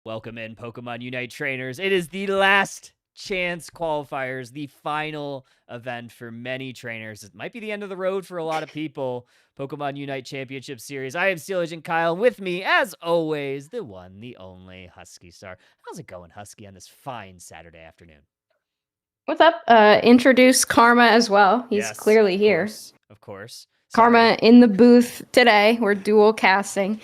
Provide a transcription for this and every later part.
Welcome in, Pokemon Unite trainers. It is the last chance qualifiers, the final event for many trainers. It might be the end of the road for a lot of people. Pokemon Unite Championship Series. I am Steel Agent Kyle. With me, as always, the one, the only Husky Star. How's it going, Husky, on this fine Saturday afternoon? What's up? Introduce Karma as well. He's clearly here. Of course. Karma in the booth today. We're dual casting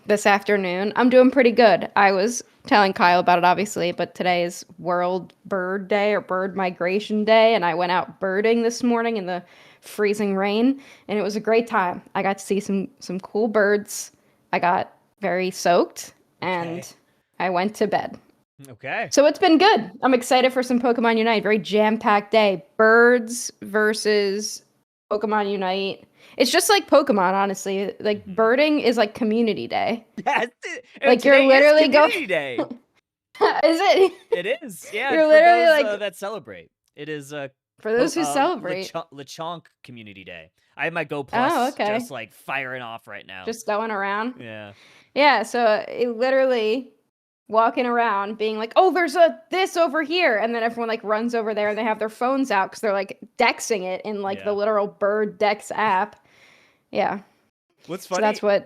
this afternoon. I'm doing pretty good. I was telling Kyle about it, obviously, but today is World Bird Day or Bird Migration Day, and I went out birding this morning in the freezing rain, and it was a great time. I got to see some cool birds. I got very soaked, and I went to bed. Okay. So it's been good. I'm excited for some Pokemon Unite. Very jam-packed day. Birds versus Pokemon Unite. It's just like Pokemon, honestly. Like birding is like community day. Yeah, like you're literally community day. Is it? It is. Yeah. You're for literally those, like that celebrate. It is for those who celebrate. Lechonk Community Day. I have my Go Plus just like firing off right now. Just going around. Yeah. Yeah. So it literally walking around being like, oh, there's this over here, and then everyone like runs over there and they have their phones out because they're like dexing it in like the literal Bird Dex app. Yeah. What's funny? So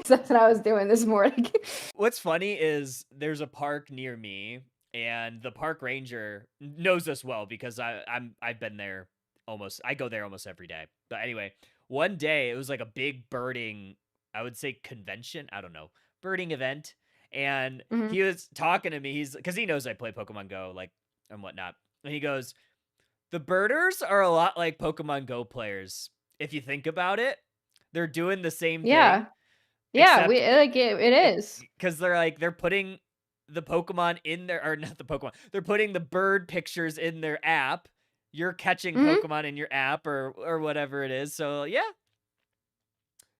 that's what I was doing this morning. What's funny is there's a park near me, and the park ranger knows us well because I've been there almost. I go there almost every day. But anyway, one day it was like a big birding, I would say convention. I don't know, birding event. And he was talking to me. Because he knows I play Pokemon Go, like, and whatnot. And he goes, the birders are a lot like Pokemon Go players. If you think about it, they're doing the same thing. Yeah, it is. Because they're putting the Pokemon in their, or not the Pokemon, they're putting the bird pictures in their app. You're catching Pokemon in your app or whatever it is. So, yeah.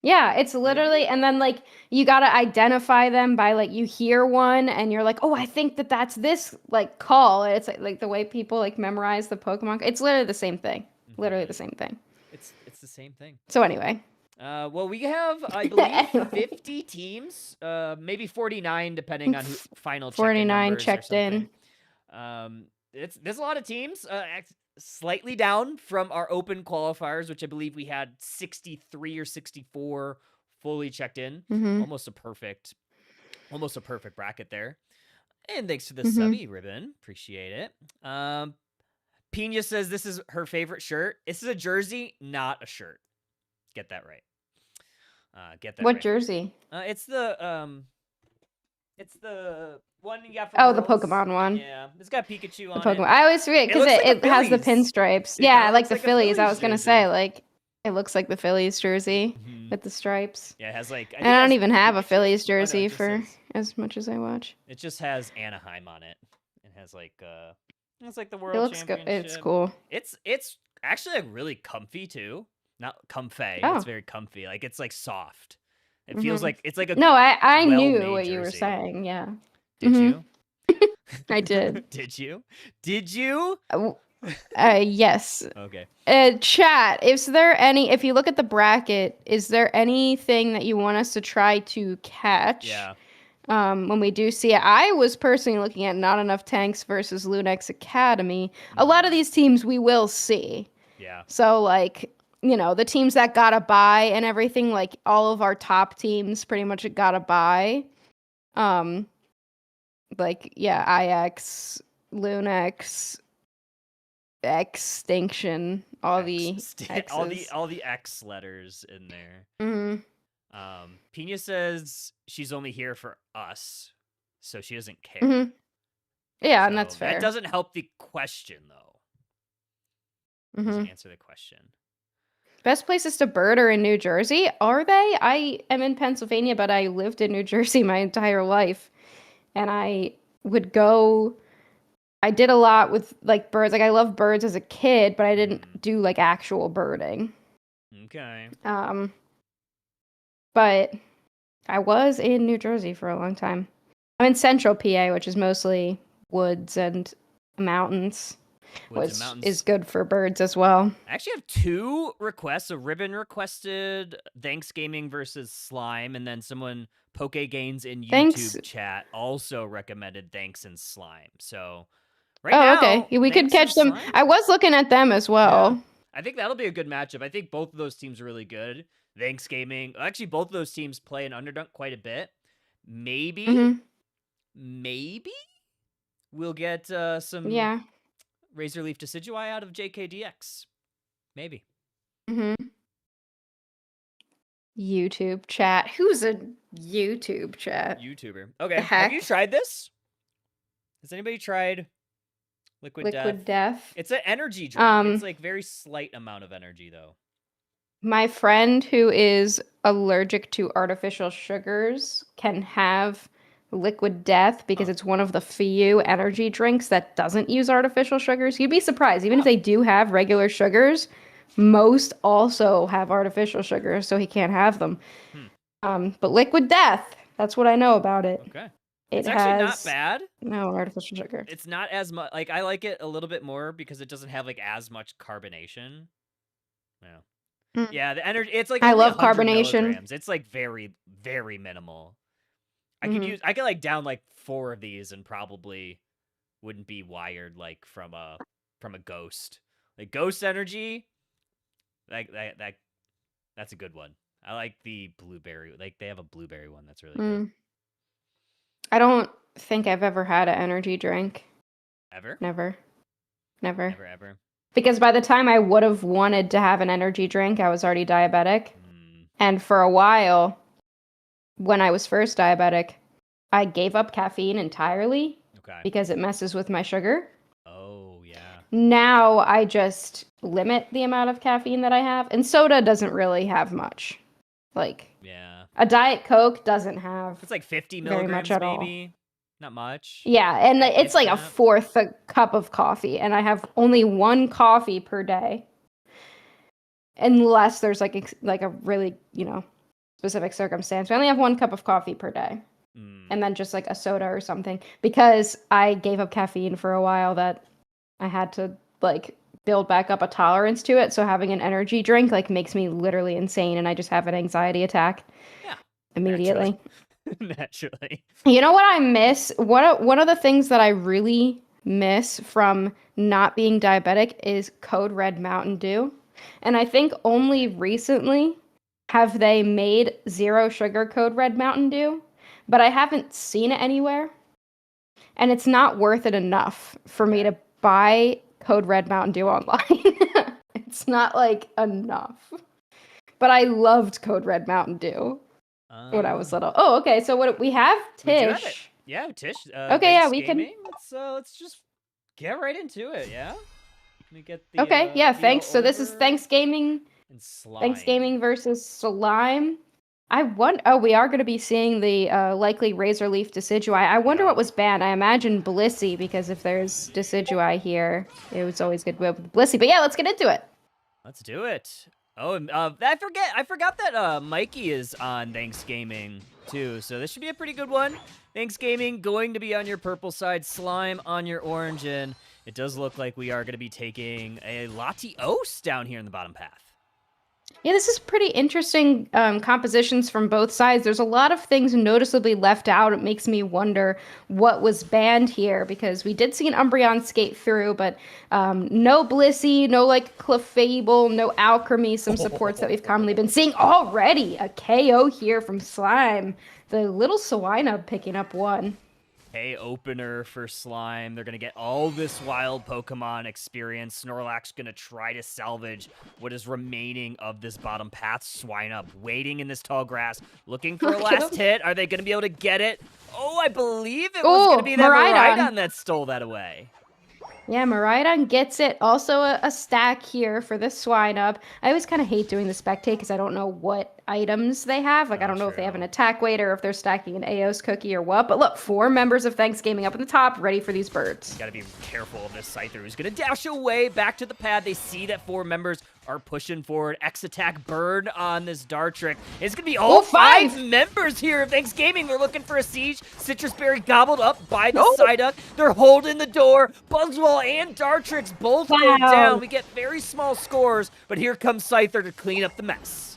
Yeah, it's literally, and then like you gotta identify them by like you hear one and you're like, oh, I think that's this like call. And it's like the way people like memorize the Pokemon. It's literally the same thing. Literally the same thing. It's the same thing. So anyway. Well, we have, I believe, 50 teams, maybe 49, depending on who final check-in 49 checked in. There's a lot of teams. Slightly down from our open qualifiers, which I believe we had 63 or 64 fully checked in. Almost a perfect bracket there. And thanks to the subby ribbon. Appreciate it. Pina says this is her favorite shirt. This is a jersey, not a shirt. Get that right. What jersey? It's the one you got from the Pokemon one. Yeah, it's got Pikachu on Pokemon. I always forget because it has the pinstripes. Yeah, like the Phillies. I was gonna say like it looks like the Phillies jersey with the stripes. Yeah, it has like. And I don't even have a Phillies jersey for as much as I watch. It just has Anaheim on it. It has like it's like the World Championship. Good. It's cool. It's actually like really comfy too. Not comfy. Oh. It's very comfy. Like it's like soft. It feels like it's like a No, I knew what you were saying. Yeah. Did you? I did. Did you? Did you? Yes. Okay. Chat, if you look at the bracket, is there anything that you want us to try to catch? Yeah. When we do see it, I was personally looking at Not Enough Tanks versus Lunex Academy. A lot of these teams we will see. Yeah. So like, you know, the teams that got a bye and everything, like all of our top teams pretty much got a bye. Like, yeah, IX, Lunex, Extinction, all the X letters in there. Pina says she's only here for us, so she doesn't care. Yeah, so and that's fair. That doesn't help the question, though. Doesn't answer the question. Best places to bird are in New Jersey, are they? I am in Pennsylvania, but I lived in New Jersey my entire life. And I would go, I did a lot with like birds. Like I loved birds as a kid, but I didn't do like actual birding. Okay. But I was in New Jersey for a long time. I'm in central PA, which is mostly woods and mountains. Woods and which is mountains. good for birds as well. I actually have 2 requests. A Ribbon requested Thanksgaming versus slime, and then someone Pokegains in Thanks. YouTube chat also recommended Thanks and slime. So right Oh, okay. now, We could Thanks and catch them. slime. I was looking at them as well. Yeah. I think that'll be a good matchup. I think both of those teams are really good. Thanksgaming. Actually, both of those teams play an Underdunk quite a bit. Maybe we'll get some Yeah. Razorleaf Decidueye out of JKDX. Maybe. YouTube chat. Who's a YouTube chat? YouTuber. Okay. The Have you heck? tried this? Has anybody tried Liquid Death? It's an energy drink. It's like very slight amount of energy though. My friend who is allergic to artificial sugars can have Liquid Death because it's one of the few energy drinks that doesn't use artificial sugars. You'd be surprised. Even if they do have regular sugars, most also have artificial sugars, so he can't have them. But Liquid Death, that's what I know about it. Okay. It's actually not bad. No artificial sugar. It's not as much. Like, I like it a little bit more because it doesn't have like as much carbonation. Yeah. Yeah, the energy. It's like I only love 100 carbonation. milligrams. It's like very, very minimal. I could like down like 4 of these and probably wouldn't be wired like from a ghost. Like ghost energy. That's a good one. I like the blueberry. Like they have a blueberry one that's really good. I don't think I've ever had an energy drink. Ever? Never. Ever. Because by the time I would have wanted to have an energy drink, I was already diabetic. And for a while, when I was first diabetic, I gave up caffeine entirely because it messes with my sugar. Oh, yeah. Now I just limit the amount of caffeine that I have. And soda doesn't really have much. Like, a Diet Coke doesn't have it's like 50 milligrams very much at maybe. Not much. Yeah, and it's like a fourth a cup of coffee, and I have only 1 coffee per day. Unless there's like a really, specific circumstance. I only have 1 cup of coffee per day. And then just like a soda or something. Because I gave up caffeine for a while that I had to like build back up a tolerance to it. So having an energy drink like makes me literally insane and I just have an anxiety attack. Yeah. Immediately. Naturally. You know what I miss? One of the things that I really miss from not being diabetic is Code Red Mountain Dew. And I think only recently have they made 0 sugar Code Red Mountain Dew, but I haven't seen it anywhere. And it's not worth it enough for me to buy Code Red Mountain Dew online. It's not like enough. But I loved Code Red Mountain Dew when I was little. Oh, okay. So what we have? Tish. Yeah, Tish. Okay, yeah, we can. Let's just get right into it. Yeah. Let me get the. Okay, yeah. Thanks. So this is Thanksgaming. And slime. Thanksgaming versus slime. Oh, we are going to be seeing the likely Razorleaf Decidueye. I wonder what was banned. I imagine Blissey, because if there's Decidueye here, it was always good with Blissey. But yeah, let's get into it. Let's do it. Oh, I forgot that Mikey is on Thanksgaming too, so this should be a pretty good one. Thanksgaming going to be on your purple side, slime on your orange, and it does look like we are going to be taking a Latios down here in the bottom path. Yeah, this is pretty interesting compositions from both sides. There's a lot of things noticeably left out. It makes me wonder what was banned here, because we did see an Umbreon skate through, but no Blissey, no like Clefable, no Alchemy, some supports that we've commonly been seeing already. A KO here from Slime. The little Swinub picking up 1. Hey, opener for Slime. They're going to get all this wild Pokemon experience. Snorlax's going to try to salvage what is remaining of this bottom path. Swinub waiting in this tall grass, looking for a last hit. Are they going to be able to get it? Oh, I believe it was going to be that Miraidon that stole that away. Yeah, Miraidon gets it. Also a stack here for the Swinub. I always kind of hate doing the spectate because I don't know what items they have. Like, I don't know if they have an attack weight or if they're stacking an Aeos cookie or what. But look, 4 members of Thanksgaming up in the top, ready for these birds. Gotta be careful of this Scyther who's gonna dash away back to the pad. They see that 4 members are pushing forward. X-Attack Bird on this Dartrick. It's gonna be all 5 members here of Thanksgaming. They're looking for a siege. Citrus Berry gobbled up by the Psyduck. They're holding the door. Buzzwole and Dartrix both go down. We get very small scores, but here comes Scyther to clean up the mess.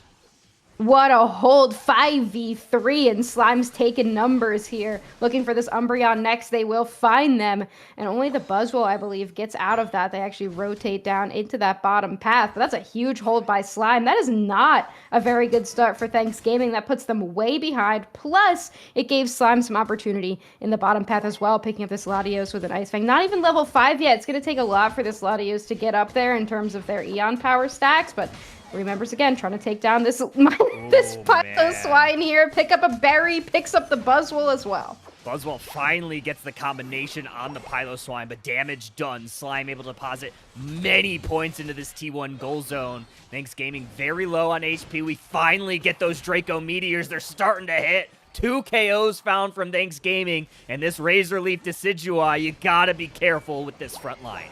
What a hold, 5v3, and Slime's taking numbers here. Looking for this Umbreon next, they will find them. And only the Buzzwole, I believe, gets out of that. They actually rotate down into that bottom path. But that's a huge hold by Slime. That is not a very good start for Thanksgaming. That puts them way behind. Plus, it gave Slime some opportunity in the bottom path as well, picking up this Latios with an Ice Fang. Not even level 5 yet. It's going to take a lot for this Latios to get up there in terms of their Eon power stacks, but remembers again, trying to take down this Piloswine here. Pick up a berry, picks up the Buzzwole as well. Buzzwole finally gets the combination on the Piloswine, but damage done. Slime able to deposit many points into this T1 goal zone. Thanksgaming very low on HP. We finally get those Draco Meteors. They're starting to hit. 2 KOs found from Thanksgaming, and this Razor Leaf Decidueye, you gotta be careful with this front line.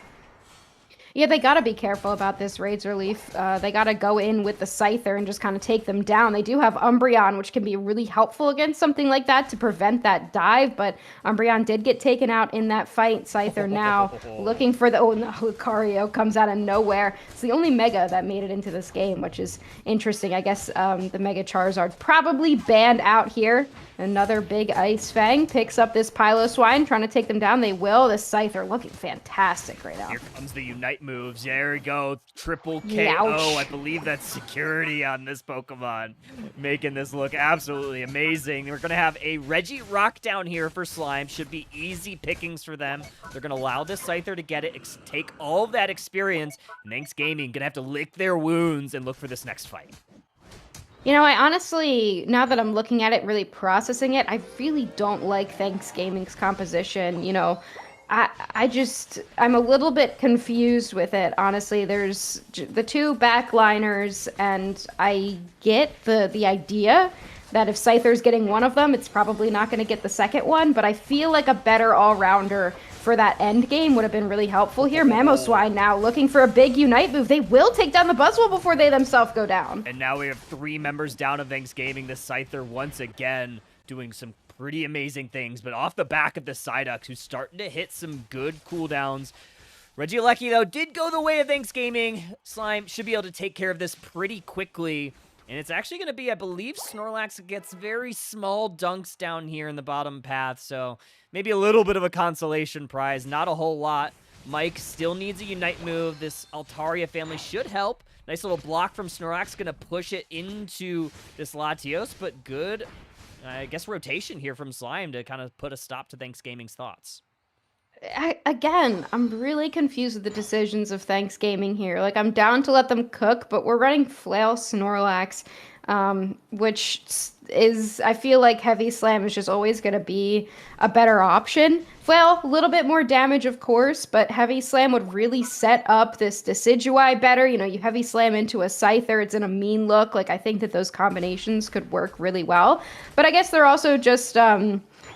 Yeah, they gotta be careful about this Razor Leaf. They gotta go in with the Scyther and just kind of take them down. They do have Umbreon, which can be really helpful against something like that to prevent that dive, but Umbreon did get taken out in that fight. Scyther now looking for the... Oh, no, Lucario comes out of nowhere. It's the only Mega that made it into this game, which is interesting. I guess the Mega Charizard probably banned out here. Another big Ice Fang picks up this Piloswine, trying to take them down. They will. This Scyther looking fantastic right now. Here comes the Unite moves. There we go. Triple KO. Ouch. I believe that's security on this Pokemon. Making this look absolutely amazing. We're going to have a Reggie Rock down here for Slime. Should be easy pickings for them. They're going to allow this Scyther to get it, take all of that experience. And Thanksgaming going to have to lick their wounds and look for this next fight. You know, I honestly, now that I'm looking at it, really processing it, I really don't like Thanksgaming's composition. You know, I'm a little bit confused with it, honestly. There's the 2 backliners, and I get the idea that if Scyther's getting one of them, it's probably not going to get the second one, but I feel like a better all-rounder for that end game would have been really helpful here. Mamoswine now looking for a big Unite move. They will take down the Buzzwole before they themselves go down. And now we have 3 members down of Thanksgaming. The Scyther once again doing some pretty amazing things, but off the back of the Psyduck, who's starting to hit some good cooldowns. Regieleki, though, did go the way of Thanksgaming. Slime should be able to take care of this pretty quickly. And it's actually going to be, I believe, Snorlax gets very small dunks down here in the bottom path, so maybe a little bit of a consolation prize, not a whole lot. Mike still needs a Unite move. This Altaria family should help. Nice little block from Snorlax, going to push it into this Latios, but good, I guess, rotation here from Slime to kind of put a stop to Thanksgaming's thoughts. Again, I'm really confused with the decisions of Thanksgaming here. Like, I'm down to let them cook, but we're running Flail Snorlax, which is, I feel like Heavy Slam is just always going to be a better option. Flail, a little bit more damage, of course, but Heavy Slam would really set up this Decidueye better. You know, you Heavy Slam into a Scyther, it's in a mean look. Like, I think that those combinations could work really well. But I guess they're also just...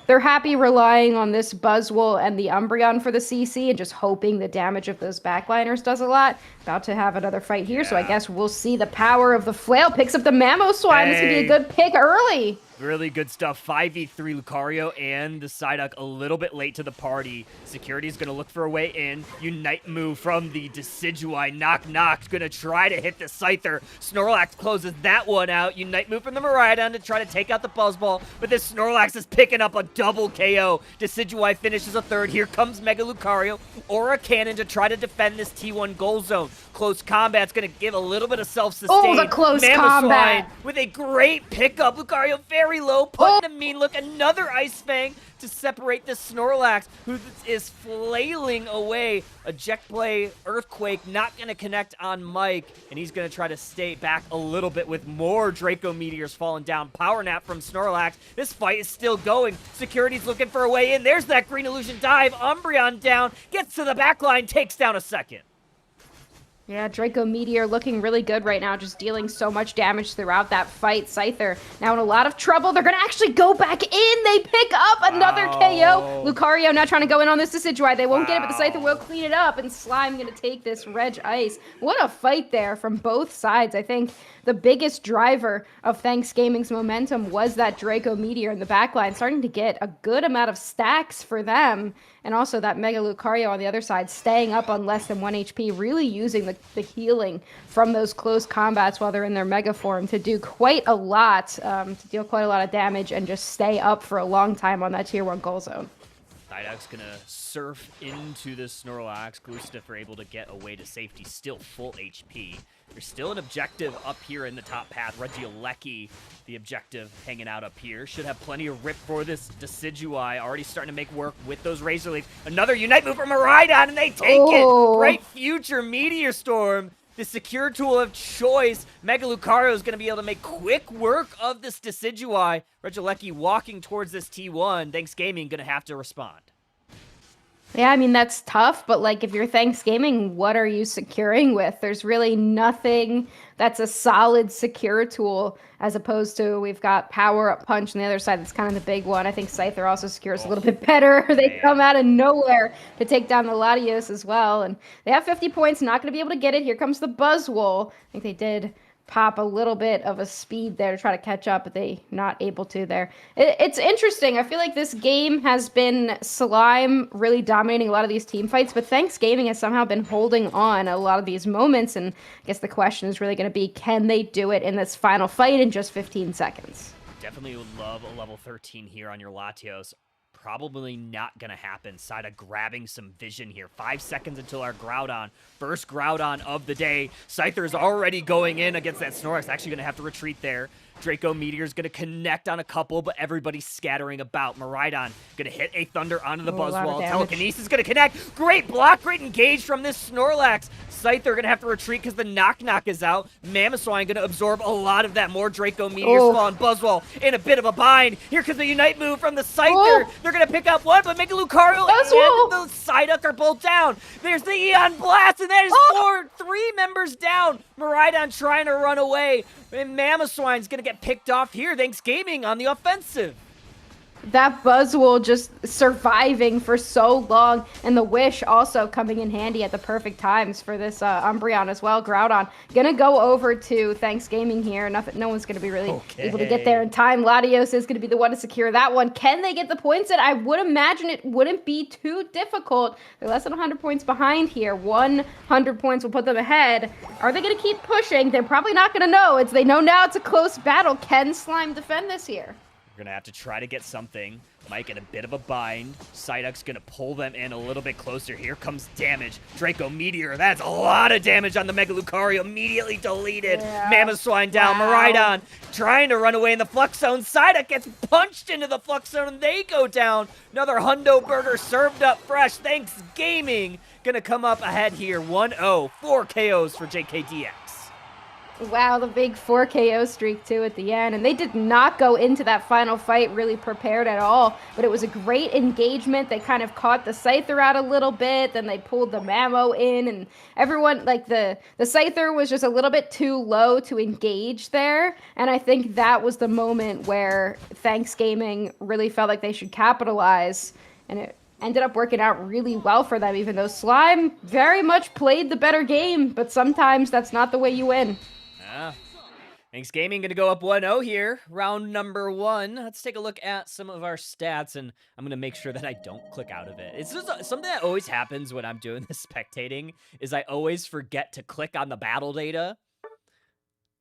they're happy relying on this Buzzwole and the Umbreon for the CC and just hoping the damage of those backliners does a lot. About to have another fight here, so I guess we'll see the power of the Flail. Picks up the Mamoswine. This could be a good pick early. Really good stuff. 5v3 Lucario and the Psyduck a little bit late to the party. Security's going to look for a way in. Unite move from the Decidueye. Knock, knock. Going to try to hit the Scyther. Snorlax closes that one out. Unite move from the Miraidon to try to take out the Buzzball. But this Snorlax is picking up a double KO. Decidueye finishes a third. Here comes Mega Lucario. Aura Cannon to try to defend this T1 goal zone. Close combat's going to give a little bit of self-sustain. Oh, the close combat. With a great pickup. Lucario very low, putting a mean look. Another Ice Fang to separate the Snorlax, who is flailing away. Eject Play, Earthquake, not going to connect on Mike, and he's going to try to stay back a little bit with more Draco Meteors falling down. Power Nap from Snorlax. This fight is still going. Security's looking for a way in. There's that Green Illusion dive. Umbreon down, gets to the back line, takes down a second. Yeah, Draco Meteor looking really good right now, just dealing so much damage throughout that fight. Scyther now in a lot of trouble. They're going to actually go back in. They pick up another KO. Wow. Lucario now trying to go in on this Decidueye. They won't get it, but the Scyther will Wow. clean it up, and Slime going to take this Reg Ice. What a fight there from both sides. I think the biggest driver of Thanksgaming's momentum was that Draco Meteor in the backline, starting to get a good amount of stacks for them. And also that Mega Lucario on the other side, staying up on less than 1 HP, really using the healing from those close combats while they're in their Mega form to do quite a lot, to deal quite a lot of damage and just stay up for a long time on that Tier 1 goal zone. Psyduck's gonna surf into the Snorlax. Glustiff are able to get away to safety, still full HP. There's still an objective up here in the top path. Regieleki, the objective hanging out up here. Should have plenty of rip for this Decidueye. Already starting to make work with those Razor Leaf. Another Unite move from Miraidon, and they take it! Great future Meteor Storm. The secure tool of choice. Mega Lucario is going to be able to make quick work of this Decidueye. Regieleki walking towards this T1. Thanksgaming going to have to respond. Yeah, I mean, that's tough, but like if you're Thanksgaming, what are you securing with? There's really nothing that's a solid secure tool, as opposed to we've got Power Up Punch on the other side. That's kind of the big one. I think Scyther also secures a little bit better. They come out of nowhere to take down the Latios as well, and they have 50 points, not going to be able to get it. Here comes the Buzzwole. I think they did pop a little bit of a speed there to try to catch up, but they not able to there. It's interesting. I feel like this game has been Slime really dominating a lot of these team fights, but Thanksgaming has somehow been holding on a lot of these moments, and I guess the question is really going to be, can they do it in this final fight in just 15 seconds? Definitely would love a level 13 here on your Latios. Probably not going to happen. Sida grabbing some vision here. 5 seconds until our Groudon. First Groudon of the day. Scyther is already going in against that Snorlax. Actually going to have to retreat there. Draco Meteor's going to connect on a couple, but everybody's scattering about. Miraidon going to hit a Thunder onto the Buzzwole. Telekinesis going to connect. Great block, great engage from this Snorlax. Scyther going to have to retreat because the Knock is out. Mamoswine going to absorb a lot of that. More Draco Meteors falling. Buzzwole in a bit of a bind. Here comes the Unite move from the Scyther. They're going to pick up one, but Mega Lucario and the Psyduck are both down. There's the Eon Blast, and that is three members down. Miraidon trying to run away. And Mamoswine's going to get picked off here. Thanksgaming on the offensive. That Buzzwole just surviving for so long, and the Wish also coming in handy at the perfect times for this Umbreon as well. Groudon gonna go over to Thanksgaming here. No one's gonna be really able to get there in time. Latios is gonna be the one to secure that one. Can they get the points in? I would imagine it wouldn't be too difficult. They're less than 100 points behind here. 100 points will put them ahead. Are they gonna keep pushing? They're probably not gonna know. They know now it's a close battle. Can Slime defend this here? We're going to have to try to get something. Mike in a bit of a bind. Psyduck's going to pull them in a little bit closer. Here comes damage. Draco Meteor. That's a lot of damage on the Mega Lucario. Immediately deleted. Mamoswine down. Miraidon trying to run away in the Flux Zone. Psyduck gets punched into the Flux Zone and they go down. Another Hundo Burger served up fresh. Thanksgaming going to come up ahead here. 1-0. 4 KOs for JKDX. Wow, the big 4 KO streak too at the end. And they did not go into that final fight really prepared at all. But it was a great engagement. They kind of caught the Scyther out a little bit. Then they pulled the Mamo in. And everyone, like the Scyther was just a little bit too low to engage there. And I think that was the moment where Thanksgaming really felt like they should capitalize. And it ended up working out really well for them, even though Slime very much played the better game. But sometimes that's not the way you win. Thanksgaming going to go up 1-0 here, round number 1. Let's take a look at some of our stats, and I'm going to make sure that I don't click out of it. It's just something that always happens when I'm doing this spectating, is I always forget to click on the battle data.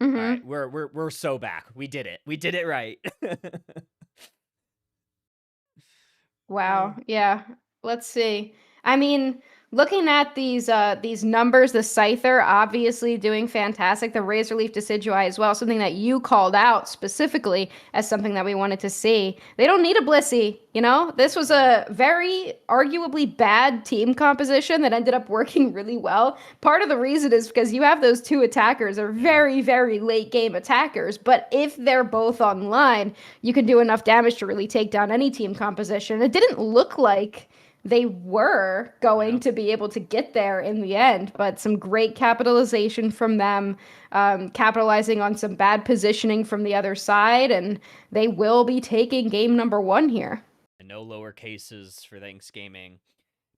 All right, we're so back. We did it. We did it right. Wow. Yeah. Let's see. I mean, looking at these numbers, the Scyther obviously doing fantastic. The Razor Leaf Decidueye as well, something that you called out specifically as something that we wanted to see. They don't need a Blissey, you know? This was a very arguably bad team composition that ended up working really well. Part of the reason is because you have those two attackers are very, very late game attackers, but if they're both online, you can do enough damage to really take down any team composition. It didn't look like they were going to be able to get there in the end, but some great capitalization from them, capitalizing on some bad positioning from the other side, and they will be taking game number 1 here. And no lower cases for Thanksgaming.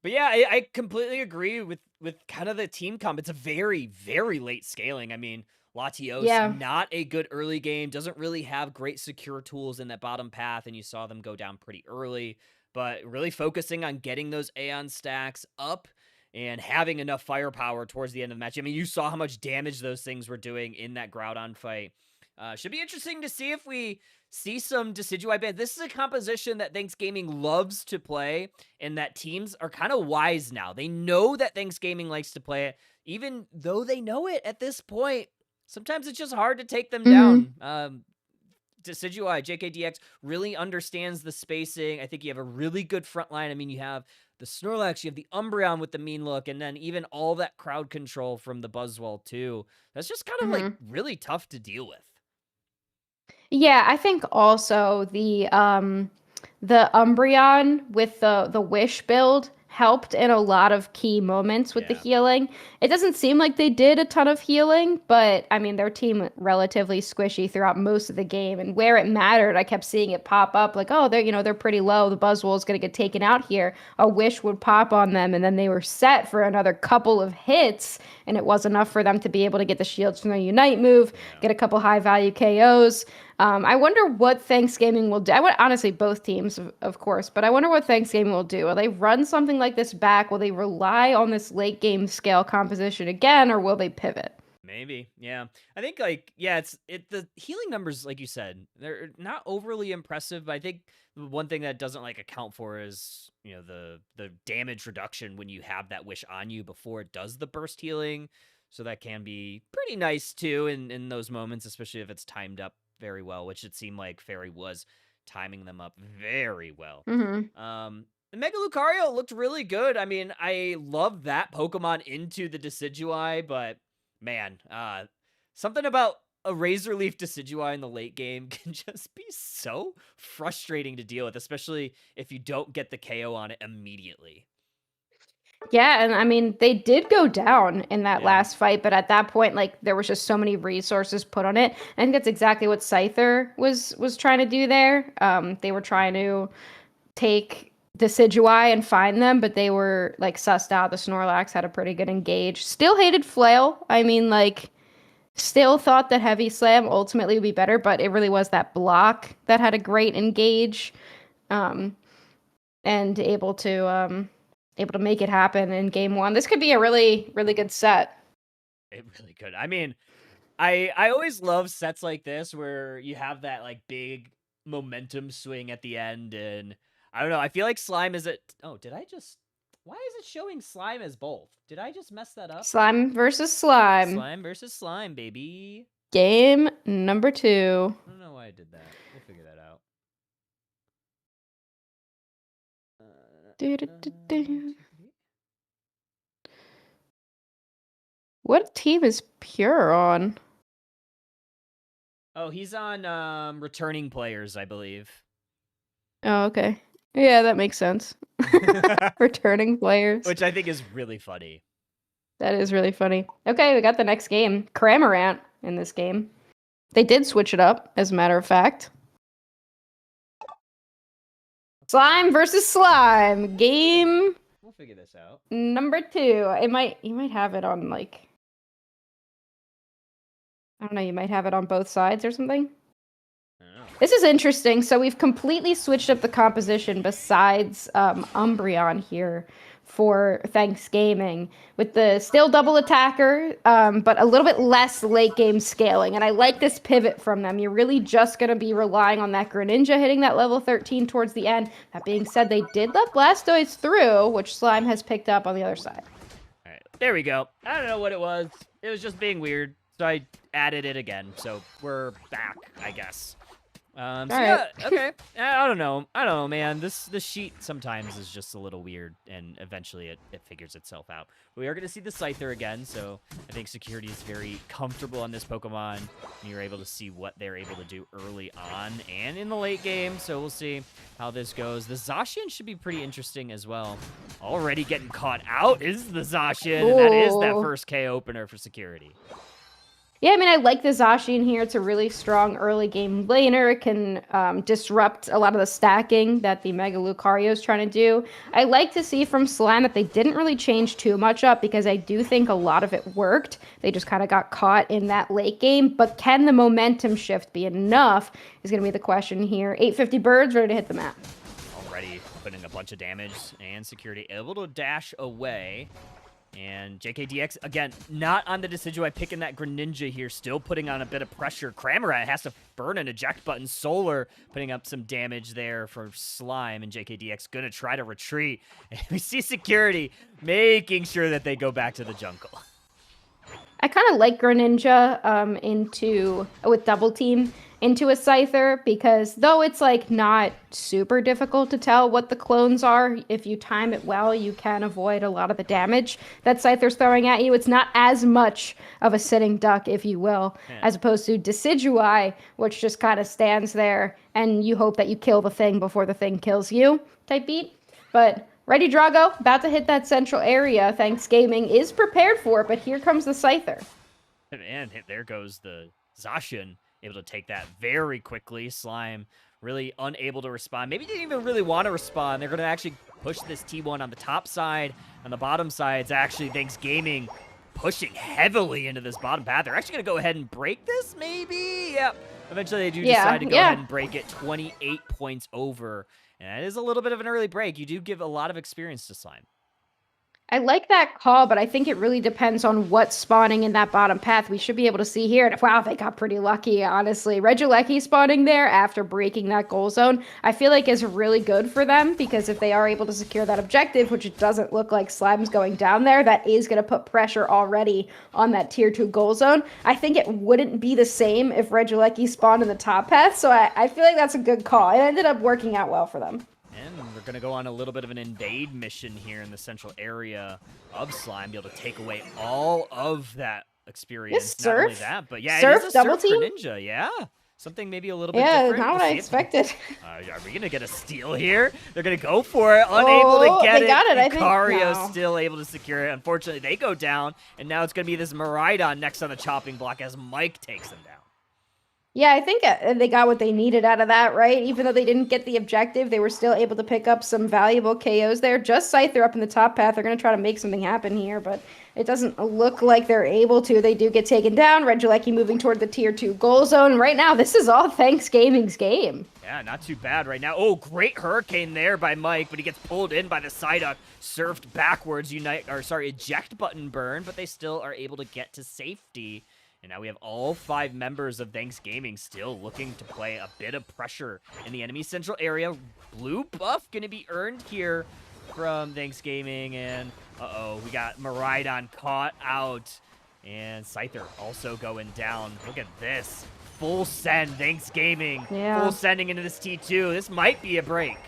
But yeah, I completely agree with kind of the team comp. It's a very, very late scaling. I mean, Latios, Yeah. not a good early game, doesn't really have great secure tools in that bottom path, and you saw them go down pretty early. But really focusing on getting those Aeon stacks up and having enough firepower towards the end of the match. I mean, you saw how much damage those things were doing in that Groudon fight. Should be interesting to see if we see some Decidueye ban. This is a composition that Thanksgaming loves to play, and that teams are kind of wise now. They know that Thanksgaming likes to play it, even though they know it at this point. Sometimes it's just hard to take them down. Decidueye, JKDX really understands the spacing. I think you have a really good front line. I mean, you have the Snorlax, you have the Umbreon with the mean look, and then even all that crowd control from the Buzzwole too. That's just kind of like really tough to deal with. Yeah, I think also the Umbreon with the Wish build helped in a lot of key moments with the healing. It doesn't seem like they did a ton of healing, but I mean, their team relatively squishy throughout most of the game, and where it mattered, I kept seeing it pop up like, oh, they're pretty low. The Buzzwole is going to get taken out here. A Wish would pop on them, and then they were set for another couple of hits, and it was enough for them to be able to get the shields from their Unite move, get a couple high value KOs. I wonder what Thanksgaming will do. Honestly, both teams, of course, but I wonder what Thanksgaming will do. Will they run something like this back? Will they rely on this late game scale composition again, or will they pivot? Maybe, yeah. I think the healing numbers, like you said, they're not overly impressive. But I think one thing that doesn't account for is the damage reduction when you have that Wish on you before it does the burst healing. So that can be pretty nice too in those moments, especially if it's timed up very well, which it seemed like Fairy was timing them up very well. Mega Lucario looked really good. I mean, I love that Pokemon into the Decidueye, but man, something about a Razor Leaf Decidueye in the late game can just be so frustrating to deal with, especially if you don't get the KO on it immediately. Yeah, and I mean, they did go down in that last fight, but at that point, there was just so many resources put on it. I think that's exactly what Scyther was trying to do there. They were trying to take Decidueye and find them, but they were sussed out. The Snorlax had a pretty good engage. Still hated Flail. I mean, still thought that Heavy Slam ultimately would be better, but it really was that block that had a great engage, and able to make it happen in game 1. This could be a really, really good set. It really could. I mean, I always love sets like this where you have that big momentum swing at the end, and I don't know. I feel like Slime is oh, did I just? Why is it showing Slime as both? Did I just mess that up? Slime versus Slime. Slime versus Slime, baby. Game number 2. I don't know why I did that. We'll figure that out. What team is Pure on? Oh, he's on returning players, I believe. Oh, okay. Yeah, that makes sense. Returning players. Which I think is really funny. That is really funny. Okay, we got the next game. Cramorant in this game. They did switch it up, as a matter of fact. Slime versus Slime. Game. We'll figure this out. Number 2. You might have it on I don't know, you might have it on both sides or something. This is interesting. So we've completely switched up the composition besides Umbreon here for Thanksgaming, with the still double attacker, but a little bit less late game scaling. And I like this pivot from them. You're really just going to be relying on that Greninja hitting that level 13 towards the end. That being said, they did let Blastoise through, which Slime has picked up on the other side. All right, there we go. I don't know what it was. It was just being weird. So I added it again. So we're back, I guess. All So right. yeah, okay. I don't know. I don't know, man. This sheet sometimes is just a little weird, and eventually it figures itself out. We are going to see the Scyther again, so I think security is very comfortable on this Pokemon. And you're able to see what they're able to do early on and in the late game, so we'll see how this goes. The Zacian should be pretty interesting as well. Already getting caught out is the Zacian, and that is that Ooh. first K opener for security. Yeah, I mean, I like the Zacian here. It's a really strong early game laner. It can disrupt a lot of the stacking that the Mega Lucario is trying to do. I like to see from Slime that they didn't really change too much up because I do think a lot of it worked. They just kind of got caught in that late game. But can the momentum shift be enough is going to be the question here. 850 birds ready to hit the map. Already putting a bunch of damage, and security able to dash away. And JKDX, again, not on the Decidueye, picking that Greninja here, still putting on a bit of pressure. Cramorant has to burn an eject button. Solar putting up some damage there for Slime, and JKDX gonna try to retreat. And we see security making sure that they go back to the jungle. I kind of like Greninja with double team into a Scyther because though it's like not super difficult to tell what the clones are, if you time it well, you can avoid a lot of the damage that Scyther's throwing at you. It's not as much of a sitting duck, if you will, as opposed to Decidueye, which just kind of stands there and you hope that you kill the thing before the thing kills you type beat. But ready, Drago, about to hit that central area. Thanksgaming is prepared for it, but here comes the Scyther. And there goes the Zacian, able to take that very quickly. Slime really unable to respond. Maybe didn't even really want to respond. They're going to actually push this T1 on the top side. On the bottom side, it's actually Thanksgaming pushing heavily into this bottom path. They're actually going to go ahead and break this, maybe? Yep. Eventually, they do decide to go ahead and break it 28 points over. And that is a little bit of an early break. You do give a lot of experience to Slime. I like that call, but I think it really depends on what's spawning in that bottom path. We should be able to see here. And wow, they got pretty lucky, honestly. Regieleki spawning there after breaking that goal zone, I feel like is really good for them because if they are able to secure that objective, which it doesn't look like Slime's going down there, that is going to put pressure already on that tier 2 goal zone. I think it wouldn't be the same if Regieleki spawned in the top path, so I feel like that's a good call. It ended up working out well for them. And we're going to go on a little bit of an invade mission here in the central area of Slime, be able to take away all of that experience. Yes, not only Surf. that, but yeah, Surf it is a double Surf team? Greninja, yeah. Something maybe a little bit different. Yeah, not what I expected. Are we going to get a steal here? They're going to go for it, unable to get they got it, I think. Lucario No. still able to secure it. Unfortunately, they go down, and now it's going to be this Miraidon next on the chopping block as Mike takes them down. Yeah, I think they got what they needed out of that, right? Even though they didn't get the objective, they were still able to pick up some valuable KOs there. Just Scyther up in the top path. They're going to try to make something happen here, but it doesn't look like they're able to. They do get taken down. Regieleki moving toward the tier 2 goal zone. Right now, this is all Thanksgaming's game. Yeah, not too bad right now. Oh, great Hurricane there by Mike, but he gets pulled in by the Psyduck. Surfed backwards, eject button burn, but they still are able to get to safety. And now we have all 5 members of Thanksgaming still looking to play a bit of pressure in the enemy central area. Blue buff going to be earned here from Thanksgaming. And, we got Miraidon caught out. And Scyther also going down. Look at this. Full send, Thanksgaming. Yeah. Full sending into this T2. This might be a break.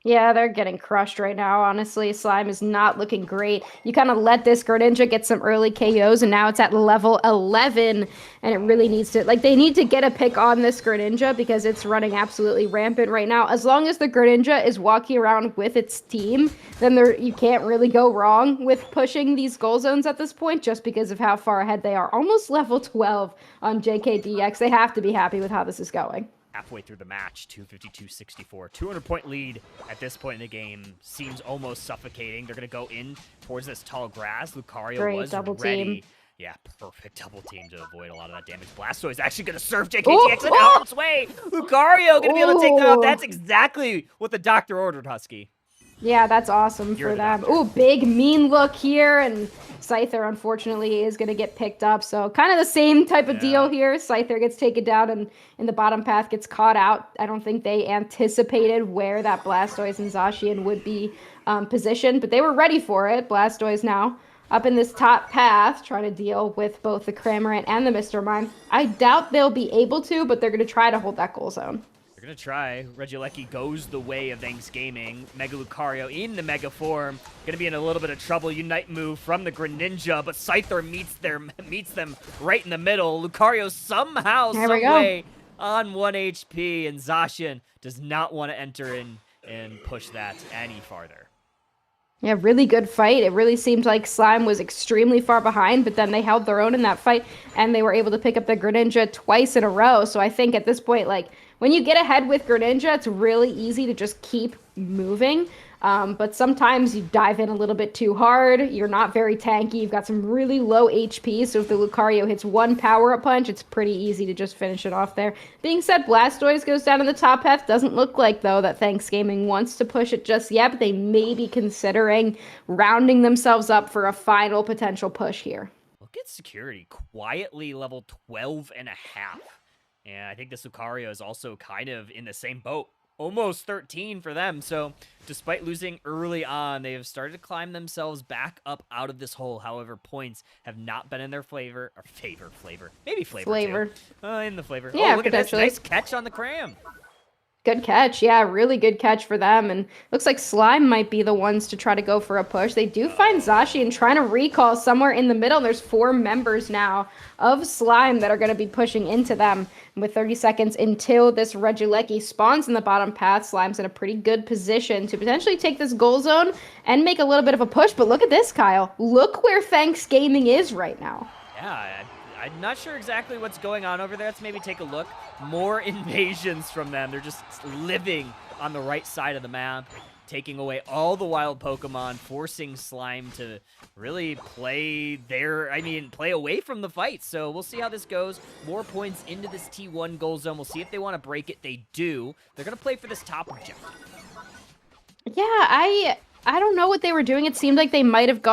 Yeah, they're getting crushed right now, honestly. Slime is not looking great. You kind of let this Greninja get some early KOs, and now it's at level 11, and it really needs to, they need to get a pick on this Greninja because it's running absolutely rampant right now. As long as the Greninja is walking around with its team, then you can't really go wrong with pushing these goal zones at this point just because of how far ahead they are. Almost level 12 on JKDX. They have to be happy with how this is going. Halfway through the match, 252-64. 200-point lead at this point in the game seems almost suffocating. They're going to go in towards this tall grass. Lucario Great was double ready. team. Yeah, perfect double team to avoid a lot of that damage. Blastoise actually going to surf JKTX and out of its way. Lucario going to be able to take them out. That's exactly what the doctor ordered, Husky. Yeah, that's awesome for them. Ooh, big mean look here, and Scyther, unfortunately, is going to get picked up. So kind of the same type of deal here. Scyther gets taken down, and in the bottom path gets caught out. I don't think they anticipated where that Blastoise and Zacian would be positioned, but they were ready for it. Blastoise now up in this top path trying to deal with both the Cramorant and the Mr. Mime. I doubt they'll be able to, but they're going to try to hold that goal zone. They're going to try. Regieleki goes the way of Thanksgaming. Mega Lucario in the Mega form. Going to be in a little bit of trouble. Unite move from the Greninja, but Scyther meets them right in the middle. Lucario somehow, some way on 1 HP, and Zacian does not want to enter in and push that any farther. Yeah, really good fight. It really seemed like Slime was extremely far behind, but then they held their own in that fight, and they were able to pick up the Greninja twice in a row. So I think at this point, like, when you get ahead with Greninja, it's really easy to just keep moving. But sometimes you dive in a little bit too hard. You're not very tanky. You've got some really low HP, so if the Lucario hits one power-up punch, it's pretty easy to just finish it off there. Being said, Blastoise goes down in the top half. Doesn't look like, though, that Thanksgaming wants to push it just yet, but they may be considering rounding themselves up for a final potential push here. Look at security. Quietly level 12 and a half. And I think this Lucario is also kind of in the same boat. Almost 13 for them, so despite losing early on, they have started to climb themselves back up out of this hole. However, points have not been in their flavor. Maybe flavor too. In the flavor. Yeah, oh, look at this. Nice catch on the Cram. Good catch. Yeah, really good catch for them. And looks like Slime might be the ones to try to go for a push. They do find Zacian trying to recall somewhere in the middle. There's 4 members now of Slime that are going to be pushing into them. And with 30 seconds until this Regieleki spawns in the bottom path, Slime's in a pretty good position to potentially take this goal zone and make a little bit of a push. But look at this, Kyle. Look where Thanksgaming is right now. Yeah, I'm not sure exactly what's going on over there. Let's maybe take a look. More invasions from them. They're just living on the right side of the map, taking away all the wild Pokemon, forcing Slime to really play away from the fight. So we'll see how this goes. More points into this T1 goal zone. We'll see if they want to break it. They do. They're going to play for this top objective. Yeah, I don't know what they were doing. It seemed like they might have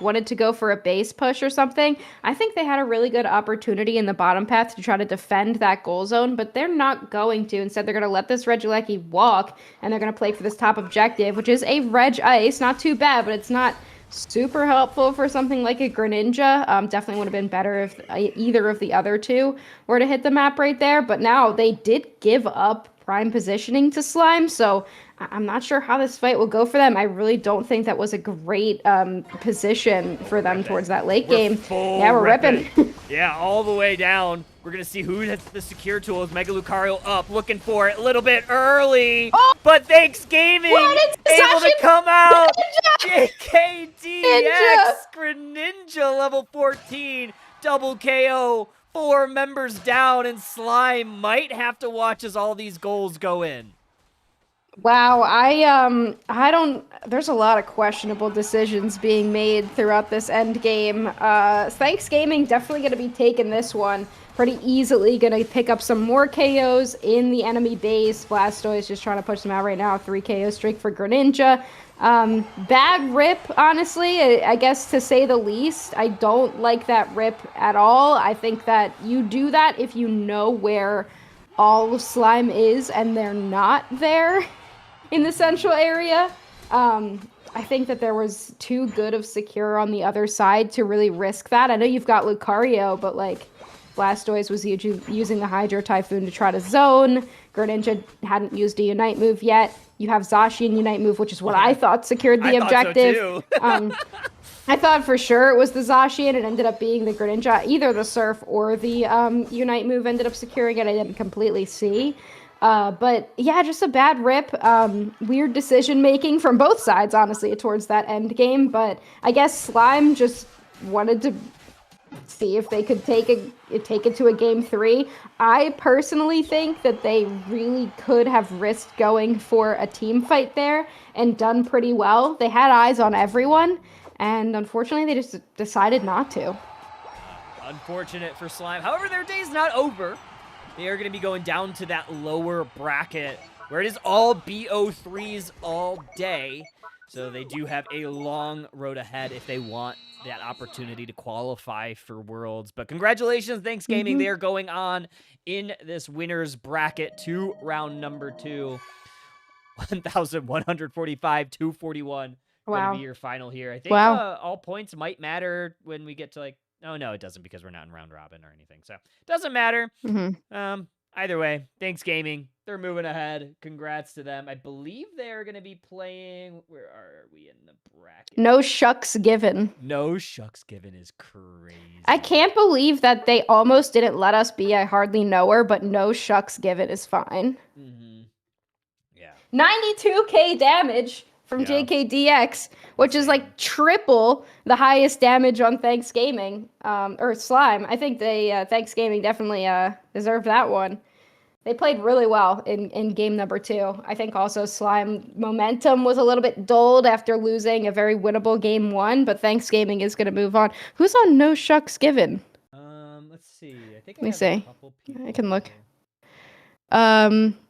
wanted to go for a base push or something. I think they had a really good opportunity in the bottom path to try to defend that goal zone, but they're not going to. Instead, they're going to let this Regieleki walk, and they're going to play for this top objective, which is a Reg Ice. Not too bad, but it's not super helpful for something like a Greninja. Definitely would have been better if either of the other two were to hit the map right there, but now they did give up prime positioning to Slime, so I'm not sure how this fight will go for them. I really don't think that was a great position for them towards that late game. Yeah, we're ripping. Yeah, all the way down. We're going to see who has the secure tool. Is Mega Lucario up, looking for it a little bit early. Oh, but Thanksgaming able to come out. JKDX Greninja level 14. Double KO. 4 members down, and Slime might have to watch as all these goals go in. Wow, there's a lot of questionable decisions being made throughout this end game. Thanksgaming definitely going to be taking this one pretty easily, going to pick up some more KOs in the enemy base. Blastoise just trying to push them out right now. 3 KO streak for Greninja. Bad rip, honestly, I guess to say the least. I don't like that rip at all. I think that you do that if you know where all of Slime is and they're not there in the central area. I think that there was too good of secure on the other side to really risk that. I know you've got Lucario, but like Blastoise was using the Hydro Typhoon to try to zone. Greninja hadn't used a Unite move yet. You have Zacian Unite move, which is what I thought secured the objective. So too. I thought for sure it was the Zacian. It ended up being the Greninja. Either the Surf or the Unite move ended up securing it. I didn't completely see. But yeah, just a bad rip. Weird decision making from both sides, honestly, towards that end game. But I guess Slime just wanted to see if they could take it to a game 3. I personally think that they really could have risked going for a team fight there and done pretty well. They had eyes on everyone, and unfortunately they just decided not to. Unfortunate for Slime. However, their day's not over. They are going to be going down to that lower bracket where it is all BO3s all day. So they do have a long road ahead if they want that opportunity to qualify for Worlds. But congratulations, Thanksgaming. They are going on in this winner's bracket to round number 2. 1,145, 241 gonna be Wow. your final here. I think Wow. all points might matter when we get to like. Oh no, it doesn't because we're not in round robin or anything. So doesn't matter. Mm-hmm. Either way, Thanksgaming, they're moving ahead. Congrats to them. I believe they're gonna be playing. Where are we in the bracket? No shucks given. No shucks given is crazy. I can't believe that they almost didn't let us be I hardly know her, but no shucks given is fine. Mm-hmm. Yeah. 92k damage from JKDX, which is like triple the highest damage on Thanksgaming, or Slime. I think they Thanksgaming definitely deserved that one. They played really well in game number 2. I think also Slime momentum was a little bit dulled after losing a very winnable game 1, but Thanksgaming is going to move on. Who's on No Shucks Given? Let's see. I think Let me have see. a couple people. I can look.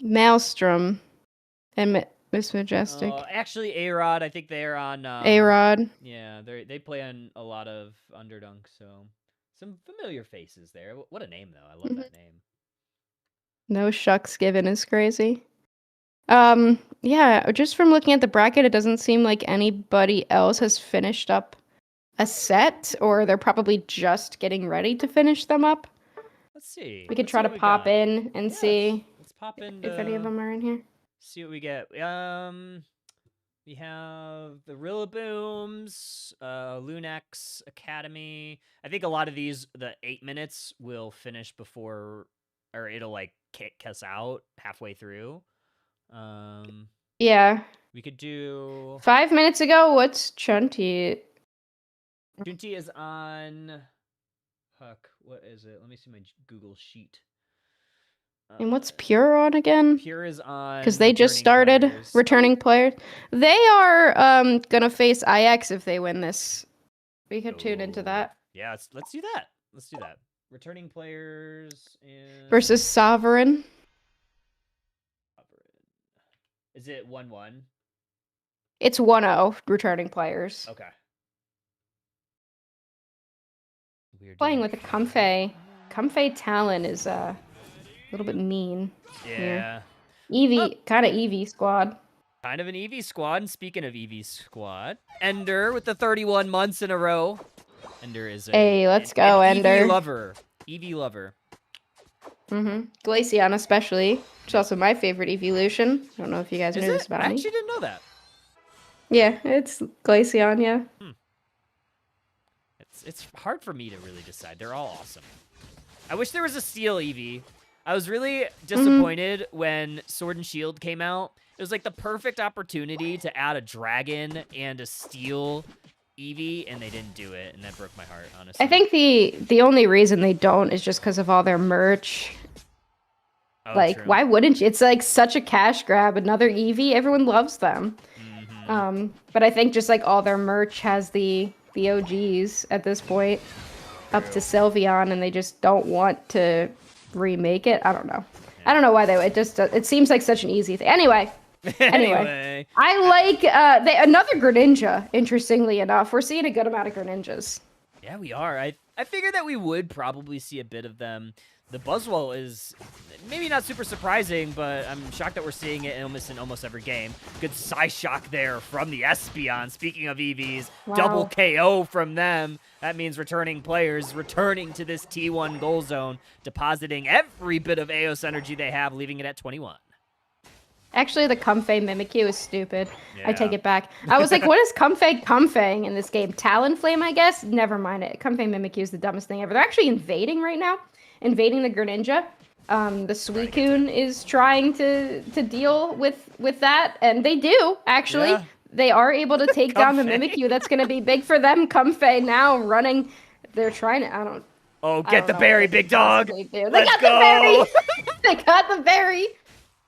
Maelstrom and Miss Majestic. Actually, A-Rod. I think they're on. A-Rod. Yeah, they play on a lot of Underdunk, so some familiar faces there. What a name, though. I love that name. No shucks given is crazy. Yeah, just from looking at the bracket, it doesn't seem like anybody else has finished up a set, or they're probably just getting ready to finish them up. Let's see. We could try to pop in and see let's pop in if any of them are in here. See what we get. We have the Rillabooms, Lunex Academy. I think a lot of these, the 8 minutes will finish before, or it'll like kick us out halfway through. Yeah. We could do 5 minutes ago. What's Chunty? Chunty is on. Huck, what is it? Let me see my Google sheet. And what's Pure on again? Pure is on because they just started returning players. They are gonna face IX if they win this. We could tune into that. Yeah, let's do that. Let's do that. Returning players versus Sovereign. Is it 1-1? It's 1-0 returning players. Okay. Weird. Playing with a Comfey. Comfey Talon is a little bit mean. Yeah. Eevee, kind of Eevee squad. Kind of an Eevee squad. And speaking of Eevee squad, Ender with the 31 months in a row. Ender is let's go, Ender. Eevee lover. Eevee lover. Glaceon especially, which is also my favorite evolution. I don't know if you guys knew this about me. I actually didn't know that. Yeah, it's Glaceon, yeah. It's hard for me to really decide. They're all awesome. I wish there was a Steel Eevee. I was really disappointed when Sword and Shield came out. It was like the perfect opportunity to add a Dragon and a Steel Eevee, and they didn't do it, and that broke my heart, honestly. I think the only reason they don't is just because of all their merch. Oh, like, true. Why wouldn't you? It's like such a cash grab. Another Eevee, everyone loves them. But I think just like all their merch has the OGs at this point, up to Sylveon, and they just don't want to remake it. I don't know. I don't know why they. It seems like such an easy thing. Anyway. I like another Greninja. Interestingly enough, we're seeing a good amount of Greninjas. Yeah, we are. I figured that we would probably see a bit of them. The Buzzwole is maybe not super surprising, but I'm shocked that we're seeing it in almost every game. Good Psyshock there from the Espeon. Speaking of EVs, double KO from them. That means returning players returning to this T1 goal zone, depositing every bit of Aeos energy they have, leaving it at 21. Actually, the Comfey Mimikyu is stupid. Yeah. I take it back. I was like, what is Comfeying in this game? Talonflame, I guess? Never mind it. Comfey Mimikyu is the dumbest thing ever. They're actually invading right now. Invading the Greninja. The Suicune is trying to deal with that, and they do, actually. Yeah. They are able to take down the Mimikyu. That's going to be big for them. Comfey now running. They're trying to, get the berry, big dog. They got the berry. They got the berry.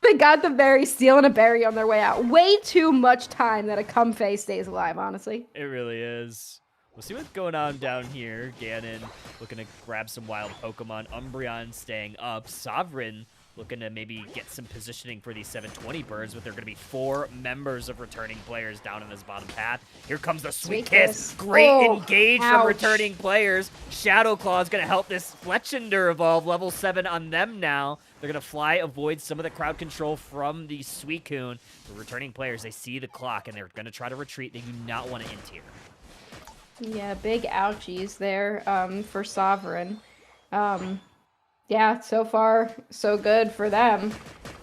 They got the berry, stealing a berry on their way out. Way too much time that a Comfey stays alive, honestly. It really is. We'll see what's going on down here. Ganon looking to grab some wild Pokemon. Umbreon staying up. Sovereign looking to maybe get some positioning for these 720 birds, but there are going to be 4 members of returning players down in this bottom path. Here comes the Sweet Kiss. Great engage from returning players. Shadow Claw is going to help this Fletchender evolve. Level 7 on them now. They're going to fly, avoid some of the crowd control from the Suicune. The returning players, they see the clock, and they're going to try to retreat. They do not want to end here. Yeah, big ouchies there for Sovereign. Yeah, so far, so good for them.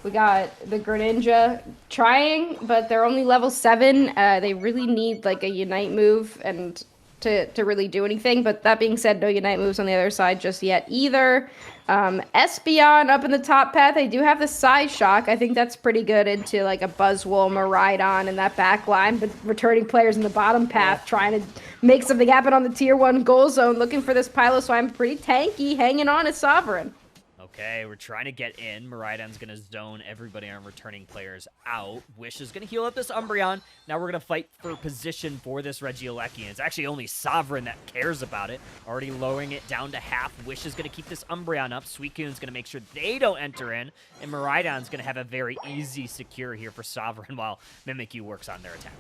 We got the Greninja trying, but they're only level 7. They really need like a Unite move and to really do anything. But that being said, no Unite moves on the other side just yet either. Espeon up in the top path. They do have the Side Shock. I think that's pretty good into like a Buzzwole, Miraidon, and that back line. But returning players in the bottom path trying to make something happen on the tier 1 goal zone, looking for this Piloswine. Pretty tanky, hanging on as Sovereign. Okay, we're trying to get in. Miraidon's going to zone everybody on returning players out. Wish is going to heal up this Umbreon. Now we're going to fight for position for this Regieleki. And it's actually only Sovereign that cares about it. Already lowering it down to half. Wish is going to keep this Umbreon up. Suicune's going to make sure they don't enter in. And Miraidon's going to have a very easy secure here for Sovereign while Mimikyu works on their attack.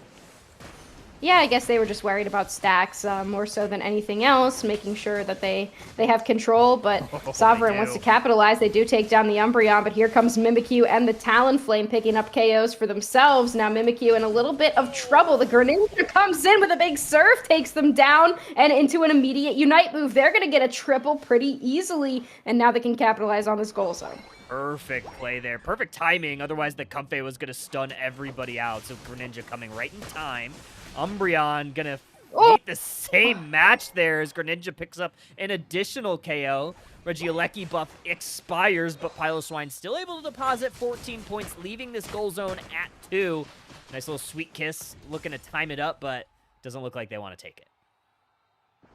Yeah, I guess they were just worried about stacks more so than anything else, making sure that they have control, but Sovereign wants to capitalize. They do take down the Umbreon, but here comes Mimikyu and the Talonflame picking up KOs for themselves. Now Mimikyu in a little bit of trouble. The Greninja comes in with a big Surf, takes them down, and into an immediate Unite move. They're going to get a triple pretty easily, and now they can capitalize on this goal zone. Perfect play there. Perfect timing. Otherwise, the Comfey was going to stun everybody out. So Greninja coming right in time. Umbreon gonna hate the same match there as Greninja picks up an additional KO. Regieleki buff expires, but Piloswine still able to deposit 14 points, leaving this goal zone at 2. Nice little sweet kiss, looking to time it up, but doesn't look like they want to take it.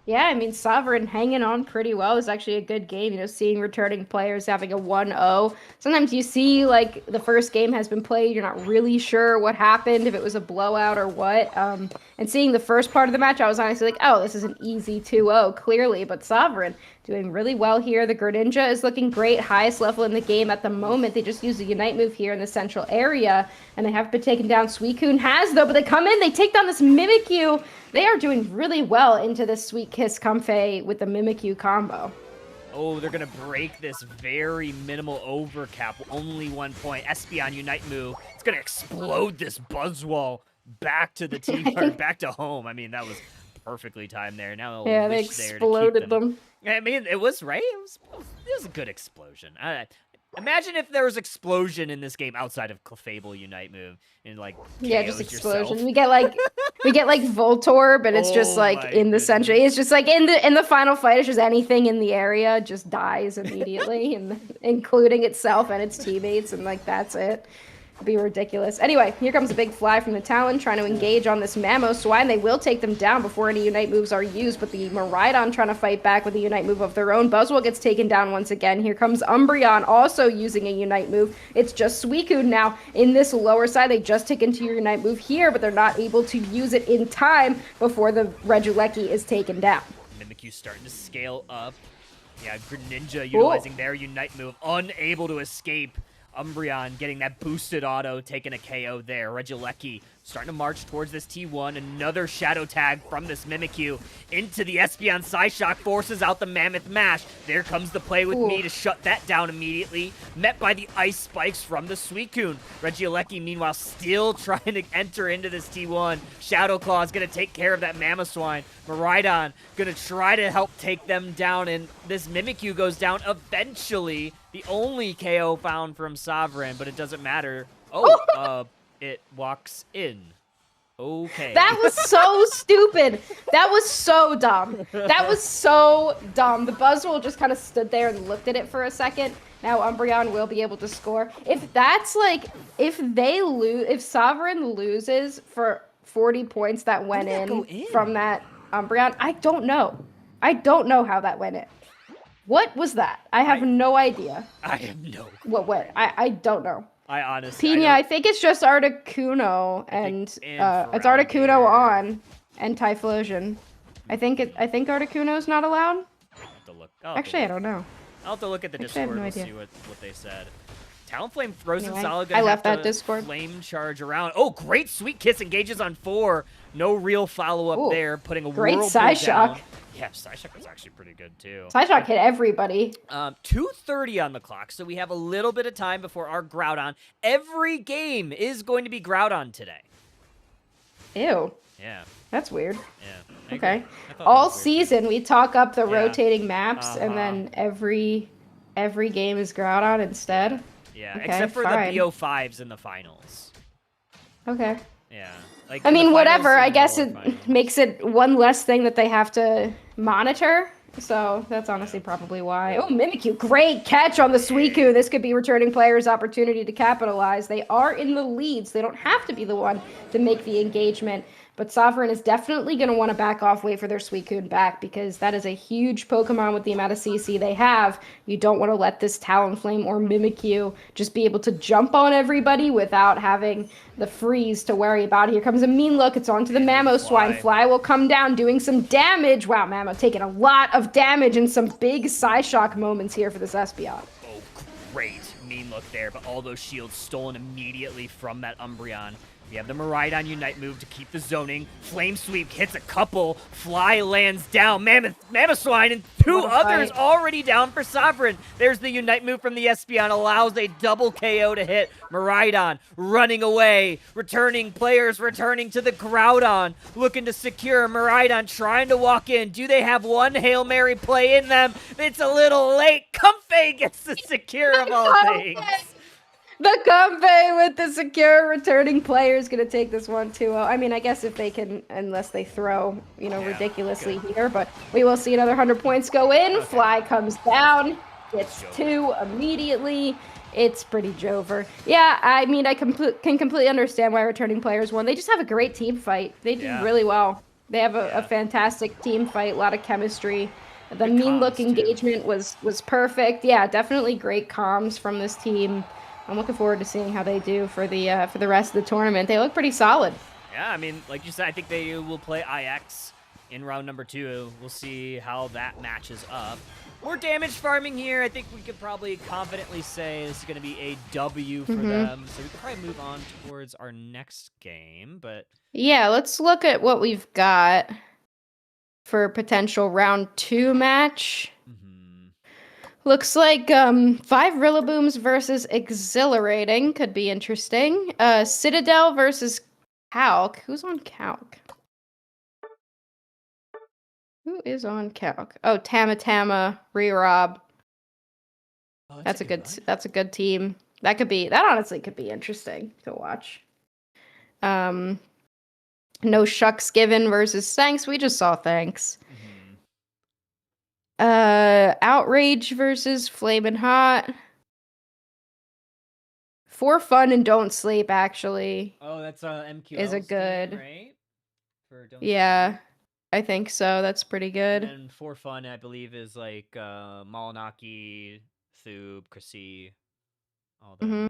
Yeah, I mean, Sovereign hanging on pretty well. It's actually a good game, you know, seeing returning players having a 1-0. Sometimes you see, like, the first game has been played, you're not really sure what happened, if it was a blowout or what. And seeing the first part of the match, I was honestly like, oh, this is an easy 2-0, clearly. But Sovereign doing really well here. The Greninja is looking great, highest level in the game at the moment. They just use a Unite move here in the central area, and they have been taken down. Suicune has, though, but they come in, they take down this Mimikyu. They are doing really well into this Sweet Kiss Comfey with the Mimikyu combo. Oh, they're going to break this very minimal overcap. Only 1 point. Espeon Unite move. It's going to explode this Buzzwole back to the team, or back to home. I mean, that was perfectly timed there. Now yeah, they exploded them. I mean, it was, right? It was a good explosion. Imagine if there was explosion in this game outside of Clefable Unite move and like yeah, just explosion. Yourself. We get like Voltorb, but it's just like in the center. It's just like in the final fight. It's just anything in the area just dies immediately, and including itself and its teammates, and like that's it. Be ridiculous. Anyway, here comes a big fly from the Talon trying to engage on this Mamoswine. They will take them down before any Unite moves are used, but the Miraidon trying to fight back with a Unite move of their own. Buzzwole gets taken down once again. Here comes Umbreon also using a Unite move. It's just Suicune now in this lower side. They just take into your Unite move here, but they're not able to use it in time before the Regieleki is taken down. Mimikyu starting to scale up. Yeah, Greninja utilizing their Unite move, unable to escape. Umbreon getting that boosted auto, taking a KO there. Regieleki starting to march towards this T1. Another shadow tag from this Mimikyu into the Espeon Psyshock, forces out the Mammoth Mash. There comes the play with me to shut that down immediately. Met by the Ice Spikes from the Suicune. Regieleki, meanwhile, still trying to enter into this T1. Shadow Claw is going to take care of that Mamoswine. Miraidon going to try to help take them down, and this Mimikyu goes down eventually. The only KO found from Sovereign, but it doesn't matter. Oh, it walks in. Okay. That was so stupid. That was so dumb. That was so dumb. The Buzzwole just kind of stood there and looked at it for a second. Now Umbreon will be able to score. If that's like, if Sovereign loses for 40 points that went in from that Umbreon, I don't know. I don't know how that went in. What was that? I have no idea. I have no. What? I don't know. I honestly. Pina, I think it's just Articuno, and it's Articuno on and Typhlosion. I think Articuno's not allowed. I'll have to look. Actually, I don't know. I'll have to look at the Discord and see what they said. Talonflame Frozen Anyway, Solid I left that Discord. Flame charge around. Oh, great Sweet Kiss engages on 4. No real follow-up Ooh, there, putting a great whirlpool Psyshock. down. Yeah, Psyshock was actually pretty good, too. Psyshock hit everybody. 2:30 on the clock, so we have a little bit of time before our Groudon. Every game is going to be Groudon today. Ew. Yeah. That's weird. Yeah. Okay. All season, we talk up the rotating maps, and then every game is Groudon instead. Yeah, okay, except for fine. the BO5s in the finals. Okay. Yeah. Like I mean, whatever. I and guess lower it finals. makes it one less thing that they have to monitor. So that's honestly probably why. Oh, Mimikyu, great catch on the Suicune. This could be returning players' opportunity to capitalize. They are in the lead, so they don't have to be the one to make the engagement. But Sovereign is definitely going to want to back off, wait for their Suicune back, because that is a huge Pokemon with the amount of CC they have. You don't want to let this Talonflame or Mimikyu just be able to jump on everybody without having the freeze to worry about. Here comes a mean look. It's onto the Mamoswine. Fly will come down, doing some damage. Wow, Mamo taking a lot of damage and some big Psyshock moments here for this Espeon. Oh, great mean look there, but all those shields stolen immediately from that Umbreon. We have the Miraidon Unite move to keep the zoning. Flame Sweep hits a couple. Fly lands down. Mamoswine and two others already down for Sovereign. There's the Unite move from the Espeon. Allows a double KO to hit. Miraidon running away. Returning players returning to the Groudon. Looking to secure. Miraidon trying to walk in. Do they have one Hail Mary play in them? It's a little late. Comfey gets the secure of all things. The Comfey with the secure returning player is going to take this one 2-0. I mean, I guess if they can, unless they throw, ridiculously here, but we will see another 100 points go in. Okay. Fly comes down, gets 2 immediately. It's pretty Jover. Yeah, I mean, I can completely understand why returning players won. They just have a great team fight. They did really well. They have a fantastic team fight, a lot of chemistry. The mean look engagement was perfect. Yeah, definitely great comms from this team. I'm looking forward to seeing how they do for the rest of the tournament. They look pretty solid. Yeah, I mean, like you said, I think they will play IX in round number 2. We'll see how that matches up. More damage farming here. I think we could probably confidently say this is going to be a W for them. So we could probably move on towards our next game. But yeah, let's look at what we've got for a potential round 2 match. Looks like 5 Rillabooms versus Exhilarating could be interesting. Citadel versus Calc. Who's on Calc? Who is on Calc? Oh, Tamatama, Rerob. Oh, that's a good team. That honestly could be interesting to watch. No Shucks Given versus Thanks. We just saw Thanks. Outrage versus Flamin' Hot. For Fun and Don't Sleep, actually. Oh, that's MQL is a good game, right? For Don't Sleep. I think so. That's pretty good. And For Fun, I believe, is like Malinaki, Thube, Chrissy, all them.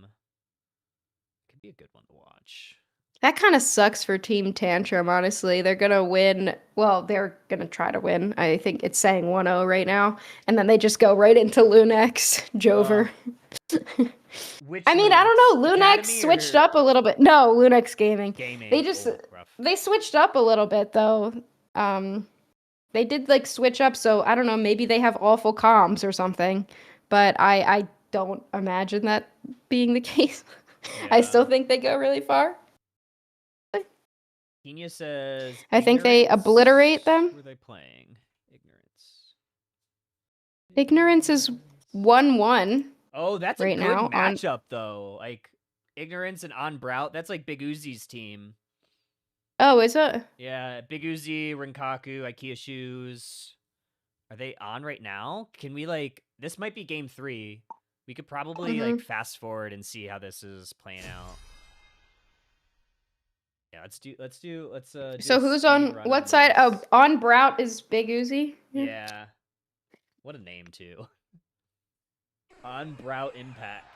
Could be a good one to watch. That kind of sucks for Team Tantrum, honestly. They're going to win. Well, they're going to try to win. I think it's saying 1-0 right now. And then they just go right into Lunex, Jover. I mean, I don't know. Lunex switched up a little bit. No, Lunex Gaming. They switched up a little bit, though. They did, switch up, so I don't know. Maybe they have awful comms or something. But I don't imagine that being the case. Yeah. I still think they go really far. Kenya says... I think they obliterate them. Who are they playing? Ignorance is 1-1. Oh, that's a good matchup, though. Like, Ignorance and Onbrout. That's like Big Uzi's team. Oh, is it? Yeah, Big Uzi, Rinkaku, IKEA Shoes. Are they on right now? Can we, this might be game 3. We could probably, fast forward and see how this is playing out. Yeah, let's so who's on what side? Oh, on Brout is Big Uzi. Yeah. What a name too. On Brout Impact.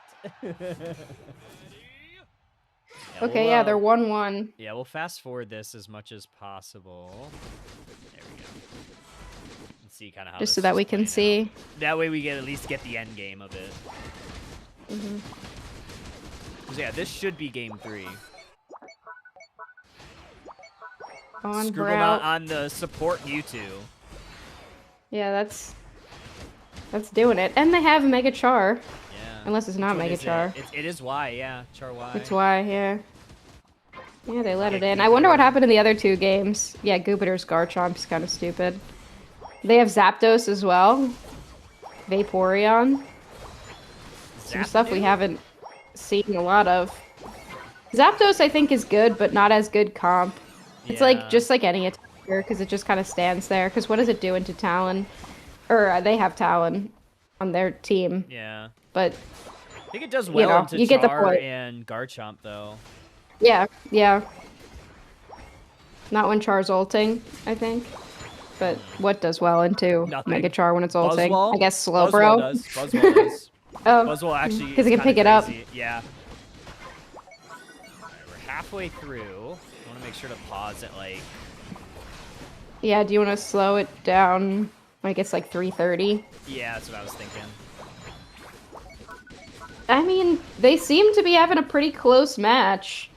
Okay, yeah, they're 1-1. Yeah, we'll fast forward this as much as possible. There we go. Let's see kind of how just so that we can see. Out. That way we can at least get the end game of it. So yeah, this should be game 3. on, Scribblemount on the support Mewtwo. Yeah, that's doing it. And they have Mega Char. Yeah. Unless it's not Mega Char. It is Y, yeah. Char Y. It's Y, yeah. Yeah, they let it in. I wonder what happened in the other 2 games. Yeah, Jupiter's Garchomp's kind of stupid. They have Zapdos as well. Vaporeon. Some stuff we haven't seen a lot of. Zapdos, I think, is good, but not as good comp. It's like just like any attacker, because it just kind of stands there. Because what does it do into Talon? Or they have Talon on their team. Yeah. But I think it does well into you get the Char point. and Garchomp, though. Yeah, yeah. Not when Char's ulting, I think. But what does well into Mega Char when it's ulting? Buzzwole? I guess Slowbro. Buzzwole does. Oh, Buzzwole actually because it can pick it up. Yeah. Right, we're halfway through. I want to make sure to pause at like. Yeah, do you want to slow it down when it gets like 3:30? Yeah, that's what I was thinking. I mean, they seem to be having a pretty close match.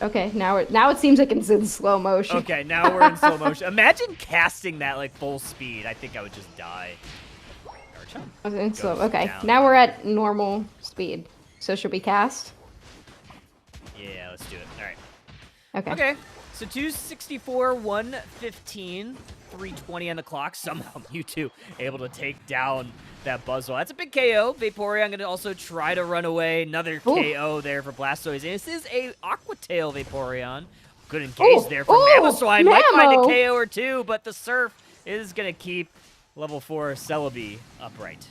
Okay, now it seems like it's in slow motion. Okay, now we're in slow motion. Imagine casting that like full speed. I think I would just die. In slow. Okay, now we're at normal speed. So should we cast? Yeah, let's do it. All right. Okay. Okay. So 264, 115, 320 on the clock. Somehow Mewtwo able to take down that Buzzwole. That's a big KO. Vaporeon going to also try to run away. Another KO there for Blastoise. And this is a Aqua Tail Vaporeon. Good engage there from Mamoswine. Might find a KO or two, but the Surf is going to keep level 4 Celebi upright.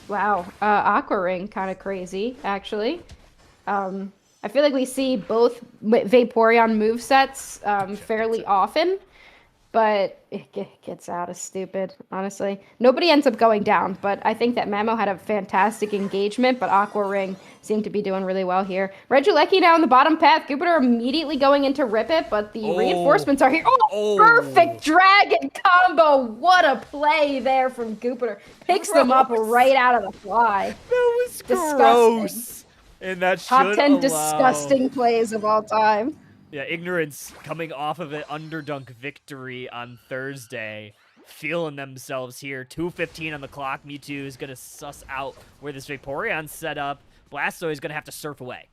Wow. Aqua Ring, kind of crazy, actually. I feel like we see both Vaporeon movesets fairly often, but it gets out of stupid, honestly. Nobody ends up going down, but I think that Mamo had a fantastic engagement, but Aqua Ring seemed to be doing really well here. Regieleki now in the bottom path. Jupiter immediately going into Rip It, but the reinforcements are here. Perfect Dragon combo. What a play there from Jupiter. Picks them up right out of the fly. That was disgusting. Gross. And that Top 10 disgusting plays of all time. Yeah, Ignorance coming off of an underdunk victory on Thursday, feeling themselves here. 2:15 on the clock. Mewtwo is going to suss out where this Vaporeon's set up. Blastoise is going to have to surf away.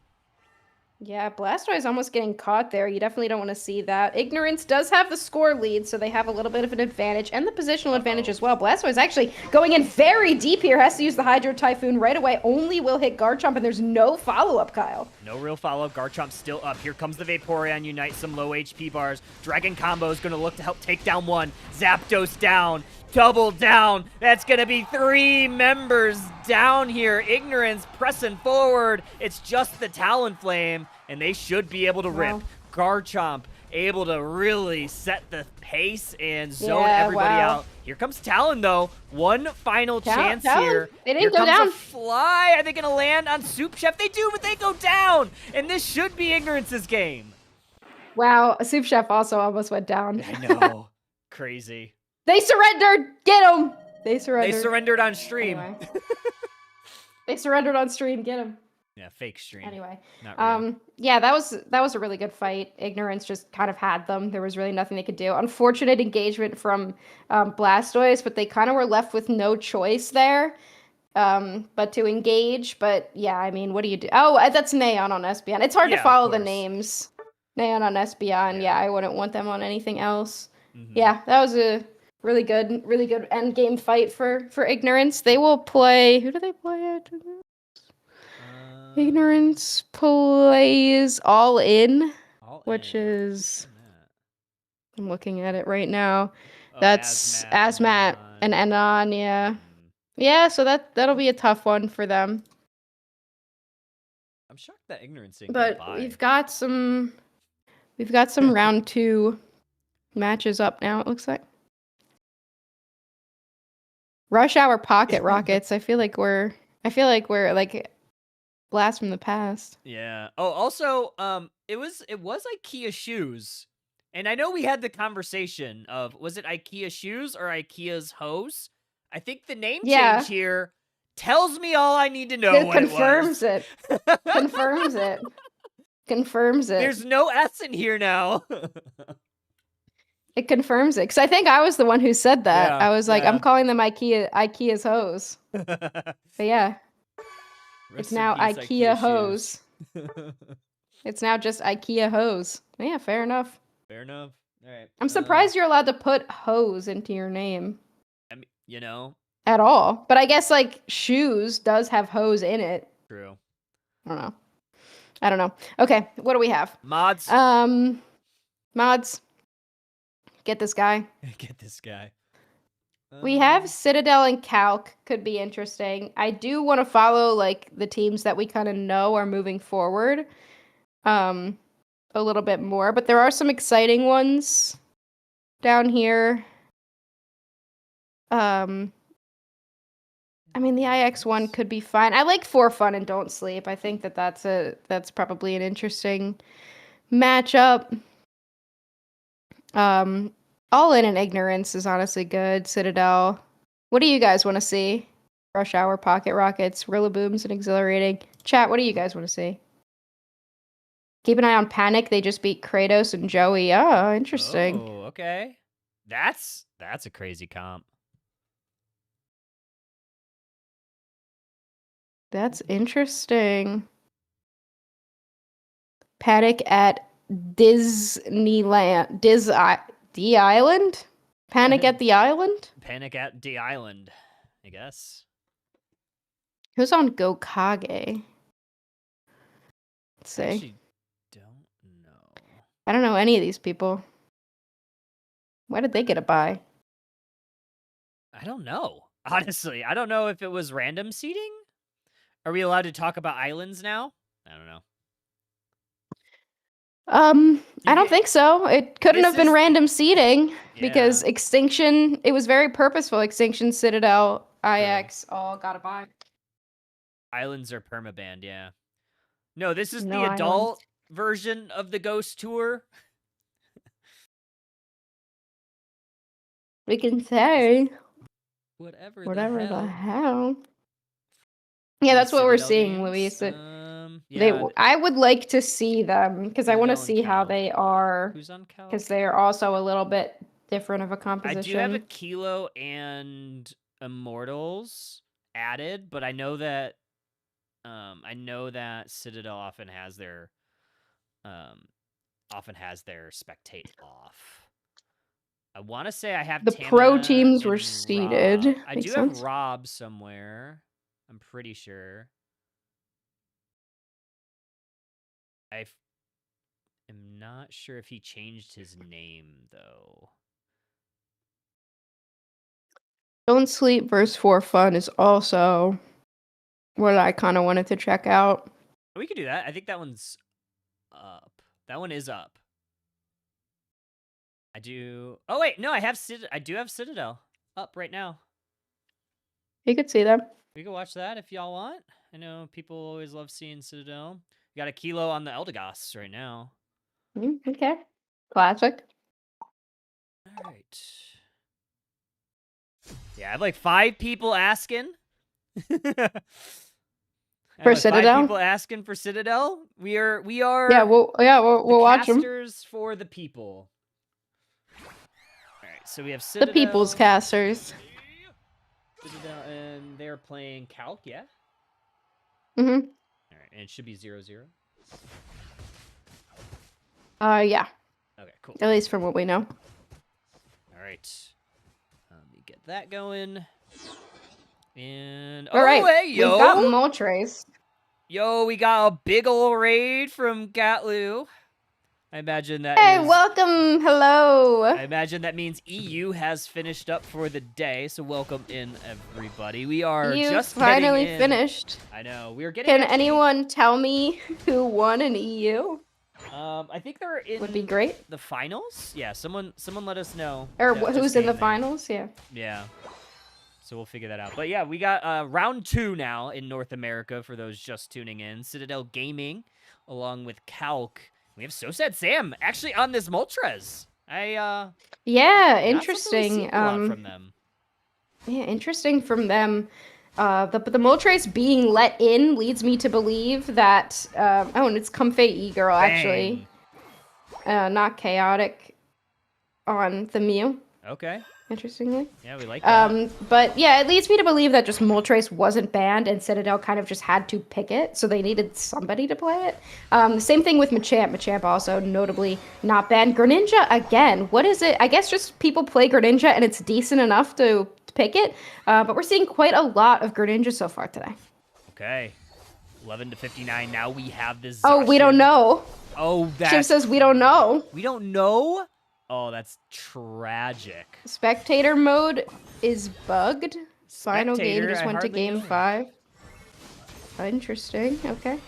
Yeah, Blastoise almost getting caught there. You definitely don't want to see that. Ignorance does have the score lead, so they have a little bit of an advantage, and the positional advantage as well. Blastoise actually going in very deep here. Has to use the Hydro Typhoon right away. Only will hit Garchomp, and there's no follow-up, Kyle. No real follow-up. Garchomp still up. Here comes the Vaporeon Unite. Some low HP bars. Dragon Combo is going to look to help take down one. Zapdos down. Double down. That's going to be 3 members down here. Ignorance pressing forward. It's just the Talonflame, and they should be able to rip. Garchomp able to really set the pace and zone everybody out. Here comes Talon, though. One final chance here. They didn't here go comes down. A fly. Are they going to land on Soup Chef? They do, but they go down. And this should be Ignorance's game. Wow, a Soup Chef also almost went down. I know. Crazy. They surrendered! Get them! They surrendered. They surrendered on stream. Anyway. They surrendered on stream. Get them. Yeah, fake stream. Anyway. Not real. Yeah, that was a really good fight. Ignorance just kind of had them. There was really nothing they could do. Unfortunate engagement from Blastoise, but they kind of were left with no choice there. But to engage. But yeah, I mean, what do you do? Oh, that's Neon on Espeon. It's hard to follow the names. Neon on Espeon. Yeah, I wouldn't want them on anything else. Mm-hmm. Yeah, that was a really good end game fight for Ignorance. They will play. Who do they play at? Ignorance plays All In, which is. I'm looking at it right now. That's Asmat and Anon. Yeah, yeah. So that'll be a tough one for them. I'm shocked that Ignorance didn't But go by. we've got some round 2 matches up now. It looks like. Rush Hour Pocket Rockets. I feel like we're like blast from the past. Yeah. Oh, also, it was IKEA shoes, and I know we had the conversation of was it IKEA shoes or IKEA's hose? I think the name change here tells me all I need to know. It confirms it. Confirms it. confirms it. There's no S in here now. It confirms it. Because I think I was the one who said that. Yeah, I was like, yeah. I'm calling them Ikea's hose. But yeah. It's now IKEA hose. It's now just IKEA hose. Yeah, fair enough. Fair enough. All right. I'm surprised you're allowed to put hose into your name. I mean, you know. At all. But I guess, like, shoes does have hose in it. True. I don't know. Okay, what do we have? Mods. Mods. Get this guy. Get this guy. We have Citadel and Calc. Could be interesting. I do want to follow, like, the teams that we kind of know are moving forward a little bit more. But there are some exciting ones down here. I mean, the IX one could be fine. I like For Fun and Don't Sleep. I think that's probably an interesting matchup. All In and Ignorance is honestly good. Citadel. What do you guys want to see? Rush Hour, Pocket Rockets, Rillabooms, and Exhilarating. Chat, what do you guys want to see? Keep an eye on Panic. They just beat Kratos and Joey. Oh, interesting. Oh, okay. That's a crazy comp. That's interesting. Panic at Disneyland. The Island? Panic at the Island? Panic at the Island, I guess. Who's on Gokage? Let's see. I actually don't know. I don't know any of these people. Why did they get a buy? I don't know. Honestly, I don't know if it was random seeding. Are we allowed to talk about islands now? I don't know. I don't think so. It couldn't have been random seeding because Extinction, it was very purposeful. Extinction, Citadel, IX, all got a buy. Islands are permabanned, yeah. No, this is No the adult islands. version of the Ghost Tour. We can say Whatever the hell. Yeah, that's what we're seeing, Luis. I would like to see them because I want to see how they are. Who's on Cal? Because they are also a little bit different of a composition. I do have a Kilo and Immortals added, but I know that Citadel often has their spectate off. I want to say I have the Tana pro teams and were seeded. Rob. I Makes do sense. have Rob somewhere. I'm pretty sure. I am not sure if he changed his name though. Don't Sleep versus For Fun is also what I kind of wanted to check out. We could do that. I think that one's up. That one is up. I do. Oh wait, no, I do have Citadel up right now. You could see them. We can watch that if y'all want. I know people always love seeing Citadel. We got a Kilo on the Eldegoss right now. Okay. Classic. All right. Yeah, I have like 5 people asking. For Citadel? 5 people asking for Citadel. We are. Yeah, we'll watch them. Casters for the people. All right, so we have Citadel. The people's casters. Citadel, and they're playing Calc, yeah? Mm-hmm. All right, and it should be 0-0. Yeah. Okay, cool. At least from what we know. All right. Let me get that going. And all right, hey, yo, we've got Moltres. Yo, we got a big ol' raid from Gatlu. I imagine that. Hey, welcome. Hello. I imagine that means EU has finished up for the day. So welcome in, everybody. We are just finally getting in. finished. I know we are getting. Can anyone tell me who won in EU? I think they're in. Would be great. The finals. Yeah, someone let us know. Or who's in the finals? Yeah. Yeah. So we'll figure that out. But yeah, we got round 2 now in North America for those just tuning in. Citadel Gaming, along with Calc. We have So Sad Sam actually on this Moltres. Yeah, interesting. From them. Yeah, interesting from them. The Moltres being let in leads me to believe that oh, and it's Comfey E-Girl actually, not chaotic on the Mew. Okay. Interestingly. Yeah, we like that. But yeah, it leads me to believe that just Moltres wasn't banned and Citadel kind of just had to pick it, so they needed somebody to play it. The same thing with Machamp. Machamp also notably not banned. Greninja, again, what is it? I guess just people play Greninja and it's decent enough to pick it, but we're seeing quite a lot of Greninja so far today. Okay. 11 to 59. Now we have this. Oh, we don't know. Oh, that. Shiv says we don't know. We don't know? Oh, that's tragic. Spectator mode is bugged. Final Spectator, game just I went to hardly game know. 5. Interesting. Okay.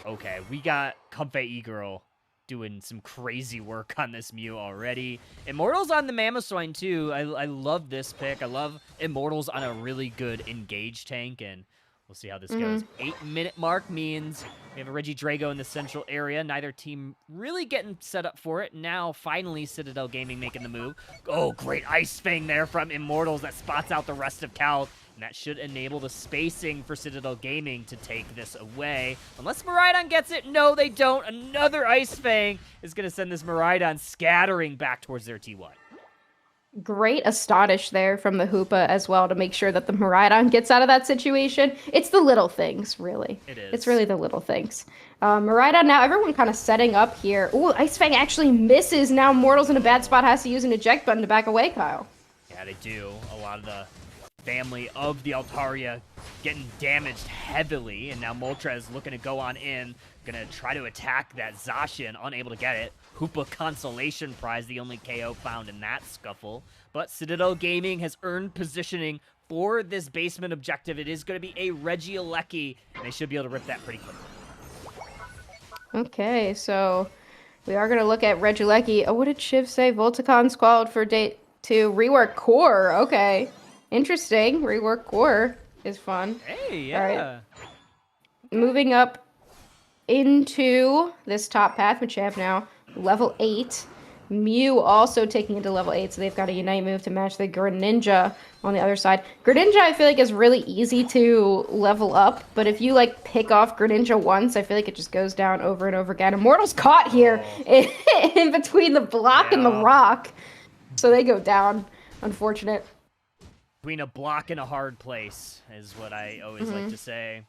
Okay, we got Comfey E-Girl doing some crazy work on this Mew already. Immortals on the Mamoswine too. I love this pick. I love Immortals on a really good engage tank, and we'll see how this goes. 8-minute mark means we have a Regidrago in the central area. Neither team really getting set up for it. Now, finally, Citadel Gaming making the move. Oh, great Ice Fang there from Immortals that spots out the rest of Cal. And that should enable the spacing for Citadel Gaming to take this away. Unless Miraidon gets it. No, they don't. Another Ice Fang is going to send this Miraidon scattering back towards their T1. Great Astonish there from the Hoopa as well to make sure that the Miraidon gets out of that situation. It's the little things, really. It is. It's really the little things. Miraidon now, everyone kind of setting up here. Ooh, Ice Fang actually misses. Now Mortal's in a bad spot, has to use an eject button to back away, Kyle. Yeah, they do. A lot of the family of the Altaria getting damaged heavily, and now Moltres looking to go on in, gonna try to attack that Zacian, unable to get it. Hoopa Consolation Prize, the only KO found in that scuffle. But Citadel Gaming has earned positioning for this basement objective. It is going to be a Regieleki, and they should be able to rip that pretty quickly. Okay, so we are going to look at Regieleki. Oh, what did Shiv say? Volticon squalled for date to rework core. Okay, interesting. Rework core is fun. Hey, yeah. All right. Moving up into this top path, Machamp now. Level 8. Mew also taking it to level 8, so they've got a Unite move to match the Greninja on the other side. Greninja, I feel like, is really easy to level up, but if you, like, pick off Greninja once, I feel like it just goes down over and over again. Immortal's caught here in between the block and the rock, so they go down. Unfortunate. Between a block and a hard place is what I always like to say.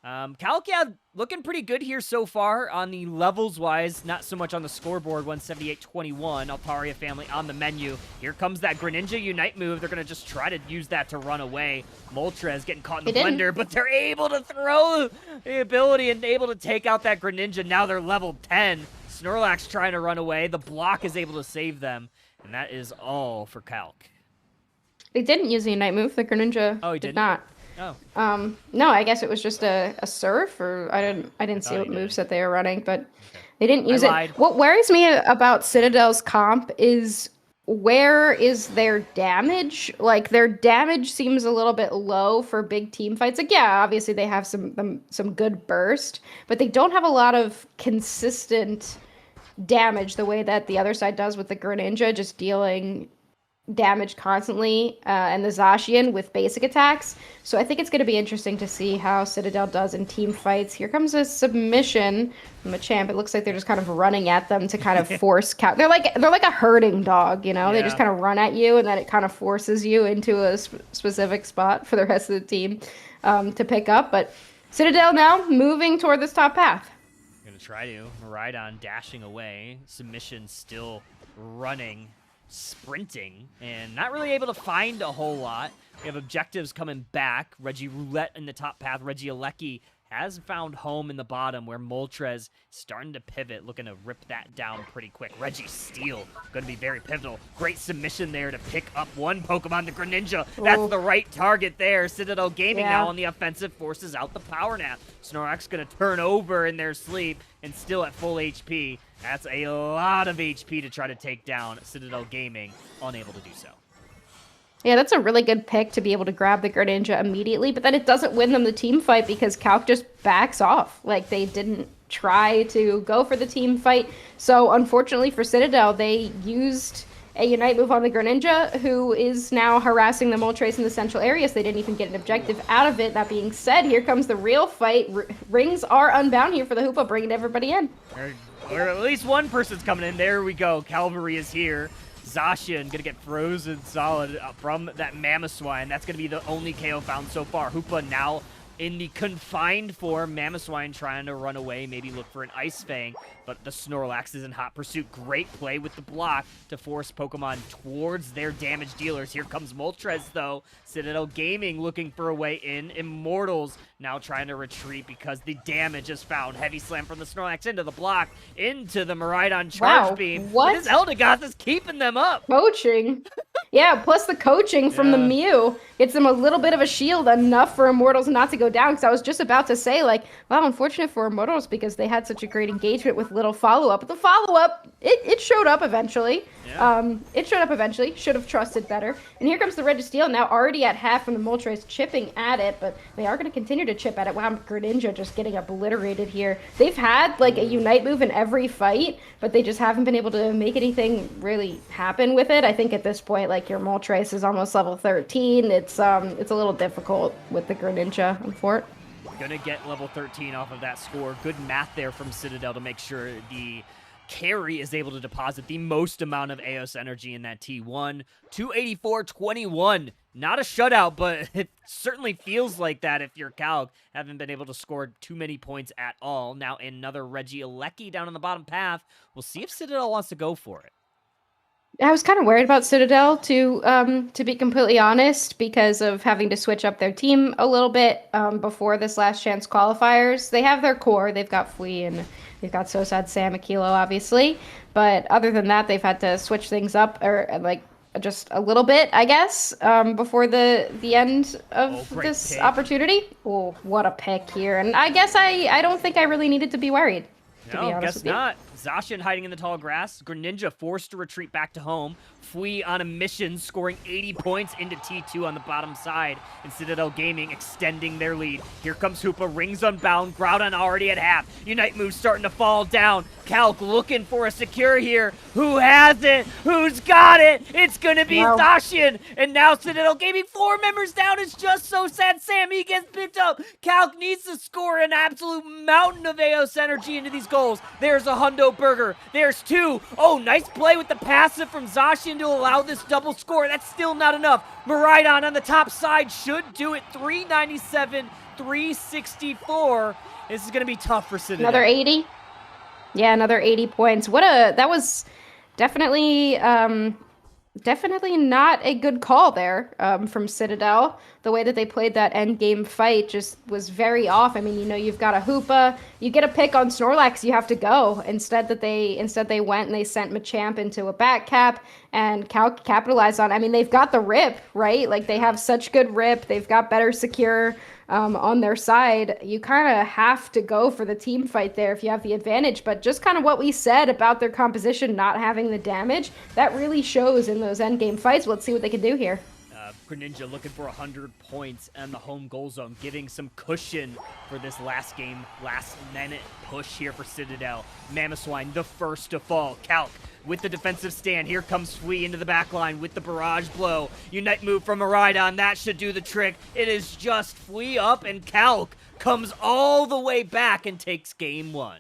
Calcia looking pretty good here so far on the levels-wise, not so much on the scoreboard, 178-21, Altaria family on the menu. Here comes that Greninja Unite move. They're going to just try to use that to run away. Moltres getting caught in the blender, but they're able to throw the ability and able to take out that Greninja. Now they're level 10. Snorlax trying to run away. The block is able to save them, and that is all for Calc. They didn't use the Unite move. The Greninja did not. Oh. No, I guess it was just a surf, or I didn't see what moves that they were running, but they didn't use it. What worries me about Citadel's comp is where is their damage? Like, their damage seems a little bit low for big team fights. Like, yeah, obviously they have some good burst, but they don't have a lot of consistent damage the way that the other side does with the Greninja, just dealing damage constantly, and the Zacian with basic attacks. So I think it's going to be interesting to see how Citadel does in team fights. Here comes a submission from Machamp. It looks like they're just kind of running at them to kind of force count. They're like a herding dog, you know? Yeah. They just kind of run at you, and then it kind of forces you into a specific spot for the rest of the team to pick up. But Citadel now moving toward this top path. Gonna try to. Miraidon dashing away. Submission still running. Sprinting and not really able to find a whole lot. We have objectives coming back. Regiroulette in the top path. Regieleki has found home in the bottom where Moltres starting to pivot, looking to rip that down pretty quick. Registeel going to be very pivotal. Great submission there to pick up one Pokemon, the Greninja. That's the right target there. Citadel Gaming now on the offensive forces out the Power Nap. Snorlax going to turn over in their sleep and still at full HP. That's a lot of HP to try to take down. Citadel Gaming unable to do so. Yeah, that's a really good pick to be able to grab the Greninja immediately, but then it doesn't win them the team fight because Calc just backs off. Like, they didn't try to go for the team fight. So, unfortunately for Citadel, they used a Unite move on the Greninja, who is now harassing the Moltres in the central area, so they didn't even get an objective out of it. That being said, here comes the real fight. Rings are unbound here for the Hoopa, bringing everybody in. Or at least one person's coming in. There we go. Cavalry is here. Zacian gonna get frozen solid from that Mamoswine. That's gonna be the only KO found so far. Hoopa now in the confined form. Mamoswine trying to run away, maybe look for an Ice Fang, but the Snorlax is in hot pursuit. Great play with the block to force Pokemon towards their damage dealers. Here comes Moltres, though. Citadel Gaming looking for a way in. Immortals now trying to retreat because the damage is found. Heavy slam from the Snorlax into the block, into the Miraidon Charge Beam. What? But this Eldegoss is keeping them up. Coaching. Yeah, plus the coaching from the Mew gets them a little bit of a shield, enough for Immortals not to go down. Because I was just about to say, like, wow, unfortunate for Immortals because they had such a great engagement with little follow-up. But the follow-up, it showed up eventually. Yeah. It showed up eventually. Should have trusted better. And here comes the Registeel, now already at half from the Moltres, chipping at it. But they are going to continue to chip at it. Wow, Greninja just getting obliterated here. They've had, like, a Unite move in every fight, but they just haven't been able to make anything really happen with it. I think at this point, like, your Moltres is almost level 13. It's a little difficult with the Greninja on Fort. Gonna get level 13 off of that score. Good math there from Citadel to make sure the carry is able to deposit the most amount of Aeos energy in that T1. 284-21. Not a shutout, but it certainly feels like that if you're Calc. Haven't been able to score too many points at all. Now another Regieleki down on the bottom path. We'll see if Citadel wants to go for it. I was kind of worried about Citadel, to be completely honest, because of having to switch up their team a little bit before this last chance qualifiers. They have their core. They've got Flea and they've got So Sad Sam Aquilo, obviously. But other than that, they've had to switch things up, or like just a little bit, I guess, before the end of this pick. Opportunity. Oh, what a pick here. And I guess I don't think I really needed to be worried, to be honest guess with you. not. Zacian hiding in the tall grass. Greninja forced to retreat back to home. Fui on a mission, scoring 80 points into T2 on the bottom side. And Citadel Gaming extending their lead. Here comes Hoopa, rings unbound. Groudon already at half. Unite move starting to fall down. Calc looking for a secure here. Who has it? Who's got it? It's gonna be Zacian. And now Citadel Gaming, 4 members down. It's just So Sad Sam. He gets picked up. Calc needs to score an absolute mountain of Aeos energy into these goals. There's a Hundo Burger. There's 2. Oh, nice play with the passive from Zacian to allow this double score. That's still not enough. Miraidon on the top side should do it. 397, 364. This is going to be tough for Citadel. Another 80? Yeah, another 80 points. That was definitely not a good call there from Citadel. The way that they played that end game fight just was very off. I mean, you've got a Hoopa, you get a pick on Snorlax, you have to go. Instead they went and they sent Machamp into a back cap and capitalized on. I mean, they've got the rip, right? Like, they have such good rip. They've got better secure on their side. You kind of have to go for the team fight there if you have the advantage. But just kind of what we said about their composition not having the damage, that really shows in those end game fights. Let's see what they can do here. Greninja looking for 100 points and the home goal zone, giving some cushion for this last game, last minute push here for Citadel. Mamoswine, the first to fall. Calc with the defensive stand. Here comes Fui into the back line with the barrage blow. Unite move from Miraidon. That should do the trick. It is just Fui up, and Calc comes all the way back and takes game 1.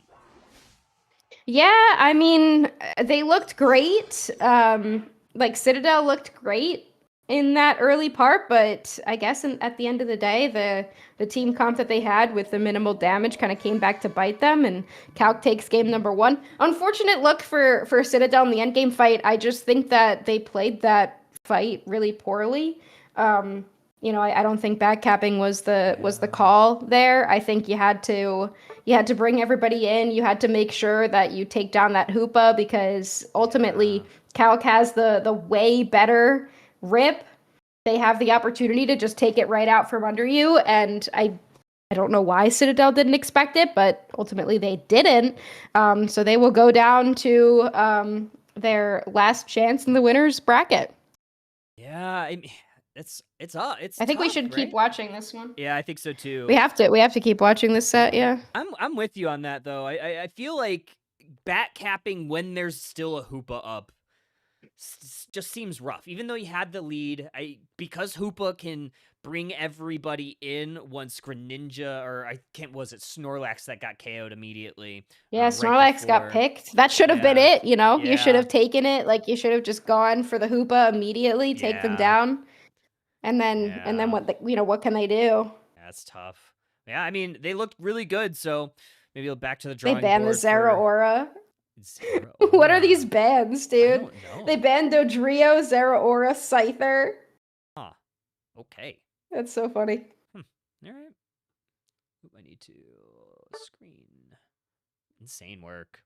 Yeah, I mean, they looked great. Like, Citadel looked great in that early part, but I guess at the end of the day, the team comp that they had with the minimal damage kind of came back to bite them, and Calc takes game number 1. Unfortunate look for Citadel in the endgame fight. I just think that they played that fight really poorly. I don't think backcapping was the call there. I think you had to bring everybody in. You had to make sure that you take down that Hoopa, because ultimately Calc has the way better rip. They have the opportunity to just take it right out from under you, and I don't know why Citadel didn't expect it, but ultimately they didn't. So they will go down to their last chance in the winner's bracket. Yeah, I mean, it's I think tough, we should keep watching this one. Yeah, I think so too. We have to keep watching this set. Yeah, I'm with you on that though. I feel like back capping when there's still a Hoopa up just seems rough. Even though he had the lead, because Hoopa can bring everybody in once Greninja, or I can't, was it Snorlax that got KO'd immediately? Yeah, Right Snorlax got before. picked. That should have been Yeah. it, you know? You should Yeah. have taken it. Like, you should have just gone for the Hoopa immediately, take them Yeah. down. And then Yeah. what can they do? That's tough. Yeah, I mean, they looked really good, so maybe back to the They drawing banned the board for Zeraora. What are these Zeraora. bans, I dude? don't know. They banned Dodrio, Zeraora, Scyther. Huh. Okay. That's so funny. All right. I need to screen. Insane work.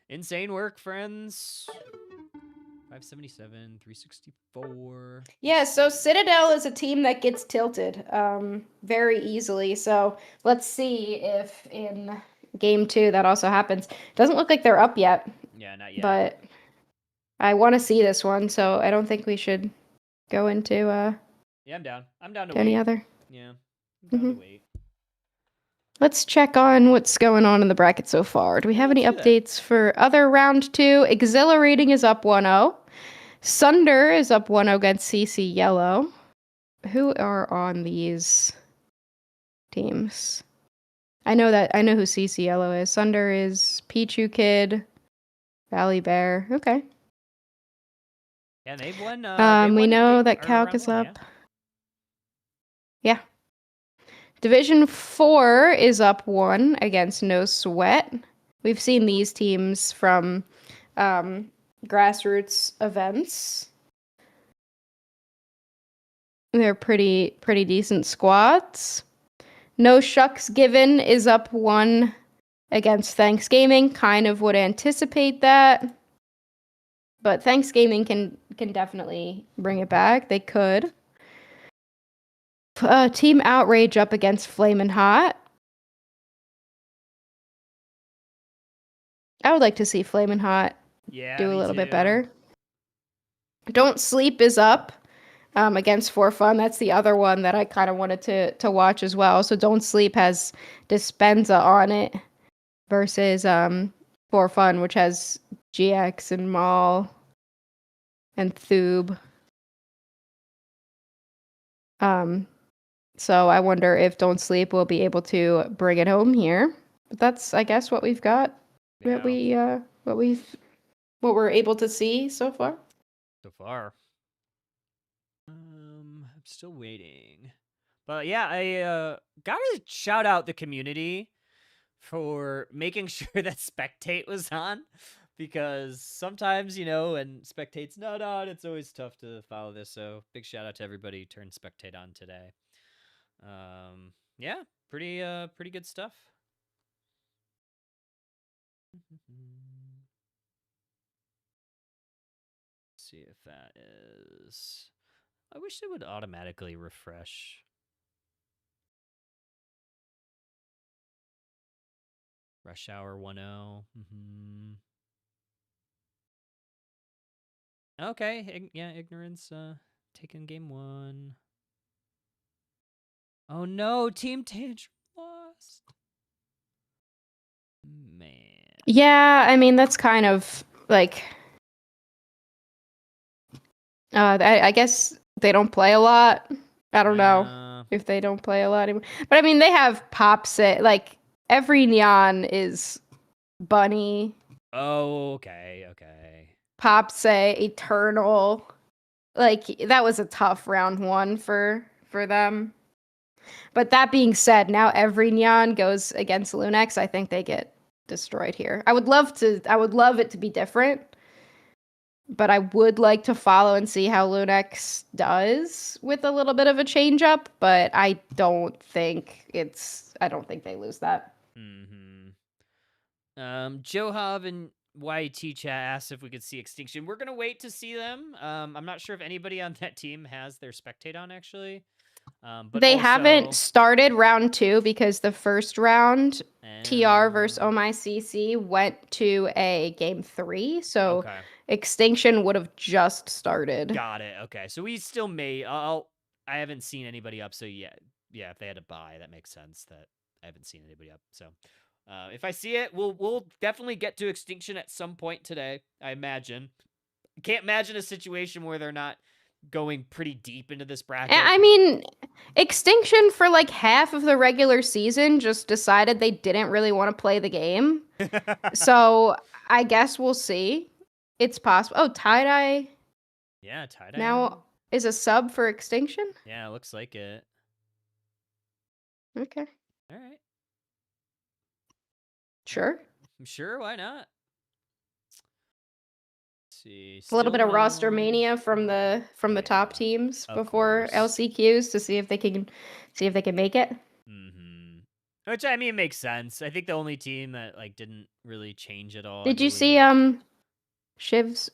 Insane work, friends. 577, 364. Yeah, so Citadel is a team that gets tilted very easily. So let's see if in game 2 that also happens. Doesn't look like they're up yet. Yeah, not yet. But I want to see this one, so I don't think we should go into yeah, I'm down. I'm down to any wait. other. Yeah, I'm down to wait. Let's check on what's going on in the bracket so far. Do we have any updates for other round 2? Exhilarating is up 1-0. Sunder is up 1-0 against CC Yellow. Who are on these teams? I know who CC Yellow is. Sunder is Pichu Kid, Valley Bear. Okay. Yeah, they've won. We know that Calc is up. Yeah. Division 4 is up 1 against No Sweat. We've seen these teams from grassroots events. They're pretty decent squads. No Shucks Given is up 1 against Thanksgaming. Kind of would anticipate that. But Thanksgaming can definitely bring it back. They could. Team Outrage up against Flamin' Hot. I would like to see Flamin' Hot do a little bit better. Don't Sleep is up against For Fun. That's the other one that I kind of wanted to watch as well. So Don't Sleep has Dispenza on it versus For Fun, which has GX and Maul and Thoob. So I wonder if Don't Sleep will be able to bring it home here. But that's, I guess, what we've got. Yeah. What we're able to see so far. I'm still waiting. But yeah, I gotta shout out the community for making sure that Spectate was on. Because sometimes, when Spectate's not on, it's always tough to follow this. So big shout out to everybody who turned Spectate on today. Yeah, pretty good stuff. Let's see if that is. I wish it would automatically refresh. Rush Hour 1-0. Okay, yeah, Ignorance taking game 1. Oh no, Team Tantrum lost. Man. Yeah, I mean, that's kind of like... I guess they don't play a lot. I don't know if they don't play a lot anymore. But I mean, they have Popsit. Like, every Neon is Bunny. Oh, okay. Popsit, Eternal. Like, that was a tough round 1 for them. But that being said, now every Neon goes against Lunex. I think they get destroyed here. I would love it to be different. But I would like to follow and see how Lunex does with a little bit of a change up, but I don't think they lose that. Johov and YT chat asked if we could see Extinction. We're gonna wait to see them. I'm not sure if anybody on that team has their Spectate on actually. But they haven't started round 2 because the first round, TR versus Oh My CC, went to a game 3. So Extinction would have just started. Got it. Okay. So we still may. I haven't seen anybody up. So yeah, if they had to buy, that makes sense that I haven't seen anybody up. So if I see it, we'll definitely get to Extinction at some point today, I imagine. Can't imagine a situation where they're not going pretty deep into this bracket. I mean, Extinction for like half of the regular season just decided they didn't really want to play the game. So I guess we'll see. It's possible. Oh, Tie-Dye. Yeah, Tie-Dye. Now is a sub for Extinction? Yeah, it looks like it. Okay. All right. Sure. I'm sure, why not? Let's see. A little bit of roster mania from the top teams before course. LCQs to see if they can make it. Mm-hmm. Which I mean makes sense. I think the only team that like didn't really change at all. Did you see Shiv's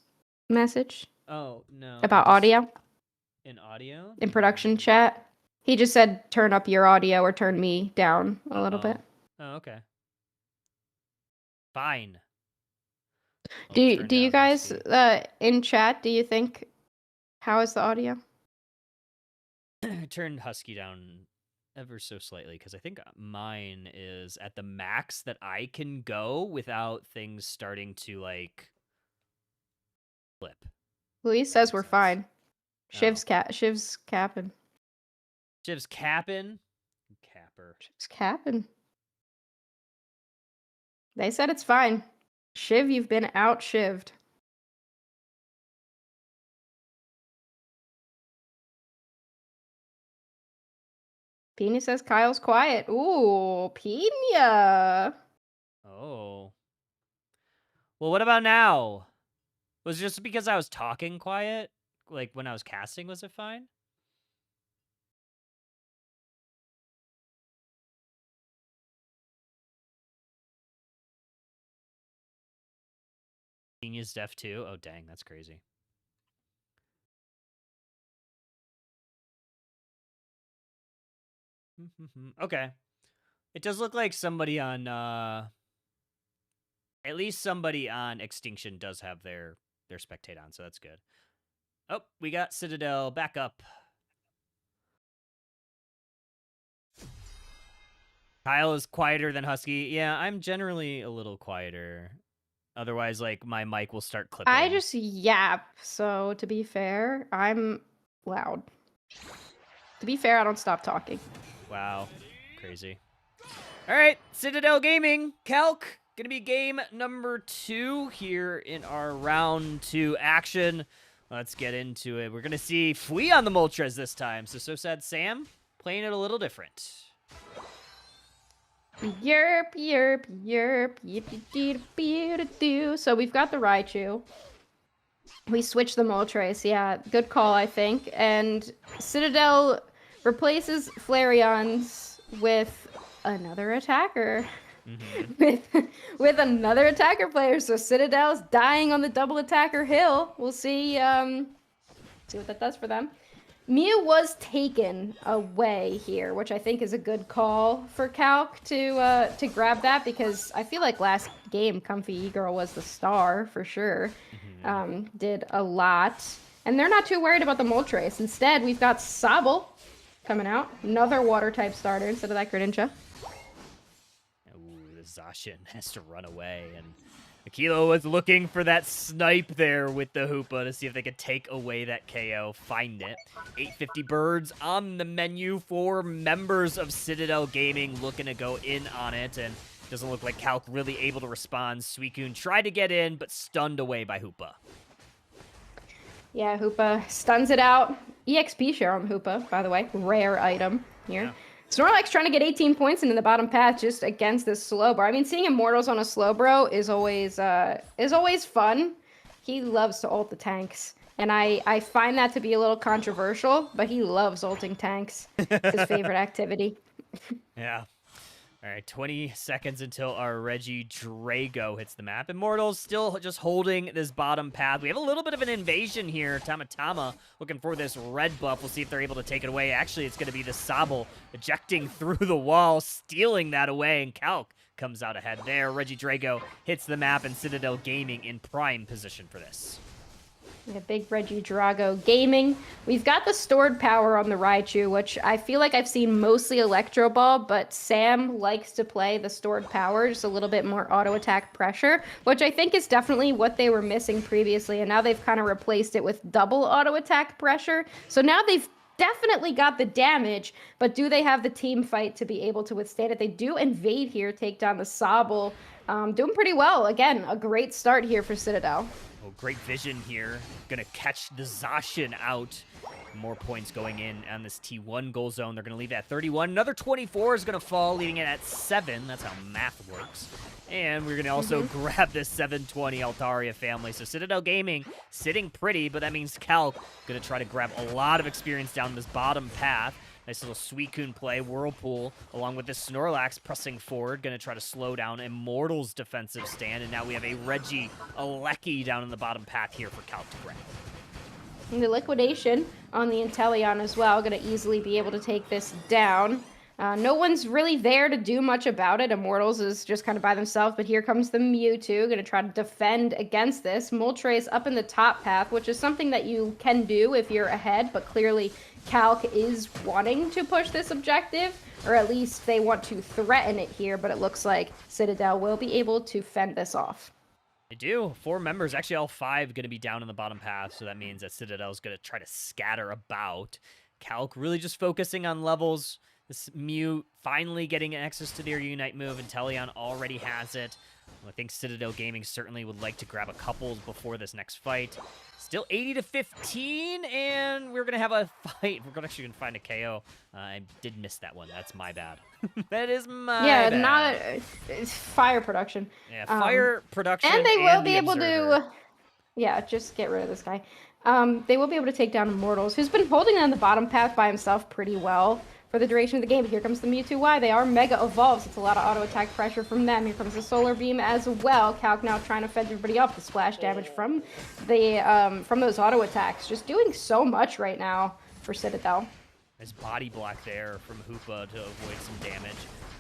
message? Oh no. About audio? In audio? In production chat? He just said turn up your audio or turn me down a little bit. Oh, okay. Fine. Do you guys in chat, do you think how is the audio? I turned Husky down ever so slightly because I think mine is at the max that I can go without things starting to like flip. Luis says we're fine. Shiv's capping. Shiv's capping. Capper. Shiv's capping. They said it's fine. Shiv, you've been out-shivved. Pina says Kyle's quiet. Ooh, Pina. Oh. Well, what about now? Was it just because I was talking quiet? Like when I was casting, was it fine? Genius deaf too? Oh, dang, that's crazy. Okay. It does look like somebody on, at least somebody on Extinction does have their spectate on, so that's good. Oh, we got Citadel back up. Kyle is quieter than Husky. Yeah, I'm generally a little quieter. Otherwise, like, my mic will start clipping. I just yap, so to be fair, I'm loud. To be fair, I don't stop talking. Wow. Crazy. All right, Citadel Gaming, Calc. Gonna be game number 2 here in our round 2 action. Let's get into it. We're gonna see Fui on the Moltres this time. So sad Sam playing it a little different. Yerp, yerp, yerp, yip, so we've got the Raichu. We switched the Moltres. Yeah, good call, I think. And Citadel replaces Flareons with another attacker. with another attacker player. So Citadel's dying on the double attacker hill. We'll see what that does for them. Mew was taken away here, which I think is a good call for Calc to grab that, because I feel like last game Comfy E-Girl was the star for sure. Did a lot. And they're not too worried about the Moltres. Instead, we've got Sobble coming out. Another water type starter instead of that Greninja. Ooh, the Zacian has to run away, and Aquilo was looking for that snipe there with the Hoopa to see if they could take away that KO. Find it. 850 birds on the menu for members of Citadel Gaming looking to go in on it, and doesn't look like Calc really able to respond. Suicune tried to get in, but stunned away by Hoopa. Yeah, Hoopa stuns it out. EXP share on the Hoopa, by the way. Rare item here. Yeah. Snorlax trying to get 18 points into the bottom path just against this Slowbro. I mean, seeing Immortals on a Slowbro is always fun. He loves to ult the tanks. And I find that to be a little controversial, but he loves ulting tanks. It's his favorite activity. Yeah. All right, 20 seconds until our Regidrago hits the map. Immortals still just holding this bottom path. We have a little bit of an invasion here. Tamatama looking for this red buff. We'll see if they're able to take it away. Actually, it's going to be the Sobble ejecting through the wall, stealing that away, and Calc comes out ahead there. Regidrago hits the map, and Citadel Gaming in prime position for this. Yeah, big Reggie Drago Gaming. We've got the stored power on the Raichu, which I feel like I've seen mostly Electro Ball, but Sam likes to play the stored power, just a little bit more auto attack pressure, which I think is definitely what they were missing previously, and now they've kind of replaced it with double auto attack pressure. So now they've definitely got the damage, but do they have the team fight to be able to withstand it? They do invade here, take down the Sobble. Doing pretty well. Again, a great start here for Citadel. Oh, great vision here. Gonna catch the Zacian out. More points going in on this T1 goal zone. They're gonna leave it at 31. Another 24 is gonna fall, leaving it at 7. That's how math works. And we're gonna also grab this 720 Altaria family. So Citadel Gaming sitting pretty, but that means Calc gonna try to grab a lot of experience down this bottom path. Nice little Suicune play, Whirlpool, along with this Snorlax pressing forward, going to try to slow down Immortal's defensive stand, and now we have a Reggie Alecki down in the bottom path here for Calc to grab. And the liquidation on the Inteleon as well, going to easily be able to take this down. No one's really there to do much about it. Immortals is just kind of by themselves, but here comes the Mewtwo, going to try to defend against this. Moltres up in the top path, which is something that you can do if you're ahead, but clearly Calc is wanting to push this objective, or at least they want to threaten it here, but it looks like Citadel will be able to fend this off. They do. 4 members, actually all 5 going to be down in the bottom path, so that means that Citadel's going to try to scatter about. Calc really just focusing on levels. This Mew finally getting access to their Unite move, and Inteleon already has it. I think Citadel Gaming certainly would like to grab a couple before this next fight. Still 80-15, and we're going to have a fight. We're actually going to find a KO. I did miss that one. That's my bad. That is my bad. Yeah, not it's fire production. Yeah, fire production. And they will be able Observer. to... Yeah, just get rid of this guy. They will be able to take down Immortals, who's been holding on the bottom path by himself pretty well for the duration of the game. But here comes the Mewtwo Y. They are Mega Evolves. It's a lot of auto attack pressure from them. Here comes the Solar Beam as well. Calc now trying to fend everybody off. The splash damage from the from those auto attacks. Just doing so much right now for Citadel. Nice body block there from Hoopa to avoid some damage.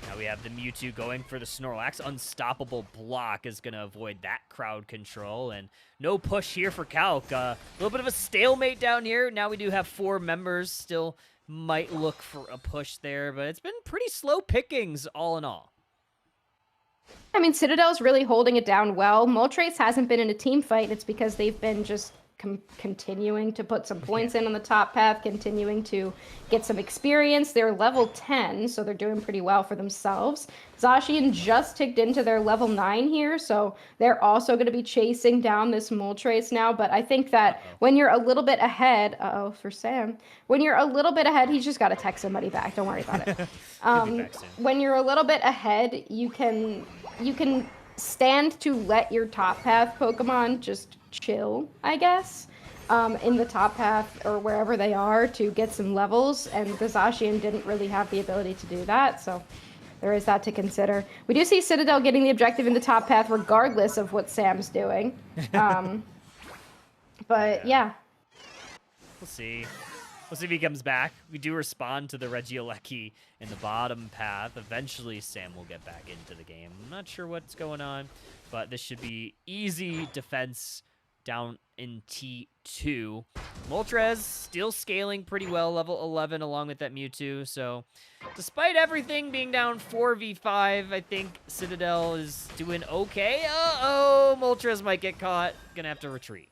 Now we have the Mewtwo going for the Snorlax. Unstoppable block is going to avoid that crowd control. And no push here for Calc. A little bit of a stalemate down here. Now we do have 4 members. Still might look for a push there, but it's been pretty slow pickings all in all. I mean, Citadel's really holding it down well. Moltres hasn't been in a team fight. It's because they've been just continuing to put some points in on the top path, continuing to get some experience. They're level 10, so they're doing pretty well for themselves. Zacian just ticked into their level 9 here, so they're also going to be chasing down this Moltres now, but I think that when you're a little bit ahead, for Sam, when you're a little bit ahead, he's just got to text somebody back, don't worry about it. When you're a little bit ahead, you can stand to let your top path Pokemon just chill, I guess, in the top path or wherever they are to get some levels, and the Zacian didn't really have the ability to do that, so there is that to consider. We do see Citadel getting the objective in the top path regardless of what Sam's doing. But yeah. We'll see. We'll see if he comes back. We do respond to the Regieleki in the bottom path. Eventually, Sam will get back into the game. I'm not sure what's going on, but this should be easy defense down in T2. Moltres still scaling pretty well, level 11, along with that Mewtwo. So, despite everything being down 4v5, I think Citadel is doing okay. Uh-oh, Moltres might get caught. Gonna have to retreat.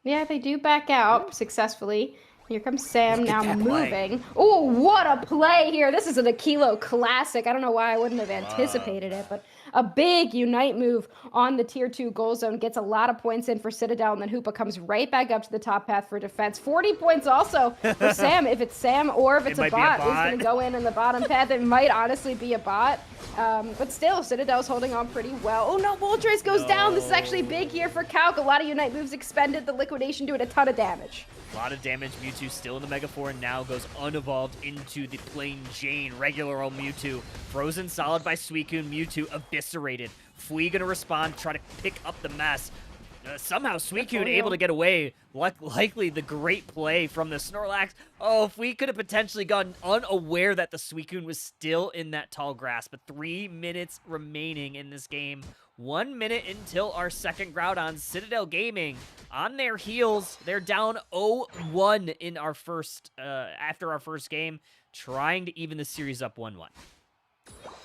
Yeah, they do back out successfully. Here comes Sam now moving. Oh, what a play here. This is an Aquilo classic. I don't know why I wouldn't have anticipated it, but a big Unite move on the Tier 2 goal zone gets a lot of points in for Citadel, and then Hoopa comes right back up to the top path for defense. 40 points also for Sam. If it's Sam or if it's a bot, who's going to go in the bottom path. It might honestly be a bot. But still, Citadel's holding on pretty well. Oh no, Moltres goes down. This is actually big here for Calc. A lot of Unite moves expended. The liquidation doing a ton of damage. A lot of damage. Mewtwo still in the Mega Form, now goes unevolved into the plain Jane. Regular old Mewtwo. Frozen solid by Suicune. Mewtwo eviscerated. Fui gonna respond, try to pick up the mess. Somehow Suicune Portfolio. able to get away. Likely the great play from the Snorlax. Oh, if we could have potentially gotten unaware that the Suicune was still in that tall grass. But 3 minutes remaining in this game. 1 minute until our second Groudon. Citadel Gaming on their heels. They're down 0-1 in our first, after our first game, trying to even the series up 1-1.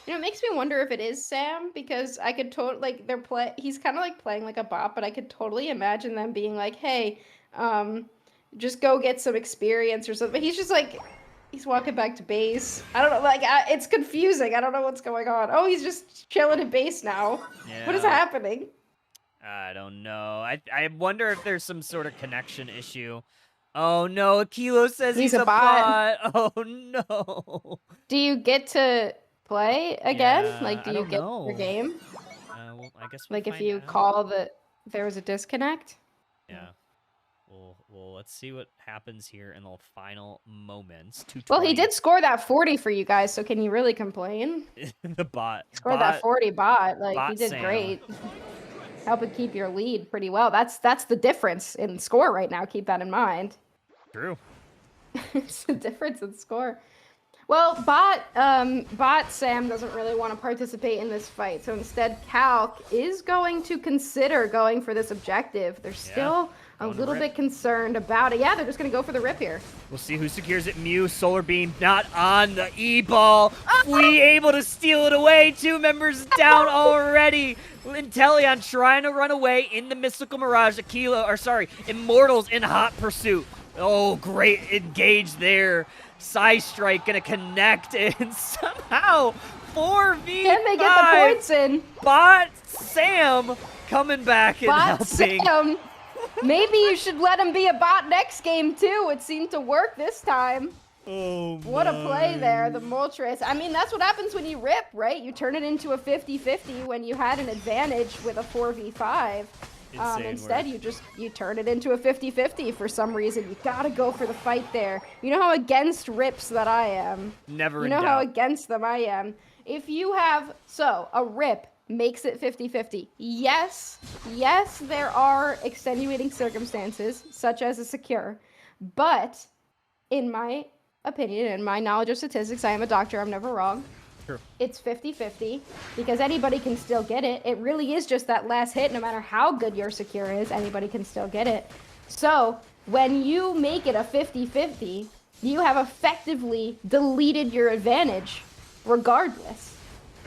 You know, it makes me wonder if it is Sam, because I could totally, like, he's kind of like playing like a bot, but I could totally imagine them being like, hey, just go get some experience or something. But he's just like, he's walking back to base. I don't know, like, it's confusing. I don't know what's going on. Oh, he's just chilling at base now. Yeah. What is happening? I don't know. I wonder if there's some sort of connection issue. Oh no, Aquilo says he's a bot. Oh no. Do you get to play again? Yeah, Like, do I you don't get know. your game? Well, I guess we'll Like, if find you out. call that there was a disconnect? Yeah. Well, let's see what happens here in the final moments. Well, he did score that 40 for you guys, so can you really complain? The bot. Scored that 40 bot. Like, bot he did Sam. great. Helping keep your lead pretty well. That's the difference in score right now. Keep that in mind. True. It's the difference in score. Well, bot Sam doesn't really want to participate in this fight, so instead Calc is going to consider going for this objective. They're still a little bit concerned about it. Yeah, they're just going to go for the rip here. We'll see who secures it. Mew, Solar Beam, not on the E-Ball. We able to steal it away. 2 members down already. Inteleon trying to run away in the Mystical Mirage. Immortals in hot pursuit. Oh, great engage there. Psystrike gonna connect and somehow 4v5. Can they get the points in? Bot Sam coming back and Bot helping. Sam. Maybe you should let him be a bot next game too. It seemed to work this time. Oh, what a play there, the Moltres. I mean, that's what happens when you rip, right? You turn it into a 50-50 when you had an advantage with a 4v5. Instead, you turn it into a 50-50 for some reason. You gotta go for the fight there. You know how against rips that I am. Never You in know doubt. how against them I am. If you have, a rip makes it 50-50. Yes, there are extenuating circumstances, such as a secure. But, in my opinion and my knowledge of statistics, I am a doctor, I'm never wrong. Sure. It's 50-50 because anybody can still get it. It really is just that last hit. No matter how good your secure is, anybody can still get it. So when you make it a 50-50, you have effectively deleted your advantage regardless.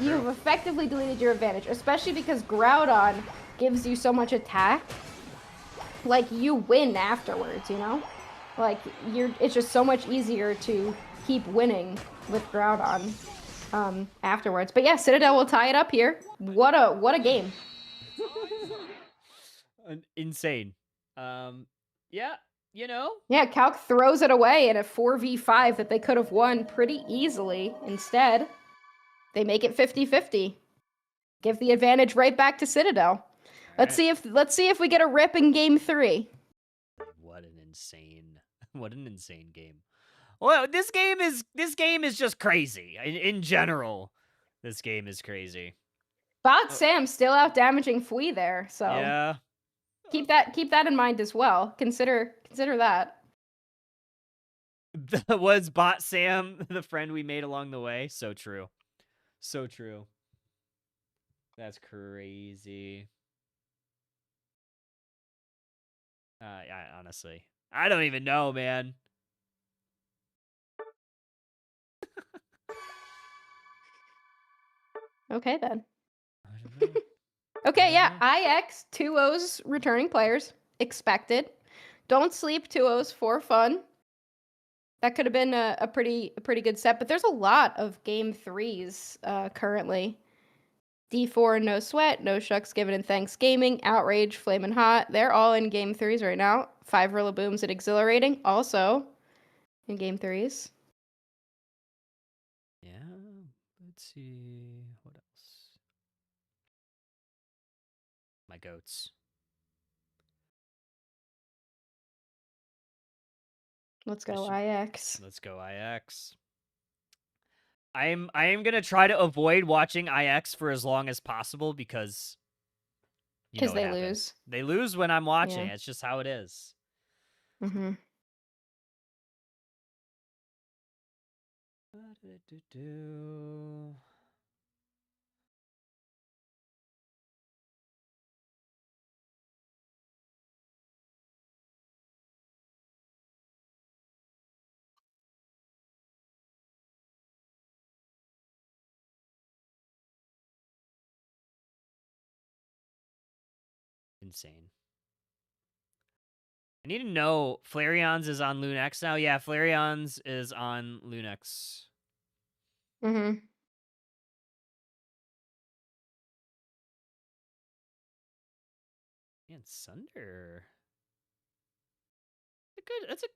You've effectively deleted your advantage, especially because Groudon gives you so much attack. Like, you win afterwards, you know? Like, it's just so much easier to keep winning with Groudon. Afterwards. But yeah, Citadel will tie it up here. What a game. Insane. Yeah, you know? Yeah, Calc throws it away in a 4v5 that they could have won pretty easily. Instead, they make it 50-50. Give the advantage right back to Citadel. Let's see if we get a rip in game 3. What an insane game. Well, this game is just crazy. In general, this game is crazy. Bot Sam still out damaging Fui there, so yeah. Keep that in mind as well. Consider that. Was Bot Sam the friend we made along the way? So true. So true. That's crazy. Honestly, I don't even know, man. Okay, then. Okay, yeah. IX 2-0's returning players. Expected. Don't sleep 2-0's for fun. That could have been a pretty good set, but there's a lot of game 3s currently. D4 No Sweat, No Shucks Given in Thanksgaming, Outrage, Flamin' Hot. They're all in game 3s right now. 5 Rillabooms at Exhilarating, also in game 3s. Yeah, let's see. What else? My goats. Let's go IX. Let's go IX. I am gonna try to avoid watching IX for as long as possible because You know Because what they happens. lose. They lose when I'm watching. Yeah. It's just how it is. Mm-hmm. Insane. I need to know, Flareon's is on Lunex now? Yeah, Flareon's is on Lunex. Mm-hmm. Man, Sunder. That's a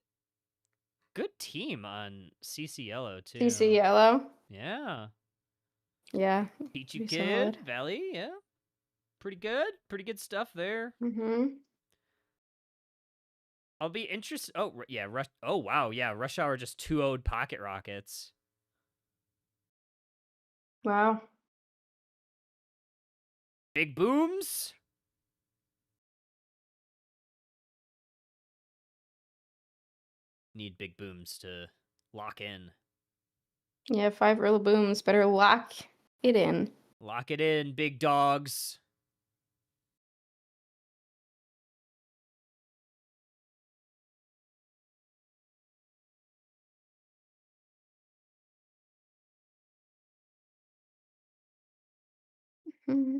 good team on CC Yellow, too. CC Yellow. Yeah. Yeah. Peachy Pretty Kid, solid. Valley, yeah. Pretty good. Pretty good stuff there. Mm-hmm. I'll be interested. Oh, yeah. Oh, wow. Yeah. Rush Hour just 2-0'd Pocket Rockets. Wow. Big Booms. Need Big Booms to lock in. Yeah, 5 real booms. Better lock it in. Lock it in, big dogs. Mm-hmm.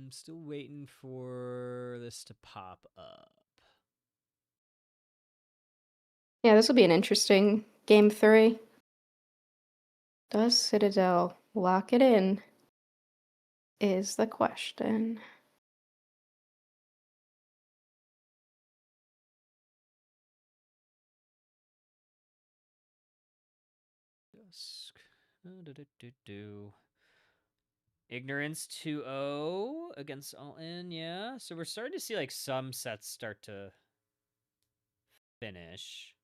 Still waiting for this to pop up. Yeah, this will be an interesting game 3. Does Citadel lock it in? Is the question. Dusk. Ignorance 2-0 against All In, yeah. So we're starting to see like some sets start to finish.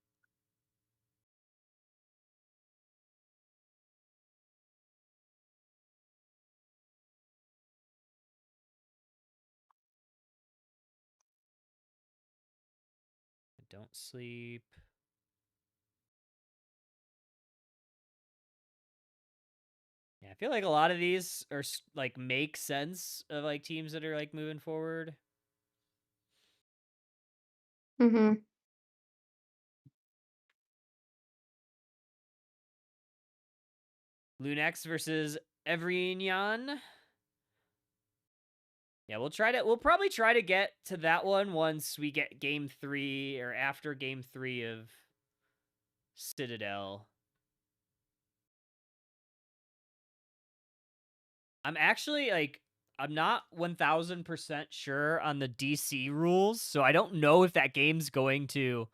Don't sleep. Yeah, I feel like a lot of these are like make sense of like teams that are like moving forward. Mm-hmm. Lunex versus Evriignon. Yeah, we'll probably try to get to that one once we get game 3 or after game 3 of Citadel. I'm actually like, I'm not 1000% sure on the DC rules, so I don't know if that game's going to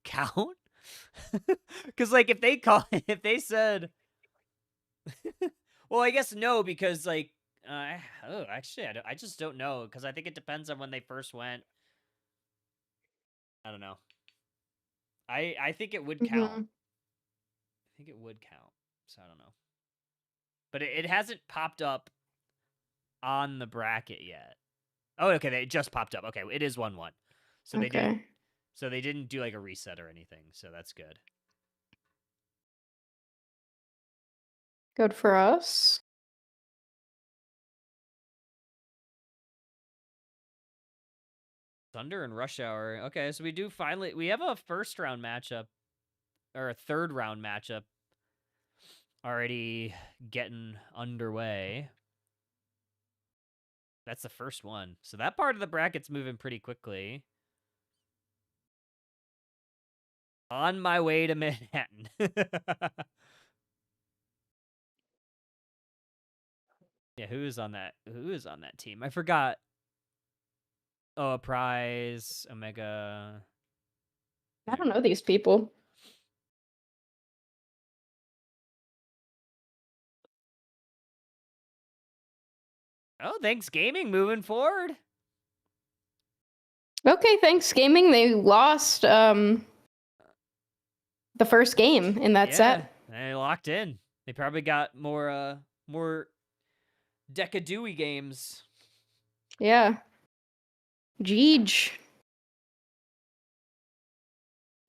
count. Cuz like if they said well, I guess no, because like actually I just don't know, cuz I think it depends on when they first went. I don't know. I think it would count. Mm-hmm. I think it would count. So I don't know. But it hasn't popped up on the bracket yet. Oh, okay, they just popped up. Okay, it is 1-1. So Okay. they didn't do like a reset or anything. So that's good. Good for us. Thunder and Rush Hour. Okay, so we have a first round matchup or a third round matchup already getting underway. That's the first one. So that part of the bracket's moving pretty quickly. On my way to Manhattan. Yeah, who is on that team? I forgot. Oh, a prize, Omega. I don't know these people. Oh, Thanksgaming moving forward. Okay, Thanksgaming. They lost the first game in that set. They locked in. They probably got more Decadooey games. Yeah. Jeej.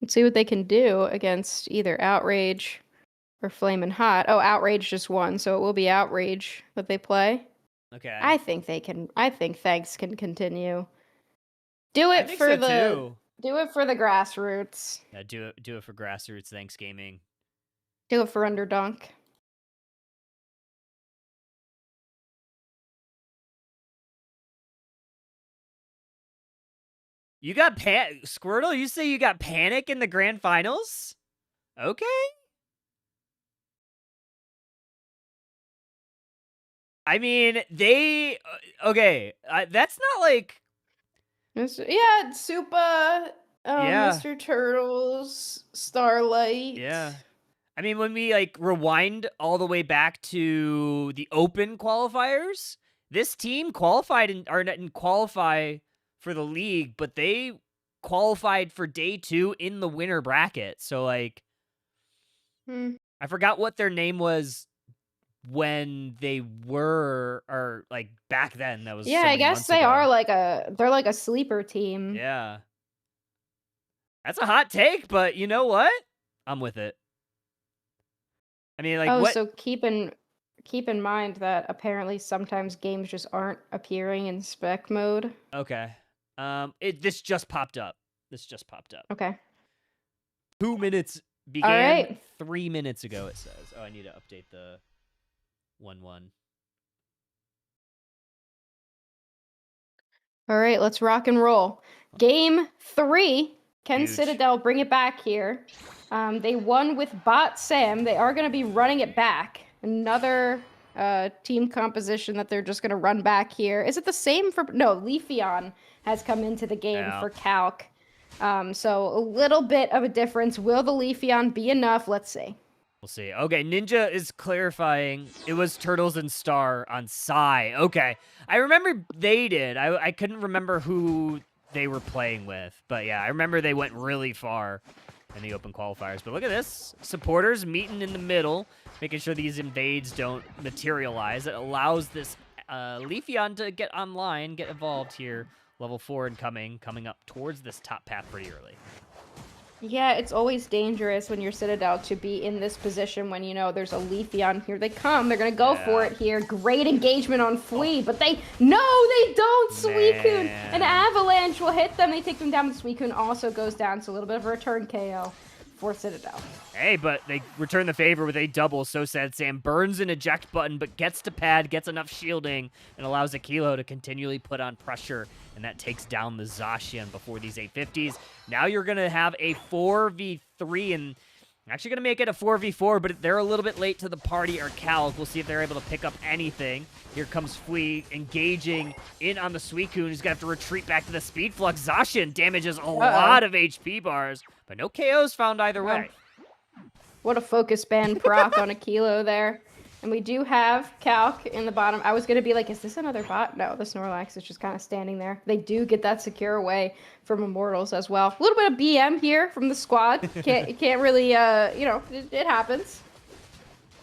Let's see what they can do against either Outrage or Flamin' Hot. Oh, Outrage just won, so it will be Outrage that they play. Okay. I think they can. I think Thanks can continue. Do it for the. Do it for the grassroots. Yeah, do it for grassroots Thanksgaming. Do it for Underdunk. You got Squirtle, you say you got Panic in the grand finals? Okay. I mean, they... okay, that's not like... Yeah, Super, Mr. Turtles, Starlight. Yeah. I mean, when we, like, rewind all the way back to the Open qualifiers, this team didn't qualify for the league, but they qualified for day 2 in the winner bracket. So, like, I forgot what their name was when they were, or like back then. That was I guess they are they're like a sleeper team. Yeah, that's a hot take, but you know what? I'm with it. I mean, like, so keep in mind that apparently sometimes games just aren't appearing in spec mode. Okay. This just popped up. Okay. 2 minutes began 3 minutes ago, it says. Oh, I need to update the 1-1. All right, let's rock and roll. Game 3. Can Huge. Citadel bring it back here? They won with Bot Sam. They are going to be running it back. Another team composition that they're just going to run back here. Is it the same for... No, Leafeon has come into the game for Calc. So a little bit of a difference. Will the Leafeon be enough? Let's see. We'll see. Okay, Ninja is clarifying. It was Turtles and Star on Psy. Okay. I remember they did. I couldn't remember who they were playing with. But yeah, I remember they went really far in the Open qualifiers. But look at this. Supporters meeting in the middle, making sure these invades don't materialize. It allows this Leafeon to get online, get involved here. Level 4 incoming, coming up towards this top path pretty early. Yeah, it's always dangerous when you're Citadel to be in this position when you know there's a Leafeon. Here they come. They're going to go for it here. Great engagement on Flea, but they don't. Suicune. An avalanche will hit them. They take them down. The Suicune also goes down, so a little bit of a return KO for Citadel. Hey, but they return the favor with a double. So Sad Sam burns an eject button, but gets to pad, gets enough shielding, and allows Aquilo to continually put on pressure, and that takes down the Zacian before these 850s. Now you're going to have a 4v3, and actually going to make it a 4v4, but they're a little bit late to the party, or Calc. We'll see if they're able to pick up anything. Here comes Flea engaging in on the Suicune. He's going to have to retreat back to the Speed Flux. Zacian damages a lot of HP bars, but no KOs found either way. What a focus band proc on Aquilo there. And we do have Calc in the bottom. I was going to be like, is this another bot? No, the Snorlax is just kind of standing there. They do get that secure away from Immortals as well. A little bit of BM here from the squad. Can't really, you know, it happens.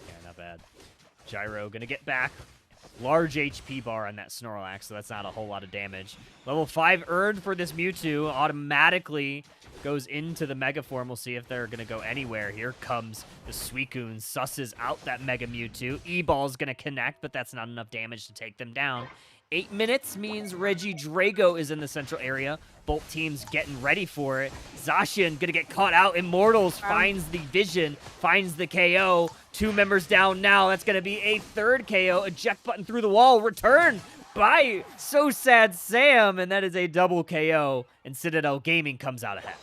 Yeah, not bad. Gyro going to get back. Large HP bar on that Snorlax, so that's not a whole lot of damage. Level 5 earned for this Mewtwo. Automatically goes into the Mega Form. We'll see if they're going to go anywhere. Here comes the Suicune. Susses out that Mega Mewtwo. E-Ball's going to connect, but that's not enough damage to take them down. 8 minutes means Regidrago is in the central area. Both teams getting ready for it. Zacian gonna get caught out. Immortals finds the vision, finds the KO. 2 members down now. That's gonna be a 3rd KO. Eject button through the wall. Return by So Sad Sam, and that is a double KO. And Citadel Gaming comes out ahead.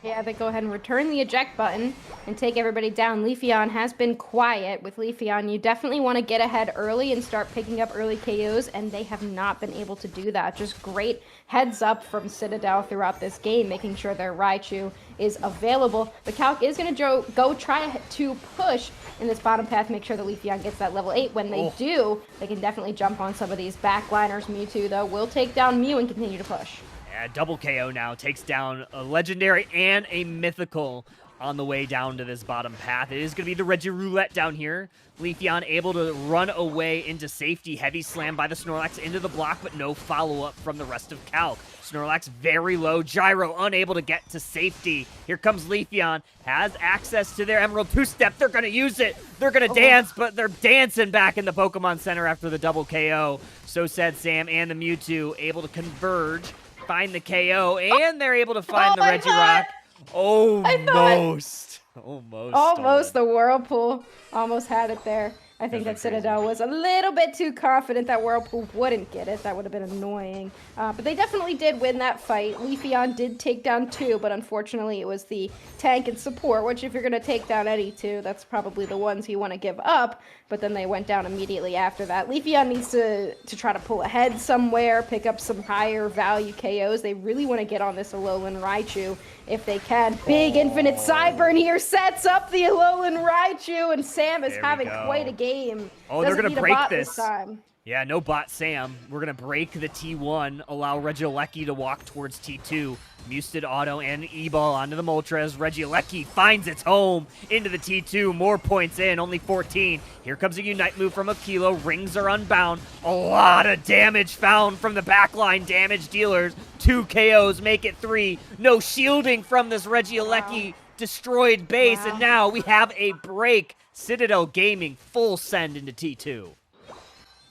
Yeah, they go ahead and return the eject button and take everybody down. Leafeon has been quiet. With Leafeon, you definitely want to get ahead early and start picking up early KOs, and they have not been able to do that. Just great heads up from Citadel throughout this game, making sure their Raichu is available. The Calc is going to go try to push in this bottom path, make sure the Leafeon gets that level 8. When they do, they can definitely jump on some of these backliners. Mewtwo, though, will take down Mew and continue to push. Yeah, double KO now. Takes down a legendary and a mythical on the way down to this bottom path. It is going to be the Regiroulette down here. Leafeon able to run away into safety. Heavy slam by the Snorlax into the block, but no follow-up from the rest of Calc. Snorlax very low. Gyro unable to get to safety. Here comes Leafeon. Has access to their Emerald two-step. They're going to use it. They're going to dance, but they're dancing back in the Pokemon Center after the double KO. So said Sam and the Mewtwo able to converge, find the KO, and they're able to find the Regirock. Almost. Almost the Whirlpool. Almost had it there. I think that Citadel was a little bit too confident that Whirlpool wouldn't get it. That would have been annoying. But they definitely did win that fight. Leafeon did take down 2, but unfortunately it was the tank and support, which if you're going to take down any 2, that's probably the ones you want to give up. But then they went down immediately after that. Leafeon needs to try to pull ahead somewhere, pick up some higher value KOs. They really want to get on this Alolan Raichu if they can. Big Infinite Cyburn here sets up the Alolan Raichu, and Sam is having quite a game. Oh, they're going to break this time. Yeah, no bot Sam. We're going to break the T1, allow Regieleki to walk towards T2. Musted Auto and E-Ball onto the Moltres. Regieleki finds its home into the T2. More points in, only 14. Here comes a Unite move from Aquilo. Rings are unbound. A lot of damage found from the backline damage dealers. 2 KOs make it 3. No shielding from this Regieleki destroyed base. And now we have a break. Citadel Gaming full send into T2.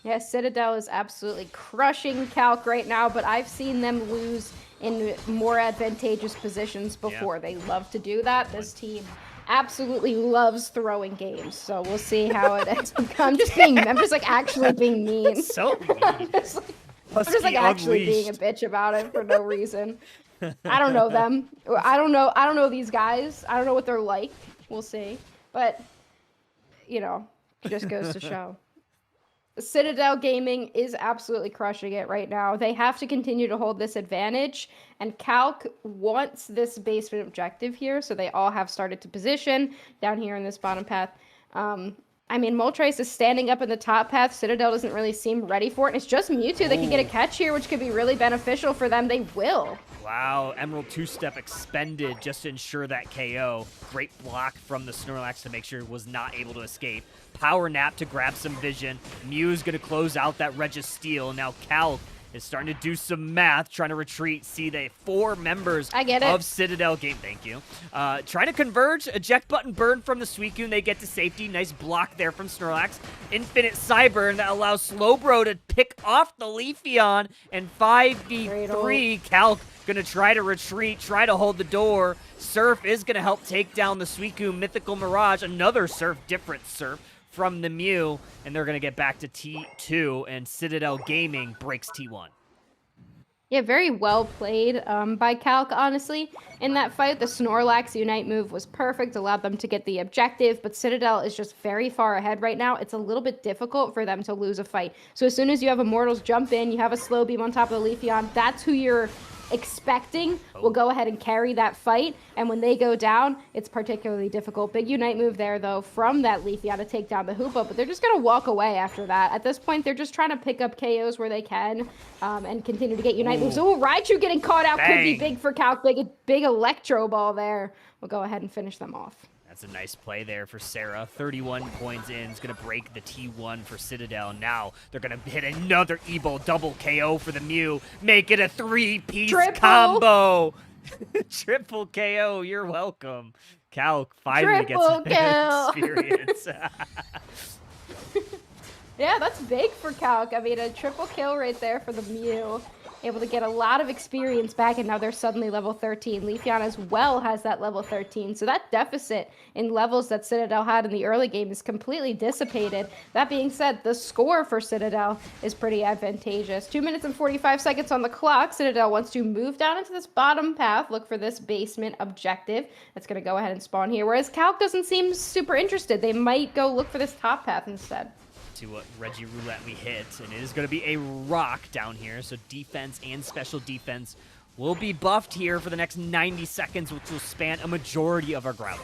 Yeah, Citadel is absolutely crushing Calc right now, but I've seen them lose in more advantageous positions before. They love to do that. This team absolutely loves throwing games, so we'll see how it ends. I'm just like actually being mean. So mean. I'm just like actually being a bitch about it for no reason. I don't know them. I don't know these guys. I don't know what they're like. We'll see. But, you know, it just goes to show. Citadel Gaming is absolutely crushing it right now. They have to continue to hold this advantage, and Calc wants this basement objective here, so they all have started to position down here in this bottom path. I mean, Moltres is standing up in the top path. Citadel doesn't really seem ready for it. It's just Mewtwo that can get a catch here, which could be really beneficial for them. They will. Wow, Emerald two-step expended just to ensure that KO. Great block from the Snorlax to make sure it was not able to escape. Power Nap to grab some vision. Mew's going to close out that Registeel. Now Calc is starting to do some math, trying to retreat. See, they 4 members of Citadel Game. Thank you. Trying to converge. Eject button burn from the Suicune. They get to safety. Nice block there from Snorlax. Infinite Cyburn that allows Slowbro to pick off the Leafeon. And 5v3. Calc going to try to retreat, try to hold the door. Surf is going to help take down the Suicune. Mythical Mirage. Another Surf, different Surf from the Mew, and they're going to get back to T2, and Citadel Gaming breaks T1. Yeah, very well played by Calc, honestly. In that fight, the Snorlax Unite move was perfect, allowed them to get the objective, but Citadel is just very far ahead right now. It's a little bit difficult for them to lose a fight. So as soon as you have Immortals jump in, you have a slow beam on top of the Leafeon, that's who you're expecting will go ahead and carry that fight, and when they go down, it's particularly difficult. Big Unite move there, though, from that Leafeon to take down the Hoopa, but they're just going to walk away after that. At this point, they're just trying to pick up KOs where they can and continue to get Unite moves. Oh, Raichu getting caught out could be big for Calc. Big Electro Ball there. We'll go ahead and finish them off. That's a nice play there for Sarah. 31 points in. Is going to break the T1 for Citadel. Now they're going to hit another Evo double KO for the Mew. Make it a 3-piece combo. Triple KO. You're welcome. Calc finally gets experience. Yeah, that's big for Calc. I mean, a triple kill right there for the Mew. Able to get a lot of experience back, and now they're suddenly level 13. Leafeon as well has that level 13, so that deficit in levels that Citadel had in the early game is completely dissipated. That being said, the score for Citadel is pretty advantageous. 2 minutes and 45 seconds on the clock. Citadel wants to move down into this bottom path, look for this basement objective. That's going to go ahead and spawn here, whereas Calc doesn't seem super interested. They might go look for this top path instead. To what Regiroulette we hit, and it is going to be a rock down here, so defense and special defense will be buffed here for the next 90 seconds, which will span a majority of our Groudon.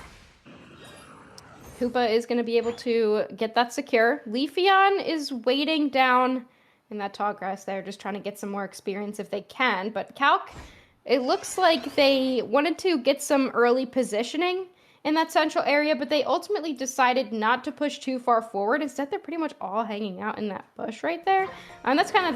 Hoopa is going to be able to get that secure. Leafeon is waiting down in that tall grass there, just trying to get some more experience if they can, but Calc, it looks like they wanted to get some early positioning in that central area, but they ultimately decided not to push too far forward. Instead, they're pretty much all hanging out in that bush right there. And that's kind of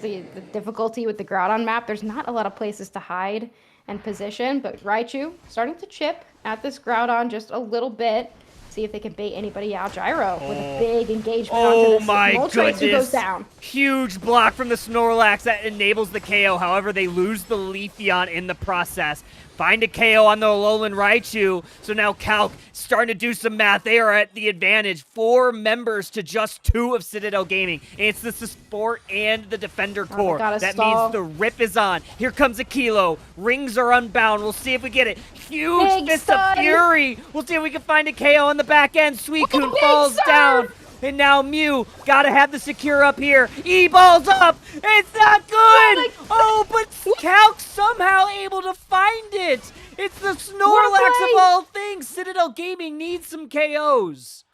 the difficulty with the Groudon map. There's not a lot of places to hide and position, but Raichu starting to chip at this Groudon just a little bit. See if they can bait anybody out. Gyro with a big engagement onto this Moltres, who goes down. Huge block from the Snorlax that enables the KO. However, they lose the Leafeon in the process. Find a KO on the Alolan Raichu. So now Calc starting to do some math. They are at the advantage. 4 members to just 2 of Citadel Gaming. And it's the support and the defender core. That means the rip is on. Here comes a Kilo. Rings are unbound. We'll see if we get it. Huge Fist of Fury. We'll see if we can find a KO on the back end. Suicune falls down. And now Mew, gotta have the secure up here. E-ball's up. It's not good. Oh, but Calc somehow able to find it. It's the Snorlax of all things. Citadel Gaming needs some KOs.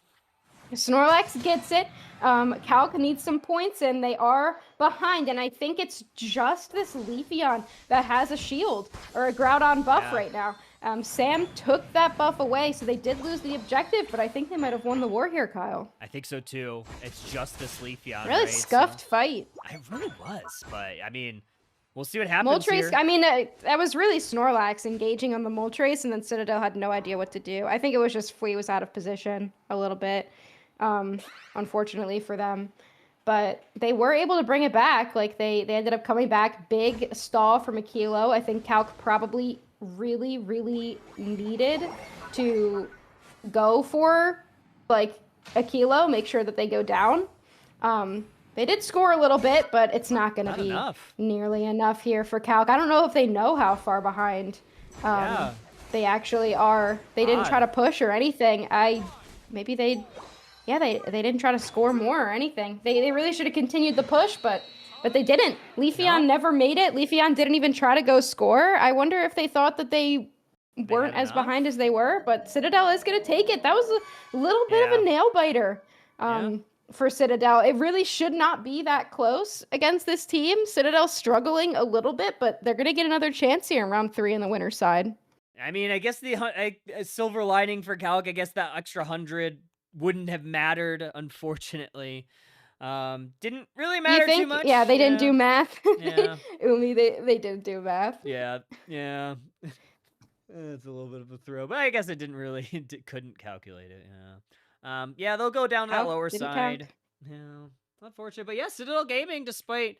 Snorlax gets it. Calc needs some points, and they are behind. And I think it's just this Leafeon that has a shield or a Groudon buff right now. Sam took that buff away, so they did lose the objective, but I think they might have won the war here, Kyle. I think so, too. It's just this Leafeon, really scuffed fight. It really was, but, I mean, we'll see what happens here. I mean, that was really Snorlax engaging on the Moltres, and then Citadel had no idea what to do. I think it was just Fui was out of position a little bit, unfortunately for them. But they were able to bring it back. Like, they ended up coming back. Big stall from a Kilo. I think Calc probably really needed to go for like a Kilo, make sure that they go down. They did score a little bit, but it's not going to be nearly enough here for Calc. I don't know if they know how far behind they actually are. They didn't try to push or anything. Maybe they didn't try to score more or anything. They really should have continued the push, but they didn't. Leafeon never made it. Leafeon didn't even try to go score. I wonder if they thought that they weren't as behind as they were, but Citadel is going to take it. That was a little bit of a nail biter for Citadel. It really should not be that close against this team. Citadel's struggling a little bit, but they're going to get another chance here in round 3 in the winner's side. I mean, I guess the silver lining for Calc, I guess that extra 100 wouldn't have mattered, unfortunately. Didn't really matter too much. Yeah, they didn't do math. Yeah. Umi, they didn't do math. Yeah. It's a little bit of a throw, but I guess it didn't really, couldn't calculate it. Yeah, they'll go down to that lower side. Yeah, unfortunate, but yeah, Citadel Gaming, despite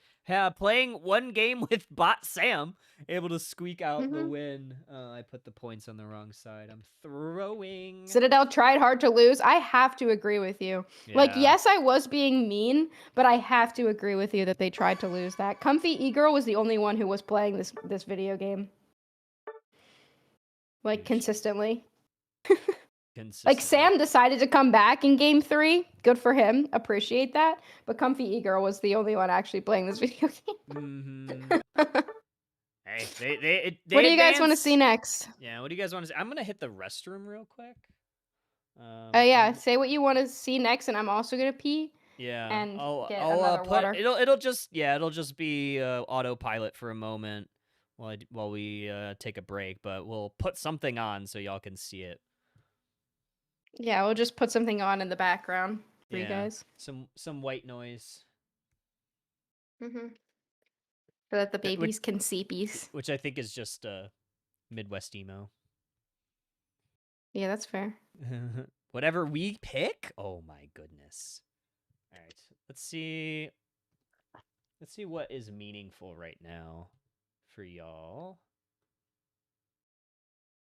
playing one game with bot Sam, able to squeak out the win. I put the points on the wrong side. I'm throwing. Citadel tried hard to lose. I have to agree with you. Yeah. Like, yes, I was being mean, but I have to agree with you that they tried to lose that. Comfy E-Girl was the only one who was playing this video game. Like, consistently. Like, Sam decided to come back in game 3. Good for him. Appreciate that. But Comfy E-Girl was the only one actually playing this video game. Hey, what do you guys want to see next? Yeah, what do you guys want to see? I'm going to hit the restroom real quick. Yeah, say what you want to see next, and I'm also going to pee. Yeah. And get another water. It'll just be autopilot for a moment while we take a break, but we'll put something on so y'all can see it. Yeah, we'll just put something on in the background for you guys. Some white noise. So that the babies can see peace. Which I think is just Midwest emo. Yeah, that's fair. Whatever we pick? Oh my goodness. All right, let's see. Let's see what is meaningful right now for y'all.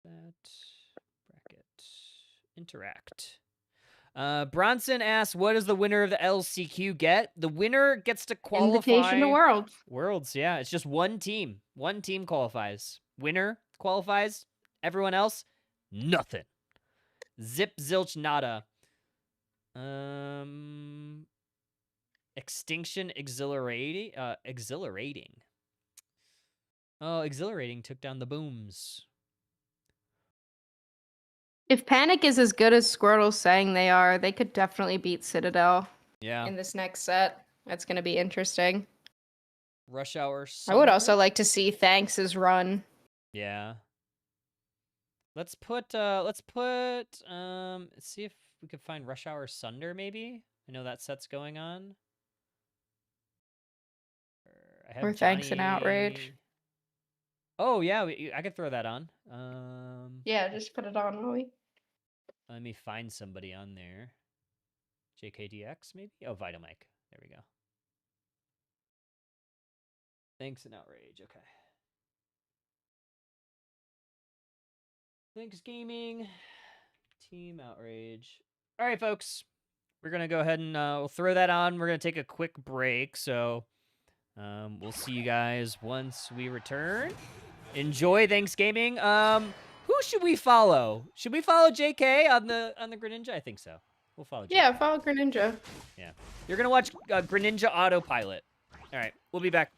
That bracket. Interact. Bronson asks, what does the winner of the LCQ get? The winner gets to qualify. Invitation to Worlds. Worlds, yeah. It's just one team. One team qualifies. Winner qualifies. Everyone else, nothing. Zip, zilch, nada. Extinction, exhilarating. Exhilarating. Oh, exhilarating took down the booms. If Panic is as good as Squirtle's saying they are, they could definitely beat Citadel. Yeah. In this next set. That's going to be interesting. Rush Hour. I would also like to see Thanks' run. Yeah. Let's see if we can find Rush Hour Sunder, maybe. I know that set's going on. I have Or Thanks and Outrage. Johnny. Oh yeah, I could throw that on. Yeah, just put it on, Louie. Let me find somebody on there. JKDX maybe? Oh, Vitamike. There we go. Thanks and Outrage. Okay. Thanksgaming. Team Outrage. All right, folks. We're going to go ahead and we'll throw that on. We're going to take a quick break. So we'll see you guys once we return. Enjoy Thanksgaming. Who should we follow? Should we follow JK on the Greninja? I think so. We'll follow JK. Yeah, follow Greninja. Yeah. You're going to watch Greninja Autopilot. All right. We'll be back.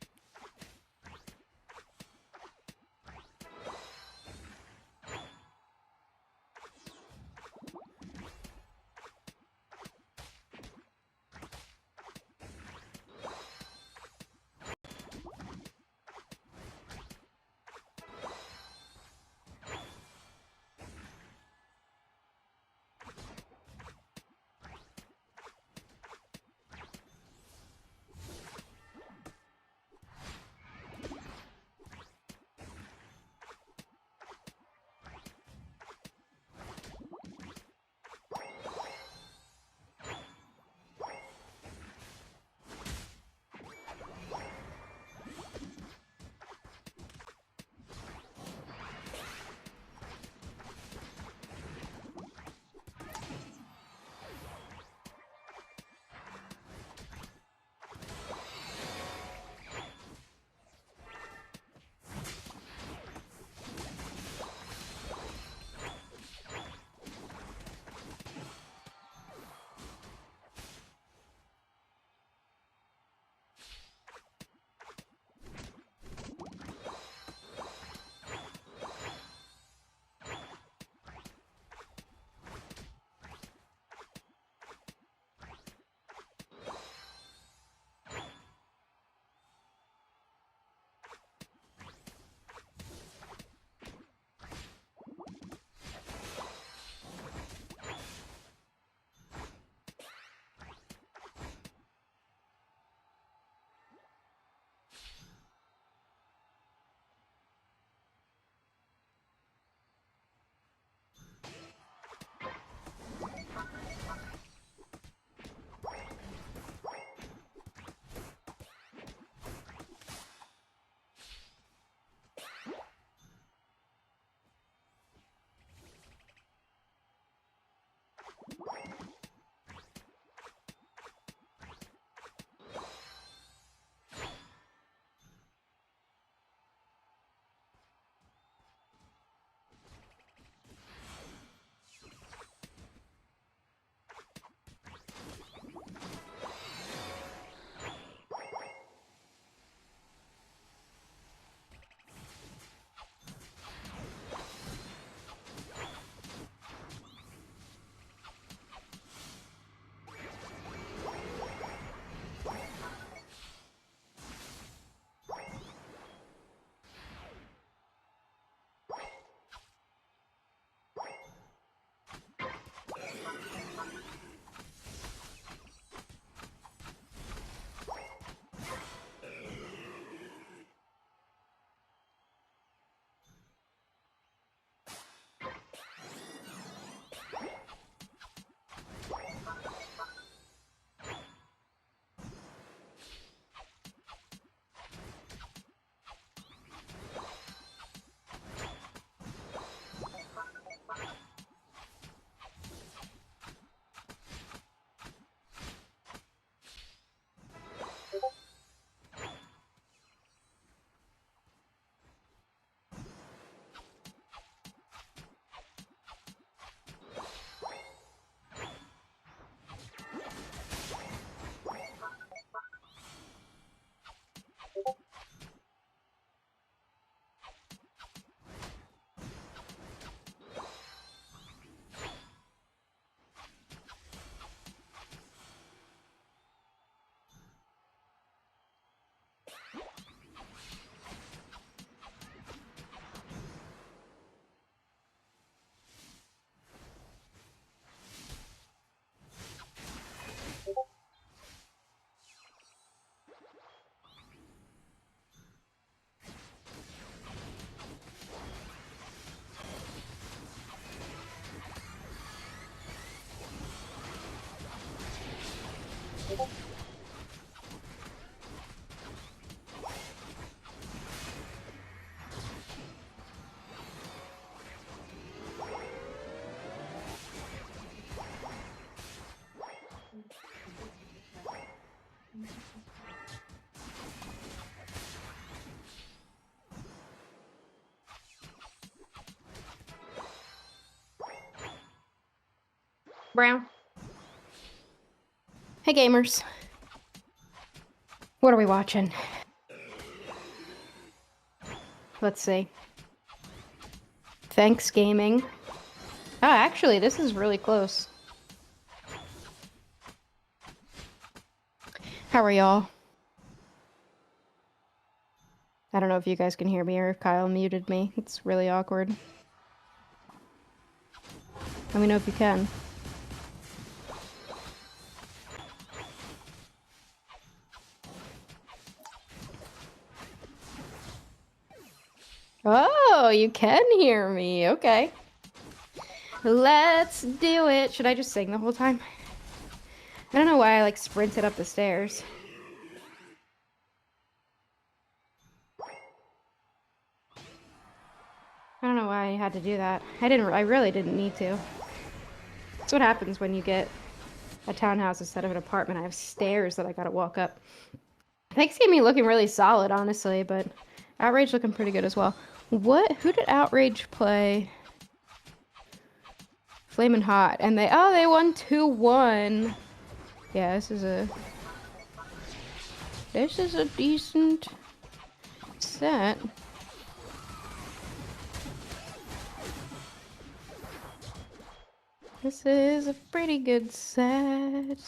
Brown. Hey gamers. What are we watching? Let's see. Thanksgaming. Oh, actually, this is really close. How are y'all? I don't know if you guys can hear me or if Kyle muted me. It's really awkward. Let me know if you can. Oh, you can hear me. Okay. Let's do it. Should I just sing the whole time? I don't know why I like sprinted up the stairs. I don't know why I had to do that. I really didn't need to. That's what happens when you get a townhouse instead of an apartment. I have stairs that I gotta walk up. Thanksgiving looking really solid, honestly, but Outrage looking pretty good as well. Who did Outrage play? Flamin' Hot, and they won 2-1. Yeah, this is a decent set. This is a pretty good set.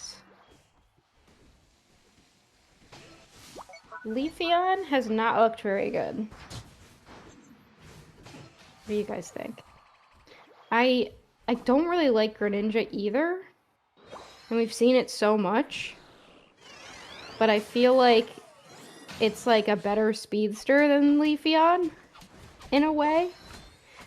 Leafeon has not looked very good. What do you guys think? I don't really like Greninja either. And we've seen it so much. But I feel like it's like a better speedster than Leafeon in a way.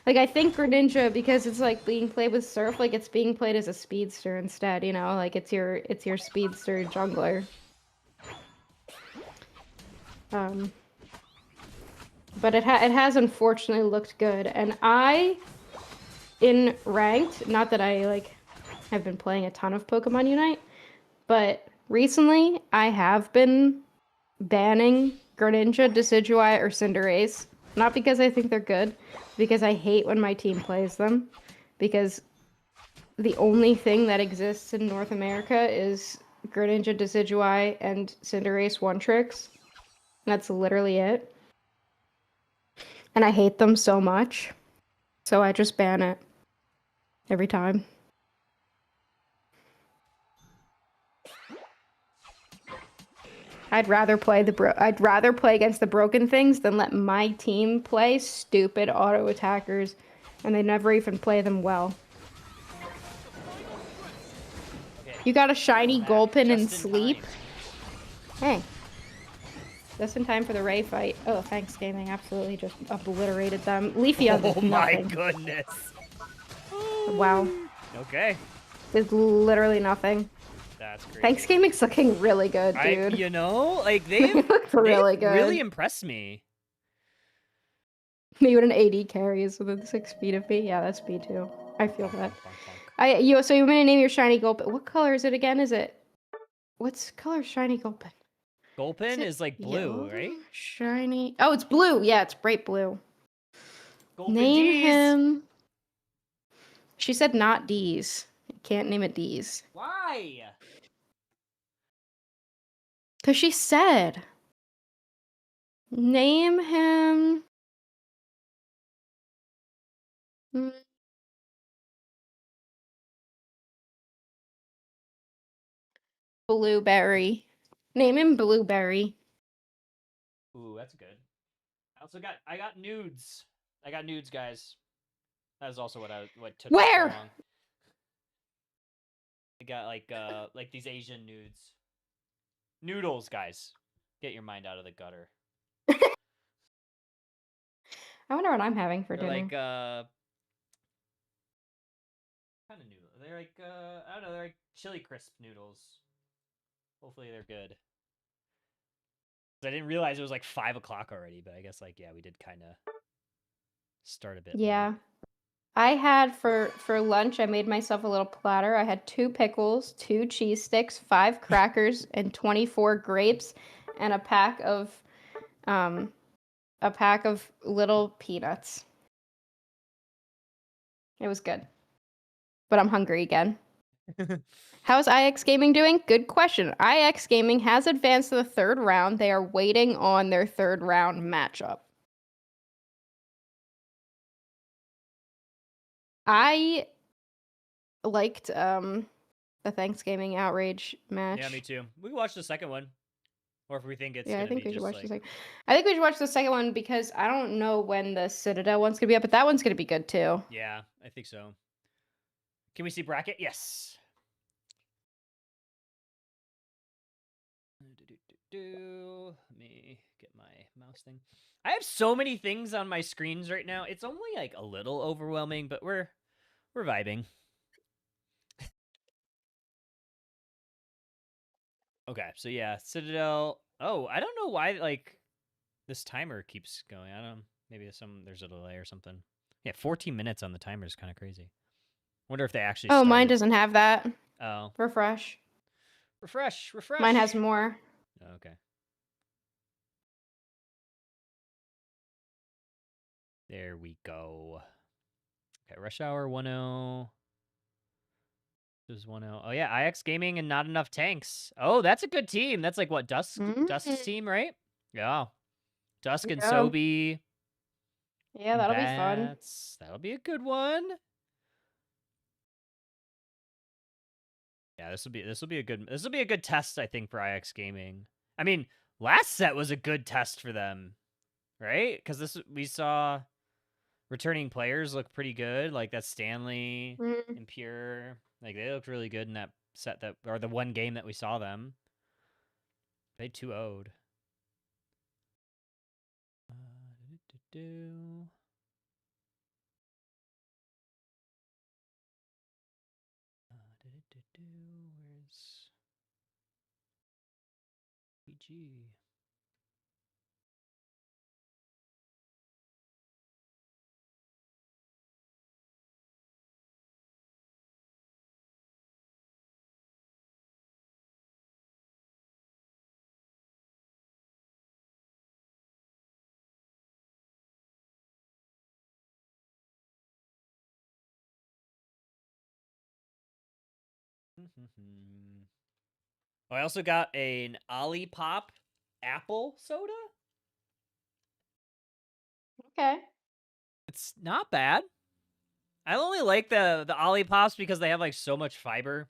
Like, I think Greninja, because it's like being played with Surf, like it's being played as a speedster instead, you know? Like it's your speedster jungler. But it has unfortunately looked good, and in ranked, not that I like have been playing a ton of Pokemon Unite, but recently I have been banning Greninja, Decidueye, or Cinderace. Not because I think they're good, because I hate when my team plays them. Because the only thing that exists in North America is Greninja, Decidueye, and Cinderace one-tricks. That's literally it. And I hate them so much. So I just ban it. Every time. I'd rather play against the broken things than let my team play stupid auto attackers, and they never even play them well. Okay. You got a shiny Gulpin and sleep? Hey. Just in time for the Ray fight. Oh, Thanksgaming absolutely just obliterated them. Leafeon did nothing. Oh my goodness. Wow. Okay. Did literally nothing. That's crazy. Thanksgaming's looking really good, dude. You know, like they've really good. Really impressed me. Me with an AD carries within 6 feet of me. Yeah, that's me too. I feel that. So you want me to name your shiny Gulpin? What color is it again? What's color shiny Gulpin? Gulpin is like blue, yellow? right? Shiny. Oh, it's blue. Yeah, it's bright blue. Gulpin Name D's. him. She said not D's. Can't name it D's. Why? Because she said. Name him. Blueberry. Name him Blueberry. Ooh, that's good. I got nudes. I got nudes, guys. That is also what took Where? so long. I got like these Asian nudes. Noodles, guys. Get your mind out of the gutter. I wonder what I'm having for They're dinner. like kind of noodle. They're like I don't know. They're like chili crisp noodles. Hopefully they're good. I didn't realize it was like 5 o'clock already, but I guess like, yeah, we did kind of start a bit Yeah. late. I had for lunch, I made myself a little platter. I had 2 pickles, 2 cheese sticks, 5 crackers, and 24 grapes, and a pack of little peanuts. It was good. But I'm hungry again. How's IX Gaming doing? Good question. IX Gaming has advanced to the 3rd round. They are waiting on their 3rd round matchup. I liked the Thanksgaming outrage match. Yeah, me too. We can watch the second one. Or if we think it's Yeah, I gonna think be we should just watch like... the second. I think we should watch the second one because I don't know when the Citadel one's gonna be up, but that one's gonna be good too. Yeah, I think so. Can we see bracket? Yes. Let me get my mouse thing. I have so many things on my screens right now. It's only like a little overwhelming, but we're vibing. Okay, so yeah, Citadel. Oh, I don't know why like this timer keeps going. I don't. Maybe there's a delay or something. Yeah, 14 minutes on the timer is kind of crazy. Wonder if they actually. Oh, started. mine doesn't have that. Oh. Refresh. Refresh. Mine has more. Okay. There we go. Okay, Rush Hour 1-0. This is 1-0. Oh yeah, IX Gaming and not enough tanks. Oh, that's a good team. That's like what, Dusk's team, right? Yeah. Dusk and Sobi. Yeah, that'll be fun. That'll be a good one. Yeah, this will be a good test, I think, for IX Gaming. I mean, last set was a good test for them, right? Because we saw returning players look pretty good, like that Stanley and Pure. Like they looked really good in that set or the one game that we saw them. They 2-0'd. Where's PG? Oh, I also got an Olipop apple soda. Okay. It's not bad. I only like the Olipops because they have like so much fiber.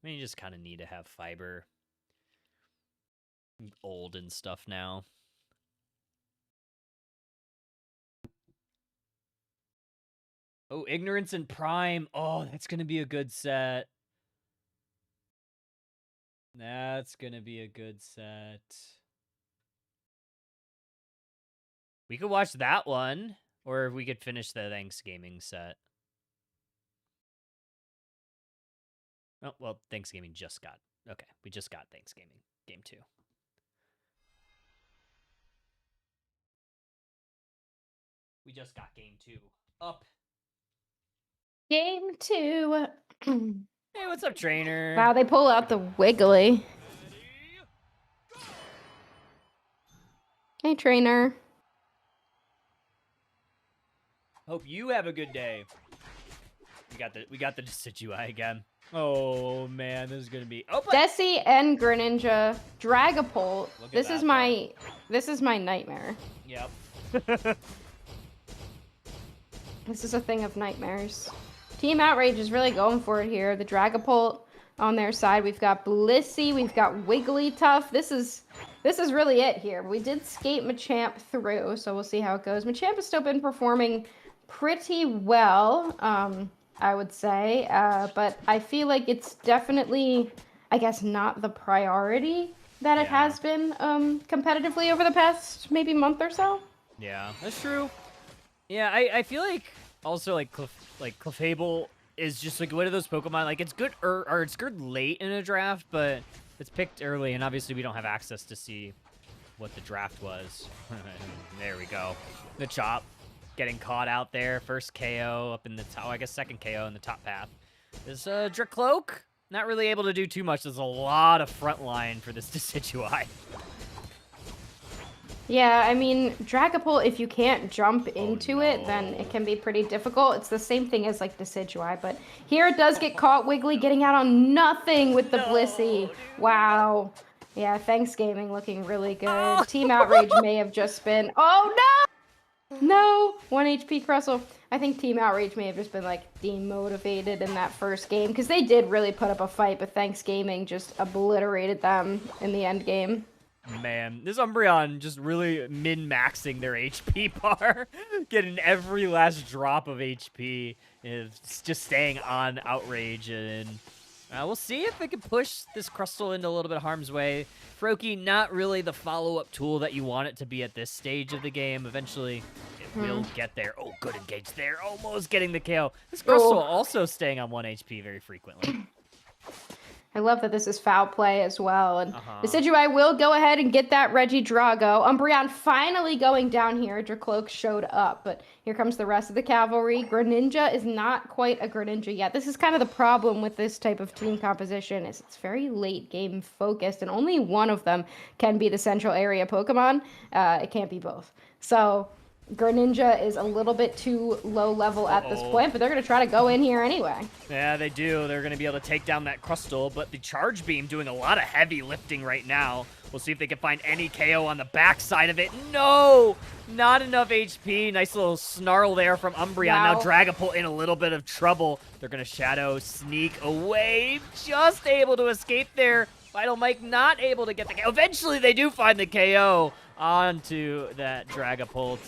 I mean, you just kind of need to have fiber. I'm old and stuff now. Oh, Ignorance and Prime. Oh, that's going to be a good set. That's going to be a good set. We could watch that one, or we could finish the Thanksgaming set. Oh, well, Thanksgaming just got... Okay, we just got Thanksgaming. Game 2. We just got Game 2. Up. Game 2. Hey, what's up, trainer? Wow, they pull out the Wiggly. Hey, trainer. Hope you have a good day. We got the Decidueye again. Oh man, this is gonna be... Oh, Desi and Greninja, Dragapult. This is my nightmare. Yep. This is a thing of nightmares. Team Outrage is really going for it here. The Dragapult on their side. We've got Blissey. We've got Wigglytuff. This is really it here. We did skate Machamp through, so we'll see how it goes. Machamp has still been performing pretty well, I would say, but I feel like it's definitely, I guess, not the priority that it has been competitively over the past maybe month or so. Yeah, that's true. Yeah, I feel like also like Clefable is just like one of those Pokemon, like it's good or it's good late in a draft, but It's picked early, and obviously we don't have access to see what the draft was. There we go. The chop getting caught out there. First KO up in the top. I guess second KO in the top path. Is Dracloak not really able to do too much. There's a lot of front line for this Decidueye. Yeah, I mean, Dragapult, if you can't jump into it, then it can be pretty difficult. It's the same thing as, like, Decidueye, but here it does get caught. Wiggly getting out on nothing with the Blissey. Wow. Yeah, Thanksgaming looking really good. Team Outrage may have just been... Oh, no! No! 1 HP Crustle. I think Team Outrage may have just been, like, demotivated in that first game, because they did really put up a fight, but Thanksgaming just obliterated them in the end game. Man, this Umbreon just really min-maxing their HP bar, getting every last drop of HP, it's just staying on Outrage, and we'll see if they can push this Crustle into a little bit of harm's way. Froakie, not really the follow-up tool that you want it to be at this stage of the game. Eventually, it will get there. Oh, good engage there, almost getting the KO. This Crustle also staying on 1 HP very frequently. I love that this is foul play as well. And Decidueye will go ahead and get that Regidrago. Umbreon finally going down here. Dracloak showed up, but here comes the rest of the cavalry. Greninja is not quite a Greninja yet. This is kind of the problem with this type of team composition, is it's very late game focused, and only one of them can be the central area Pokemon. It can't be both. So Greninja is a little bit too low level at this point, but they're going to try to go in here anyway. Yeah, they do. They're going to be able to take down that Crustle, but the Charge Beam doing a lot of heavy lifting right now. We'll see if they can find any KO on the backside of it. No! Not enough HP. Nice little snarl there from Umbreon. Wow. Now Dragapult in a little bit of trouble. They're going to Shadow Sneak away. Just able to escape there. Vital Mike not able to get the KO. Eventually, they do find the KO onto that Dragapult.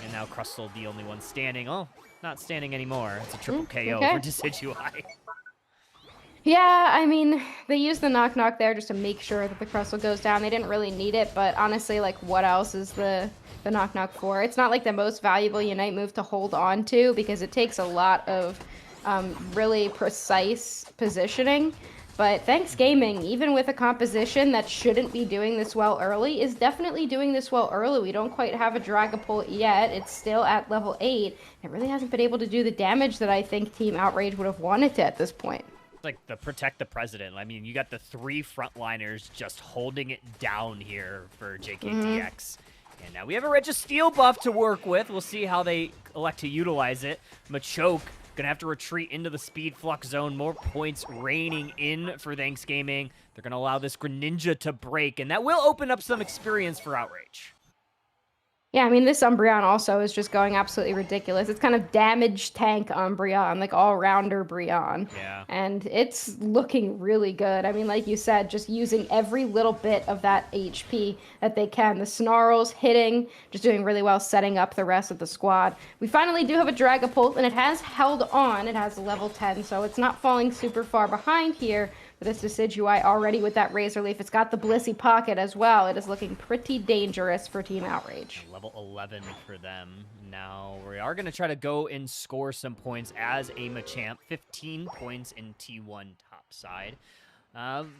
And now Crustle, the only one standing. Oh, not standing anymore. It's a triple KO for Decidueye. Yeah, I mean, they used the knock-knock there just to make sure that the Crustle goes down. They didn't really need it, but honestly, like, what else is the knock-knock for? It's not like the most valuable Unite move to hold on to, because it takes a lot of really precise positioning. But Thanksgaming, even with a composition that shouldn't be doing this well early, is definitely doing this well early. We don't quite have a Dragapult yet. It's still at level 8. It really hasn't been able to do the damage that I think Team Outrage would have wanted to at this point. Like the protect the president. I mean, you got the 3 frontliners just holding it down here for JKDX. And now we have a Registeel buff to work with. We'll see how they elect to utilize it. Machoke gonna have to retreat into the Speed Flux zone. More points raining in for Thanksgaming. They're gonna allow this Greninja to break, and that will open up some experience for Outrage. Yeah, I mean, this Umbreon also is just going absolutely ridiculous. It's kind of damage tank Umbreon, like all-rounder Breon. Yeah. And it's looking really good. I mean, like you said, just using every little bit of that HP that they can. The Snarls hitting, just doing really well, setting up the rest of the squad. We finally do have a Dragapult, and it has held on. It has a level 10, so it's not falling super far behind here. But this Decidueye already with that Razor Leaf. It's got the Blissey Pocket as well. It is looking pretty dangerous for Team Outrage. Level 11 for them. Now, we are going to try to go and score some points as a Machamp. 15 points in T1 top side.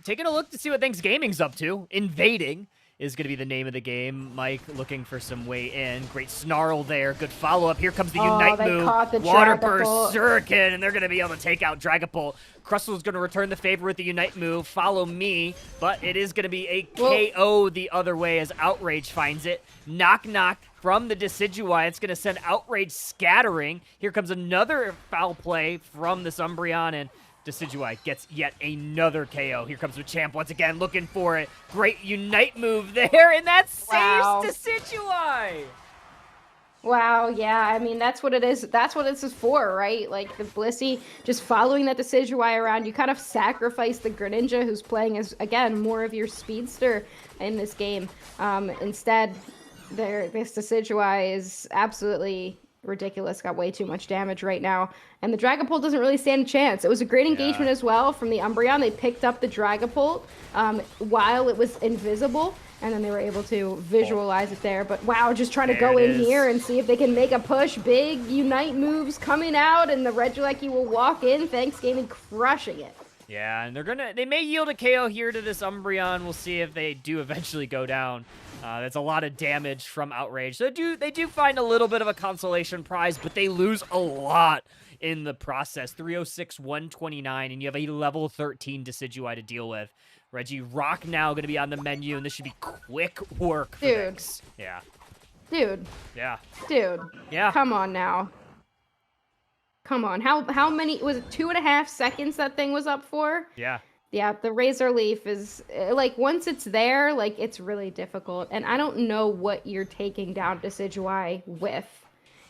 Taking a look to see what Thanksgaming's up to. Invading is going to be the name of the game. Mike looking for some way in. Great Snarl there. Good follow-up. Here comes the Unite move. Water Burst, Shuriken, and they're going to be able to take out Dragapult. Crustle's going to return the favor with the Unite move. Follow me, but it is going to be a KO the other way as Outrage finds it. Knock-knock from the Decidueye. It's going to send Outrage scattering. Here comes another foul play from this Umbreon, and Decidueye gets yet another KO. Here comes Machamp once again, looking for it. Great Unite move there, and that saves Decidueye! Wow, yeah, I mean, that's what it is. That's what this is for, right? Like, the Blissey, just following that Decidueye around, you kind of sacrifice the Greninja, who's playing as, again, more of your speedster in this game. Instead, this Decidueye is absolutely ridiculous. Got way too much damage right now. And the Dragapult doesn't really stand a chance. It was a great engagement as well from the Umbreon. They picked up the Dragapult while it was invisible, and then they were able to visualize it there. But wow, just trying to go in here and see if they can make a push. Big Unite moves coming out, and the Regieleki will walk in. Thanksgaming crushing it. Yeah, and they may yield a KO here to this Umbreon. We'll see if they do eventually go down. That's a lot of damage from Outrage. So they do find a little bit of a consolation prize, but they lose a lot in the process. 306, 129, and you have a level 13 Decidueye to deal with. Regirock now going to be on the menu, and this should be quick work for Vex. Yeah. Dude. Yeah. Dude. Yeah. Come on now. Come on. How many, was it 2.5 seconds that thing was up for? Yeah. Yeah, the Razor Leaf is, like, once it's there, like, it's really difficult. And I don't know what you're taking down Decidueye with.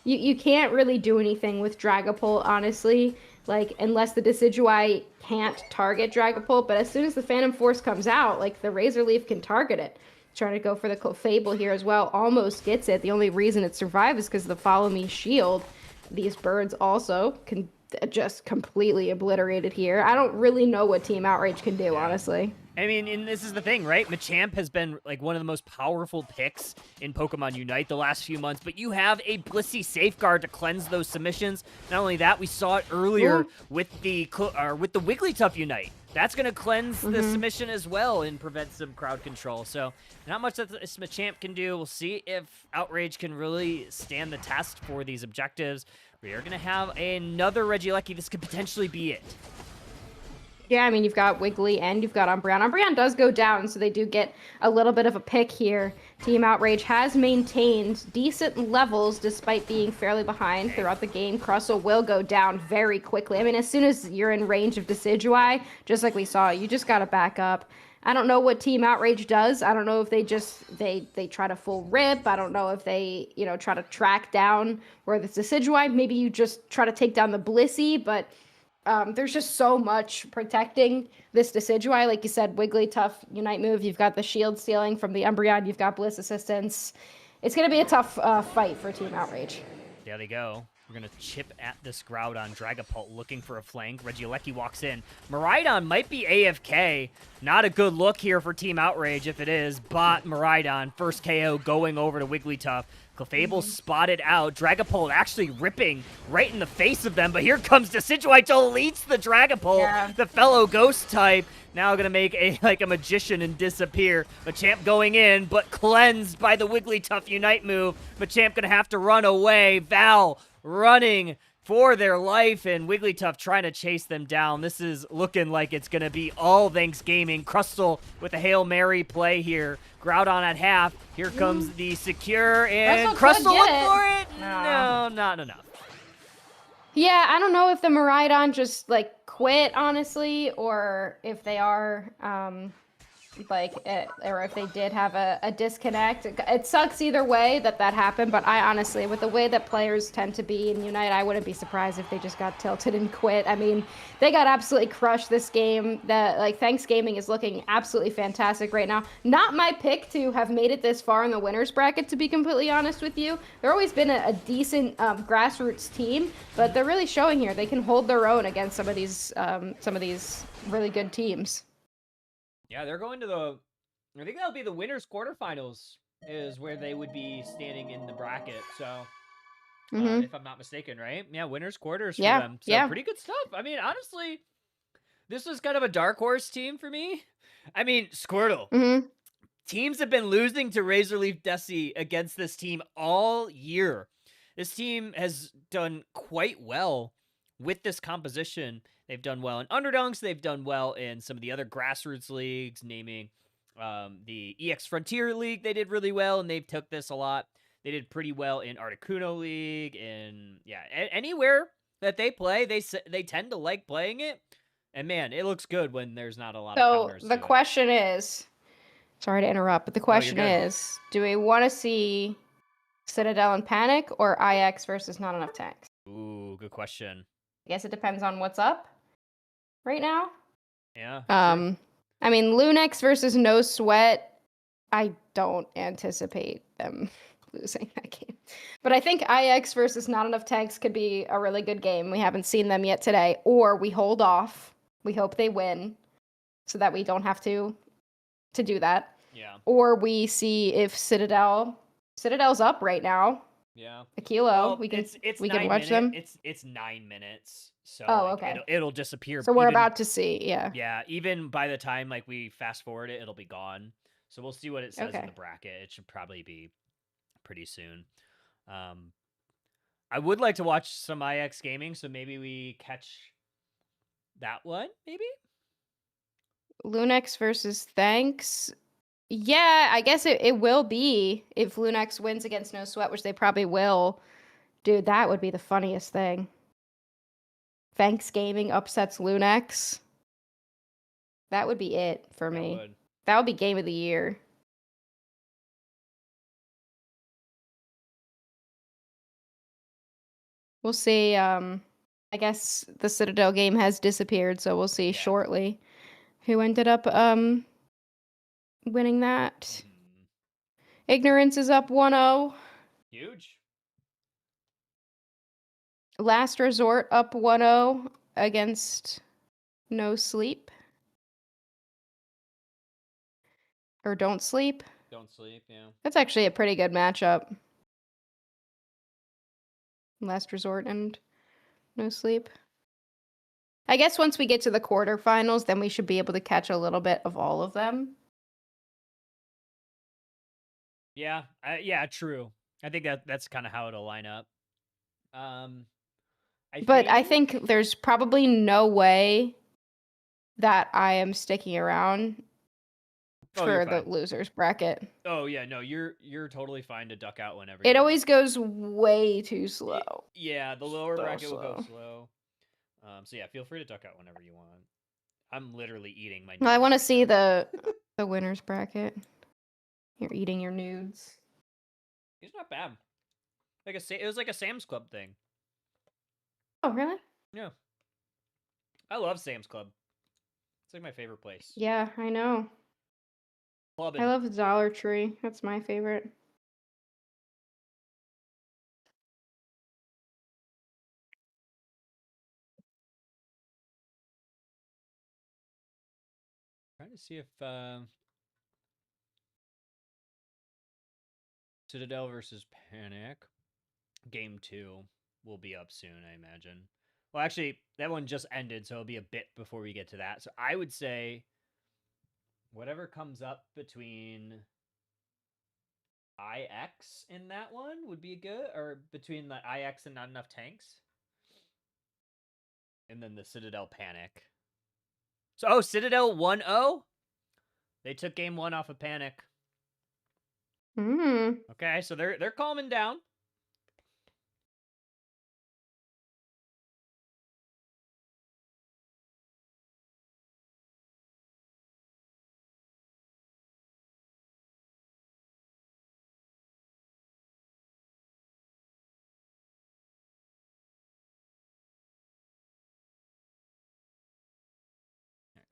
You can't really do anything with Dragapult, honestly. Like, unless the Decidueye can't target Dragapult. But as soon as the Phantom Force comes out, like, the Razor Leaf can target it. Trying to go for the Clefable here as well. Almost gets it. The only reason it survives is because of the Follow Me shield. These birds also can just completely obliterated here. I don't really know what Team Outrage can do, honestly. I mean, and this is the thing, right? Machamp has been like one of the most powerful picks in Pokemon Unite the last few months, but you have a Blissey Safeguard to cleanse those submissions. Not only that, we saw it earlier with the Wigglytuff Unite. That's going to cleanse the submission as well and prevent some crowd control. So not much that this Machamp can do. We'll see if Outrage can really stand the test for these objectives. We are going to have another Regieleki. This could potentially be it. Yeah, I mean, you've got Wiggly and you've got Umbreon. Umbreon does go down, so they do get a little bit of a pick here. Team Outrage has maintained decent levels despite being fairly behind throughout the game. Crustle will go down very quickly. I mean, as soon as you're in range of Decidueye, just like we saw, you just got to back up. I don't know what Team Outrage does. I don't know if they just, they try to full rip. I don't know if they, you know, try to track down where the Decidueye. Maybe you just try to take down the Blissey, but there's just so much protecting this Decidueye. Like you said, Wigglytuff Unite move. You've got the shield stealing from the Umbreon. You've got Bliss assistance. It's going to be a tough fight for Team Outrage. There they go. We're going to chip at this Groudon. Dragapult looking for a flank. Regieleki walks in. Miraidon might be AFK. Not a good look here for Team Outrage if it is. But Miraidon, first KO going over to Wigglytuff. Clefable spotted out. Dragapult actually ripping right in the face of them. But here comes Decidueye, deletes the Dragapult. The fellow ghost type. Now going to make a magician and disappear. Machamp going in, but cleansed by the Wigglytuff Unite move. Machamp going to have to run away. Val running for their life, and Wigglytuff trying to chase them down. This is looking like it's going to be all Thanksgaming. Crustle with a Hail Mary play here. Groudon at half. Here comes the secure, and Crustle look for it. No, not enough. Yeah, I don't know if the Miraidon just, like, quit, honestly, or if they are, or if they did have a disconnect. It sucks either way that happened, but I honestly, with the way that players tend to be in Unite, I wouldn't be surprised if they just got tilted and quit. I mean, they got absolutely crushed this game. Thanksgaming is looking absolutely fantastic right now. Not my pick to have made it this far in the winners bracket, to be completely honest with you. They've always been a decent grassroots team, but they're really showing here they can hold their own against some of these really good teams. Yeah, they're going to I think that'll be the winners quarterfinals is where they would be standing in the bracket. So, if I'm not mistaken, right? Yeah, winners quarters for them. So pretty good stuff. I mean, honestly, this was kind of a dark horse team for me. I mean, Squirtle. Teams have been losing to Razor Leaf Desi against this team all year. This team has done quite well with this composition. They've done well in Underdogs. They've done well in some of the other grassroots leagues, naming the EX Frontier League. They did really well, and they've took this a lot. They did pretty well in Articuno League, and anywhere that they play, they tend to like playing it. And man, it looks good when there's not a lot of counters. So the question is, sorry to interrupt, but the question is, do we want to see Citadel and Panic or IX versus not enough tanks? Ooh, good question. I guess it depends on what's up right now. Yeah. Sure. I mean, Lunex versus No Sweat, I don't anticipate them losing that game. But I think IX versus Not Enough Tanks could be a really good game. We haven't seen them yet today. Or we hold off. We hope they win so that we don't have to do that. Yeah. Or we see if Citadel's up right now. Yeah. A kilo. Well, We can it's we can 9 watch minute. them. It's 9 minutes. So Oh, like okay. it'll disappear So we're even. about to see. Yeah. Yeah, even by the time like we fast forward it, it'll be gone. So we'll see what it says in Okay. the bracket. It should probably be pretty soon. Um, I would like to watch some IX gaming, so maybe we catch that one. Maybe. Lunex versus Thanks. Yeah, I guess it will be if Lunex wins against No Sweat, which they probably will. Dude, that would be the funniest thing. Thanksgaming upsets Lunex. That would be it for me. That would be game of the year. We'll see. I guess the Citadel game has disappeared, so we'll see shortly who ended up winning that. Ignorance is up 1-0. Huge. Last Resort up 1-0 against No Sleep. Or Don't Sleep. Don't Sleep, yeah. That's actually a pretty good matchup. Last Resort and No Sleep. I guess once we get to the quarterfinals, then we should be able to catch a little bit of all of them. Yeah, yeah, true. I think that's kind of how it'll line up. I think there's probably no way that I am sticking around for the losers bracket. Oh yeah, no, you're totally fine to duck out whenever. It always goes way too slow. Yeah, the lower bracket will go slow. So yeah, feel free to duck out whenever you want. I'm literally eating my. I want to see the winners bracket. You're eating your nudes. It's not bad. It was like a Sam's Club thing. Oh really? Yeah. I love Sam's Club. It's like my favorite place. Yeah, I know. Clubbing. I love Dollar Tree. That's my favorite. Trying to see if Citadel versus Panic Game 2 will be up soon, I imagine. Well, actually, that one just ended, so it'll be a bit before we get to that. So I would say whatever comes up between IX in that one would be good, or between the IX and Not Enough Tanks. And then the Citadel Panic. So, Citadel 1-0? They took game 1 off of Panic. Okay, so they're calming down.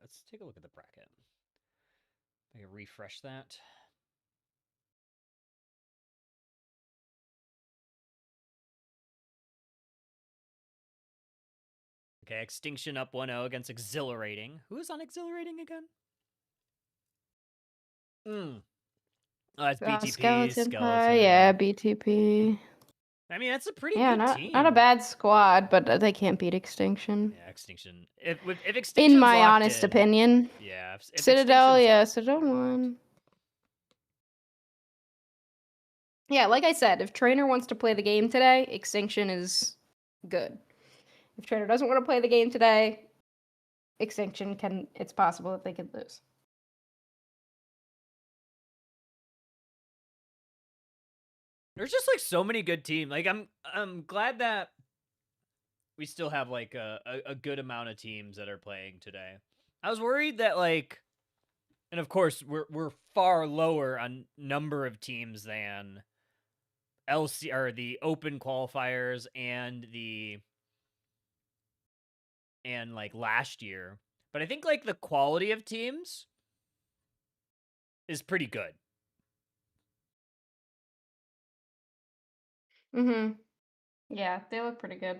Let's take a look at the bracket. I can refresh that. Okay, Extinction up 1-0 against Exhilarating. Who is on Exhilarating again? Oh, that's BTP. Skeleton Pie, yeah, BTP. I mean, that's a pretty good team. Not a bad squad, but they can't beat Extinction. Yeah, Extinction. If Extinction, in my honest opinion, yeah, Citadel, yeah, Citadel won. Yeah, like I said, if Trainer wants to play the game today, Extinction is good. If Trainer doesn't want to play the game today, Extinction can. It's possible that they could lose. There's just like so many good teams. Like I'm glad that we still have like a good amount of teams that are playing today. I was worried that like, and of course we're far lower on number of teams than LC or the open qualifiers and like last year. But I think like the quality of teams is pretty good. Yeah, they look pretty good.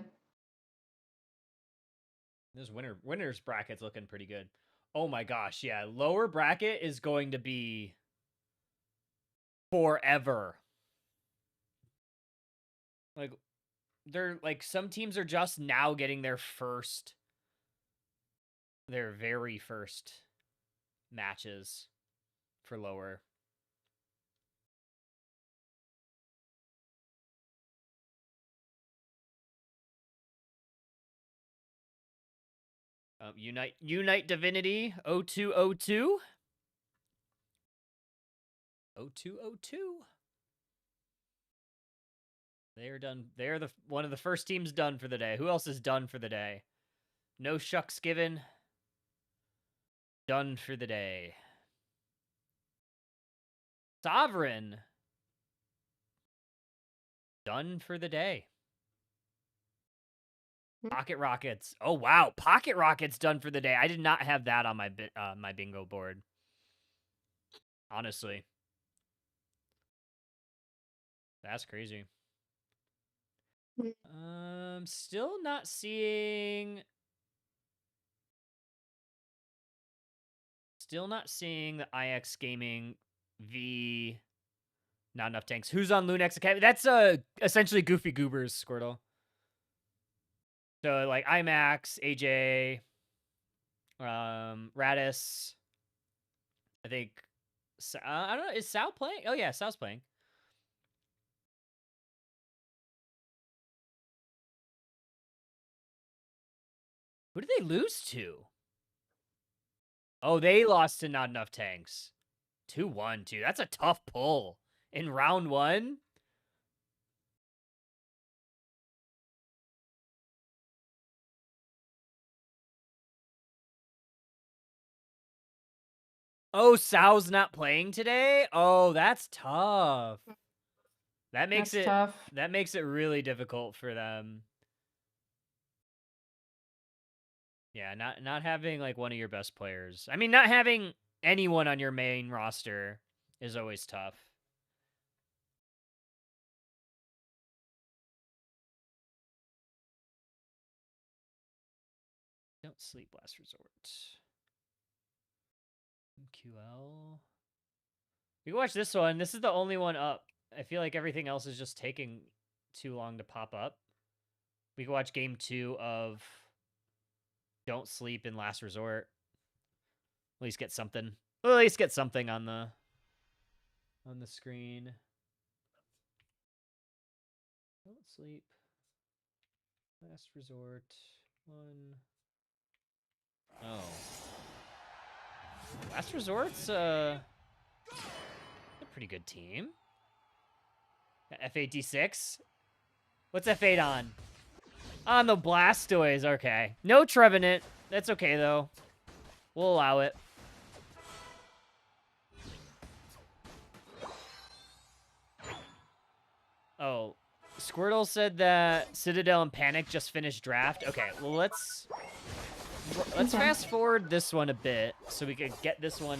This winners bracket's looking pretty good. Oh my gosh, yeah. Lower bracket is going to be forever. Like, they're like some teams are just now getting their very first matches for lower. Unite Divinity 0202. 0202. They're done. They're one of the first teams done for the day. Who else is done for the day? No shucks given. Done for the day. Sovereign. Done for the day. Pocket Rockets. Oh wow, Pocket Rockets done for the day. I did not have that on my bingo board. Honestly, that's crazy. Still not seeing. Still not seeing the IX Gaming V. Not enough tanks. Who's on Lunex Academy? That's essentially Goofy Goobers, Squirtle. So like IMAX, AJ, Radis. I think. I don't know. Is Sal playing? Oh yeah, Sal's playing. Who did they lose to? Oh, they lost to Not Enough Tanks. 2-1, too. That's a tough pull. In round 1? Oh, Sal's not playing today? Oh, that's tough. That makes it tough. That makes it really difficult for them. Yeah, not having like one of your best players. I mean, not having anyone on your main roster is always tough. Don't sleep, last resort. QL. We can watch this one. This is the only one up. I feel like everything else is just taking too long to pop up. We can watch game 2 of Don't Sleep in Last Resort. At least get something. We'll at least get something on the screen. Don't Sleep. Last Resort 1. Oh. Last Resort's a pretty good team. F8 D6. What's F8 on? On the Blastoise, okay. No Trevenant. That's okay, though. We'll allow it. Oh. Squirtle said that Citadel and Panic just finished draft. Okay, well, let's fast forward this one a bit so we could get this one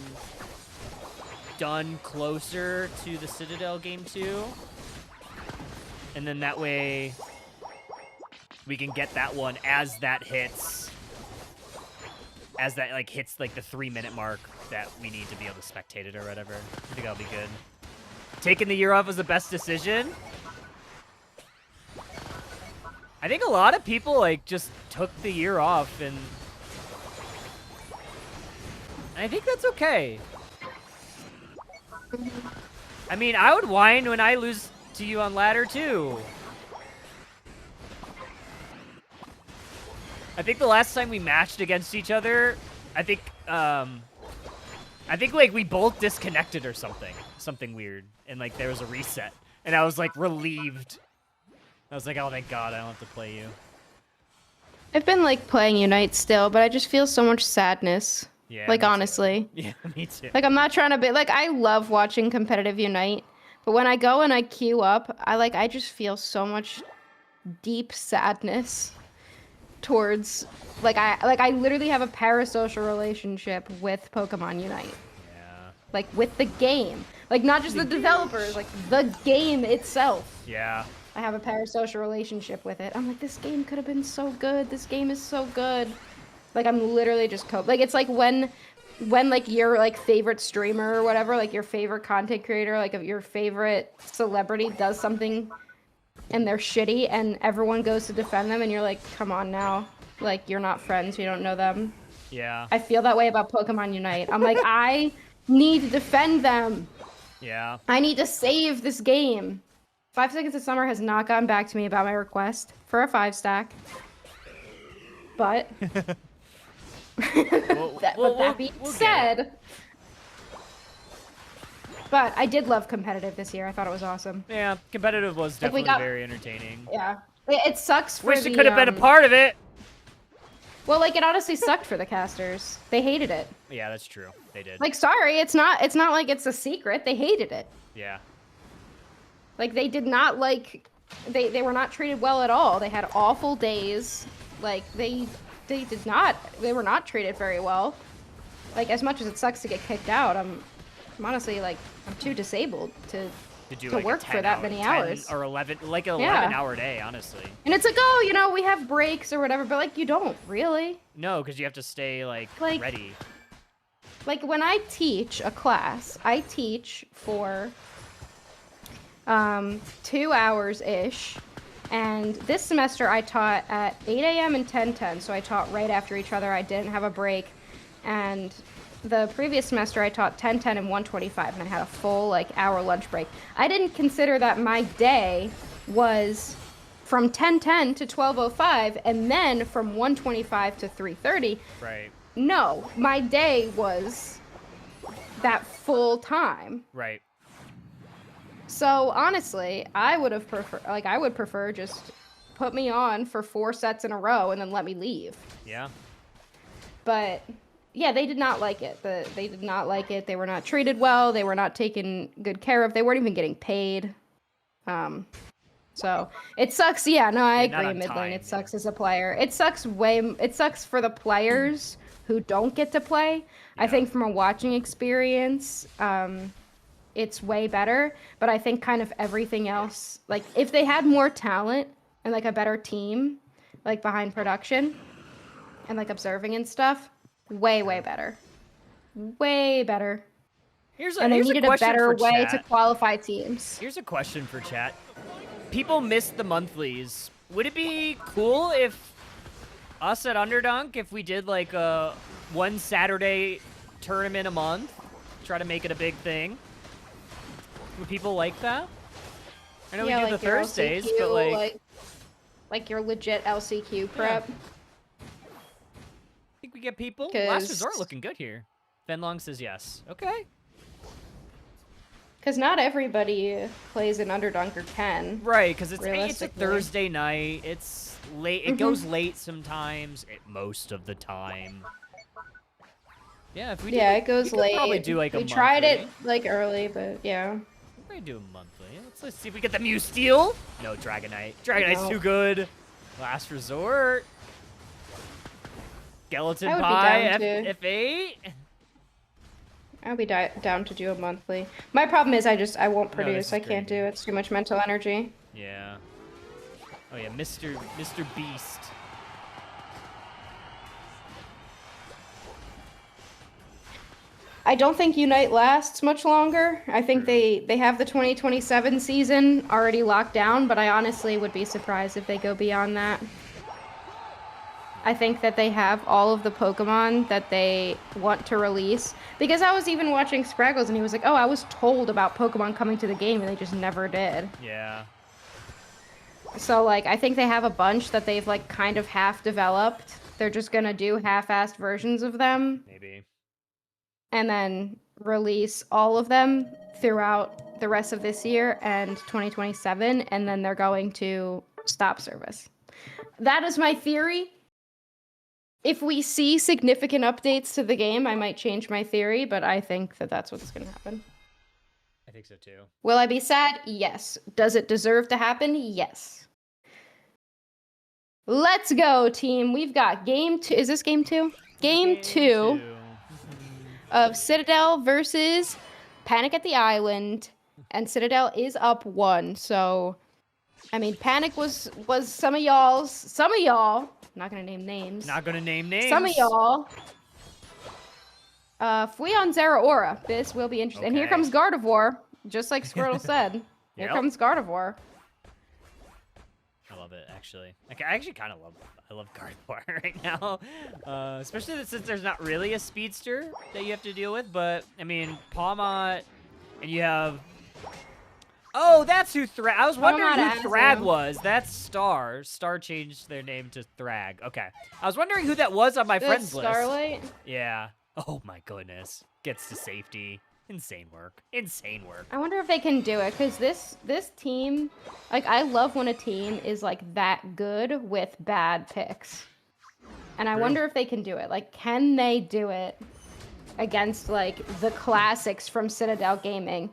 done closer to the Citadel game 2. And then that way we can get that one as that hits. As that like hits like the 3-minute mark that we need to be able to spectate it or whatever. I think that'll be good. Taking the year off was the best decision. I think a lot of people like just took the year off, and I think that's okay. I mean, I would whine when I lose to you on ladder too. I think the last time we matched against each other, I think like we both disconnected or something weird, and like there was a reset, and I was like relieved. I was like, oh, thank God I don't have to play you. I've been like playing Unite still, but I just feel so much sadness. Yeah. Like, honestly. Yeah, me too. Like, I'm not trying to be like, I love watching competitive Unite, but when I go and I queue up, I just feel so much deep sadness towards I literally have a parasocial relationship with Pokemon Unite. Yeah. Like with the game. Like not just the developers, like the game itself. Yeah. I have a parasocial relationship with it. I'm like, this game could have been so good. This game is so good. Like I'm literally just like it's like when like your like favorite streamer or whatever, like your favorite content creator, like your favorite celebrity does something and they're shitty, and everyone goes to defend them, and you're like, come on now. Like, you're not friends, you don't know them. Yeah. I feel that way about Pokemon Unite. I'm like, I need to defend them. Yeah. I need to save this game. 5 Seconds of Summer has not gotten back to me about my request for a 5-stack. But that being said, but I did love competitive this year. I thought it was awesome. Yeah, competitive was definitely very entertaining. Yeah, it sucks for Wish it could have been a part of it. Well, like, it honestly sucked for the casters. They hated it. Yeah, that's true. They did. Like, sorry, it's not like it's a secret. They hated it. Yeah. Like, they did not like, they were not treated well at all. They had awful days. Like, they were not treated very well. Like, as much as it sucks to get kicked out, I'm honestly, like, I'm too disabled to like work for that many hours. Or 11, like an 11-hour day, honestly. And it's like, oh, you know, we have breaks or whatever, but, like, you don't, really. No, because you have to stay, like ready. Like, when I teach a class, I teach for 2 hours-ish, and this semester I taught at 8 a.m. and 10:10, so I taught right after each other. I didn't have a break, and the previous semester I taught 10:10 and 1:25, and I had a full, like, hour lunch break. I didn't consider that my day was from 10:10 to 12:05, and then from 1:25 to 3:30. Right. No, my day was that full time. Right. So honestly, I would prefer just put me on for 4 sets in a row and then let me leave. Yeah. But yeah, they did not like it. They did not like it. They were not treated well. They were not taken good care of. They weren't even getting paid. So it sucks. Yeah, no, I agree, Midlane. It sucks as a player. It sucks for the players who don't get to play. Yeah. I think from a watching experience, it's way better, but I think kind of everything else, like, if they had more talent and, like, a better team, like, behind production and, like, observing and stuff, way better. Way better. And they needed a better way to qualify teams. Here's a question for chat. People missed the monthlies. Would it be cool if us at Underdunk, if we did, like, a 1 Saturday tournament a month, try to make it a big thing? Would people like that? I know we do like the Thursdays, LCQ, but like your legit LCQ prep. Yeah. Think we get people? Last Resort looking good here. Fenlong says yes. Okay. Because not everybody plays an Underdunk or can. Right, because it's a Thursday night. It's late. It goes late sometimes. Most of the time. Yeah, if we do, it goes late. Probably do like a monthly. We tried it like early, but yeah. We do a monthly. Let's see if we get the Mew Steel. No, Dragonite. Dragonite's too good. Last Resort. Skeleton Pie, F8. I'll be down to do a monthly. My problem is I won't produce. I can't do it. It's too much mental energy. Yeah. Oh yeah, Mr. Beast. I don't think Unite lasts much longer. I think they have the 2027 season already locked down, but I honestly would be surprised if they go beyond that. I think that they have all of the Pokemon that they want to release. Because I was even watching Spraggles and he was like, oh, I was told about Pokemon coming to the game and they just never did. Yeah. So, like, I think they have a bunch that they've, like, kind of half-developed. They're just gonna do half-assed versions of them. Maybe. And then release all of them throughout the rest of this year and 2027, and then they're going to stop service. That is my theory. If we see significant updates to the game, I might change my theory, but I think that that's what's going to happen. I think so too. Will I be sad? Yes. Does it deserve to happen? Yes. Let's go, team. We've got game 2. Is this game 2? Game 2 of Citadel versus Panic at the Island, and Citadel is up 1. So, I mean, Panic was some of y'all, not gonna name names. Not gonna name names. Some of y'all. Fueon Zeraora. This will be interesting. Okay. And here comes Gardevoir, just like Squirtle said. Here comes Gardevoir. actually. Like, I actually kind of love Gardevoir right now, especially since there's not really a speedster that you have to deal with. But I mean, Pawmot, and you have. Oh, that's who Thrag. I was wondering who Thrag was. That's Star. Star changed their name to Thrag. Okay, I was wondering who that was on my friends list. Starlight. Yeah. Oh my goodness. Gets to safety. Insane work. Insane work. I wonder if they can do it, because this team, like, I love when a team is, like, that good with bad picks. And I wonder if they can do it. Like, can they do it against, like, the classics from Citadel Gaming?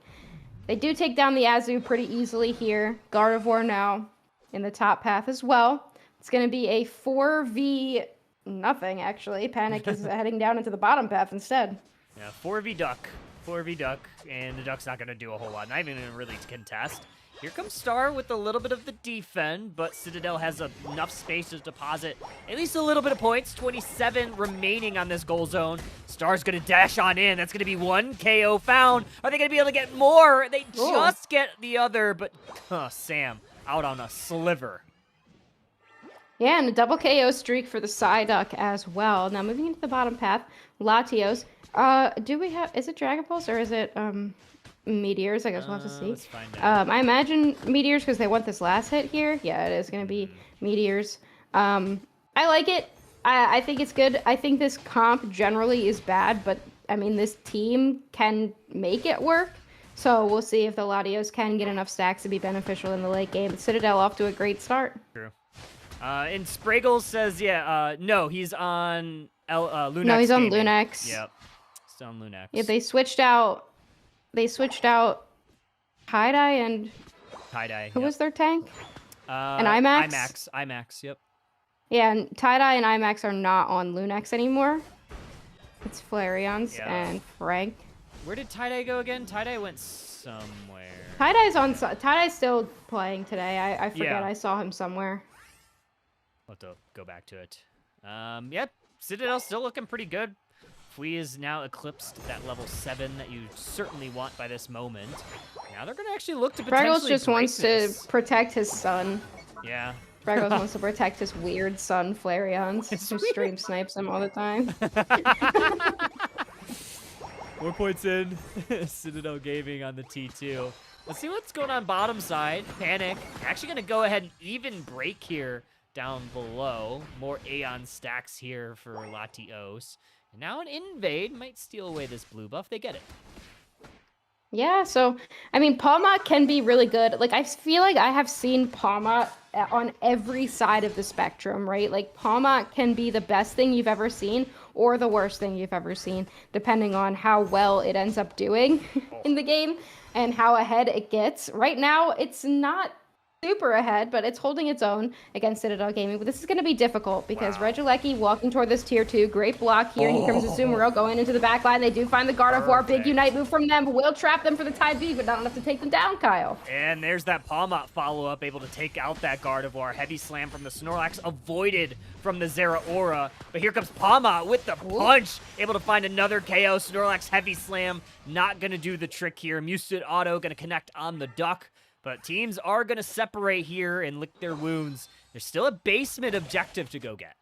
They do take down the Azu pretty easily here. Gardevoir now in the top path as well. It's going to be a 4v nothing, actually. Panic is heading down into the bottom path instead. Yeah, 4v Duck. 4v Duck, and the Duck's not going to do a whole lot. Not even going to really contest. Here comes Star with a little bit of the defend, but Citadel has enough space to deposit at least a little bit of points. 27 remaining on this goal zone. Star's going to dash on in. That's going to be one KO found. Are they going to be able to get more? They just get the other, but Sam out on a sliver. Yeah, and a double KO streak for the Psyduck as well. Now moving into the bottom path, Latios. Do we have, is it Dragon Pulse or is it Meteors? I guess we'll have to see. Let's find out. I imagine Meteors because they want this last hit here. Yeah, it is going to be Meteors. I like it. I think it's good. I think this comp generally is bad, but I mean, this team can make it work. So we'll see if the Latios can get enough stacks to be beneficial in the late game. Citadel off to a great start. True. And Spraggles says, no, he's on Lunex. No, he's on Gaming. Lunex. Yep. Still on Lunex. Yeah, they switched out Tie-Dye and Tie-Dye. who was their tank? And IMAX. IMAX, yep. Yeah, and Tie-Dye and IMAX are not on Lunex anymore. It's Flareon's and Frank. Where did Tie-Dye go again? Tie-Dye went somewhere. Tie-Dye's still playing today. I forget. Yeah. I saw him somewhere. We'll have to go back to it. Citadel's still looking pretty good. Fui has now eclipsed that level 7 that you certainly want by this moment. Now they're going to actually look to potentially Fraggles just wants to protect his son. Yeah. Fraggles wants to protect his weird son, Flareon's, who stream snipes him all the time. 4 points in. Citadel Gaming on the T2. Let's see what's going on bottom side. Panic. Actually going to go ahead and even break here down below. More Aeon stacks here for Latios. And now an invade might steal away this blue buff. They get it. Yeah, so, I mean, Pawmot can be really good. Like, I feel like I have seen Pawmot on every side of the spectrum, right? Like, Pawmot can be the best thing you've ever seen or the worst thing you've ever seen, depending on how well it ends up doing in the game and how ahead it gets. Right now, it's not super ahead, but it's holding its own against Citadel Gaming. But this is going to be difficult because Regieleki walking toward this tier 2. Great block here. Here comes Azumarill going into the back line. They do find the Gardevoir. Big Unite move from them. Will trap them for the tie B, but not enough to take them down, Kyle. And there's that Pawmot follow-up, able to take out that Gardevoir. Heavy slam from the Snorlax, avoided from the Zeraora. But here comes Pawmot with the punch, able to find another KO. Snorlax heavy slam, not going to do the trick here. Muted Auto going to connect on the Duck. But teams are going to separate here and lick their wounds. There's still a basement objective to go get.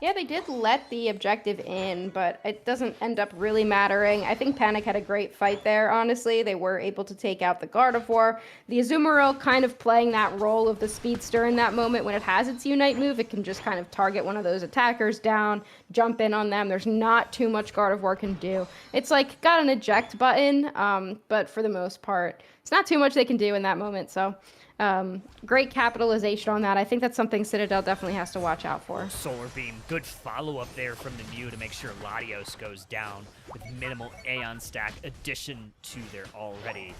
Yeah, they did let the objective in, but it doesn't end up really mattering. I think Panic had a great fight there, honestly. They were able to take out the Gardevoir. The Azumarill kind of playing that role of the Speedster in that moment. When it has its Unite move, it can just kind of target one of those attackers down, jump in on them. There's not too much Gardevoir can do. It's like got an eject button, but for the most part, it's not too much they can do in that moment, so... great capitalization on that. I think that's something Citadel definitely has to watch out for. Solar Beam, good follow-up there from the Mew to make sure Latios goes down with minimal Aeon stack addition to their already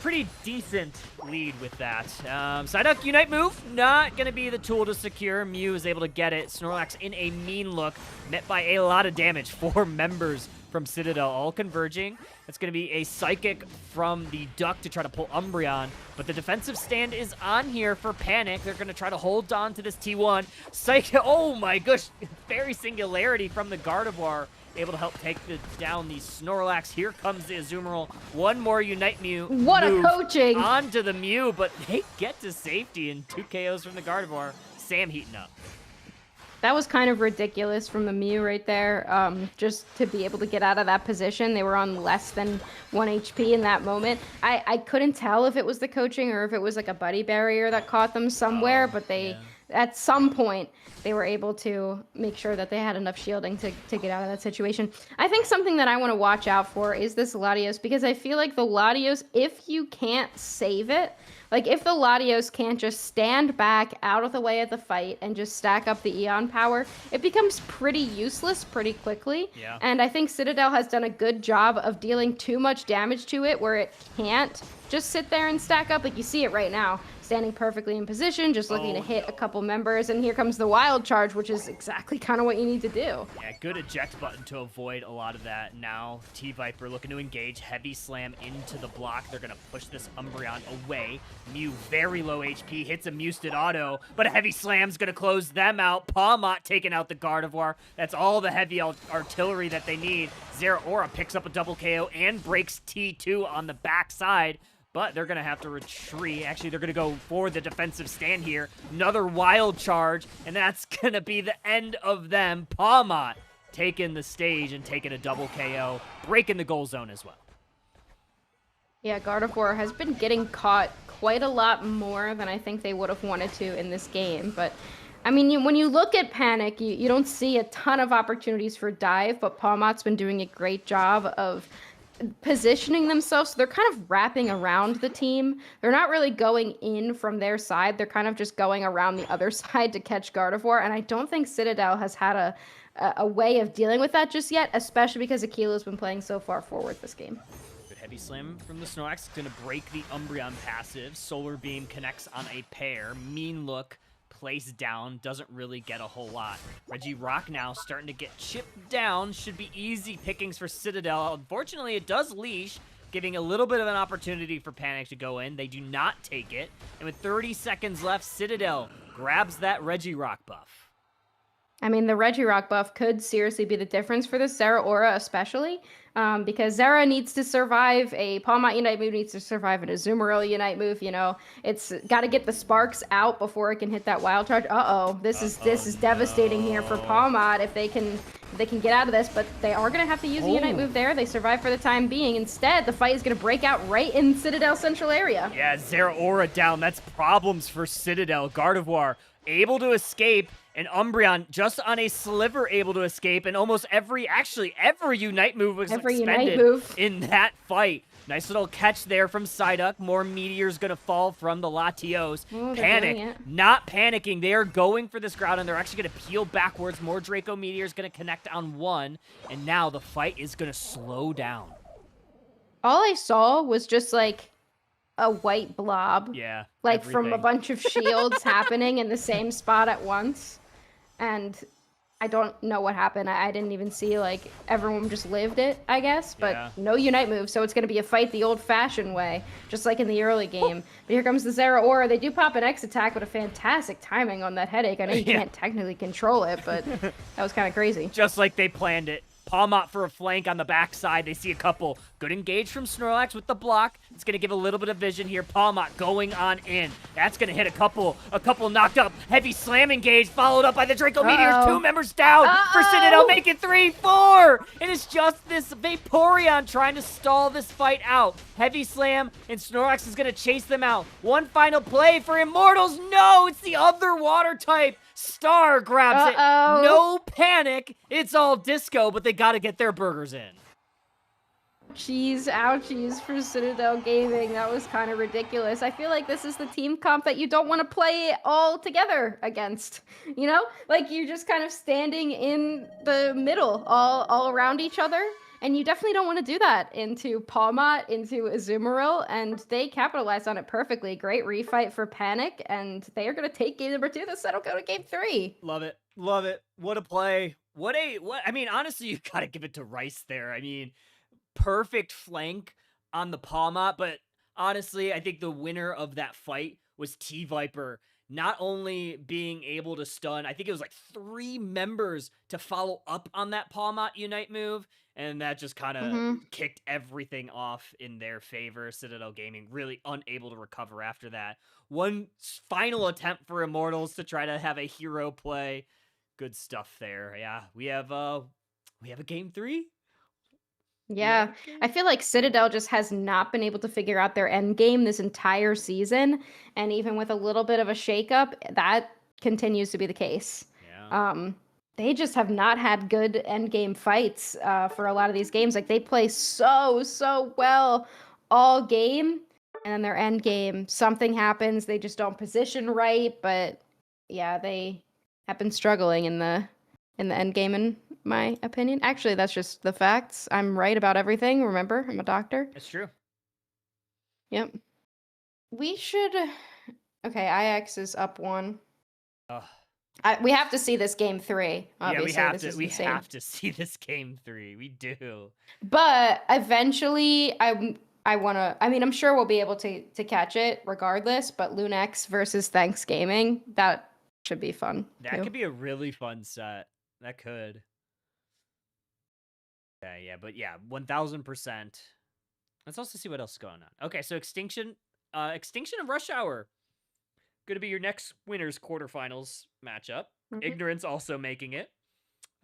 pretty decent lead with that. Psyduck Unite move, not going to be the tool to secure. Mew is able to get it. Snorlax in a mean look, met by a lot of damage. 4 members from Citadel all converging. It's going to be a Psychic from the Duck to try to pull Umbreon, but the defensive stand is on here for Panic. They're going to try to hold on to this T1. Psychic, oh my gosh, very Singularity from the Gardevoir, able to help take down the Snorlax. Here comes the Azumarill. One more Unite Mew. What a coaching! Onto the Mew, but they get to safety and 2 KOs from the Gardevoir. Sam heating up. That was kind of ridiculous from the Mew right there, just to be able to get out of that position. They were on less than 1 HP in that moment. I couldn't tell if it was the coaching or if it was like a buddy barrier that caught them somewhere, but they, at some point, they were able to make sure that they had enough shielding to get out of that situation. I think something that I want to watch out for is this Latios, because I feel like the Latios, if you can't save it, like, if the Latios can't just stand back out of the way of the fight and just stack up the Eon power, it becomes pretty useless pretty quickly. Yeah. And I think Citadel has done a good job of dealing too much damage to it where it can't just sit there and stack up. Like, you see it right now, standing perfectly in position, just looking to hit a couple members. And here comes the Wild Charge, which is exactly kind of what you need to do. Yeah, good eject button to avoid a lot of that. Now, T-Viper looking to engage. Heavy Slam into the block. They're going to push this Umbreon away. Mew very low HP, hits a Musted auto, but a Heavy Slam's going to close them out. Pawmot taking out the Gardevoir. That's all the heavy artillery that they need. Zeraora picks up a double KO and breaks T2 on the backside. But they're going to have to retreat. Actually, they're going to go for the defensive stand here. Another Wild Charge, and that's going to be the end of them. Pawmot taking the stage and taking a double KO, breaking the goal zone as well. Yeah, Gardevoir has been getting caught quite a lot more than I think they would have wanted to in this game. But, I mean, when you look at Panic, you don't see a ton of opportunities for dive, but Pawmot's been doing a great job of positioning themselves. So they're kind of wrapping around the team. They're not really going in from their side. They're kind of just going around the other side to catch Gardevoir. And I don't think Citadel has had a way of dealing with that just yet, especially because Akila's been playing so far forward this game. Good Heavy Slam from the Snorlax. It's going to break the Umbreon passive. Solar Beam connects on a pair. Mean Look placed down, doesn't really get a whole lot. Regirock now starting to get chipped down. Should be easy pickings for Citadel. Unfortunately, it does leash, giving a little bit of an opportunity for Panic to go in. They do not take it. And with 30 seconds left, Citadel grabs that Regirock buff. I mean, the Regirock buff could seriously be the difference for this Zeraora especially, because Zera needs to survive a Pawmot Unite move, needs to survive an Azumarill Unite move, you know. It's got to get the sparks out before it can hit that Wild Charge. This is devastating here for Pawmot if they can get out of this, but they are going to have to use the Unite move there. They survive for the time being. Instead, the fight is going to break out right in Citadel Central area. Yeah, Zeraora down. That's problems for Citadel. Gardevoir able to escape, and Umbreon just on a sliver able to escape, and almost every Unite move was expended in that fight. Nice little catch there from Psyduck. More meteors gonna fall from the Latios. Panic, not panicking. They are going for this Groudon. They're actually gonna peel backwards. More Draco meteors gonna connect on one, and now the fight is gonna slow down. All I saw was just like a white blob. Yeah. Like from a bunch of shields happening in the same spot at once. And I don't know what happened. I didn't even see, like, everyone just lived it, I guess. But no Unite move, so it's going to be a fight the old-fashioned way, just like in the early game. But here comes the Zeraora. They do pop an X attack, but a fantastic timing on that headache. I know you can't technically control it, but that was kind of crazy. Just like they planned it. Pawmot for a flank on the backside. They see a couple. Good engage from Snorlax with the block. It's going to give a little bit of vision here. Pawmot going on in. That's going to hit a couple knocked up. Heavy Slam engage, followed up by the Draco Meteors. 2 members down for Citadel. Make it 3-4. And it's just this Vaporeon trying to stall this fight out. Heavy Slam, and Snorlax is going to chase them out. One final play for Immortals. No, it's the other water type. Star grabs it. No panic. It's all disco, but they got to get their burgers in. Jeez, ouchies for Citadel Gaming. That was kind of ridiculous. I feel like this is the team comp that you don't want to play all together against. You know? Like, you're just kind of standing in the middle, all around each other. And you definitely don't want to do that into Pawmot, into Azumarill, and they capitalized on it perfectly. Great refight for Panic, and they are going to take game number 2. That'll go to game 3. Love it. Love it. What a play. What I mean, honestly, you got to give it to Rice there. I mean, perfect flank on the Pawmot, but honestly, I think the winner of that fight was T-Viper not only being able to stun, I think it was like 3 members to follow up on that Pokémon UNITE move, and that just kind of kicked everything off in their favor. Citadel Gaming really unable to recover after that. One final attempt for Immortals to try to have a hero play. Good stuff there. Yeah, we have a game 3. Yeah, I feel like Citadel just has not been able to figure out their end game this entire season, and even with a little bit of a shakeup, that continues to be the case. Yeah. They just have not had good end game fights for a lot of these games. Like they play so well all game, and then their end game, something happens. They just don't position right. But yeah, they have been struggling in the end game, in my opinion. Actually, that's just the facts. I'm right about everything. Remember, I'm a doctor. It's true. Yep. We should. Okay, IX is up 1. We have to see this game 3. Obviously, yeah, we have to see this game 3. We do. But eventually, I want to. I mean, I'm sure we'll be able to catch it regardless. But Lunex versus Thanksgaming, that should be fun. That could be a really fun set. That could. Yeah, but yeah, 1000%. Let's also see what else is going on. Okay, so Extinction of Rush Hour. Going to be your next winner's quarterfinals matchup. Ignorance also making it.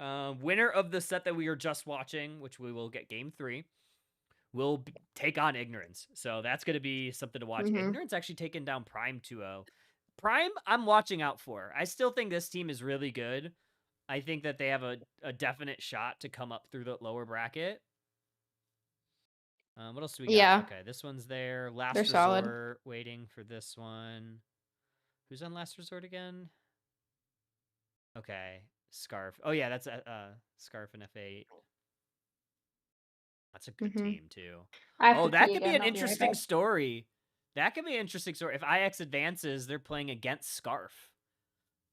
Winner of the set that we are just watching, which we will get game 3, will take on Ignorance. So that's going to be something to watch. Ignorance actually taking down Prime 2-0. Prime, I'm watching out for. I still think this team is really good. I think that they have a definite shot to come up through the lower bracket. What else do we got? Yeah. Okay, this one's there. Last They're Resort, solid. waiting for this one. Who's on Last Resort again? Okay, Scarf. Oh yeah, that's Scarf and F8. That's a good team too. Oh, that could be an interesting story. That could be an interesting story. If IX advances, they're playing against Scarf.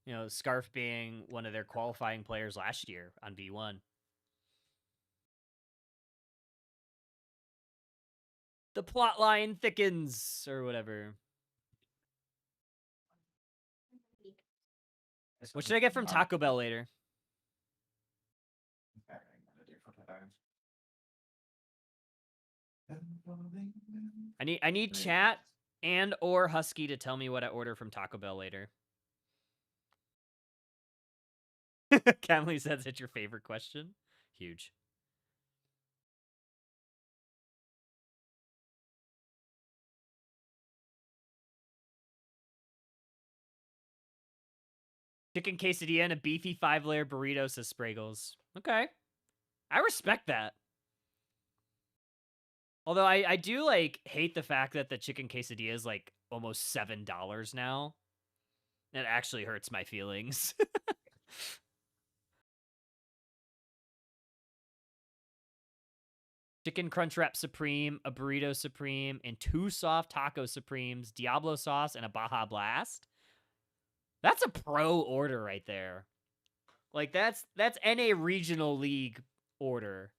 You know, Scarf being one of their qualifying players last year on B1. The plot line thickens, or whatever. What should I get from Taco Bell later? I need chat and or Husky to tell me what I order from Taco Bell later. Camly says it's your favorite question. Huge. Chicken quesadilla and a beefy 5-layer burrito, says Spraggles. Okay. I respect that. Although I do like hate the fact that the chicken quesadilla is like almost $7 now. That actually hurts my feelings. Chicken Crunchwrap Supreme, a Burrito Supreme, and 2 soft Taco Supremes, Diablo Sauce, and a Baja Blast. That's a pro order right there. Like, that's NA Regional League order.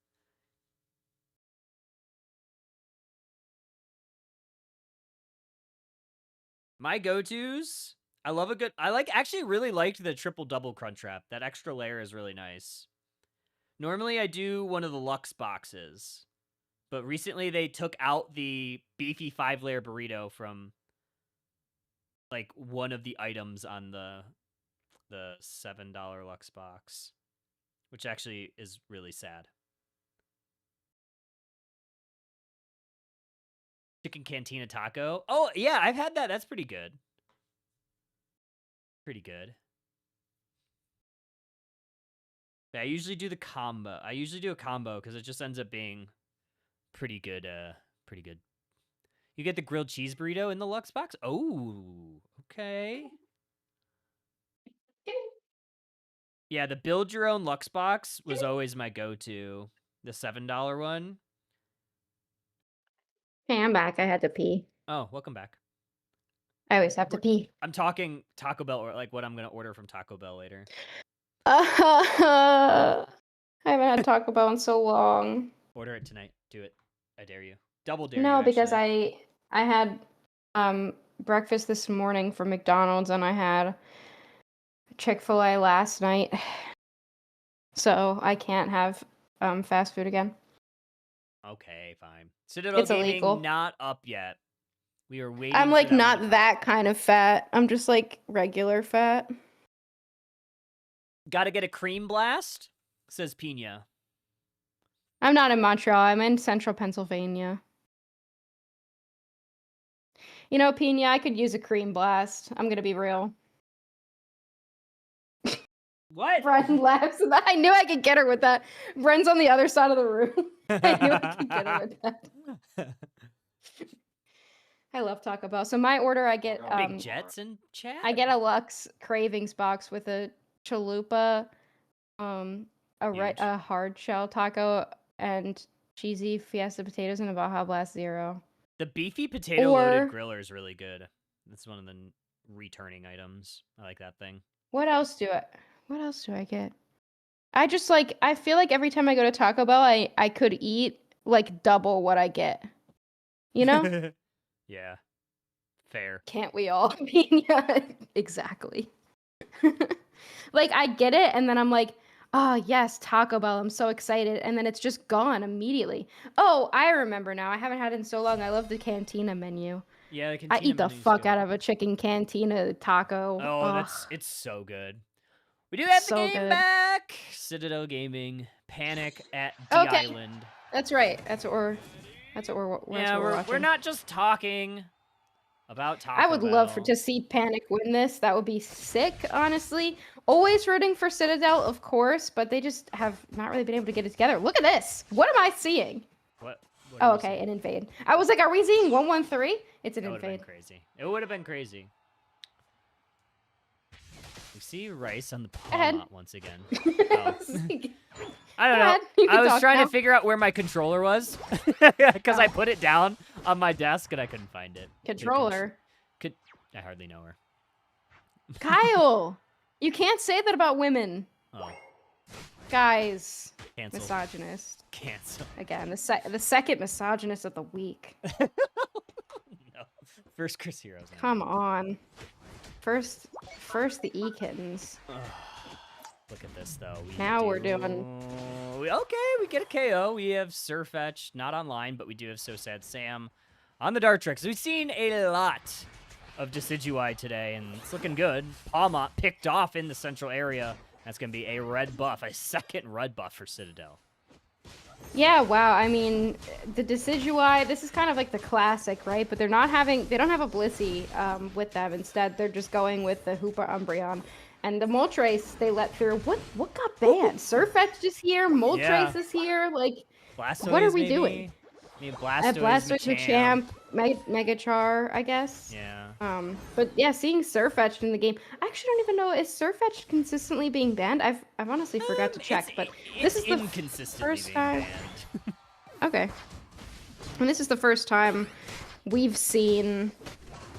My go-tos, actually really liked the triple-double Crunchwrap. That extra layer is really nice. Normally, I do one of the Lux boxes. But recently, they took out the beefy 5-layer burrito from, like, one of the items on the $7 Lux box. Which actually is really sad. Chicken Cantina Taco. Oh, yeah, I've had that. That's pretty good. Pretty good. Yeah, I usually do the combo. I usually do a combo because it just ends up being pretty good. Pretty good. You get the grilled cheese burrito in the Lux box? Oh, okay. Yeah, the build your own Lux box was always my go-to. The $7 one. Hey, I'm back. I had to pee. Oh, welcome back. I always have to pee. I'm talking Taco Bell, or like what I'm going to order from Taco Bell later. I haven't had Taco Bell in so long. Order it tonight. Do it. I dare you. Double dare you. No, because actually. I had breakfast this morning from McDonald's, and I had Chick-fil-A last night, so I can't have fast food again. Okay, fine. Citadel It's Gaming illegal. not up yet. We are waiting. I'm for like that one to not come. that kind of fat. I'm just like regular fat. Gotta get a cream blast, says Pina. I'm not in Montreal. I'm in central Pennsylvania. You know, Pina, I could use a cream blast. I'm gonna be real. What? Bren laughs at that. I knew I could get her with that. Bren's on the other side of the room. I knew I could get her with that. I love Taco Bell. So my order, I get Big Jets in chat. I get a Lux Cravings box with a chalupa, a hard shell taco, and cheesy Fiesta potatoes and a Baja Blast Zero. The beefy potato loaded griller is really good. That's one of the returning items. I like that thing. What else do I get? I just like, I feel like every time I go to Taco Bell, I could eat like double what I get. You know? Yeah. Fair. Can't we all? Yeah, exactly. Like I get it, and then I'm like, oh yes, Taco Bell, I'm so excited, and then it's just gone immediately. Oh, I remember now. I haven't had it in so long. I love the Cantina menu. Yeah, the Cantina I eat the menu's fuck good. out of a chicken Cantina taco. Oh, it's so good. We do have So the game good. back. Citadel Gaming, Panic at the Okay. Island. That's right. That's what we're watching. We're not just talking about Taco I would love Bell. to see Panic win this. That would be sick, honestly. Always rooting for Citadel, of course, but they just have not really been able to get it together. Look at this. What am I seeing? What Oh, okay, an invade. I was like, are we seeing 113? It's an That would have invade. been crazy. It would have been crazy. We see Rice on the Palmot once again. Oh. I don't know. I was trying to figure out where my controller was because I put it down on my desk and I couldn't find it. Controller? I hardly know her. Kyle! You can't say that about women. Oh. Guys. Cancel. Misogynist. Cancel. Again, the second misogynist of the week. No. First Chris Heroes. Come on. First the E-Kittens. Look at this, though. We're doing... Okay, we get a KO. We have Surfetch, not online, but we do have So Sad Sam on the Dart Tricks. We've seen a lot of Decidueye today, and it's looking good. Palmot picked off in the central area. That's going to be a red buff, a second red buff for Citadel. Yeah, wow. I mean, the Decidueye, this is kind of like the classic, right? But they don't have a Blissey with them. Instead, they're just going with the Hoopa Umbreon. And the Moltres they let through. What got banned? Surfetch is here. Moltres is here. Like, Blastoise, what are we doing? I mean, Blastoise, Machamp, Megachar, I guess. Yeah. But yeah, seeing Surfetch in the game, I actually don't even know, is Surfetch consistently being banned? I've honestly forgot to check, but this is the first time. Okay. And this is the first time we've seen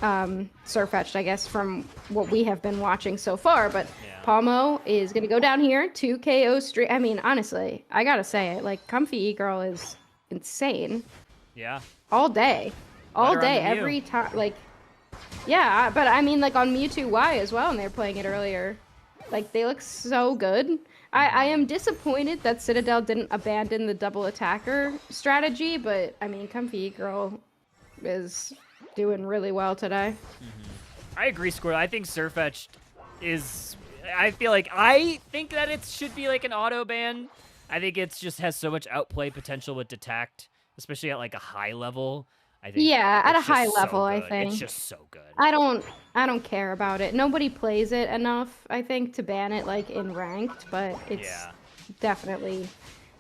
Surfetched, I guess, from what we have been watching so far, but Palmo is gonna go down here, 2 KO streak. I mean, honestly, I gotta say it, like, Comfy E-Girl is insane. Yeah. All day. Every time, like, yeah, but I mean, like, on Mewtwo Y as well, and they were playing it earlier. Like, they look so good. I am disappointed that Citadel didn't abandon the double attacker strategy, but, I mean, Comfy Girl is doing really well today. I agree, Squirrel. I think Surfetch is... I think that it should be, like, an auto ban. I think it just has so much outplay potential with Detect, especially at, like, a high level. I think at a high level, I think. It's just so good. I don't care about it. Nobody plays it enough, I think, to ban it, like, in ranked, but it's definitely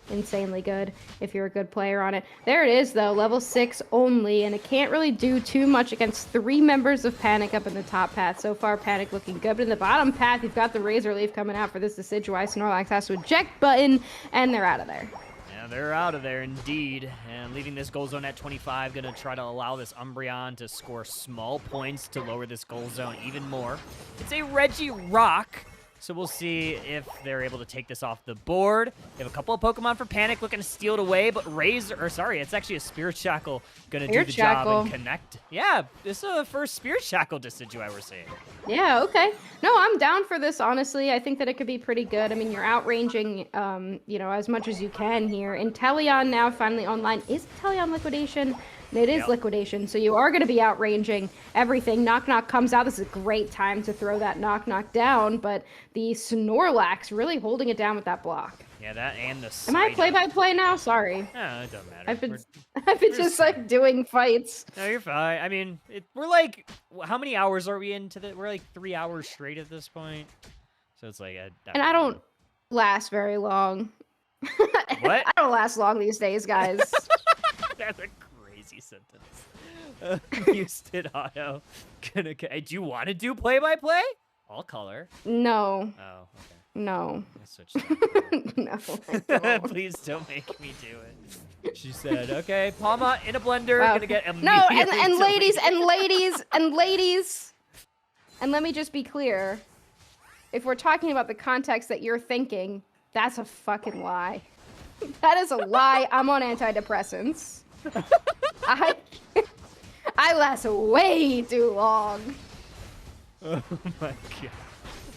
insanely good if you're a good player on it. There it is, though, level 6 only, and it can't really do too much against 3 members of Panic up in the top path. So far, Panic looking good, but in the bottom path, you've got the Razor Leaf coming out for this Decidueye. Snorlax has to eject button, and they're out of there. Yeah, they're out of there indeed, and leaving this goal zone at 25, gonna try to allow this Umbreon to score small points to lower this goal zone even more. It's a Regirock So we'll see if they're able to take this off the board. They have a couple of Pokemon for Panic looking to steal it away, but it's actually a Spirit Shackle going to do the job and connect. Yeah, this is the first Spirit Shackle Decidueye we're seeing. Yeah, okay. No, I'm down for this, honestly. I think that it could be pretty good. I mean, you're outranging, as much as you can here. Inteleon now finally online. Is Inteleon liquidation? It is liquidation, so you are going to be outranging everything. Knock Knock comes out. This is a great time to throw that Knock Knock down, but the Snorlax really holding it down with that block. Yeah, that and the Am I play-by-play now? Sorry. No, it doesn't matter. I've been just like doing fights. No, you're fine. I mean, we're like, how many hours are we into that? We're like 3 hours straight at this point. So it's like, I don't last very long. What? I don't last long these days, guys. That's a crazy sentence. Houston Auto. Do you want to do play-by-play? I'll color. No. Oh, okay. No. Switch No. Please don't make me do it. She said, okay, Palma in a blender. Wow. Gonna get no, and ladies, and let me just be clear. If we're talking about the context that you're thinking, that's a fucking lie. That is a lie. I'm on antidepressants. I last way too long. Oh my god.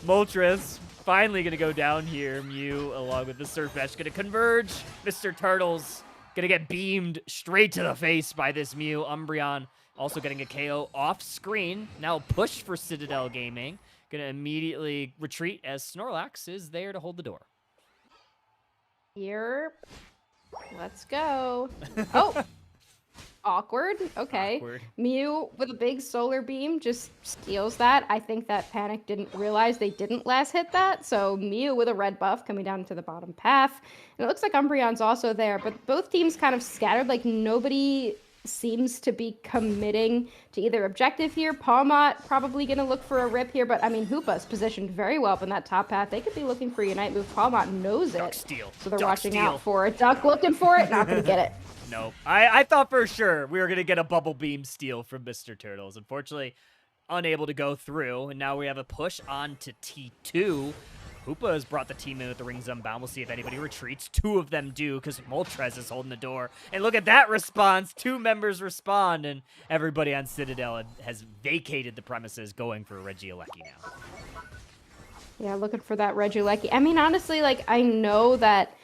Moltres finally gonna go down here. Mew along with the Surfetch gonna converge. Mr. Turtle's gonna get beamed straight to the face by this Mew. Umbreon also getting a KO off screen. Now push for Citadel Gaming. Gonna immediately retreat as Snorlax is there to hold the door. Here. Let's go. Oh! Awkward. Okay. Awkward. Mew with a big solar beam just steals that. I think that Panic didn't realize they didn't last hit that. So Mew with a red buff coming down to the bottom path. And it looks like Umbreon's also there, but both teams kind of scattered. Like nobody seems to be committing to either objective here. Palmot probably going to look for a rip here, but I mean, Hoopa's positioned very well up in that top path. They could be looking for a Unite move. Palmot knows it. Duck steal. So they're Duck watching steal. out for it. Duck looking for it, not going to get it. No, I thought for sure we were going to get a Bubble Beam steal from Mr. Turtles. Unfortunately, unable to go through, and now we have a push on to T2. Hoopa has brought the team in with the Rings Unbound. We'll see if anybody retreats. Two of them do, because Moltres is holding the door. And look at that response. 2 members respond, and everybody on Citadel has vacated the premises, going for Regieleki now. Yeah, looking for that Regieleki. I mean, honestly, like, I know that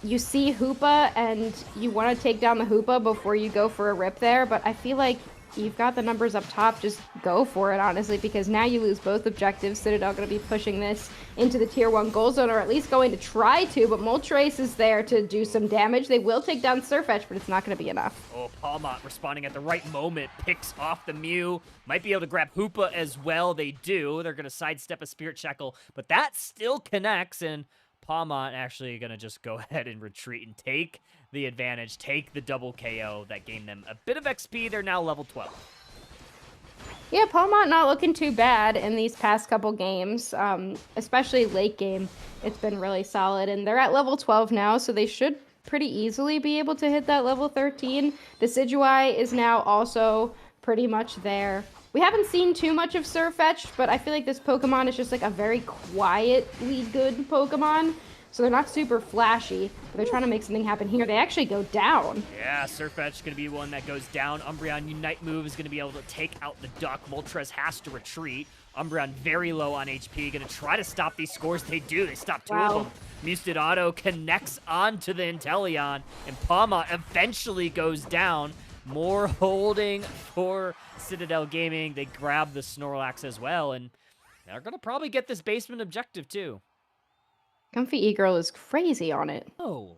you see Hoopa and you want to take down the Hoopa before you go for a rip there, but I feel like you've got the numbers up top. Just go for it, honestly, because now you lose both objectives. Citadel going to be pushing this into the tier 1 goal zone, or at least going to try to, but Moltres is there to do some damage. They will take down Surfetch, but it's not going to be enough. Oh, Palmot responding at the right moment, picks off the Mew. Might be able to grab Hoopa as well. They do. They're going to sidestep a Spirit Shackle, but that still connects, and Palmot actually going to just go ahead and retreat and take the advantage, take the double KO that gained them a bit of XP. They're now level 12. Yeah, Palmot not looking too bad in these past couple games, especially late game. It's been really solid, and they're at level 12 now, so they should pretty easily be able to hit that level 13. Decidueye is now also pretty much there. We haven't seen too much of Surfetch, but I feel like this Pokemon is just like a very quietly good Pokemon. So they're not super flashy, but they're trying to make something happen here. They actually go down. Yeah, Surfetch going to be one that goes down. Umbreon Unite move is going to be able to take out the Duck. Moltres has to retreat. Umbreon very low on HP. Going to try to stop these scores. They do. They stop 2 of them. Musted Auto connects onto the Inteleon, and Palma eventually goes down. More holding for Citadel Gaming. They grab the Snorlax as well, and they're going to probably get this basement objective too. Comfy E-Girl is crazy on it. Oh.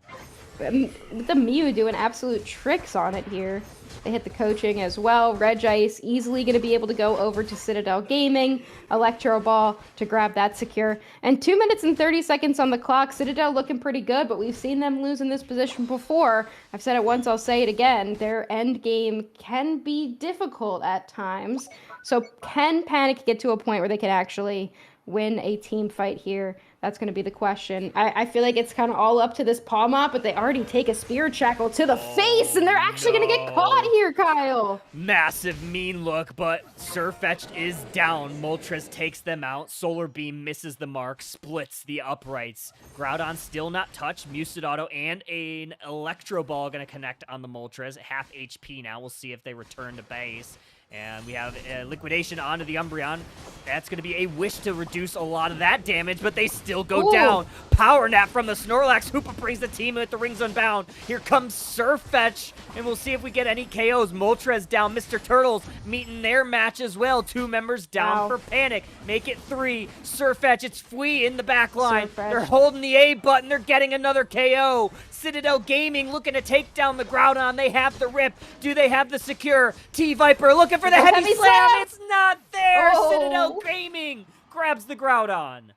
The Mew doing absolute tricks on it here. They hit the coaching as well. Regice easily going to be able to go over to Citadel Gaming. Electro Ball to grab that secure. And 2 minutes and 30 seconds on the clock. Citadel looking pretty good, but we've seen them lose in this position before. I've said it once, I'll say it again. Their end game can be difficult at times. So can Panic get to a point where they can actually win a team fight here? That's going to be the question. I feel like it's kind of all up to this palm up, but they already take a Spirit Shackle to the face, and they're actually going to get caught here, Kyle. Massive mean look, but Surfetched is down. Moltres takes them out. Solar Beam misses the mark, splits the uprights. Groudon still not touched. Mucidauto and an Electro Ball going to connect on the Moltres. Half HP now. We'll see if they return to base. And we have Liquidation onto the Umbreon. That's going to be a wish to reduce a lot of that damage, but they still go down. Power Nap from the Snorlax. Hoopa brings the team with the Rings Unbound. Here comes Surfetch, and we'll see if we get any KOs. Moltres down. Mr. Turtles meeting their match as well. 2 members down for Panic. Make it 3. Surfetch, it's Fwee in the back line. They're holding the A button. They're getting another KO. Citadel Gaming looking to take down the Groudon. They have the rip. Do they have the secure? T-Viper looking for the heavy slam. It's not there. Citadel Gaming grabs the Groudon.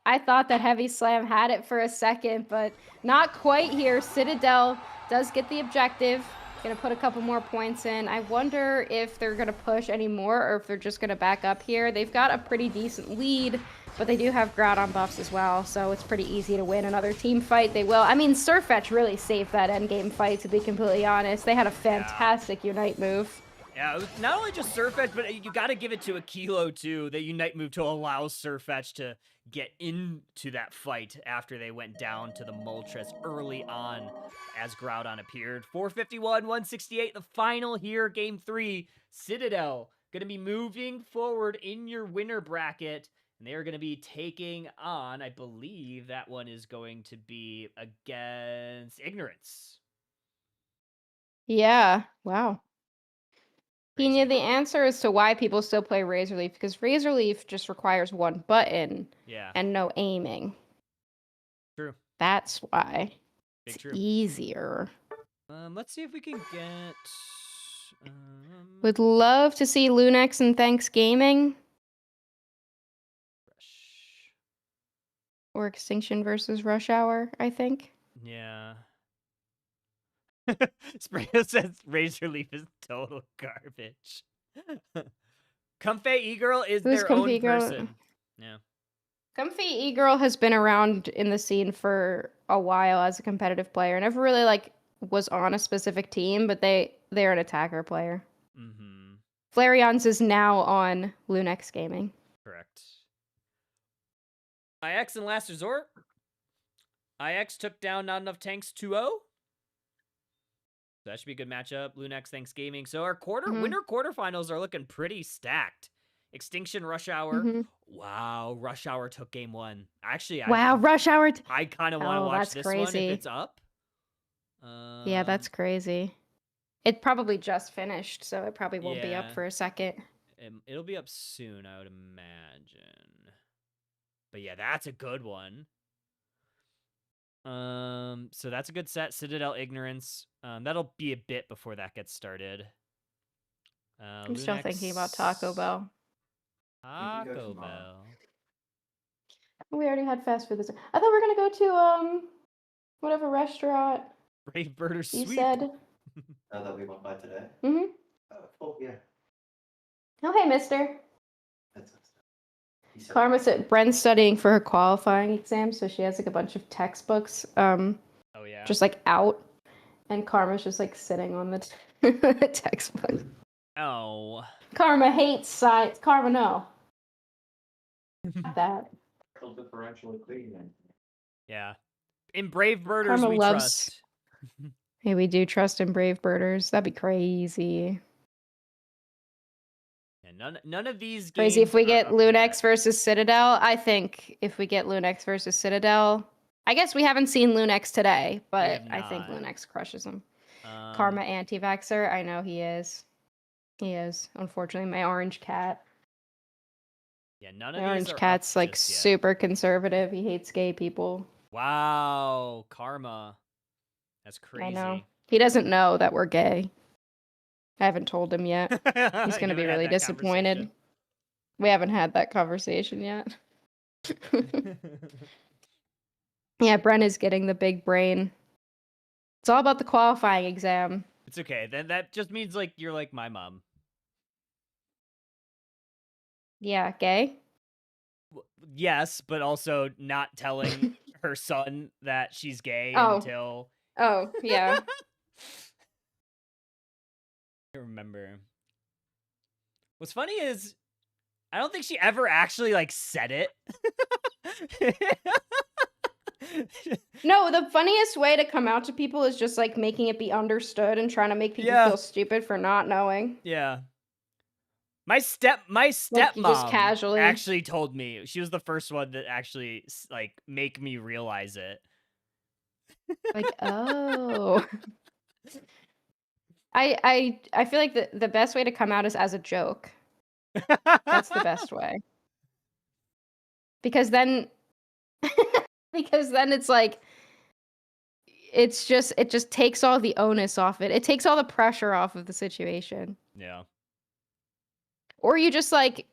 I thought that Heavy Slam had it for a second, but not quite here. Citadel does get the objective. Gonna put a couple more points in. I wonder if they're gonna push any more or if they're just gonna back up here. They've got a pretty decent lead, but they do have Groudon buffs as well, so it's pretty easy to win another team fight. They will. I mean, Surfetch really saved that endgame fight, to be completely honest. They had a fantastic Unite move. Yeah, not only just Surfetch, but you got to give it to Aquilo, too. The Unite move to allow Surfetch to get into that fight after they went down to the Moltres early on as Groudon appeared. 451, 168, the final here, Game 3. Citadel going to be moving forward in your winner bracket, and they are going to be taking on, I believe that one is going to be against Ignorance. Yeah, wow. Pina, the answer as to why people still play Razor Leaf, because Razor Leaf just requires one button and no aiming. True. That's why. It's easier. Let's see if we can get... Would love to see Lunex and Thanksgaming. Or Extinction versus Rush Hour, I think. Yeah. Sprayo says Razor Leaf is total garbage. Comfy E-Girl is their own person. Yeah. Comfy E-Girl has been around in the scene for a while as a competitive player. Never really was on a specific team, but they're an attacker player. Mm-hmm. Flareon's is now on Lunex Gaming. Correct. IX in Last Resort. IX took down Not Enough Tanks 2-0. That should be a good matchup. Lunex, Thanksgaming. So our winter quarterfinals are looking pretty stacked. Extinction, Rush Hour. Wow, Rush Hour took game 1. Actually, Rush Hour. I kind of want to watch this one if it's up. Yeah, that's crazy. It probably just finished, so it probably won't be up for a second. It'll be up soon, I would imagine. But yeah, that's a good one. So that's a good set. Citadel Ignorance. That'll be a bit before that gets started. I'm still thinking about Taco Bell. Taco Bell. We already had fast food this time. I thought we were gonna go to whatever restaurant. Brave Birder Sweep. You said. That we went by today. Mm-hmm. Oh yeah. Oh hey, Mister. That's Karma said Bren's studying for her qualifying exam, so she has a bunch of textbooks. Oh yeah. Just out, and Karma's just sitting on the textbook. Oh. Karma hates science. Karma, no. That. Differential equation. Yeah. In Brave Birders, Karma we loves... trust. Hey, we do trust in Brave Birders. That'd be crazy. Yeah, none of these games crazy if we get Lunex yet. versus Citadel. I think if we get Lunex versus Citadel, I guess we haven't seen Lunex today, but I think Lunex crushes him. Karma anti-vaxxer. I know he is. He is, unfortunately, my orange cat. Yeah, none of my these orange cat's super conservative. He hates gay people. Wow, Karma. That's crazy. I know. He doesn't know that we're gay. I haven't told him yet. He's going to be really disappointed. We haven't had that conversation yet. Yeah, Bren is getting the big brain. It's all about the qualifying exam. It's okay. Then that just means you're like my mom. Yeah, gay. Yes, but also not telling her son that she's gay Oh. until Oh, yeah. I remember. What's funny is I don't think she ever actually like said it. No, the funniest way to come out to people is just like making it be understood and trying to make people Yeah. feel stupid for not knowing. Yeah. My Like, just stepmom casually. actually told me. She was the first one that actually like make me realize it. Like, oh. I feel like the best way to come out is as a joke. That's the best way. Because then it's like it just takes all the onus off it. It takes all the pressure off of the situation. Yeah. Or you just like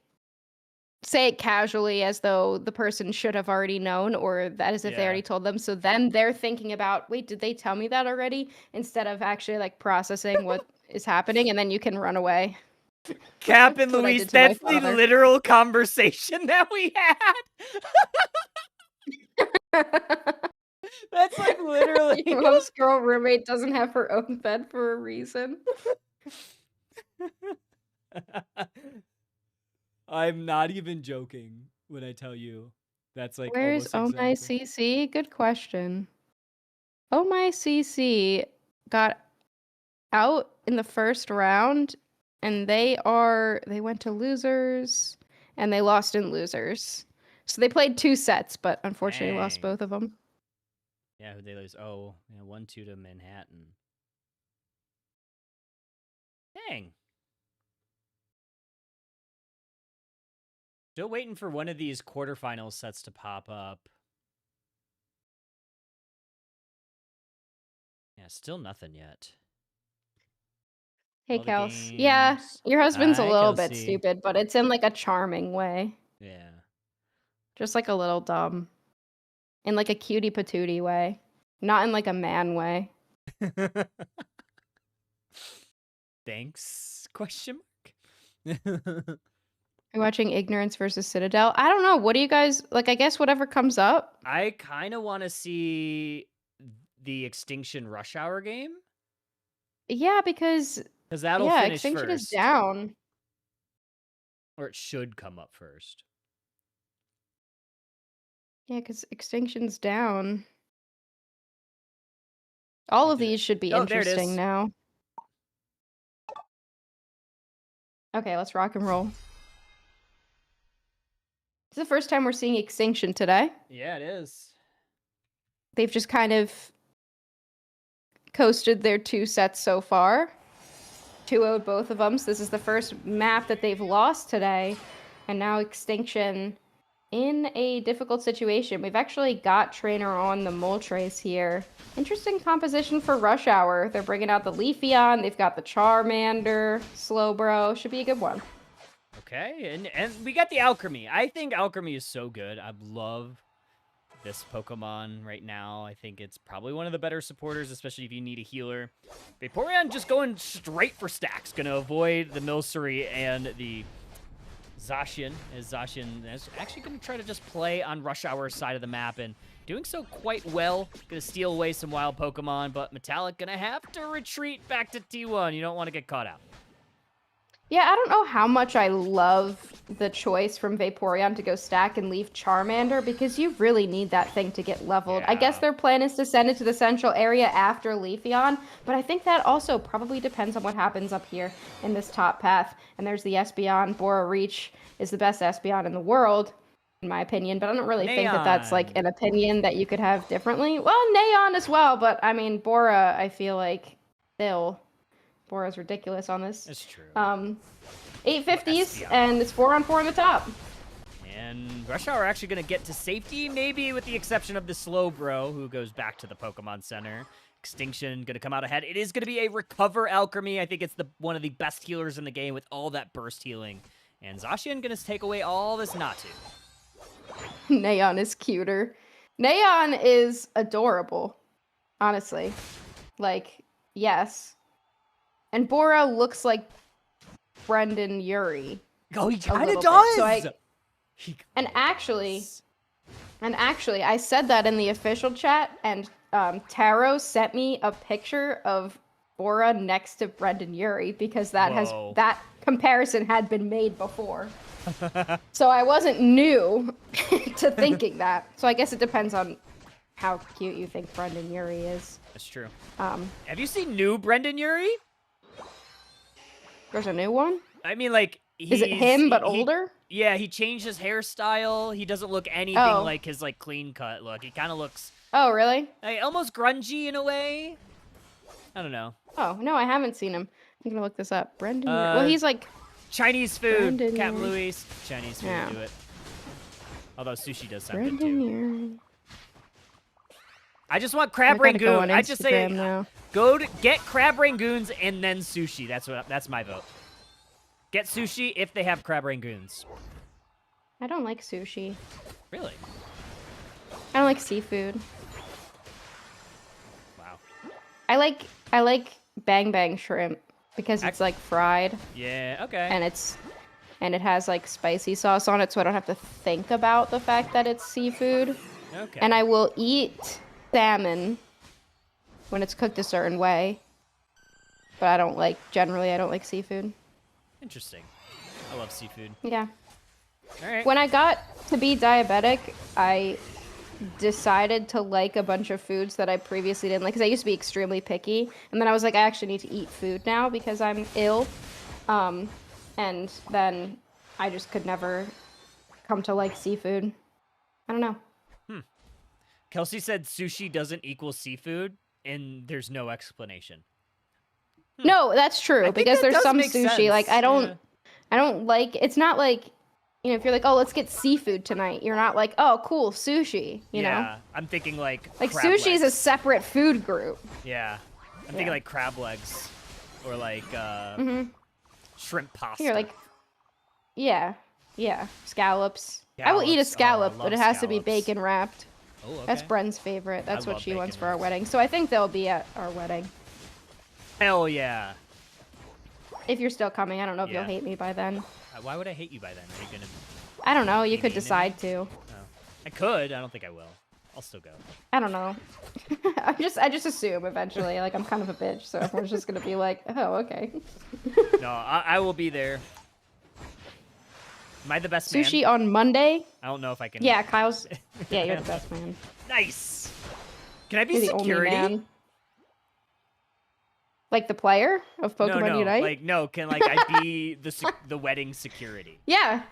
say it casually as though the person should have already known, or that as if they Yeah. already told them. So then they're thinking about, wait, did they tell me that already? Instead of actually like processing what is happening, and then you can run away. Cap and That's what I Luis, did to my that's the father. literal conversation that we had. That's like literally. Your mom's girl roommate doesn't have her own bed for a reason. I'm not even joking when I tell you that's like Where's almost Oh My exactly. CC? Good question. Oh My CC got out in the first round, and they went to losers, and they lost in losers. So they played 2 sets, but unfortunately lost Dang. both of them. Yeah, who'd they lose? Oh, yeah, 1-2 to Manhattan. Dang. Still waiting for one of these quarterfinal sets to pop up. Yeah, still nothing yet. Hey, All the Kels. Yeah, games. your husband's a Hi, little bit Kelsey. stupid, but it's in like a charming way. Yeah. Just like a little dumb. In like a cutie patootie way. Not in like a man way. Thanks? Question mark. You're watching Ignorance versus Citadel? I don't know. What do you guys like? I guess whatever comes up. I kind of want to see the Extinction Rush Hour game. Yeah, because That'll finish Extinction first. is down. Or it should come up first. Yeah, because Extinction's down. All of these should be interesting now. Okay, let's rock and roll. It's the first time we're seeing Extinction today. Yeah, it is. They've just kind of coasted their 2 sets so far. 2-0'd both of them. So this is the first map that they've lost today. And now Extinction in a difficult situation. We've actually got Trainer on the Moltres here. Interesting composition for Rush Hour. They're bringing out the Leafeon. They've got the Charmander. Slowbro. Should be a good one. Okay, and we got the Alchemy. I think Alchemy is so good. I love this Pokemon right now. I think it's probably one of the better supporters, especially if you need a healer. Vaporeon just going straight for stacks. Going to avoid the Milcery and the Zacian. Zacian is actually going to try to just play on Rush Hour's side of the map and doing so quite well. Going to steal away some wild Pokemon, but Metallic going to have to retreat back to T1. You don't want to get caught out. Yeah, I don't know how much I love the choice from Vaporeon to go stack and leave Charmander, because you really need that thing to get leveled. Yeah. I guess their plan is to send it to the central area after Leafeon, but I think that also probably depends on what happens up here in this top path. And there's the Espeon. Bora Reach is the best Espeon in the world, in my opinion, but I don't really think that that's like an opinion that you could have differently. Well, Neon as well, but I mean, Bora, I feel like Bora's ridiculous on this. That's true. 850s, and it's 4-on-4 in the top. And Rush Hour actually going to get to safety, maybe with the exception of the Slowbro, who goes back to the Pokemon Center. Extinction going to come out ahead. It is going to be a Recover Alchemy. I think it's one of the best healers in the game with all that burst healing. And Zacian going to take away all this Natu. Neon is cuter. Neon is adorable, honestly. Like, yes. And Bora looks like Brendan Urie. Oh, he a kind little of bit. does. So He and kinda actually, does. I said that in the official chat, and Taro sent me a picture of Aura next to Brendan Urie because Whoa. that comparison had been made before. So I wasn't new to thinking that. So I guess it depends on how cute you think Brendan Urie is. That's true. Um, Have you seen new Brendan Urie? there's a new one. I mean, like, Is it him but older? Yeah, he changed his hairstyle. He doesn't look anything Oh. like his like clean cut look. He kind of looks Oh, really? like, almost grungy in a way. I don't know. Oh no, I haven't seen him. I'm gonna look this up. Brendan. Urie. Well, he's like. Chinese food. Brendan Captain Urie. Louis. Chinese food. Yeah. Do it. Although sushi does sound good Brendan too. Urie. I just want I crab gotta go rangoon. on I just say Instagram now. go to get crab rangoons and then sushi. That's my vote. Get sushi if they have crab rangoons. I don't like sushi. Really? I don't like seafood. Wow. I like bang bang shrimp because it's like fried Yeah. Okay. and it has like spicy sauce on it, so I don't have to think about the fact that it's seafood. Okay. And I will eat salmon when it's cooked a certain way, but generally I don't like seafood. Interesting. I love seafood. Yeah. All right. When I got to be diabetic, I decided to like a bunch of foods that I previously didn't like, because I used to be extremely picky, and then I was like, I actually need to eat food now because I'm ill. And then I just could never come to like seafood. I don't know. Kelsey said sushi doesn't equal seafood, and there's no explanation. No, that's true, think because that there's does some make sushi sense, like yeah. I don't like. It's not like, you know, if you're like, oh, let's get seafood tonight, you're not like, oh, cool, sushi. You know, Yeah, I'm thinking like like crab sushi is a legs. separate food group. Yeah, I'm thinking Yeah. like crab legs, or like shrimp pasta. You're like, yeah, scallops. I will eat a Scallops. Oh, I scallop, love but it has to be scallops. bacon wrapped. Oh, okay. That's Bren's favorite. That's I what love she wants bacon for our wrapped. wedding. So I think they'll be at our wedding. Hell yeah. If you're still coming, I don't know if Yeah. you'll hate me by then. Why would I hate you by then? Are you gonna? I don't know. You Be could mean to me? decide to. Oh. I could. I don't think I will. I'll still go. I don't know. I just assume eventually. Like, I'm kind of a bitch, so everyone's just gonna be like, oh, okay. No, I will be there. Am I the best man? Sushi on Monday? I don't know if I can. Yeah, Kyle's. Yeah, you're the best man. Nice. Can I be You're the security? only man. Like the player of Pokemon no, Unite? Like no, can like I be the wedding security? Yeah.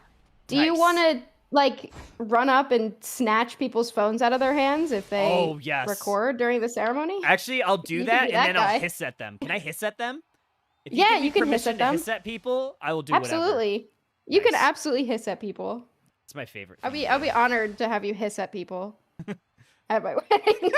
Do you Nice. want to like run up and snatch people's phones out of their hands if they Oh, yes. record during the ceremony? Actually, I'll do You can that, be and that then guy. I'll hiss at them. Can I hiss at them? If Yeah, give me you can hiss permission at them. to hiss at people, I will do whatever. Absolutely. You can Nice. absolutely hiss at people. It's my favorite. I'll thing be to I'll do. be honored to have you hiss at people at my wedding.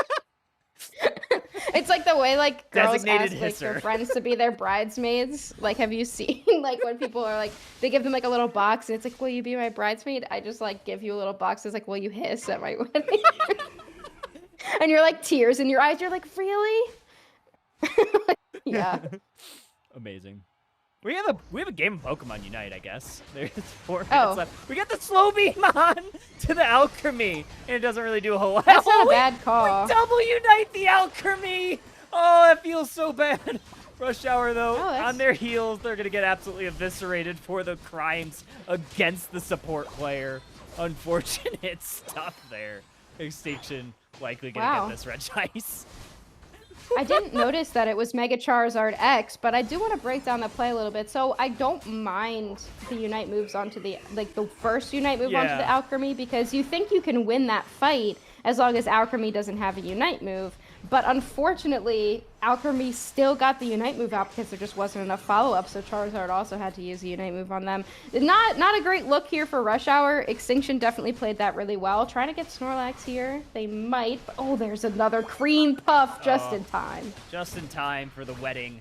It's like the way like girls Designated ask like their hisser. friends to be their bridesmaids. Like, have you seen like when people are like they give them like a little box and it's like, will you be my bridesmaid? I just like give you a little box. It's like, will you hiss at my wedding? And you're like tears in your eyes. You're like, really? Yeah. Amazing. We have a game of Pokemon Unite, I guess. There's 4 minutes Oh. left. We got the slow beam on to the Alchemy, and it doesn't really do a whole lot. That's not a we- bad call. We double unite the Alchemy! Oh, that feels so bad. Rush Hour, though, Oh, that's- on their heels, they're going to get absolutely eviscerated for the crimes against the support player. Unfortunate stuff there. Extinction likely going to Wow. get this red ice. I didn't notice that it was Mega Charizard X, but I do want to break down the play a little bit. So I don't mind the Unite moves onto the first Unite move onto Yeah. the Alchemy, because you think you can win that fight as long as Alchemy doesn't have a Unite move. But unfortunately, Alchemy still got the Unite move out because there just wasn't enough follow-up, so Charizard also had to use the Unite move on them. Not a great look here for Rush Hour. Extinction definitely played that really well. Trying to get Snorlax here. They might. But, oh, there's another Cream Puff just in time. Just in time for the wedding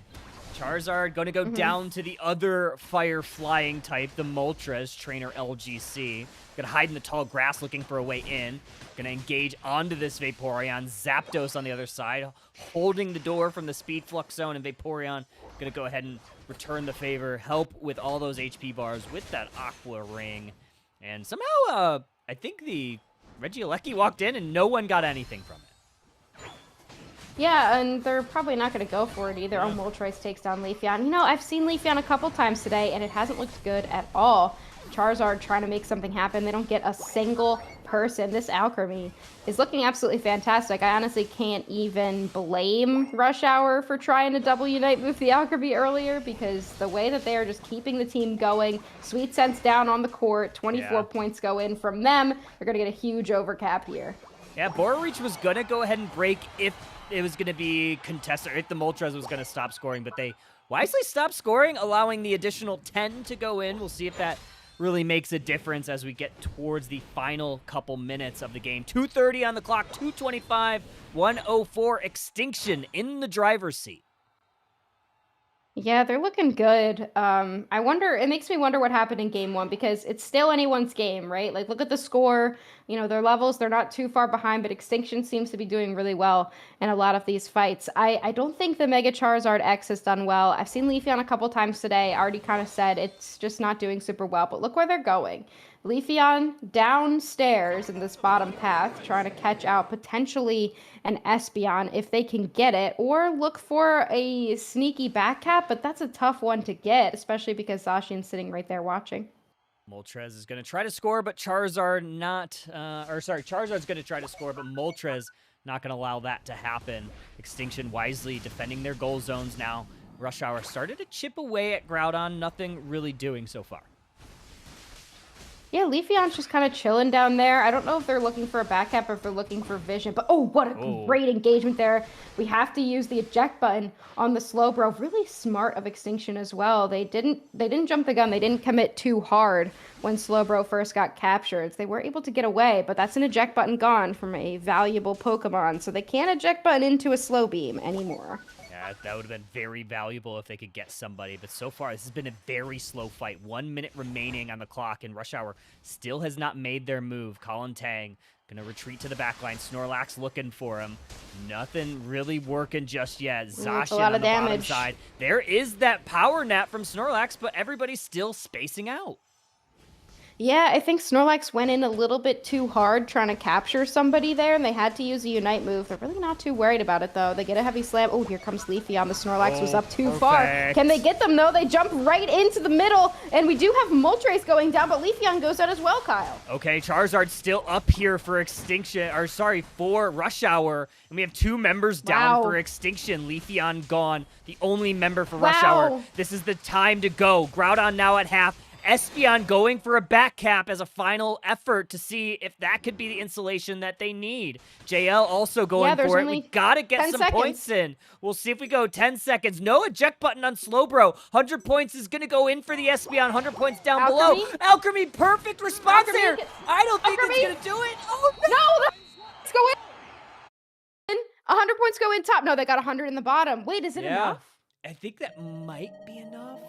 Charizard going to go down to the other fire flying type, the Moltres, trainer LGC. Going to hide in the tall grass looking for a way in. Going to engage onto this Vaporeon. Zapdos on the other side, holding the door from the Speed Flux Zone, and Vaporeon going to go ahead and return the favor, help with all those HP bars with that Aqua Ring. And somehow, I think the Regieleki walked in and no one got anything from it. Yeah, and they're probably not going to go for it either. Moltres takes down Leafeon. You know, I've seen Leafeon a couple times today, and it hasn't looked good at all. Charizard trying to make something happen. They don't get a single person. This Alchemy is looking absolutely fantastic. I honestly can't even blame Rush Hour for trying to double Unite move the Alchemy earlier, because the way that they are just keeping the team going, Sweet Sense down on the court, 24 points go in from them. They're going to get a huge overcap here. Yeah, Borureach was going to go ahead and break if it was going to be contested, if the Moltres was going to stop scoring, but they wisely stopped scoring, allowing the additional 10 to go in. We'll see if that really makes a difference as we get towards the final couple minutes of the game. 2:30 on the clock, 2:25, 1:04, Extinction in the driver's seat. Yeah, they're looking good. I wonder, it makes me wonder what happened in game one, because it's still anyone's game, right? Like, look at the score, you know, their levels, they're not too far behind, but Extinction seems to be doing really well in a lot of these fights. I don't think the Mega Charizard X has done well. I've seen Leafeon a couple times today. I already kind of said it's just not doing super well, but look where they're going. Leafeon downstairs in this bottom path, trying to catch out potentially an Espeon if they can get it, or look for a sneaky back cap, but that's a tough one to get, especially because Zacian's sitting right there watching. Moltres is going to try to score, but Charizard's going to try to score, but Moltres not going to allow that to happen. Extinction wisely defending their goal zones now. Rush Hour started to chip away at Groudon, nothing really doing so far. Yeah, Leafeon's just kind of chilling down there. I don't know if they're looking for a back cap or if they're looking for vision, but oh, what a great engagement there. We have to use the eject button on the Slowbro. Really smart of Extinction as well. They didn't jump the gun. They didn't commit too hard when Slowbro first got captured. They were able to get away, but that's an eject button gone from a valuable Pokemon, so they can't eject button into a Slow Beam anymore. Yeah, that would have been very valuable if they could get somebody, but so far this has been a very slow fight. 1 minute remaining on the clock, and Rush Hour still has not made their move. Colin Tang gonna retreat to the back line. Snorlax looking for him. Nothing really working just yet. Zacian on the bottom side. There is that power nap from Snorlax, but everybody's still spacing out. Yeah, I think Snorlax went in a little bit too hard trying to capture somebody there, and they had to use a Unite move. They're really not too worried about it, though. They get a heavy slam. Oh, here comes Leafeon. The Snorlax was up too far. Can they get them, though? They jump right into the middle, and we do have Moltres going down, but Leafeon goes out as well, Kyle. Okay, Charizard's still up here for for Rush Hour, and we have 2 members down for Extinction. Leafeon gone, the only member for Rush Hour. This is the time to go. Groudon now at half. Espeon going for a back cap as a final effort to see if that could be the insulation that they need. JL also going for it. We gotta get some points in. We'll see if we go 10 seconds. No eject button on Slowbro. 100 points is gonna go in for the Espeon. 100 points down below. Alchemy, perfect response here. I don't think it's gonna do it. Oh, no! Let's go in. 100 points go in top. No, they got 100 in the bottom. Wait, is it enough? I think that might be enough.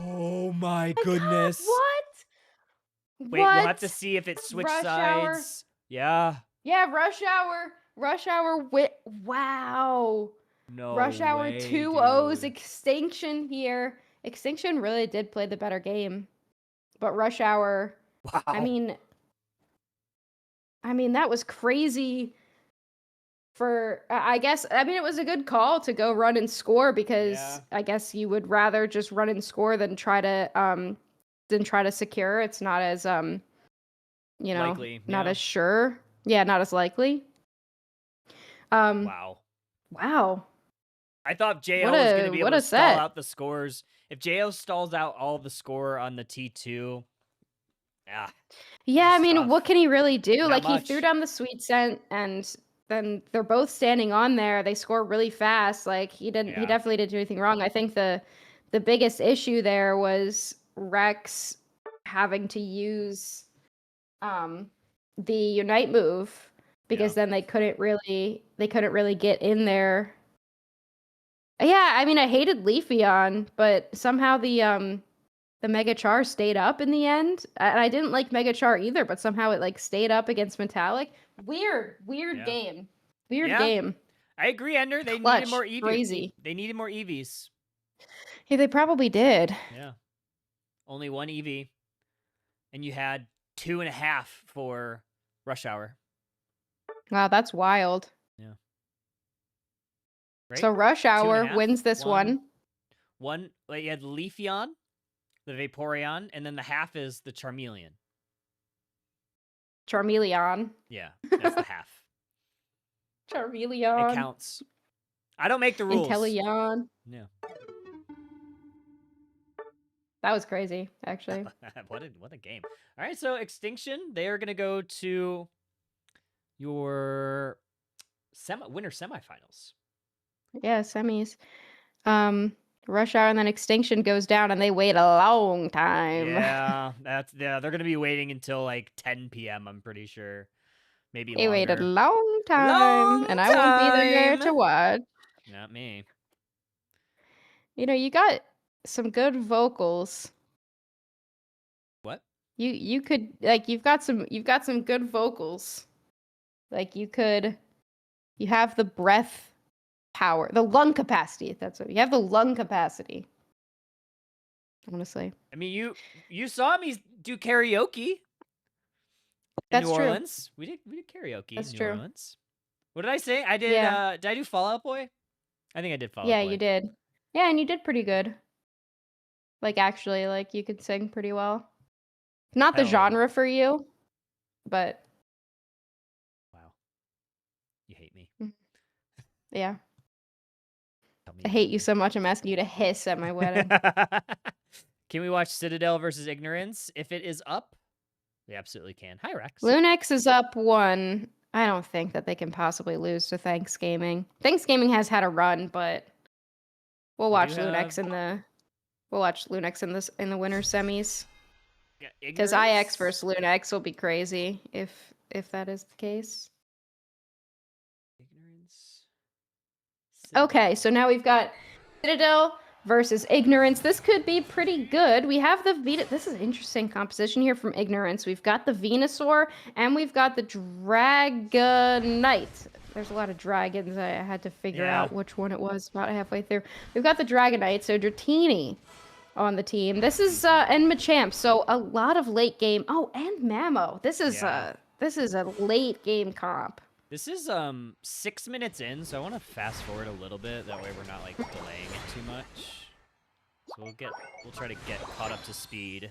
Oh my goodness. What? Wait, we'll have to see if it switched sides. Yeah. Yeah, Rush Hour, wow. No Rush Hour way, 2-0's Extinction here. Extinction really did play the better game. But Rush Hour, wow. I mean, that was crazy. I mean, it was a good call to go run and score, because I guess you would rather just run and score than try to secure. It's not as likely, not as sure. Yeah, not as likely. Wow. I thought JL was going to be able to stall out the scores. If JL stalls out all the score on the T2, yeah, I mean, tough. What can he really do? Not like much. He threw down the Sweet Scent, and then they're both standing on there. They score really fast. Like he definitely didn't do anything wrong. I think the biggest issue there was Rex having to use the Unite move, because then they couldn't really get in there Yeah, I mean, I hated Leafeon, but somehow the Mega Char stayed up in the end. And I didn't like Mega Char either, but somehow it like stayed up against Metallic. Weird Yeah. game. Weird Yeah. game. I agree, Ender. They Clutch, needed more EVs. crazy. They needed more EVs. Yeah, they probably did. Yeah. Only one EV. And you had 2.5 for Rush Hour. Wow, that's wild. Yeah. Right? So Rush Hour 2.5? wins this one. One, like you had Leafeon, the Vaporeon, and then the half is the Charmeleon. Charmeleon. Yeah, that's the half. Charmeleon. It counts. I don't make the rules. Inteleon. Yeah. That was crazy, actually. what a game. All right, so Extinction, they are going to go to your winter semifinals. Yeah, semis. Rush Hour and then Extinction goes down and they wait a long time. Yeah, they're going to be waiting until like 10 p.m., I'm pretty sure. Maybe They longer. wait a long time, and I won't be there to watch. Not me. You know, you got some good vocals. What? You could like you've got some good vocals. Like you have the breath power, the lung capacity. That's what you have, the lung capacity. Honestly. I mean, you saw me do karaoke. In New Orleans. We did karaoke in New Orleans. What did I say? I did did I do Fall Out Boy? I think I did Fall Out Boy. Yeah, you did. Yeah, and you did pretty good. Like actually, like you could sing pretty well. Not the genre for you, but wow. You hate me. Yeah. I hate you so much I'm asking you to hiss at my wedding. Can we watch Citadel versus Ignorance? If it is up, we absolutely can. Hi, Rex. Lunex is up 1. I don't think that they can possibly lose to Thanksgaming. Thanksgaming has had a run, but we'll watch Lunex in the winter semis. Because IX versus Lunex will be crazy if that is the case. Ignorance. Okay, so now we've got Citadel versus Ignorance. This could be pretty good. We have the this is an interesting composition here from Ignorance. We've got the Venusaur and we've got the Dragonite. There's a lot of dragons. I had to figure out which one it was about halfway through. We've got the Dragonite, so Dratini on the team. This is and Machamp, so a lot of late game. Oh, and Mamo. This is a late game comp. This is 6 minutes in, so I want to fast forward a little bit. That way we're not like delaying it too much. So we'll try to get caught up to speed.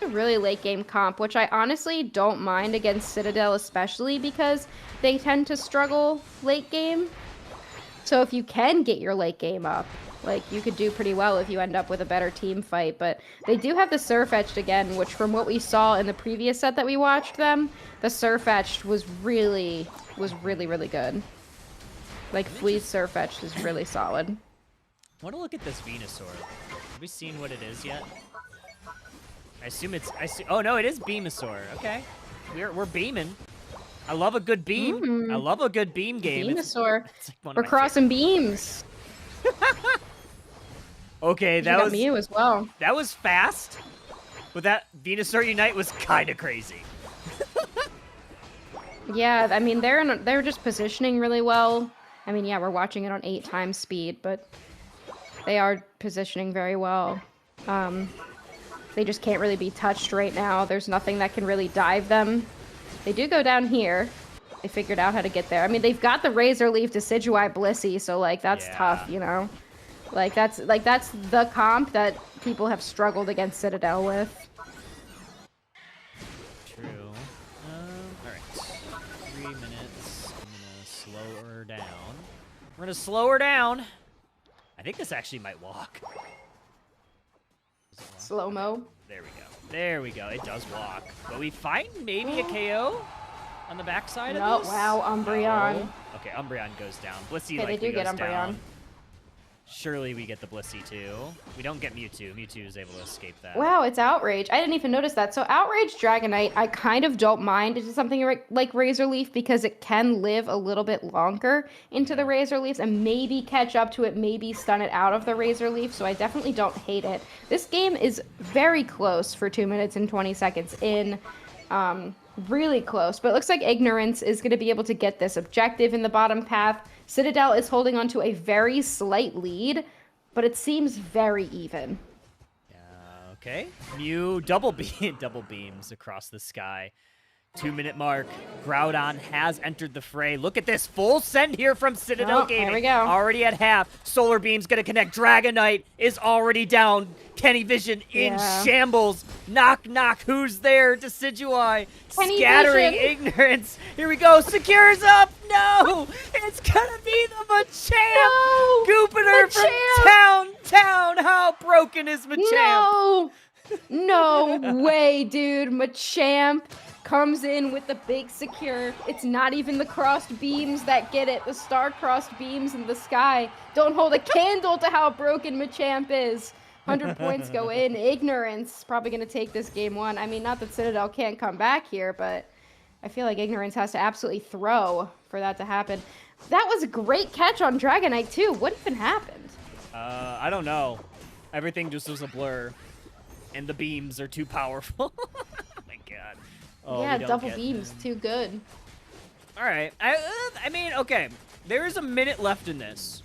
A really late game comp, which I honestly don't mind against Citadel, especially because they tend to struggle late game. So if you can get your late game up, like you could do pretty well if you end up with a better team fight. But they do have the Surfetched again, which from what we saw in the previous set that we watched them, the Surfetched was really good. Like Flea's Surfetched is really solid. I want to look at this Venusaur. Have we seen what it is yet? I assume it's oh no, it is Beamosaur. Okay. We're beaming. I love a good beam. I love a good beam game. Venusaur. It's like we're crossing beams. Okay, that was Mew as well. That was fast. But that Venusaur Unite was kind of crazy. Yeah, I mean they're just positioning really well. I mean, yeah, we're watching it on 8 times speed, but they are positioning very well. They just can't really be touched right now. There's nothing that can really dive them. They do go down here. They figured out how to get there. I mean, they've got the Razor Leaf Decidueye Blissey, so like that's tough, you know. Like that's the comp that people have struggled against Citadel with. True. All right. 3 minutes. I'm gonna slow her down. We're gonna slow her down. I think this actually might walk. Slow-mo. There we go. There we go. It does walk. But we find maybe a KO on the backside of this. Wow, Umbreon. No. Okay, Umbreon goes down. Blissey Okay, likely they do goes get Umbreon. down. Surely we get the Blissey too. We don't get Mewtwo. Mewtwo is able to escape that. Wow, it's Outrage. I didn't even notice that. So Outrage Dragonite, I kind of don't mind. It's something like Razor Leaf because it can live a little bit longer into the Razor Leafs and maybe catch up to it, maybe stun it out of the Razor Leaf. So I definitely don't hate it. This game is very close for 2 minutes and 20 seconds in. Really close, but it looks like Ignorance is going to be able to get this objective in the bottom path. Citadel is holding on to a very slight lead, but it seems very even. Okay. Mew double beams across the sky. 2-minute mark. Groudon has entered the fray. Look at this full send here from Citadel Gaming. There we go. Already at half. Solar Beam's gonna connect. Dragonite is already down. Kenny Vision in shambles. Knock, knock. Who's there? Decidueye Kenny scattering Vision. Ignorance. Here we go. Secures up. No! It's gonna be the Machamp. No! Goopiter from Town. How broken is Machamp? No way, dude. Machamp comes in with the big secure. It's not even the crossed beams that get it. The star-crossed beams in the sky don't hold a candle to how broken Machamp is. 100 points go in. Ignorance probably going to take this game one. I mean, not that Citadel can't come back here, but I feel like Ignorance has to absolutely throw for that to happen. That was a great catch on Dragonite, too. What even happened? I don't know. Everything just was a blur. And the beams are too powerful. Oh my god. Oh, yeah, double beams, too good. All right. I mean, okay. There is a minute left in this.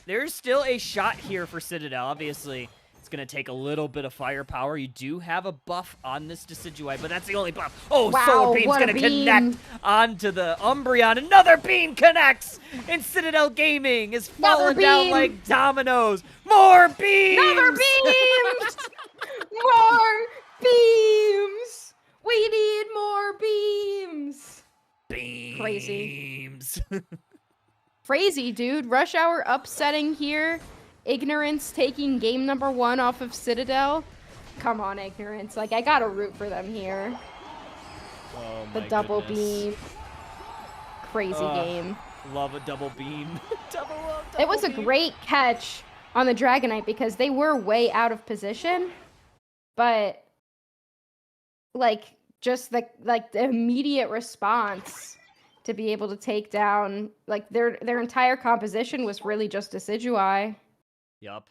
There is still a shot here for Citadel. Obviously, it's going to take a little bit of firepower. You do have a buff on this Decidueye, but that's the only buff. Oh, wow, Solar Beam's going to connect onto the Umbreon. Another beam connects, and Citadel Gaming is falling down like dominoes. More beams! Another beams! More beams! We need more beams! Beams. Crazy. Crazy, dude. Rush Hour upsetting here. Ignorance taking game number 1 off of Citadel. Come on, Ignorance. Like, I gotta root for them here. Oh the my double goodness. beam. Crazy game. Love a double beam. double it was beam. a great catch on the Dragonite because they were way out of position. But, like, just the immediate response to be able to take down, like, their entire composition was really just Decidueye. Yup.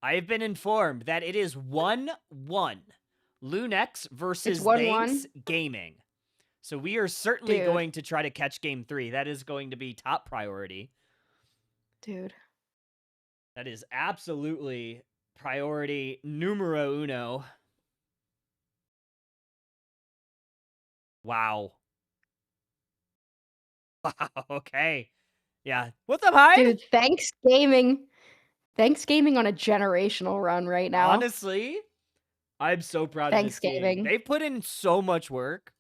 I've been informed that it is 1-1. Lunex versus Thanksgaming. So we are certainly going to try to catch game 3. That is going to be top priority. Dude. That is absolutely priority numero uno. Wow. Wow, okay. Yeah. What's up, Hyde? Dude, Thanksgaming on a generational run right now. Honestly, I'm so proud of this team. They put in so much work.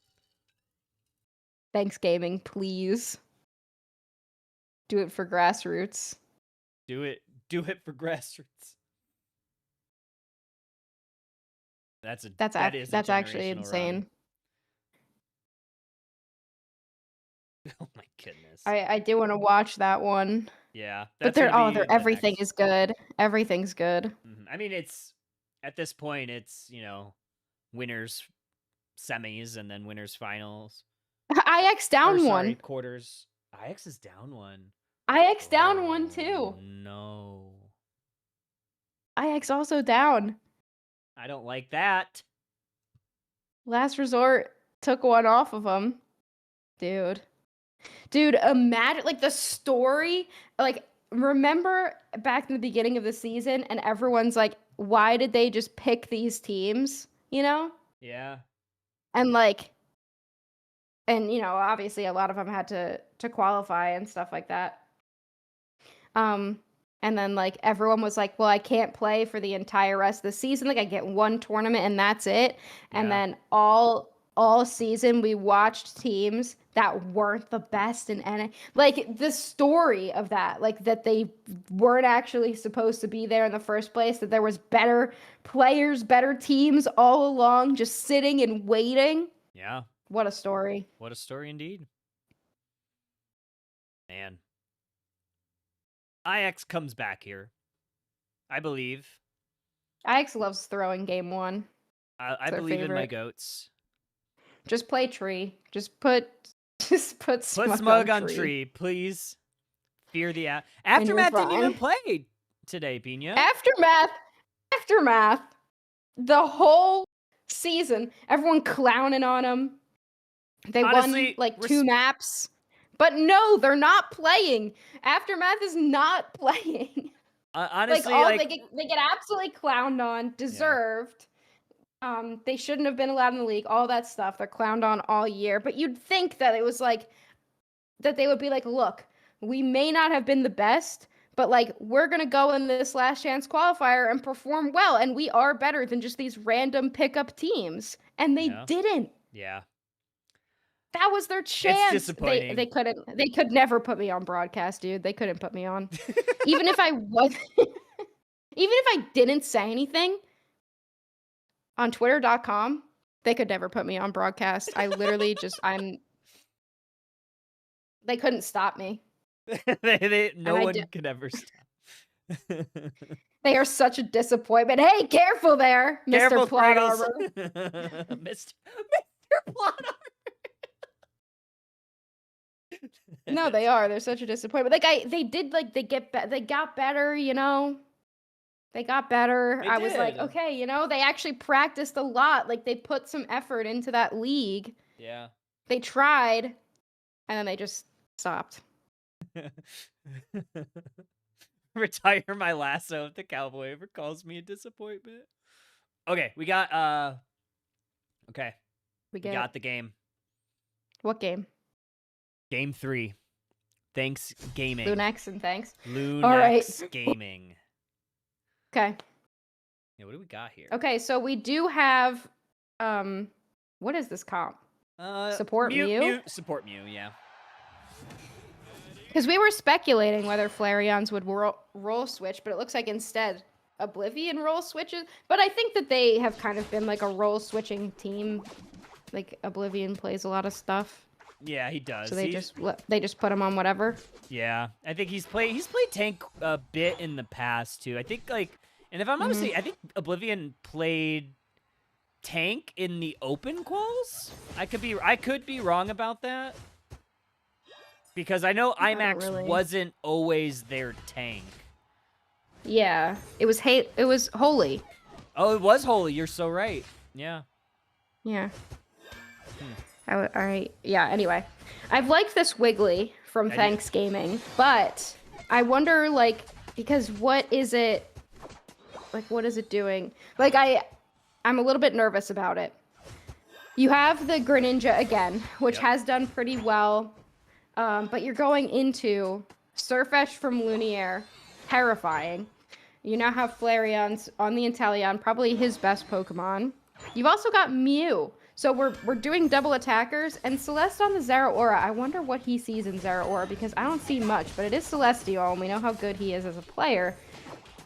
Thanksgaming, please. Do it for grassroots. Do it for grassroots. That's actually insane. Run. Oh my goodness. I do want to watch that one. Yeah. But everything is good. Everything's good. I mean, it's at this point it's, winners semis and then winners finals. IX down one. Quarters. IX is down one. IX down one too. No. IX also down. I don't like that. Last Resort took one off of him. Dude, imagine, like, the story, like, remember back in the beginning of the season, and everyone's like, why did they just pick these teams, Yeah. And, like, obviously a lot of them had to qualify and stuff like that. And then, like, everyone was like, well, I can't play for the entire rest of the season. Like, I get one tournament and that's it. Yeah. And then all season we watched teams that weren't the best in any, like, the story of that, like, that they weren't actually supposed to be there in the first place, that there was better players, better teams all along just sitting and waiting. Yeah. What a story. What a story indeed. Man. IX comes back here. I believe. Ix loves throwing game 1. I their believe in my favorite. goats. Just play tree. Just put Put smug, smug on on tree. tree, please. Fear the And you're Aftermath didn't even fine. play today, Pina. Aftermath. The whole season, everyone clowning on them. They Honestly, won like 2 maps. But no, they're not playing. Aftermath is not playing. honestly, they get absolutely clowned on, deserved. They shouldn't have been allowed in the league, all that stuff. They're clowned on all year. But you'd think that it was like that they would be like, look, we may not have been the best, but like we're gonna go in this last chance qualifier and perform well, and we are better than just these random pickup teams. And they didn't. Yeah. That was their chance. It's disappointing. They could never put me on broadcast, dude. They couldn't put me on. Even if I was even if I didn't say anything on twitter.com, they could never put me on broadcast. I literally they couldn't stop me. No one could ever stop. They are such a disappointment. Hey, careful there, Careful, Mr. Plot Kratos. Armor. Mr. Plot Armor. No, they are. They're such a disappointment. They got better, you know. They got better. I was like, okay, you know, they actually practiced a lot. Like they put some effort into that league. Yeah. They tried, and then they just stopped. Retire my lasso if the cowboy ever calls me a disappointment. Okay, we got okay. We got the game. What game? Game 3. Thanksgaming. Lunex and thanks. Lunex All right. Gaming. Okay. Yeah, what do we got here? Okay, so we do have what is this comp? Support Mew? Support Mew, yeah. Because we were speculating whether Flareons would role switch, but it looks like instead Oblivion role switches. But I think that they have kind of been like a role switching team. Like Oblivion plays a lot of stuff. Yeah, he does. So they just put him on whatever. Yeah, I think he's played tank a bit in the past too. I think like, and if I'm not mistaken, I think Oblivion played tank in the open quals. I could be wrong about that. Because I know IMAX wasn't always their tank. Yeah, it was Holy. Oh, it was Holy. You're so right. Yeah. Yeah. All right. Yeah. Anyway, I've liked this Wiggly from Thanksgaming, but I wonder, like, because what is it doing? Like, I'm a little bit nervous about it. You have the Greninja again, which has done pretty well. But you're going into Surfetch from Lumiere, terrifying. You now have Flareon's on the Inteleon, probably his best Pokemon. You've also got Mew. So we're doing double attackers, and Celeste on the Zeraora. I wonder what he sees in Zeraora, because I don't see much, but it is Celestial, and we know how good he is as a player.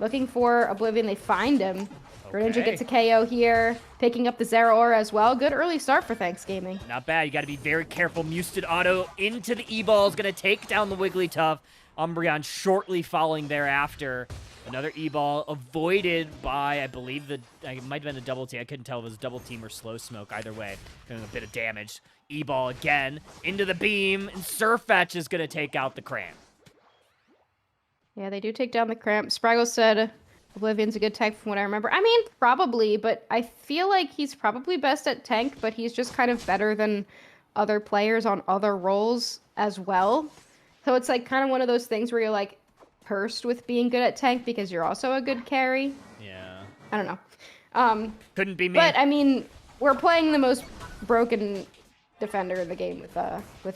Looking for Oblivion, they find him. Greninja gets a KO here, picking up the Zeraora as well. Good early start for Thanksgaming. Not bad. You got to be very careful. Musted Auto into the E-Ball is going to take down the Wigglytuff. Umbreon shortly following thereafter. Another E-Ball avoided by, I believe, it might have been a double team. I couldn't tell if it was a double team or slow smoke. Either way, doing a bit of damage. E-Ball again into the beam, and Surfetch is going to take out the Cramp. Yeah, they do take down the Cramp. Spraggle said Oblivion's a good tank from what I remember. I mean, probably, but I feel like he's probably best at tank, but he's just kind of better than other players on other roles as well. So it's like kind of one of those things where you're like cursed with being good at tank because you're also a good carry. Yeah. I don't know. Couldn't be me. But I mean, we're playing the most broken defender in the game with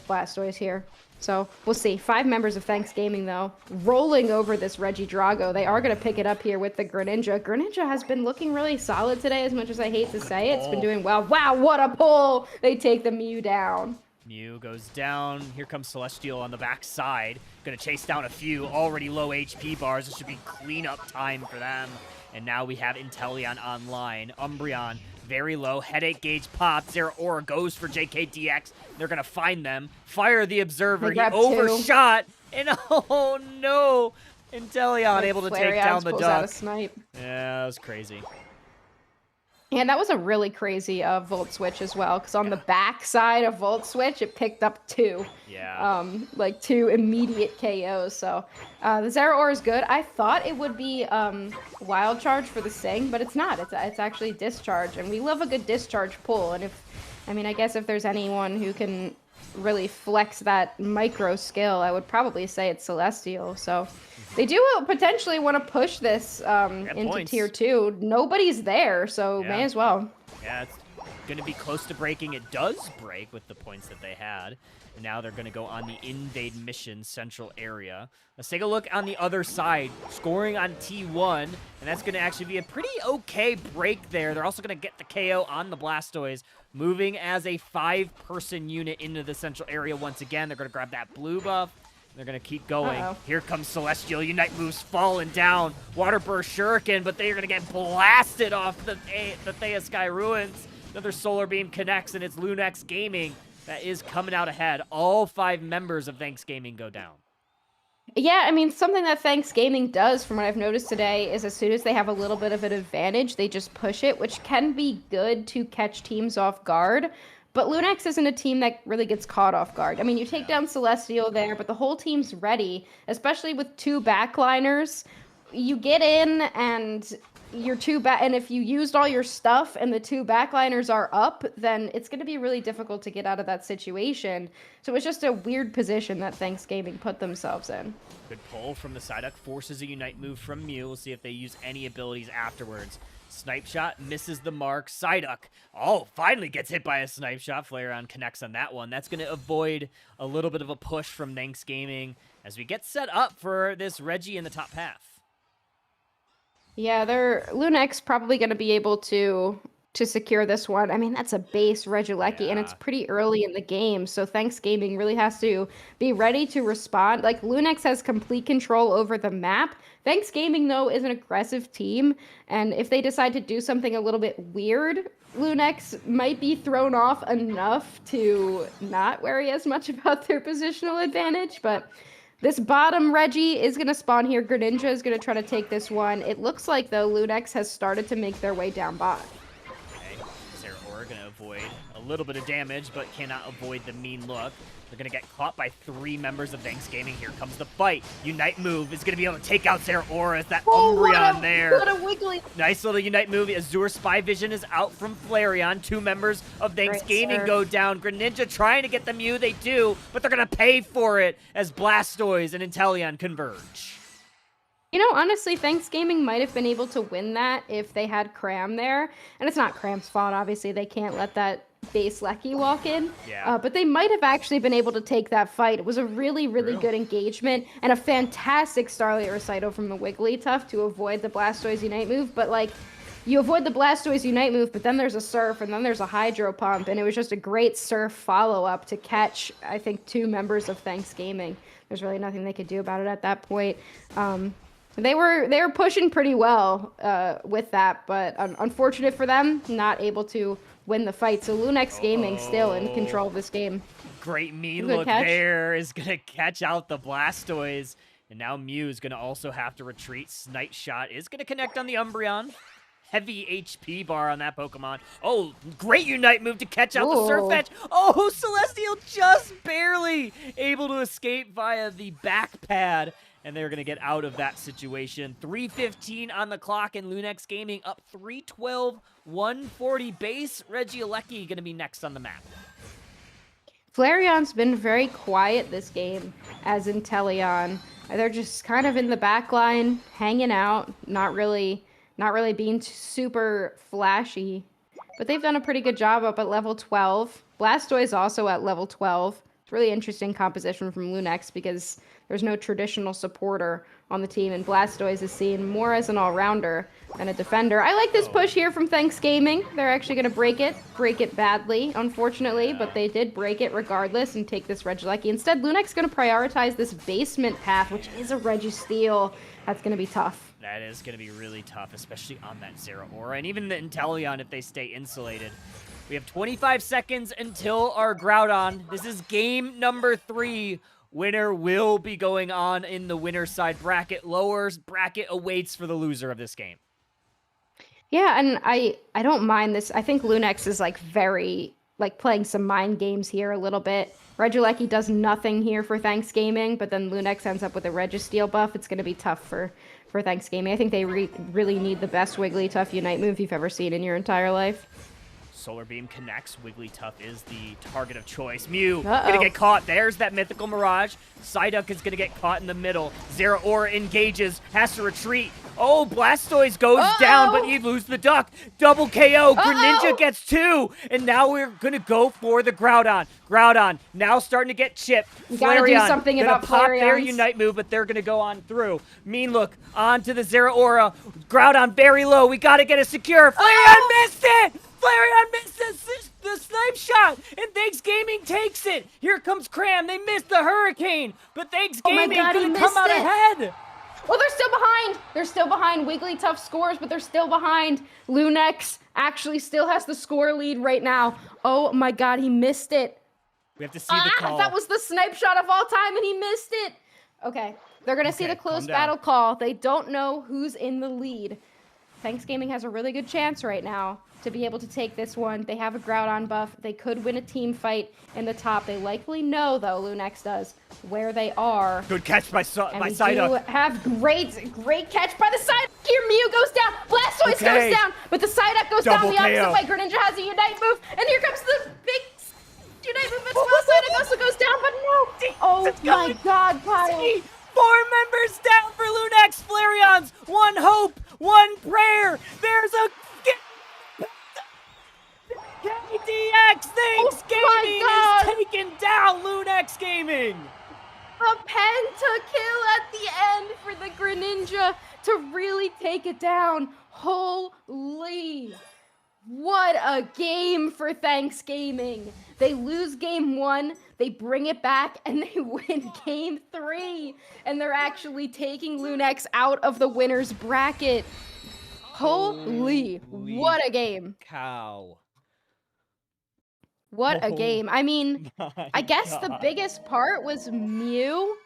Blastoise here. So we'll see. 5 members of Thanksgaming, though, rolling over this Regidrago. They are going to pick it up here with the Greninja. Greninja has been looking really solid today, as much as I hate to say it. It's been doing well. Wow, what a pull! They take the Mew down. Mew goes down. Here comes Celestial on the backside. Gonna chase down a few already low HP bars. This should be cleanup time for them. And now we have Inteleon online. Umbreon, very low. Headache gauge pops. Zeraora goes for JKDX. They're gonna find them. Fire the Observer. He overshot. And oh no! Inteleon Like, able to take Flareon's down the pulls out a duck. snipe. Yeah, that was crazy. And that was a really crazy Volt Switch as well, because on the back side of Volt Switch, it picked up 2. Yeah. Like 2 immediate KOs. So the Zeraora is good. I thought it would be Wild Charge for the Sing, but it's not. It's actually Discharge, and we love a good Discharge pull. And I guess if there's anyone who can really flex that micro skill, I would probably say it's Celestial. So they do potentially want to push this into points. tier 2. Nobody's there, so may as well. Yeah, it's going to be close to breaking. It does break with the points that they had. And now they're going to go on the invade mission central area. Let's take a look on the other side. Scoring on T1, and that's going to actually be a pretty okay break there. They're also going to get the KO on the Blastoise, moving as a 5-person unit into the central area once again. They're going to grab that blue buff. They're going to keep going. Here comes Celestial. Unite moves falling down. Water Burst Shuriken, but they're going to get blasted off the Thea Sky Ruins. Another Solar Beam connects, and it's Lunex Gaming that is coming out ahead. All 5 members of Thanksgaming go down. Yeah, I mean, something that Thanksgaming does, from what I've noticed today, is as soon as they have a little bit of an advantage, they just push it, which can be good to catch teams off guard. But Lunex isn't a team that really gets caught off guard. I mean, you take down Celestial there, but the whole team's ready, especially with 2 backliners. You get in, and and if you used all your stuff and the 2 backliners are up, then it's going to be really difficult to get out of that situation. So it's just a weird position that Thanksgaming put themselves in. Good pull from the Psyduck, forces a Unite move from Mew. We'll see if they use any abilities afterwards. Snipe shot misses the mark. Psyduck, finally gets hit by a snipe shot. Flareon connects on that one. That's going to avoid a little bit of a push from Thanksgaming as we get set up for this Reggie in the top path. Yeah, Lunex probably going to be able to secure this one. I mean, that's a base Regieleki, and it's pretty early in the game, so Thanksgaming really has to be ready to respond. Like, Lunex has complete control over the map. Thanksgaming, though, is an aggressive team, and if they decide to do something a little bit weird, Lunex might be thrown off enough to not worry as much about their positional advantage, but this bottom Reggie is going to spawn here. Greninja is going to try to take this one. It looks like, though, Lunex has started to make their way down bot. Okay, Zeraora going to avoid a little bit of damage, but cannot avoid the mean look. They're going to get caught by 3 members of Thanksgaming. Here comes the fight. Unite move is going to be able to take out Zeraora. It's that Umbreon there. What a wiggly. Nice little Unite move. Azure Spy Vision is out from Flareon. 2 members of Thanksgaming go down. Greninja trying to get the Mew. They do, but they're going to pay for it as Blastoise and Inteleon converge. You know, honestly, Thanksgaming might have been able to win that if they had Cram there. And it's not Cram's fault, obviously. They can't let that base Lecky walk in. Yeah. But they might have actually been able to take that fight. It was a really, really good engagement and a fantastic Starlight Recital from the Wigglytuff to avoid the Blastoise Unite move. But, like, you avoid the Blastoise Unite move, but then there's a Surf, and then there's a Hydro Pump, and it was just a great Surf follow-up to catch, I think, 2 members of Thanksgaming. There's really nothing they could do about it at that point. They were pushing pretty well with that, but unfortunate for them, not able to win the fight. So Lunex Gaming still in control of this game. Great mean look there is going to catch out the Blastoise. And now Mew is going to also have to retreat. Snipe Shot is going to connect on the Umbreon. Heavy HP bar on that Pokemon. Oh, great Unite move to catch out the Surfetch. Oh, Celestial just barely able to escape via the back pad. And they're going to get out of that situation. 3:15 on the clock, and Lunex Gaming up 312, 140 base. Regieleki going to be next on the map. Flareon's been very quiet this game as Inteleon. They're just kind of in the back line, hanging out, not really being super flashy. But they've done a pretty good job up at level 12. Blastoise also at level 12. It's really interesting composition from Lunex because there's no traditional supporter on the team, and Blastoise is seen more as an all-rounder than a defender. I like this push here from Thanksgaming. They're actually going to break it badly, unfortunately, but they did break it regardless and take this Regieleki. Instead, Lunex is going to prioritize this basement path, which is a Registeel. That's going to be tough. That is going to be really tough, especially on that Zeraora, and even the Inteleon if they stay insulated. We have 25 seconds until our Groudon. This is game number 3. Winner will be going on in the winner's side bracket. Lower bracket awaits for the loser of this game. Yeah, and I don't mind this. I think Lunex is like very like playing some mind games here a little bit. Regieleki does nothing here for Thanksgaming, but then Lunex ends up with a Registeel buff. It's going to be tough for Thanksgaming. I think they really need the best Wigglytuff Unite move you've ever seen in your entire life. Solar Beam connects. Wigglytuff is the target of choice. Mew Uh-oh. gonna get caught. There's that Mythical Mirage. Psyduck is gonna get caught in the middle. Zeraora engages, has to retreat. Oh, Blastoise goes down, but you lose the duck. Double KO. Greninja gets 2. And now we're gonna go for the Groudon. Groudon now starting to get chipped. You gotta do something about pop their Flareons. Unite move, but they're gonna go on through. Mean look onto the Zeraora. Groudon very low. We gotta get it secure. Flareon missed it! Flareon missed the snipe shot, and Thanksgaming takes it. Here comes Cram. They missed the Hurricane, but Thanksgaming gonna come out ahead. Well, they're still behind. They're still behind. Wigglytuff scores, but they're still behind. Lunex actually still has the score lead right now. Oh my God, he missed it. We have to see the call. That was the snipe shot of all time, and he missed it. Okay, they're gonna see the close battle call. They don't know who's in the lead. Thanksgaming has a really good chance right now to be able to take this one. They have a Groudon buff. They could win a team fight in the top. They likely know, though, Lunex does, where they are. Good catch by Psyduck. We have great catch by the Psyduck. Here, Mew goes down. Blastoise goes down, but the Psyduck goes down the opposite way. Greninja has a Unite move, and here comes the big Unite move as well. Psyduck also goes down, but no. Oh my God, Kyle. 4 members down for Lunex. Flareons, 1 hope, 1 prayer. There's a KDX Thanksgaming is taking down Lunex Gaming. A pentakill at the end for the Greninja to really take it down. Holy. What a game for Thanksgaming. They lose game 1, they bring it back, and they win game 3. And they're actually taking Lunex out of the winner's bracket. Holy, what a game. Cow. What a game. I mean, I guess the biggest part was Mew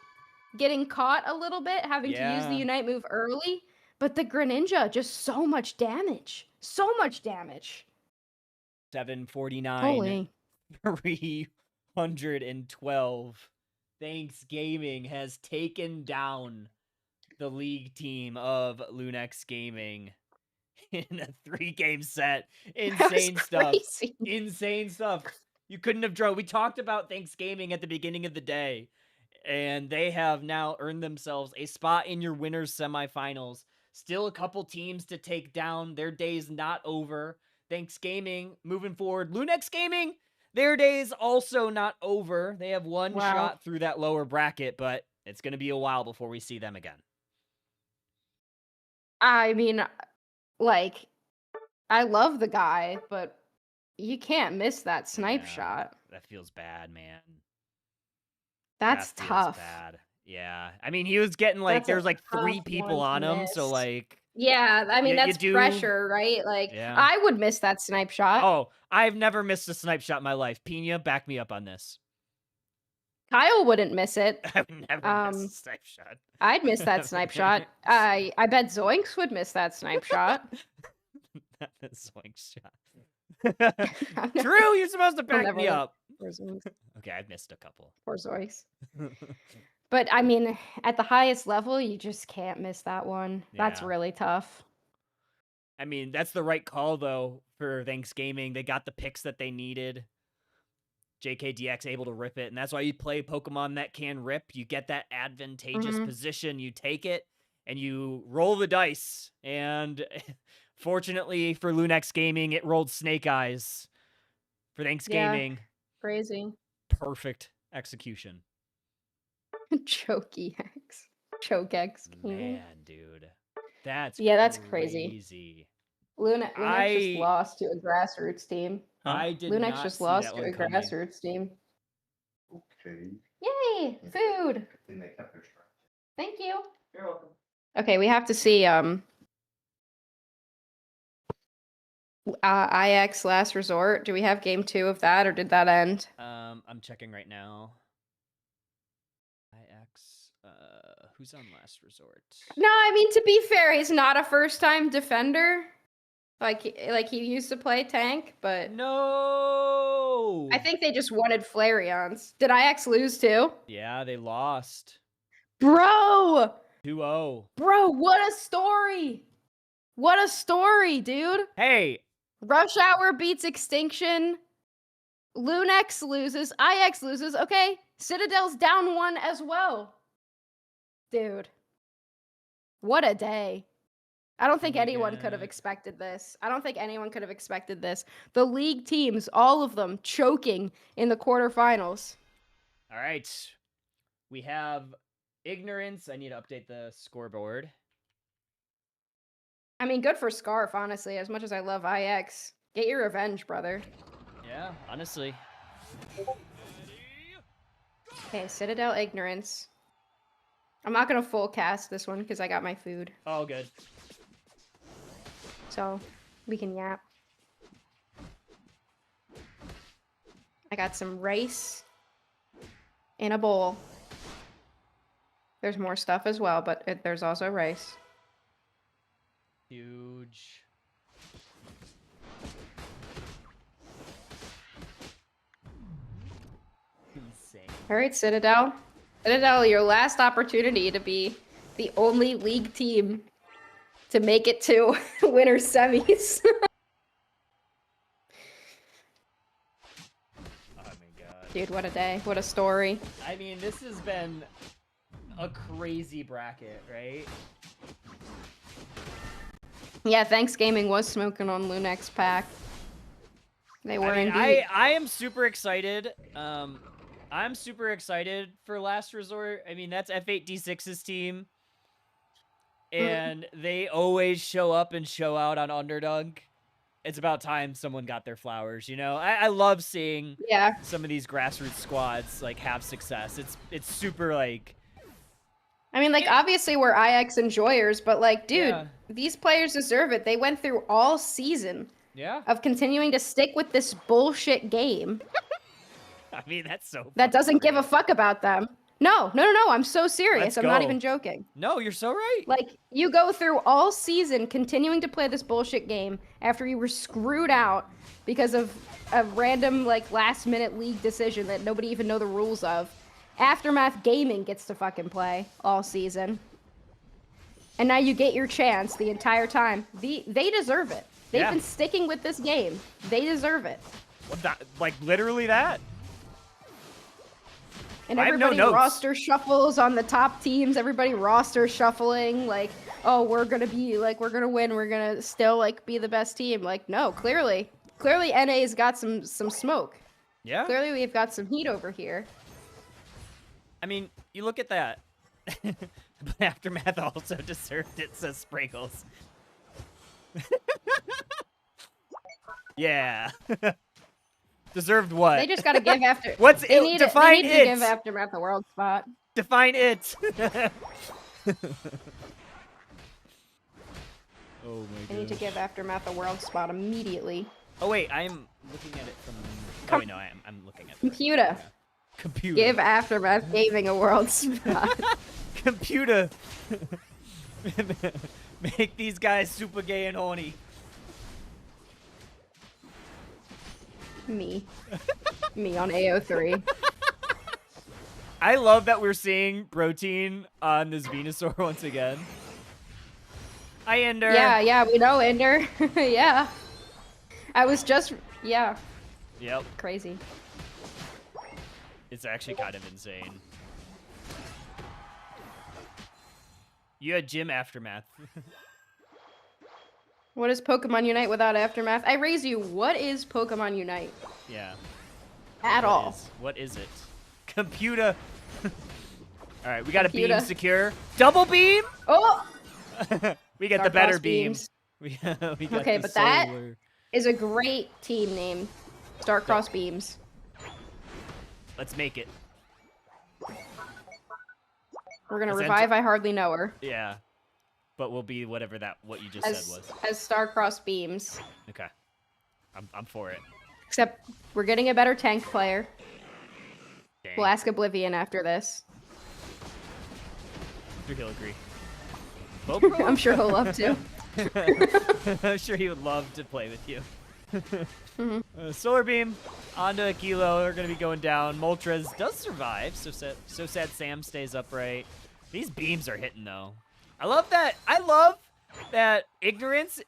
getting caught a little bit, having to use the Unite move early. But the Greninja, just so much damage. So much damage. 749. Holy. 312. Thanksgaming has taken down the league team of Lunex Gaming in a 3-game set. Insane stuff. Crazy. Insane stuff. You couldn't have drawn. We talked about Thanksgaming at the beginning of the day, and they have now earned themselves a spot in your winners semifinals. Still a couple teams to take down. Their day's not over. Thanksgaming moving forward. Lunex Gaming, their day's also not over. They have one shot through that lower bracket, but it's going to be a while before we see them again. I mean, like, I love the guy, but you can't miss that snipe shot. That feels bad, man. That's that feels tough. Bad. Yeah. I mean, he was getting like, there's like 3 people on him, so like. Yeah, I mean, that's pressure, right? Like, I would miss that snipe shot. Oh, I've never missed a snipe shot in my life. Pina, back me up on this. Kyle wouldn't miss it. I would never miss a snipe shot. I'd miss that snipe shot. I bet Zoinks would miss that snipe shot. Not the Zoinks shot. Drew, you're supposed to back me up. Okay, I've missed a couple. Poor Zoinks. But, I mean, at the highest level, you just can't miss that one. Yeah. That's really tough. I mean, that's the right call, though, for Thanksgaming. They got the picks that they needed. JKDX able to rip it, and that's why you play Pokemon that can rip. You get that advantageous position, you take it, and you roll the dice. And fortunately for Lunex Gaming, it rolled Snake Eyes for Thanksgaming. Yeah, crazy. Perfect execution. Chokex. Man, dude. That's crazy. Lunex just lost to a grassroots team. Lunex just lost to a grassroots team. Okay. Yay! Food! Thank you. You're welcome. Okay, we have to see IX Last Resort. Do we have game 2 of that, or did that end? I'm checking right now. Who's on last resort? No, I mean, to be fair, he's not a first-time defender. Like he used to play tank, but No. I think they just wanted Flareons. Did IX lose too? Yeah, they lost. Bro! 2-0. Bro, what a story! What a story, dude! Hey. Rush Hour beats Extinction. Lunex loses. IX loses. Okay, Citadel's down 1 as well. Dude. What a day. I don't think anyone could have expected this. I don't think anyone could have expected this. The league teams, all of them, choking in the quarterfinals. All right. We have Ignorance. I need to update the scoreboard. I mean, good for Scarf, honestly, as much as I love IX. Get your revenge, brother. Yeah, honestly. Okay, Citadel Ignorance. I'm not going to full cast this one because I got my food. Oh, good. So, we can yap. I got some rice in a bowl. There's more stuff as well, but there's also rice. Huge. Insane. All right, Citadel. Citadel, your last opportunity to be the only league team to make it to winter semis. Oh my god. Dude, what a day. What a story. I mean, this has been a crazy bracket, right? Yeah, Thanksgaming was smoking on Lunex pack. They were indeed. I am super excited. I'm super excited for Last Resort. I mean, that's F8D6's team. And they always show up and show out on Underdog. It's about time someone got their flowers, you know? I love seeing some of these grassroots squads like have success. It's super like... I mean, like, obviously we're IX enjoyers, but like, dude, these players deserve it. They went through all season of continuing to stick with this bullshit game. I mean, that's so that doesn't give a fuck about them. No, I'm so serious. I'm not even joking. No, you're so right. Like, you go through all season continuing to play this bullshit game after you were screwed out because of a random, like, last-minute league decision that nobody even know the rules of. Aftermath Gaming gets to fucking play all season. And now you get your chance the entire time. They deserve it. They've been sticking with this game. They deserve it. Like, literally that? And everybody roster shuffles on the top teams. Everybody roster shuffling. Like, oh, we're going to be, like, we're going to win. We're going to still, like, be the best team. Like, no, clearly. Clearly NA's got some smoke. Yeah. Clearly we've got some heat over here. I mean, you look at that. But Aftermath also deserved it, says Sprinkles. Yeah. Deserved what? They just gotta give after. What's they need define they need it? to give Aftermath the world spot. Define it. Oh my god. They need to give Aftermath a world spot immediately. Oh wait, I'm looking at it from. Oh wait, no, I'm looking at Computer. Computer. Give Aftermath Gaming a world spot. Computer. Make these guys super gay and horny. Me on AO3. I love that we're seeing protein on this Venusaur once again. Hi, Ender. Yeah, we know Ender. Yeah. I was just, Yep. Crazy. It's actually kind of insane. You had Gym Aftermath. What is Pokemon Unite without Aftermath? I raise you, what is Pokemon Unite? Yeah. At all. What is it? Computer. Alright, we got a beam secure. Double beam? Oh! We get the better beam. We got okay, but that is a great team name. Starcross Beams. Let's make it. We're gonna revive I Hardly Know Her. Yeah. But we'll be whatever what you just said was. As Starcross Beams. Okay. I'm for it. Except we're getting a better tank player. Dang. We'll ask Oblivion after this. sure he'll agree. Bobro? I'm sure he'll love to. I'm sure he would love to play with you. Solar Beam onto Aquilo. They're going to be going down. Moltres does survive, so sad Sam stays upright. These beams are hitting, though. I love that. I love that Ignorance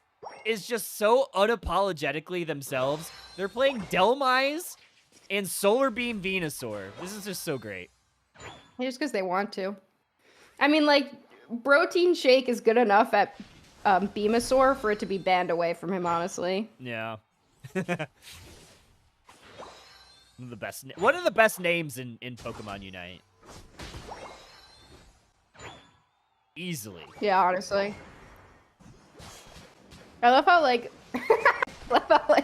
is just so unapologetically themselves. They're playing Delmise and Solar Beam Venusaur. This is just so great. Just because they want to. I mean, like, Protein Shake is good enough at Beamosaur for it to be banned away from him, honestly. Yeah. One of the best names in Pokemon Unite. Easily. Yeah, honestly. I love how, like,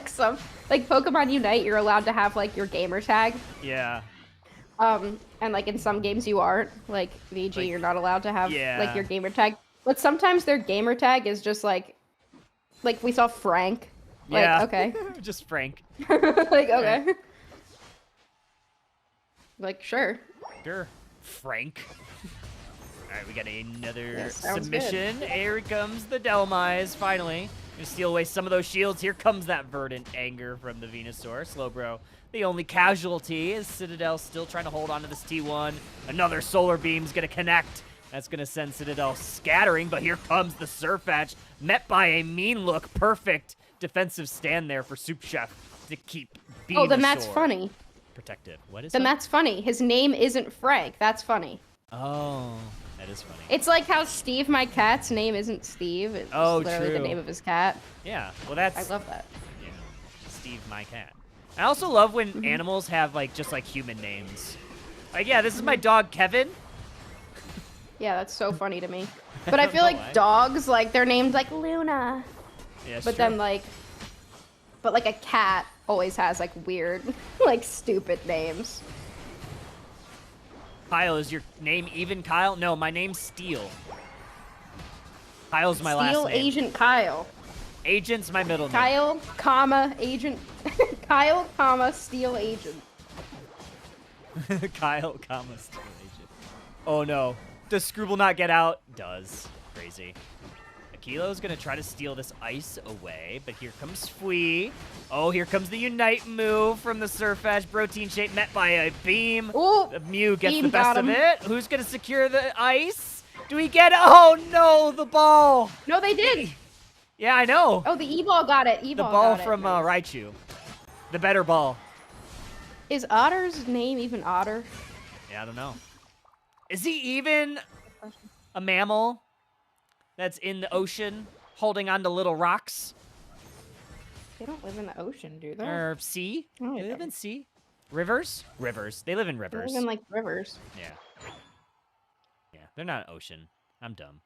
some, like, Pokemon Unite, you're allowed to have, like, your gamer tag. Yeah. And, like, in some games you aren't. Like, VG, like, you're not allowed to have, like, your gamer tag. But sometimes their gamer tag is just, like, we saw Frank. Like, yeah. Okay. Just Frank. Like, okay. Like, sure. Sure. Frank. Alright, we got another sounds submission. good. Here comes the Delmise, finally. Gonna steal away some of those shields. Here comes that verdant anger from the Venusaur. Slowbro, the only casualty, is Citadel still trying to hold on to this T1. Another Solar Beam's gonna connect. That's gonna send Citadel scattering, but here comes the Surfetch, met by a mean look. Perfect defensive stand there for Soup Chef to keep Venusaur. Oh, then that's funny. Protective. What is Then it? that's funny. His name isn't Frank. That's funny. Oh, that is funny. It's like how Steve, my cat's name, isn't Steve. It's literally true. the name of his cat. Yeah, well that's... I love that. You know, Steve, my cat. I also love when animals have, like, just, like, human names. Like, yeah, this is my dog, Kevin. Yeah, that's so funny to me. But I feel like dogs, like, they're named, like, Luna. Yeah, But then, like... But, like, a cat always has, like, weird, like, stupid names. Kyle, is your name even Kyle? No, my name's Steel. Kyle's my last Steel name. Agent Kyle. Agent's my middle name. Kyle, comma, Agent... Kyle, comma, Steel Agent. Kyle, comma, Steel Agent. Oh, no. Does Scrooble not get out? Does. Crazy. Akilo's gonna try to steal this ice away, but here comes Fui. Oh, here comes the Unite move from the Surfetch. Protein Shape met by a beam. Ooh, Mew gets beam the best got of him. it. Who's gonna secure the ice? Do we get it? Oh no, the ball. No, they did. Yeah, I know. Oh, the E-Ball got it. E-Ball The ball got from it. Nice. Raichu. The better ball. Is Otter's name even Otter? Yeah, I don't know. Is he even a mammal that's in the ocean holding on to little rocks? They don't live in the ocean, do they? Or sea? No, They they live in don't. sea? Rivers? Rivers. They live in They rivers. live in, like, rivers. Yeah. Yeah, they're not ocean. I'm dumb.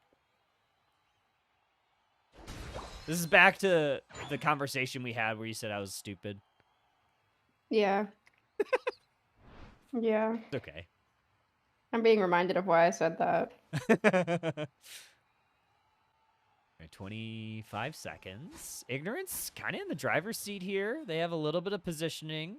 This is back to the conversation we had where you said I was stupid. Yeah. Yeah. It's okay. I'm being reminded of why I said that. 25 seconds. Ignorance kind of in the driver's seat here. They have a little bit of positioning.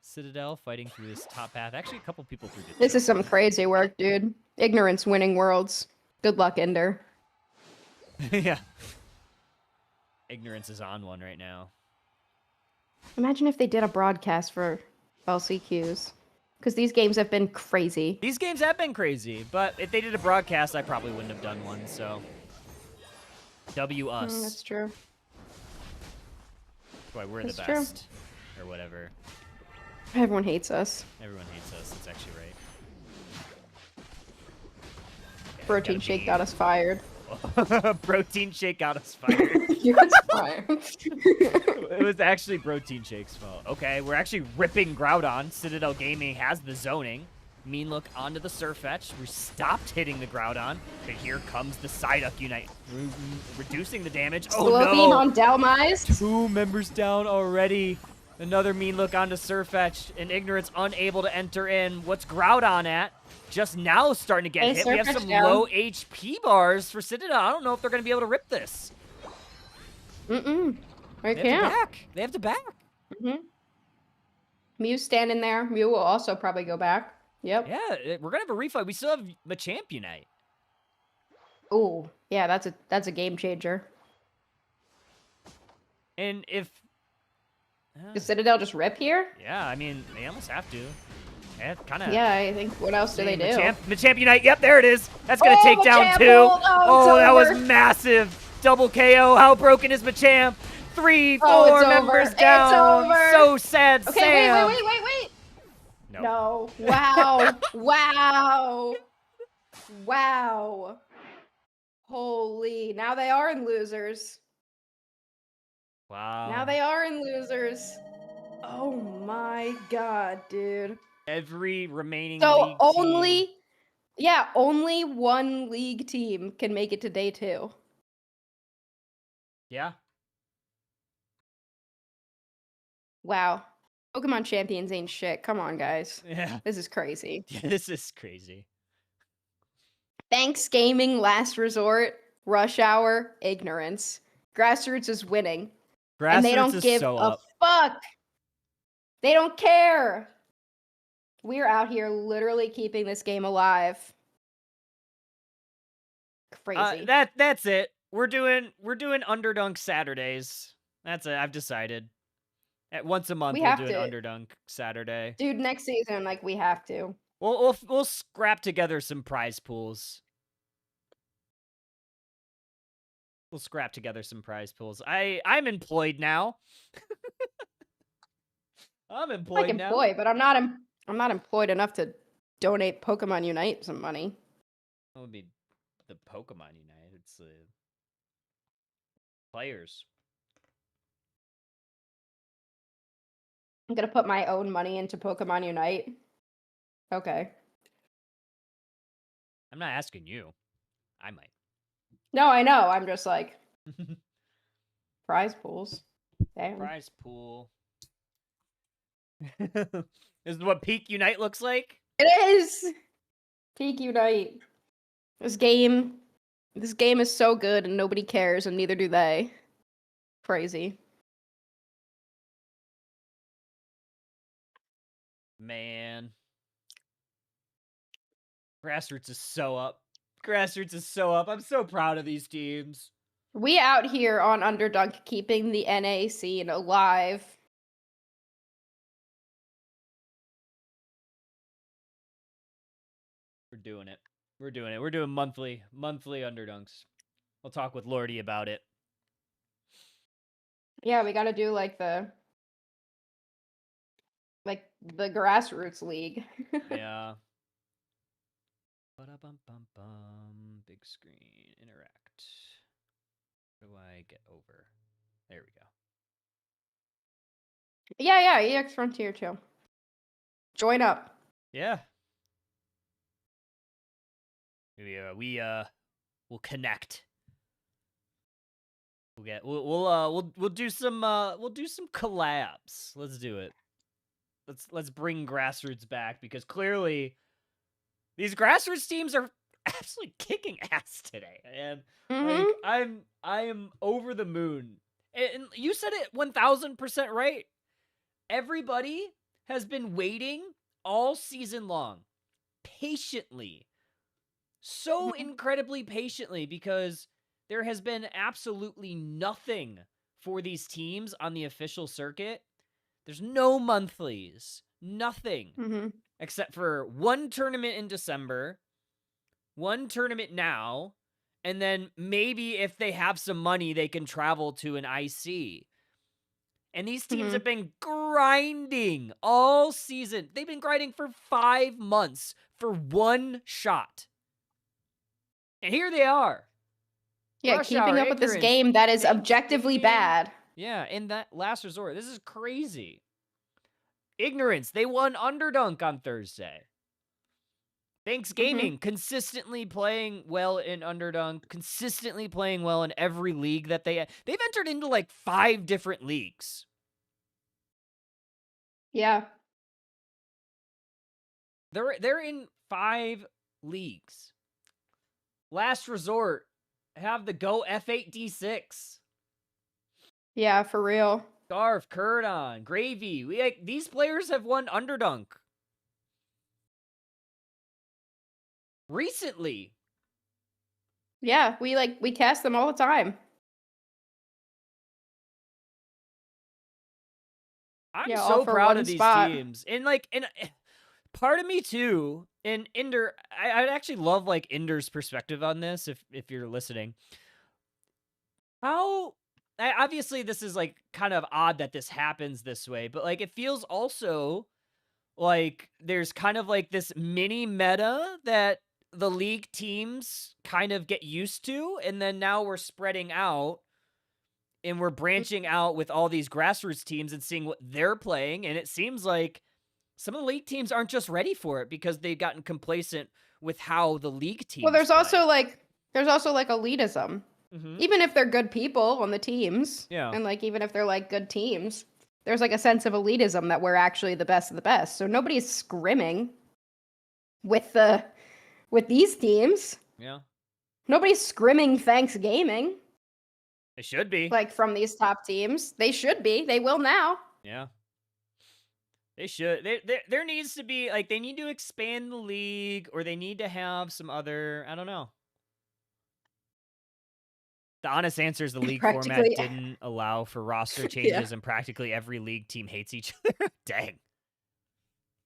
Citadel fighting through this top path. Actually, a couple people through This is some crazy work, dude. Ignorance winning worlds. Good luck, Ender. Yeah. Ignorance is on one right now. Imagine if they did a broadcast for LCQs. Because these games have been crazy. These games have been crazy, but if they did a broadcast, I probably wouldn't have done one, so... W us. That's true. That's why we're That's the true. best. Or whatever. Everyone hates us. Everyone hates us. That's actually right. Okay, Protein gotta Shake be- got us fired. Protein Shake got us fired. You got us fired. It was actually Protein Shake's fault. Okay, we're actually ripping Groudon. Citadel Gaming has the zoning. Mean look onto the Surfetch. We stopped hitting the Groudon, but here comes the Psyduck Unite, reducing the damage. Oh Slow no! beam on Delmise. 2 members down already. Another mean look onto Surfetch, and Ignorance unable to enter in. What's Groudon at? Just now starting to get Hey, hit. We have Surfetch some down. low HP bars for Citadel. I don't know if they're going to be able to rip this. Mm-mm. I They have to can't. back. They have to back. Mm-hmm. Mew's standing there. Mew will also probably go back. Yep. Yeah, we're going to have a refight. We still have Machamp Unite. Ooh, yeah, that's a game changer. And if... Does Citadel just rip here? Yeah, I mean, they almost have to. Yeah, kind of. Yeah, I think. What else do they do? Machamp Unite. Yep, there it is. That's going to take down Machamp 2. ult! Oh, that over. was massive. Double KO. How broken is Machamp? 3, 4 members over. down. It's over. So sad, Okay, Sam. wait. No. No. Wow. Wow. Wow. Holy. Now they are in losers. Wow. Now they are in losers. Oh my god, dude. Every remaining So league only... team. Yeah, only one league team can make it to day 2. Yeah. Wow. Pokemon Champions ain't shit. Come on, guys. Yeah. This is crazy. This is crazy. Thanksgaming, Last Resort, Rush Hour, Ignorance. Grassroots is winning. And they don't give a fuck. They don't care. We're out here literally keeping this game alive. Crazy. That's it. We're doing Underdunk Saturdays. That's it. I've decided. Once a month we'll do an Underdunk Saturday. Dude, next season, like, we have to. We'll scrap together some prize pools. We'll scrap together some prize pools. I'm employed now. I'm employed now. But I'm not employed enough to donate Pokemon Unite some money. That would be the Pokemon Unite. It's the players. I'm gonna put my own money into Pokemon Unite. Okay. I'm not asking you. I might. No, I know. I'm just like prize pools. Damn. Prize pool. This is what Peak Unite looks like? It is! Peak Unite. This game is so good and nobody cares and neither do they. Crazy. Man. Grassroots is so up. Grassroots is so up. I'm so proud of these teams. We out here on Underdunk keeping the NA scene alive. We're doing it. We're doing it. We're doing monthly Underdunks. We'll talk with Lordy about it. Yeah, we gotta do like the grassroots league. Yeah. Ba-da-bum-bum-bum. Big screen. Interact. How do I get over? There we go. Yeah, EX Frontier too. Join up. Yeah. We'll connect. We'll do some collabs. Let's do it. Let's bring Grassroots back because clearly these Grassroots teams are absolutely kicking ass today. And like I am over the moon. And you said it 1000% right. Everybody has been waiting all season long, patiently. So incredibly patiently because there has been absolutely nothing for these teams on the official circuit. There's no monthlies, nothing, except for one tournament in December, one tournament now, and then maybe if they have some money, they can travel to an IC. And these teams have been grinding all season. They've been grinding for 5 months for one shot. And here they are. Yeah, Rush keeping Hour, up with this Ignorance, game that is objectively bad. Yeah, in that Last Resort. This is crazy. Ignorance, they won Underdunk on Thursday. Thanksgaming, consistently playing well in Underdunk, consistently playing well in every league that they've entered into like 5 different leagues. Yeah. They're in 5 leagues. Last Resort have the Go F8D6. Yeah, for real. Scarf, Curdon, Gravy. These players have won Underdunk. Recently. Yeah, we cast them all the time. I'm Yeah, all so for proud one of these spot. teams. And like and part of me too, and Ender, I'd actually love like Ender's perspective on this if you're listening. How obviously this is like kind of odd that this happens this way, but like it feels also like there's kind of like this mini meta that the league teams kind of get used to, and then now we're spreading out and we're branching out with all these grassroots teams and seeing what they're playing, and it seems like some of the league teams aren't just ready for it because they've gotten complacent with how the league teams Well, play. there's also like elitism. Mhm. Even if they're good people on the teams, Yeah. and like even if they're like good teams, there's like a sense of elitism that we're actually the best of the best. So nobody's scrimming with these teams. Yeah. Nobody's scrimming Thanksgaming It should be. like from these top teams. They should be. They will now. Yeah. They should. There needs to be like they need to expand the league, or they need to have some other, I don't know. The honest answer is the league format Practically- didn't allow for roster changes, and practically every league team hates each other. Dang.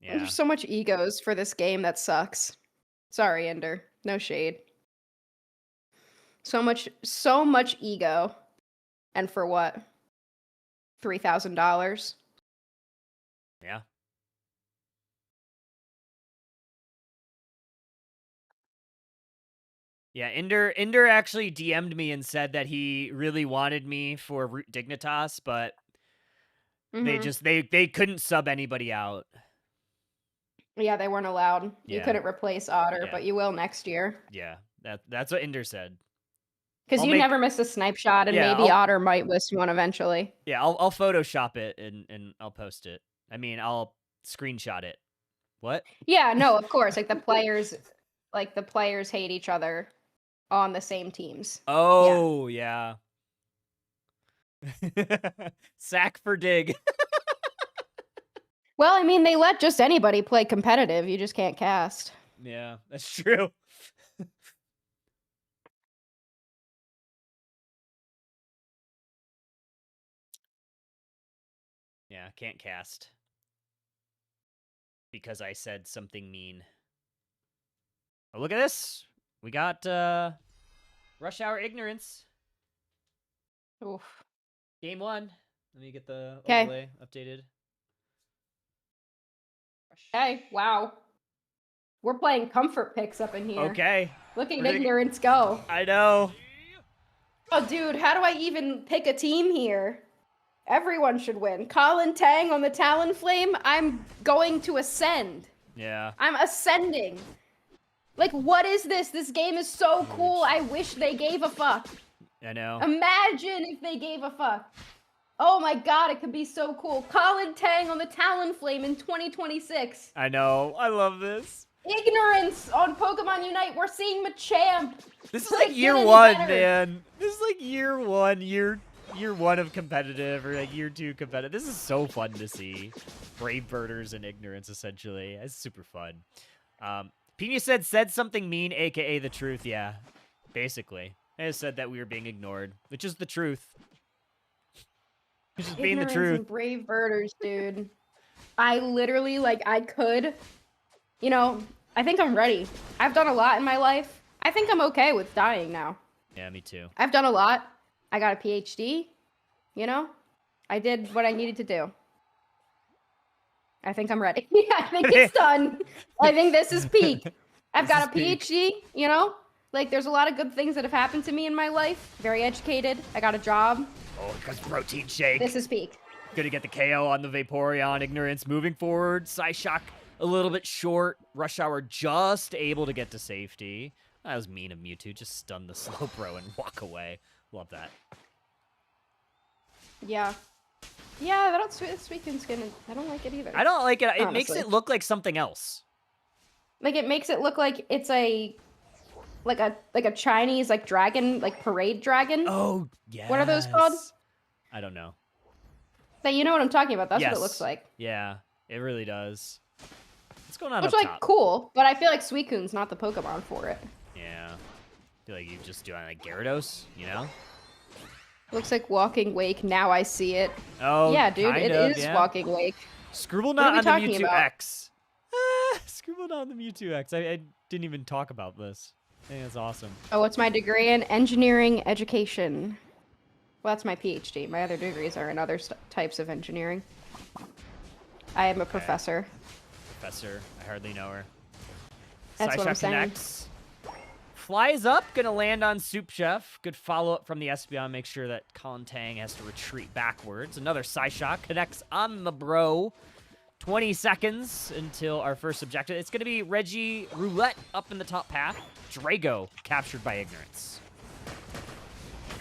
Yeah. There's so much egos for this game that sucks. Sorry, Ender. No shade. So much ego. And for what? $3,000. Yeah. Yeah, Ender actually DM'd me and said that he really wanted me for Root Dignitas, but they Mhm. just they couldn't sub anybody out. Yeah, they weren't allowed. You Yeah. couldn't replace Otter, Yeah. but you will next year. Yeah, that's what Ender said. Because I'll you make- never miss a snipe shot, and Yeah, maybe I'll- Otter might miss one eventually. Yeah, I'll Photoshop it and I'll post it. I mean, I'll screenshot it. What? Yeah, no, of course. Like the players hate each other on the same teams. Oh, yeah. Sack for dig. Well, I mean, they let just anybody play competitive. You just can't cast. Yeah, that's true. Yeah, can't cast. Because I said something mean. Oh, look at this. We got Rush Hour Ignorance. Oof. Game 1. Let me get the 'Kay. overlay updated. Hey, wow. We're playing comfort picks up in here. Okay. Look at We're gonna- Ignorance go. I know. Oh, dude, how do I even pick a team here? Everyone should win. Colin Tang on the Talonflame. I'm going to ascend. Yeah. I'm ascending. Like, what is this? This game is so cool. I wish they gave a fuck. I know. Imagine if they gave a fuck. Oh my god, it could be so cool. Colin Tang on the Talonflame in 2026. I know. I love this. Ignorance on Pokemon Unite. We're seeing Machamp. This is Could like it year get any 1, better? man. This is like year 1, year 1 of competitive, or like year 2 competitive. This is so fun to see. Brave Birders and Ignorance, essentially. It's super fun. Pina said something mean, aka the truth. Yeah, basically. I just said that we were being ignored, which is the truth. It's just being the Ignorance truth. and Brave Birders, dude. I literally, like, I could, you know, I think I'm ready. I've done a lot in my life. I think I'm okay with dying now. Yeah, me too. I've done a lot. I got a PhD, you know? I did what I needed to do. I think I'm ready. Yeah, I think it's done. I think this is peak. I've got a PhD, you know? Like, there's a lot of good things that have happened to me in my life. Very educated. I got a job. Oh, because protein shake. This is peak. Gonna get the KO on the Vaporeon. Ignorance moving forward. Psyshock a little bit short. Rush Hour just able to get to safety. That was mean of Mewtwo. Just stun the Slowbro and walk away. Love that. Yeah. Yeah, that Suicune skin, I don't like it either. I don't like it. It makes Honestly. it look like something else. Like, it makes it look like it's a Chinese, like, dragon, like, parade dragon. Oh, yeah. What are those called? I don't know. But you know what I'm talking about. That's what Yes. it looks like. Yeah, it really does. What's going on Which, up like, top? cool. But I feel like Suicune's not the Pokemon for it. Yeah. feel like you just do on like Gyarados, you know? Looks like Walking Wake. Now I see it. Oh, Yeah, dude, kind it of, is yeah. Walking Wake. Scribble What are Knot we on the talking Mewtwo about? X. Scribble Knot on the Mewtwo X. I didn't even talk about this. I think that's awesome. Oh, what's my degree in? Engineering education. Well, that's my PhD. My other degrees are in other types of engineering. I am a professor. Professor, I hardly know her. That's what I'm Psyshock saying. connects. Flies up, gonna land on Soup Chef. Good follow-up from the Espeon. Make sure that Colin Tang has to retreat backwards. Another Psyshock connects on the bro. 20 seconds until our first objective. It's gonna be Reggie Roulette up in the top path. Drago captured by Ignorance.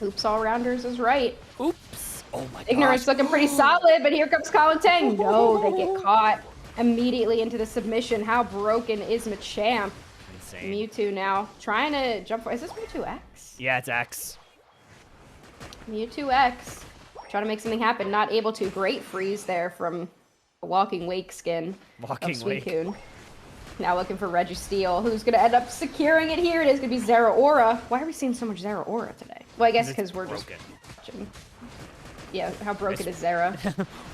Oops, all rounders is right. Oops. Oh my god. Ignorance looking pretty solid, but here comes Colin Tang. No, they get caught immediately into the submission. How broken is Machamp? Insane. Mewtwo now trying to jump. Is this Mewtwo X? Yeah, it's X. Mewtwo X. Trying to make something happen. Not able to. Great freeze there from a Walking Wake skin Walking of Wake. Suicune. Now looking for Registeel, who's going to end up securing it here. It is going to be Zeraora. Why are we seeing so much Zeraora today? Well, I guess because we're just watching. Yeah, how broken is Zera?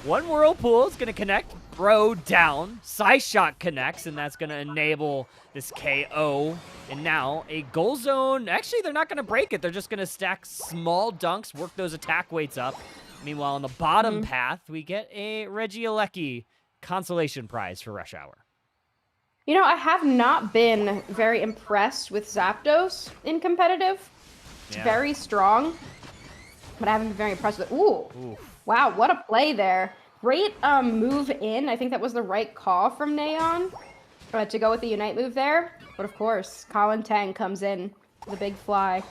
One Whirlpool is going to connect. Bro down. Psyshock connects, and that's going to enable this KO. And now a goal zone. Actually, they're not going to break it. They're just going to stack small dunks, work those attack weights up. Meanwhile, on the bottom path, we get a Regieleki consolation prize for Rush Hour. You know, I have not been very impressed with Zapdos in competitive. It's very strong, but I haven't been very impressed with it. Ooh. Wow, what a play there. Great move in. I think that was the right call from Neon to go with the Unite move there. But of course, Colin Tang comes in, the big fly,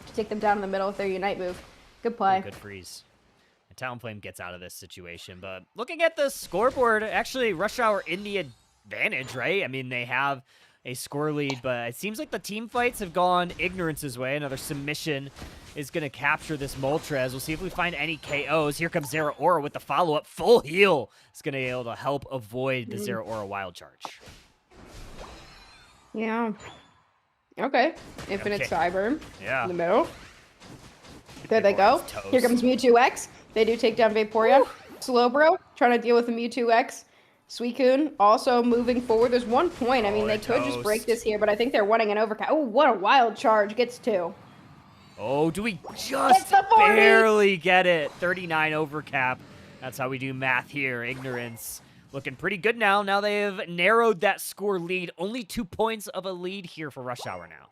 to take them down in the middle with their Unite move. Good play. Good freeze. And Talonflame gets out of this situation, but looking at the scoreboard, actually Rush Hour in the advantage, right? I mean, they have a score lead, but it seems like the team fights have gone Ignorance's way. Another submission is going to capture this Moltres. We'll see if we find any KOs. Here comes Zeraora with the follow-up. Full heal. It's going to be able to help avoid the Zeraora wild charge. Yeah. Okay. Infinite Cyber. Yeah. In the middle. There they go. Here comes Mewtwo X. They do take down Vaporeon. Slowbro trying to deal with the Mewtwo X. Suicune also moving forward. There's 1 point. I mean, they could just break this here, but I think they're wanting an overcast. Oh, what a wild charge. Gets 2. Oh, do we just barely get it? 39 overcap. That's how we do math here. Ignorance looking pretty good now. Now they have narrowed that score lead. Only 2 points of a lead here for Rush Hour now.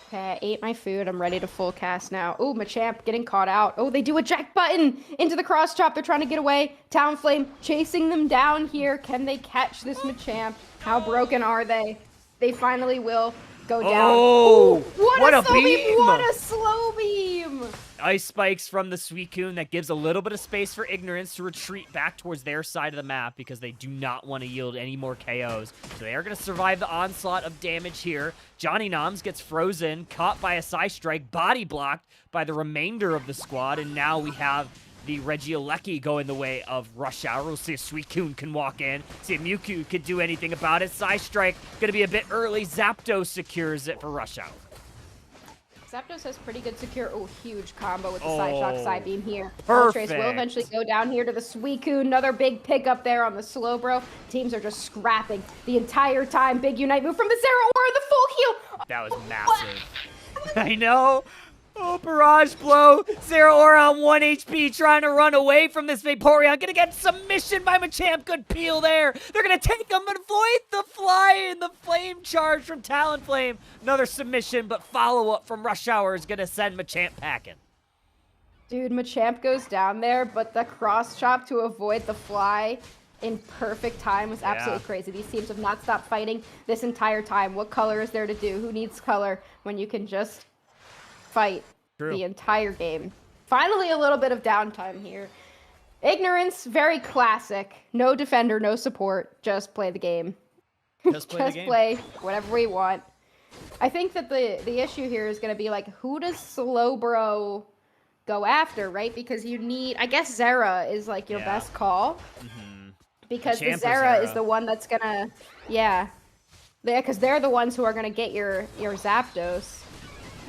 Okay, I ate my food. I'm ready to full cast now. Oh, Machamp getting caught out. Oh, they do a jack button into the cross chop. They're trying to get away. Talonflame chasing them down here. Can they catch this Machamp? How broken are they? They finally will go down. Oh, what a slow beam! What a slow beam! Ice spikes from the Suicune. That gives a little bit of space for Ignorance to retreat back towards their side of the map because they do not want to yield any more KOs. So they are going to survive the onslaught of damage here. Johnny Noms gets frozen, caught by a Psy Strike, body blocked by the remainder of the squad, and now we have the Regieleki going the way of Rush Hour. We'll see if Suicune can walk in, see if Mewtwo could do anything about it. Psy Strike going to be a bit early. Zapdos secures it for Rush Hour. Zapdos has pretty good secure. Oh, huge combo with the Psyshock Psy Beam here. Perfect. Moltres will eventually go down here to the Suicune. Another big pickup there on the Slowbro. Teams are just scrapping the entire time. Big Unite move from the Zeraora, the full heal. That was massive. I know. Oh, Barrage Blow. Zeraora on 1 HP trying to run away from this Vaporeon. Gonna get submission by Machamp. Good peel there. They're gonna take him and avoid the fly and the flame charge from Talonflame. Another submission, but follow-up from Rush Hour is gonna send Machamp packing. Dude, Machamp goes down there, but the cross chop to avoid the fly in perfect time was absolutely crazy. These teams have not stopped fighting this entire time. What color is there to do? Who needs color when you can just fight the entire game? Finally, a little bit of downtime here. Ignorance, very classic. No defender, no support. Just play the game. Just play the game. Play whatever we want. I think that the issue here is going to be like, who does Slowbro go after, right? Because you need, I guess Zera is like your best call. Because the Zera is the one that's going to, Yeah, because they're the ones who are gonna get your Zapdos.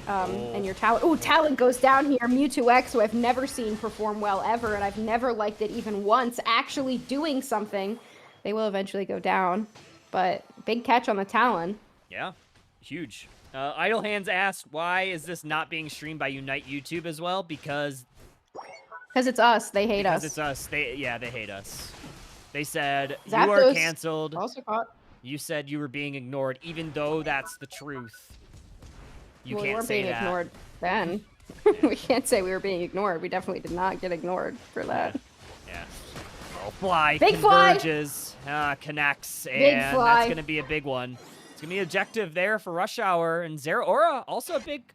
And your Talon. Oh, Talon goes down here. Mewtwo X, who I've never seen perform well ever, and I've never liked it even once, actually doing something. They will eventually go down, but big catch on the Talon. Yeah, huge. Idle Hands asked, why is this not being streamed by Unite YouTube as well? Because it's us. They hate us. Because it's us. They hate us. They said, Zapdos you are canceled. Also caught. You said you were being ignored, even though that's the truth. You well, can't we weren't say being that. ignored then. We can't say we were being ignored. We definitely did not get ignored for that. Yeah. Oh, Fly Big converges, connects, and Big Fly. that's gonna be a big one. It's gonna be objective there for Rush Hour, and Zeraora also a big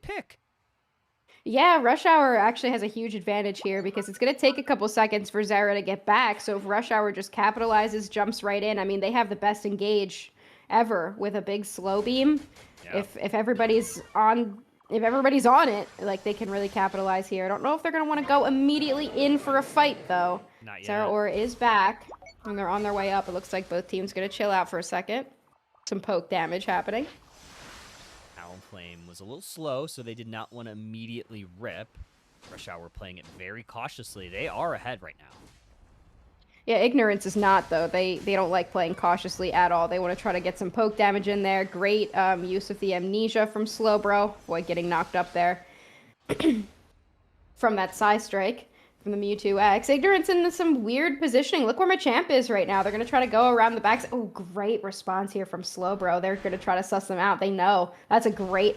pick. Yeah, Rush Hour actually has a huge advantage here because it's going to take a couple seconds for Zera to get back. So if Rush Hour just capitalizes, jumps right in, I mean, they have the best engage ever with a big slow beam. Yeah. If everybody's on it, like, they can really capitalize here. I don't know if they're going to want to go immediately in for a fight, though. Not yet. Zeraora is back, and they're on their way up. It looks like both teams going to chill out for a second. Some poke damage happening. Flame was a little slow, so they did not want to immediately rip. Rush Hour playing it very cautiously. They are ahead right now. Yeah, Ignorance is not, though. They don't like playing cautiously at all. They want to try to get some poke damage in there. Great use of the Amnesia from Slowbro. Avoid getting knocked up there from that Psy Strike from the Mewtwo X. Ignorance in some weird positioning. Look where Machamp is right now. They're going to try to go around the back. Oh, great response here from Slowbro. They're going to try to suss them out. They know. That's a great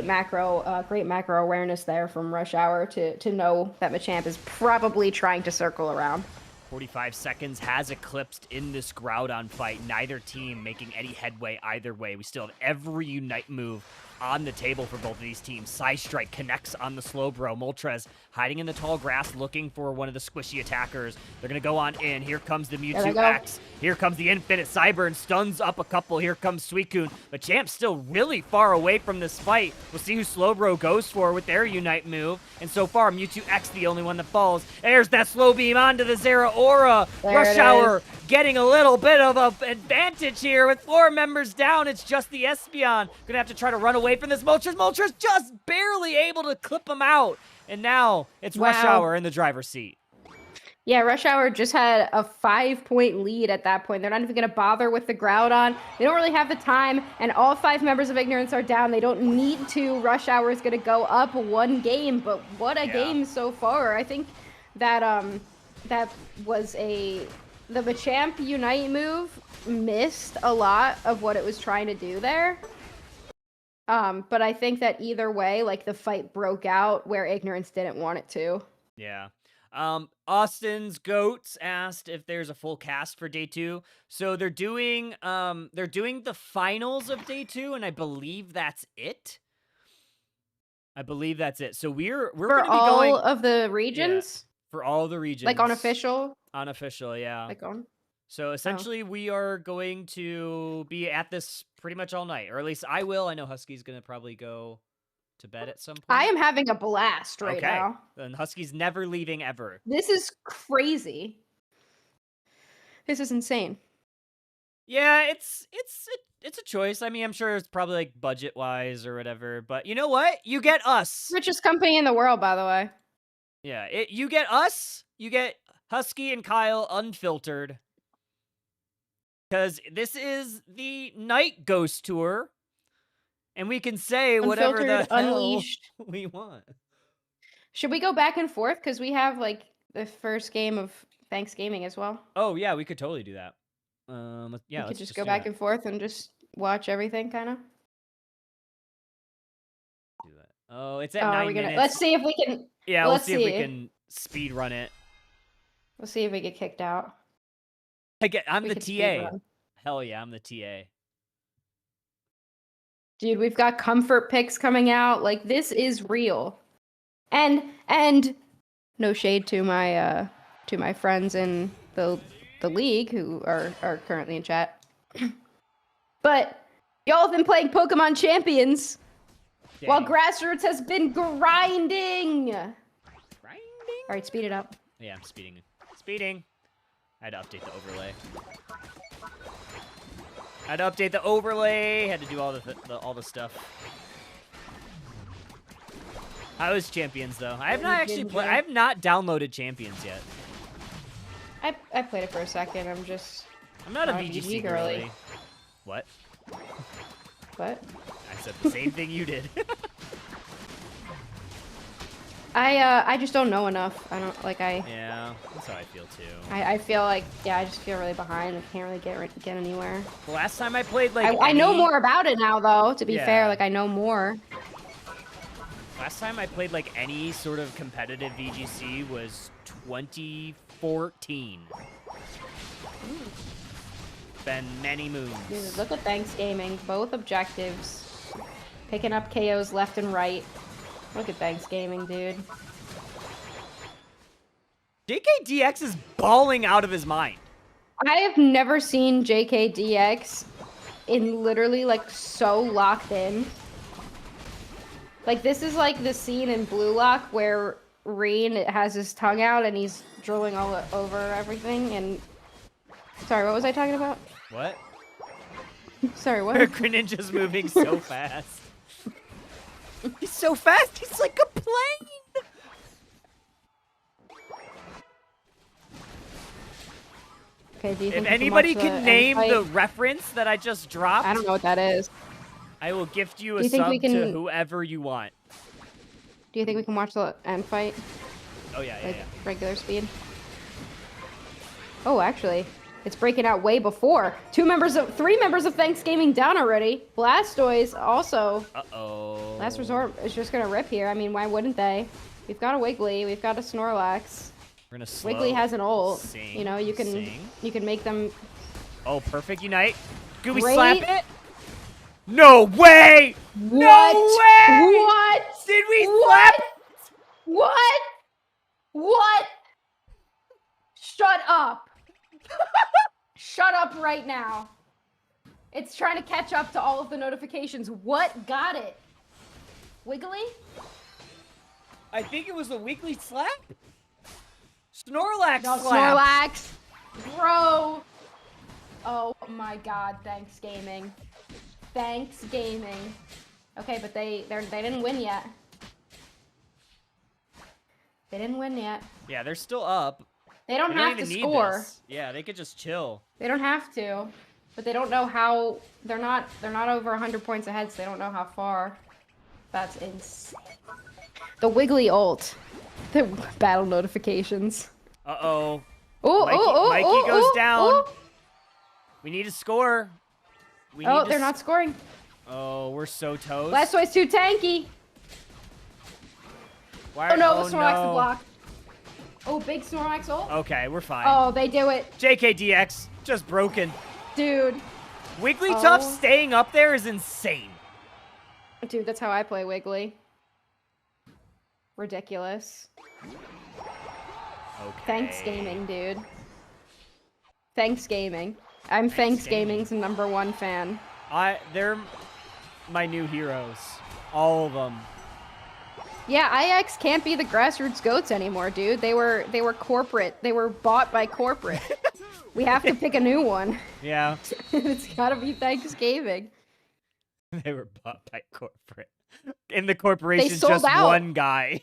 macro awareness there from Rush Hour to know that Machamp is probably trying to circle around. 45 seconds has eclipsed in this Groudon fight. Neither team making any headway either way. We still have every Unite move on the table for both of these teams. Psy Strike connects on the Slowbro. Moltres hiding in the tall grass looking for one of the squishy attackers. They're going to go on in. Here comes the Mewtwo X. Here comes the Infinite Cyburn. Stuns up a couple. Here comes Suicune. But Champ's still really far away from this fight. We'll see who Slowbro goes for with their Unite move. And so far, Mewtwo X the only one that falls. There's that slow beam onto the Zeraora. Rush Hour getting a little bit of an advantage here with 4 members down. It's just the Espeon. Gonna have to try to run away from this Moltres. Moltres just barely able to clip him out. And now it's Rush Hour in the driver's seat. Yeah, Rush Hour just had a 5-point lead at that point. They're not even going to bother with the Groudon. They don't really have the time, and all 5 members of Ignorance are down. They don't need to. Rush Hour is going to go up 1 game, but what a game so far. I think that that was the Machamp Unite move missed a lot of what it was trying to do there. But I think that either way, like, the fight broke out where Ignorance didn't want it to. Yeah. Austin's Goats asked if there's a full cast for day 2. So they're doing the finals of day 2, and I believe that's it. So we're going to be going all of the regions. Yeah, for all the regions, like unofficial. Unofficial, yeah. Like on. So essentially, we are going to be at this pretty much all night, or at least I will. I know Husky's gonna probably go to bed at some point. I am having a blast right now. And Husky's never leaving ever. This is crazy. This is insane. Yeah, it's a choice. I mean, I'm sure it's probably like budget wise or whatever. But you know what? You get us. Richest company in the world, by the way. Yeah, you get us. You get Husky and Kyle unfiltered. Because this is the Night Ghost Tour. And we can say whatever the hell we want. Should we go back and forth? Because we have, like, the first game of Thanksgaming as well. Oh, yeah, we could totally do that. Yeah, we could just go back and forth and just watch everything, kind of. Do that. Oh, it's at 9 minutes. Let's see if we can... Yeah, we'll see if we can speed run it. We'll see if we get kicked out. I'm the TA. Hell yeah, I'm the TA. Dude, we've got comfort picks coming out. Like, this is real. And no shade to my friends in the league who are currently in chat. But y'all have been playing Pokemon Champions while Grassroots has been grinding. All right, speed it up. Yeah, I'm speeding. I had to update the overlay. Had to update the overlay. Had to do all the stuff. How is Champions though? I have not actually played. I have not downloaded Champions yet. I played it for a second. I'm not a VGC girly. What? What? I said the same thing you did. I just don't know enough. Yeah, that's how I feel too. I feel like I just feel really behind. I can't really get anywhere. The last time I played like I know more about it now though. To be fair, Yeah. like I know more. Last time I played like any sort of competitive VGC was 2014. Been many moons. Dude, look at Thanksgaming. Both objectives. Picking up KOs left and right. Look at Thanksgaming, dude. JKDX is balling out of his mind. I have never seen JKDX in literally like so locked in. Like this is like the scene in Blue Lock where Reen has his tongue out and he's drooling all over everything and... Sorry, what was I talking about? What? Sorry, what? Greninja's moving so fast. He's so fast, he's like a plane! Okay, do you If think anybody can watch can the name end the fight? reference that I just dropped, I don't know what that is. I will gift you Do a you think sub we to can- whoever you want. Do you think we can watch the end fight? Oh yeah, yeah, Like yeah. regular speed? Oh, actually, it's breaking out way before. 3 members of Thanksgaming down already. Blastoise also. Uh-oh. Last Resort is just gonna rip here. I mean, why wouldn't they? We've got a Wiggly, we've got a Snorlax. We're gonna slow. Wiggly has an ult. Sing, You know, you sing. can make them. Oh, perfect Unite. Could we Great. slap it? No way! What? No way! What? Did we What? slap? What? What? Shut up. Shut up right now. It's trying to catch up to all of the notifications. What got it? Wiggly? I think it was a weekly slap. Snorlax No, slap. Snorlax. Bro. Oh my god, Thanksgaming. Thanksgaming. Okay, but they didn't win yet. They didn't win yet. Yeah, they're still up. They don't have to even need score. this. Yeah, they could just chill. They don't have to, but they don't know how. They're not over 100 points ahead, so they don't know how far. That's insane. The Wiggly ult. The battle notifications. Uh-oh. Oh, Mikey goes down. We need a score. Oh, they're not scoring. Oh, we're so toast. Blastoise too tanky. Why Oh no, the no. Snorlax is blocked. Oh, big Snorlax ult. Okay, we're fine. Oh, they do it. JKDX, just broken. Dude. Wigglytuff Oh. staying up there is insane. Dude, that's how I play Wiggly. Ridiculous. Okay. Thanksgaming, dude. Thanksgaming. I'm Thanksgaming's #1 fan. They're my new heroes. All of them. Yeah, IX can't be the grassroots goats anymore, dude. They were corporate. They were bought by corporate. We have to pick a new one. Yeah. It's gotta be Thanksgaming. They were bought by corporate. In the corporation, sold just out. one guy.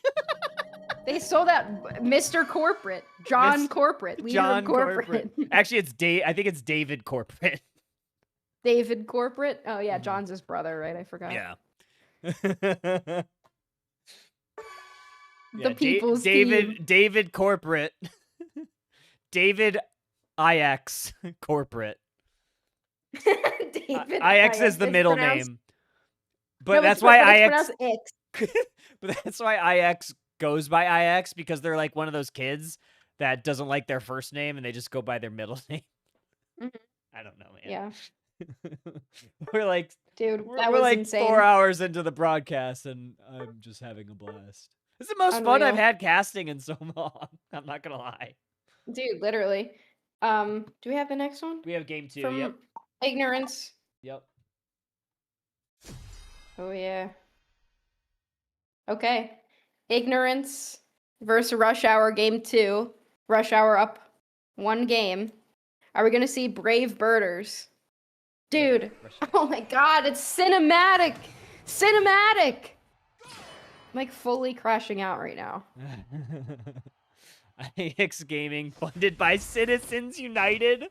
They sold out Mr. Corporate. John Miss- Corporate. Leader John of corporate. Actually, it's I think it's David Corporate. David Corporate? Oh yeah, John's his brother, right? I forgot. Yeah. The people's team. David Corporate. David IX Corporate. David IX is the It's middle pronounced- name. But No, that's it's why pronounced IX Ix. But that's why IX goes by IX, because they're like one of those kids that doesn't like their first name and they just go by their middle name. Mhm. I don't know, man. Yeah, we're like dude, we're, that we're was like insane. 4 hours into the broadcast and I'm just having a blast. It's the most fun I've Unreal. had casting in so long. I'm not gonna lie. Dude, literally. Do we have the next one? We have game 2. From Yep. Ignorance. Yep. Oh yeah. Okay. Ignorance versus Rush Hour game 2. Rush Hour up 1 game. Are we gonna see Brave Birders Dude, Frustrating. oh my god, it's cinematic! Cinematic! I'm like fully crashing out right now. Thanksgaming funded by Citizens United.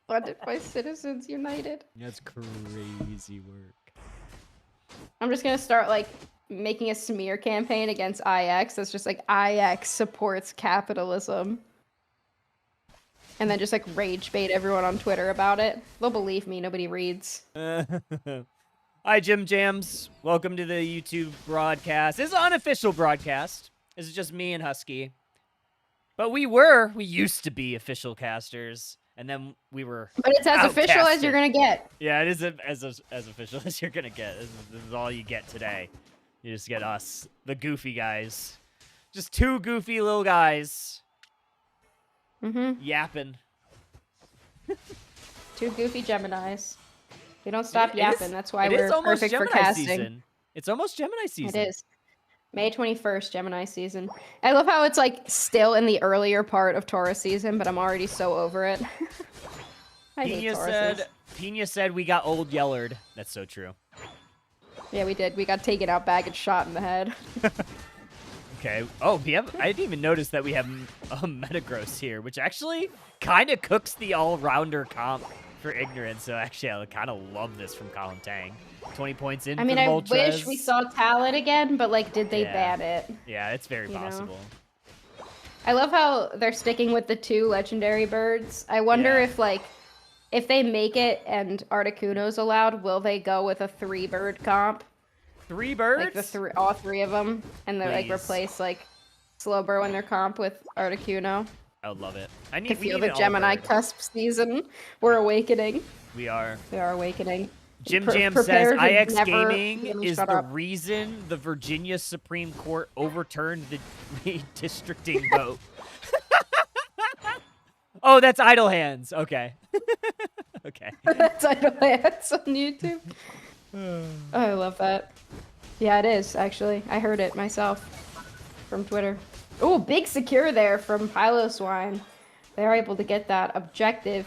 Funded by Citizens United. That's crazy work. I'm just gonna start like making a smear campaign against IX that's just like IX supports capitalism. And then just like rage bait everyone on Twitter about it. They'll believe me, nobody reads. Hi, Jim Jams. Welcome to the YouTube broadcast. This is an unofficial broadcast. This is just me and Husky. But we used to be official casters. And then we were But it's as official as you're gonna get. Yeah, it is as official as you're gonna get. This is all you get today. You just get us, the goofy guys. Just two goofy little guys. Yapping. Two goofy Geminis. We don't stop It yapping. is- That's why it is we're almost perfect for Gemini casting. season. It's almost Gemini season. It is. May 21st, Gemini season. I love how it's like still in the earlier part of Taurus season, but I'm already so over it. I hate Tauruses. Pina said we got old Yellard. That's so true. Yeah, we did. We got taken out back and shot in the head. Okay. Oh, I didn't even notice that we have Metagross here, which actually kind of cooks the all-rounder comp for Ignorance. So actually, I kind of love this from Colin Tang. 20 points in. I mean, for I Moltres. wish we saw Talon again, but like, did they ban it? Yeah, it's very You know? possible. I love how they're sticking with the two legendary birds. I wonder Yeah. if like, if they make it and Articuno's allowed, will they go with a 3-bird comp? 3 birds? Like all 3 of them, and they like Please. replace like Slowbro in their comp with I would love it. can We feel need the an Gemini all-bird. cusp season. We're awakening. We are. We are awakening. Jim Pre- Jam prepare says to IX never Gaming even is shut the up. reason the Virginia Supreme Court overturned the redistricting vote. Oh, that's Idle Hands. Okay. Okay. That's Idle Hands on YouTube. Oh, I love that. Yeah, it is actually. I heard it myself from Twitter. Oh, big secure there from Piloswine. They're able to get that objective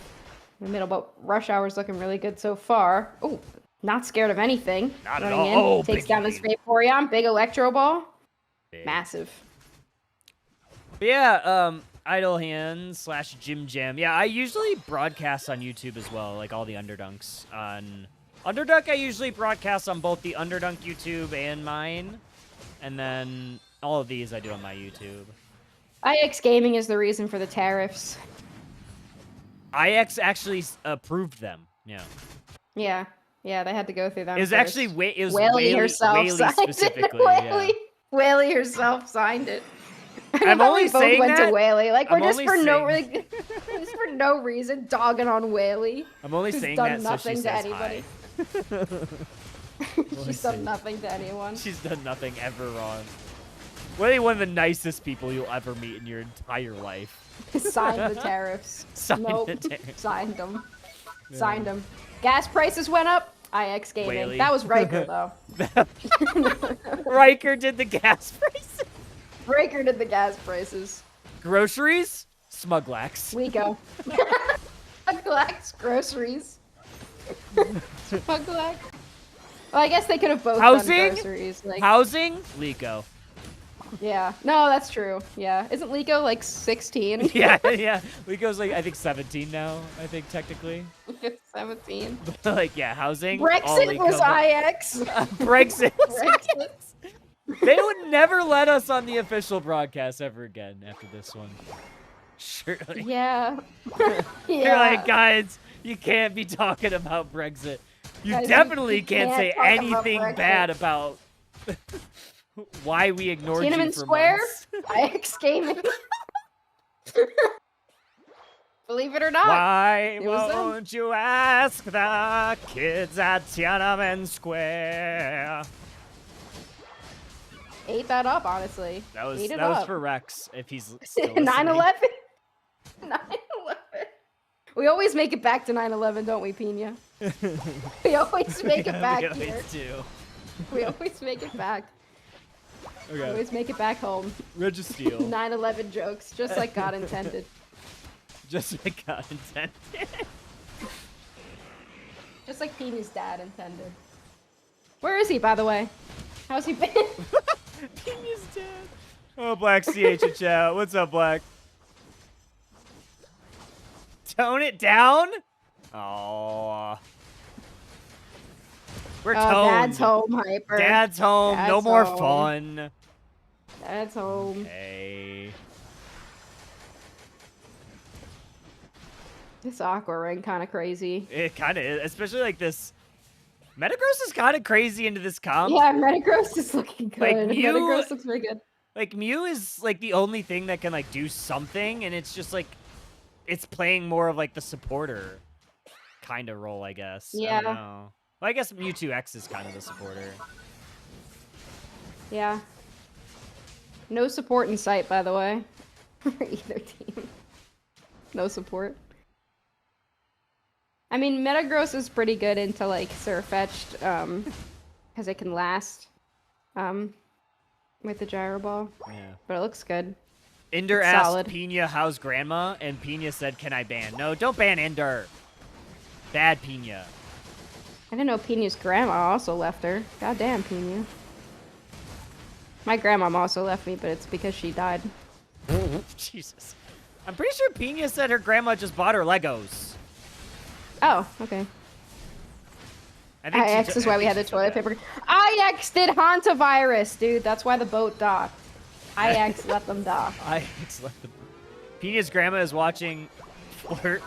in the middle, but Rush Hour's looking really good so far. Oh, not scared of anything. Not at Running all. in, Oh, takes big down this lead. Vaporeon. Big Electro Ball. Big. Massive. But yeah, Idle Hands / Jim Jam. Yeah, I usually broadcast on YouTube as well, like all the Underdunks. On Underdunk, I usually broadcast on both the Underdunk YouTube and mine. And then all of these I do on my YouTube. IX Gaming is the reason for the tariffs. IX actually approved them. Yeah. Yeah, they had to go through them. It was first. actually it was Whaley Whaley, herself Whaley signed specifically. it. Whaley herself signed it. I'm only we both saying went that- to Whaley. Like we're I'm just only for no saying- just for no reason dogging on Whaley. I'm only who's saying done that so she nothing to says anybody. hi. She's done nothing to anyone. She's done nothing ever wrong. Whaley, one of the nicest people you'll ever meet in your entire life. Signed the tariffs. Signed nope. the tariffs. Signed them. Yeah. Signed them. Gas prices went up. IX Gaming. Whaley. That was Riker though. Riker did the gas prices. Riker did the gas prices. Groceries? Smuglax. We go. Smuglax groceries. Smuglax. Well, I guess they could have both Housing? done groceries. Like, Housing? Lico. yeah. No, that's true. Yeah. Isn't Lico like 16? Yeah, yeah. Lico's like, I think 17 now, I think technically. 17. Like, yeah, housing. all Brexit was Lico. IX. Brexit was Brexit. They would never let us on the official broadcast ever again after this one. Surely. Yeah. You're Yeah. like, guys, you can't be talking about Brexit. You Guys, definitely you can't can't say talk about anything Brexit. bad about why we ignored you Tiananmen for Square? months. IX Gaming. Believe it or not. Why It was them. won't you ask the kids at Tiananmen Square? Ate that up, honestly. That was Ate it was up. for Rex if he's still listening. 9/11. 9/11. We always make it back to 9/11, don't we, Pina? We always make it back we here. always do. We always make it back. We Okay. always make it back home. Registeel. 9/11 jokes, just like God intended. Just like God intended. Just like Pina's dad intended. Where is he, by the way? How's he been? Pina's dead. Oh, Black CH in chat. What's up, Black? Tone it down? Oh. We're toned. Dad's home, Hyper. Dad's home. No Dad's more home. fun. Dad's home. Okay. This Aqua Ring kind of crazy. It kind of is, especially like this. Metagross is kind of crazy into this comp. Yeah, Metagross is looking good. Like, Mew- Metagross looks really good. Like, Mew is, like, the only thing that can, like, do something, and it's just, like, it's playing more of, like, the supporter kind of role, I guess. Yeah. I don't know. Well, I guess Mewtwo X is kind of the supporter. Yeah. No support in sight, by the way. For either team. No support. I mean, Metagross is pretty good into, like, Surfetched, because it can last, with the Gyro Ball. Yeah. But it looks good. Ender It's asked solid. Pina, how's grandma? And Pina said, can I ban? No, don't ban Ender. Bad Pina. I didn't know Pina's grandma also left her. Goddamn, Pina. My grandma also left me, but it's because she died. Jesus. I'm pretty sure Pina said her grandma just bought her Legos. Oh, okay. I think IX is why we had the toilet paper. IX did Hantavirus, dude. That's why the boat docked. IX let them dock. IX let them. Pina's grandma is watching Flirt.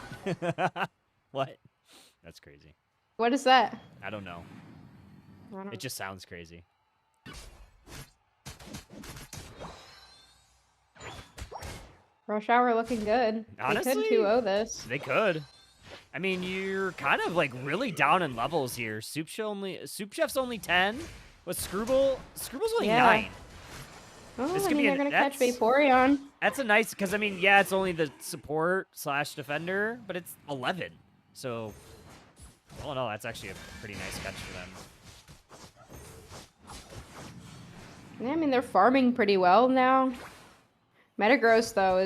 What? That's crazy. What is that? I don't know. I don't know. It just sounds crazy. Rush Hour looking good. Honestly, they could 2-0 this. They could. I mean, you're kind of like really down in levels here. Soup Chef's only 10. With Screwball's only 9. Oh, This I could mean, be they're gonna catch that's- Vaporeon. That's a nice, because I mean, yeah, it's only the support / defender, but it's 11. So, all in all, that's actually a pretty nice catch for them. Yeah, I mean, they're farming pretty well now. Metagross, though,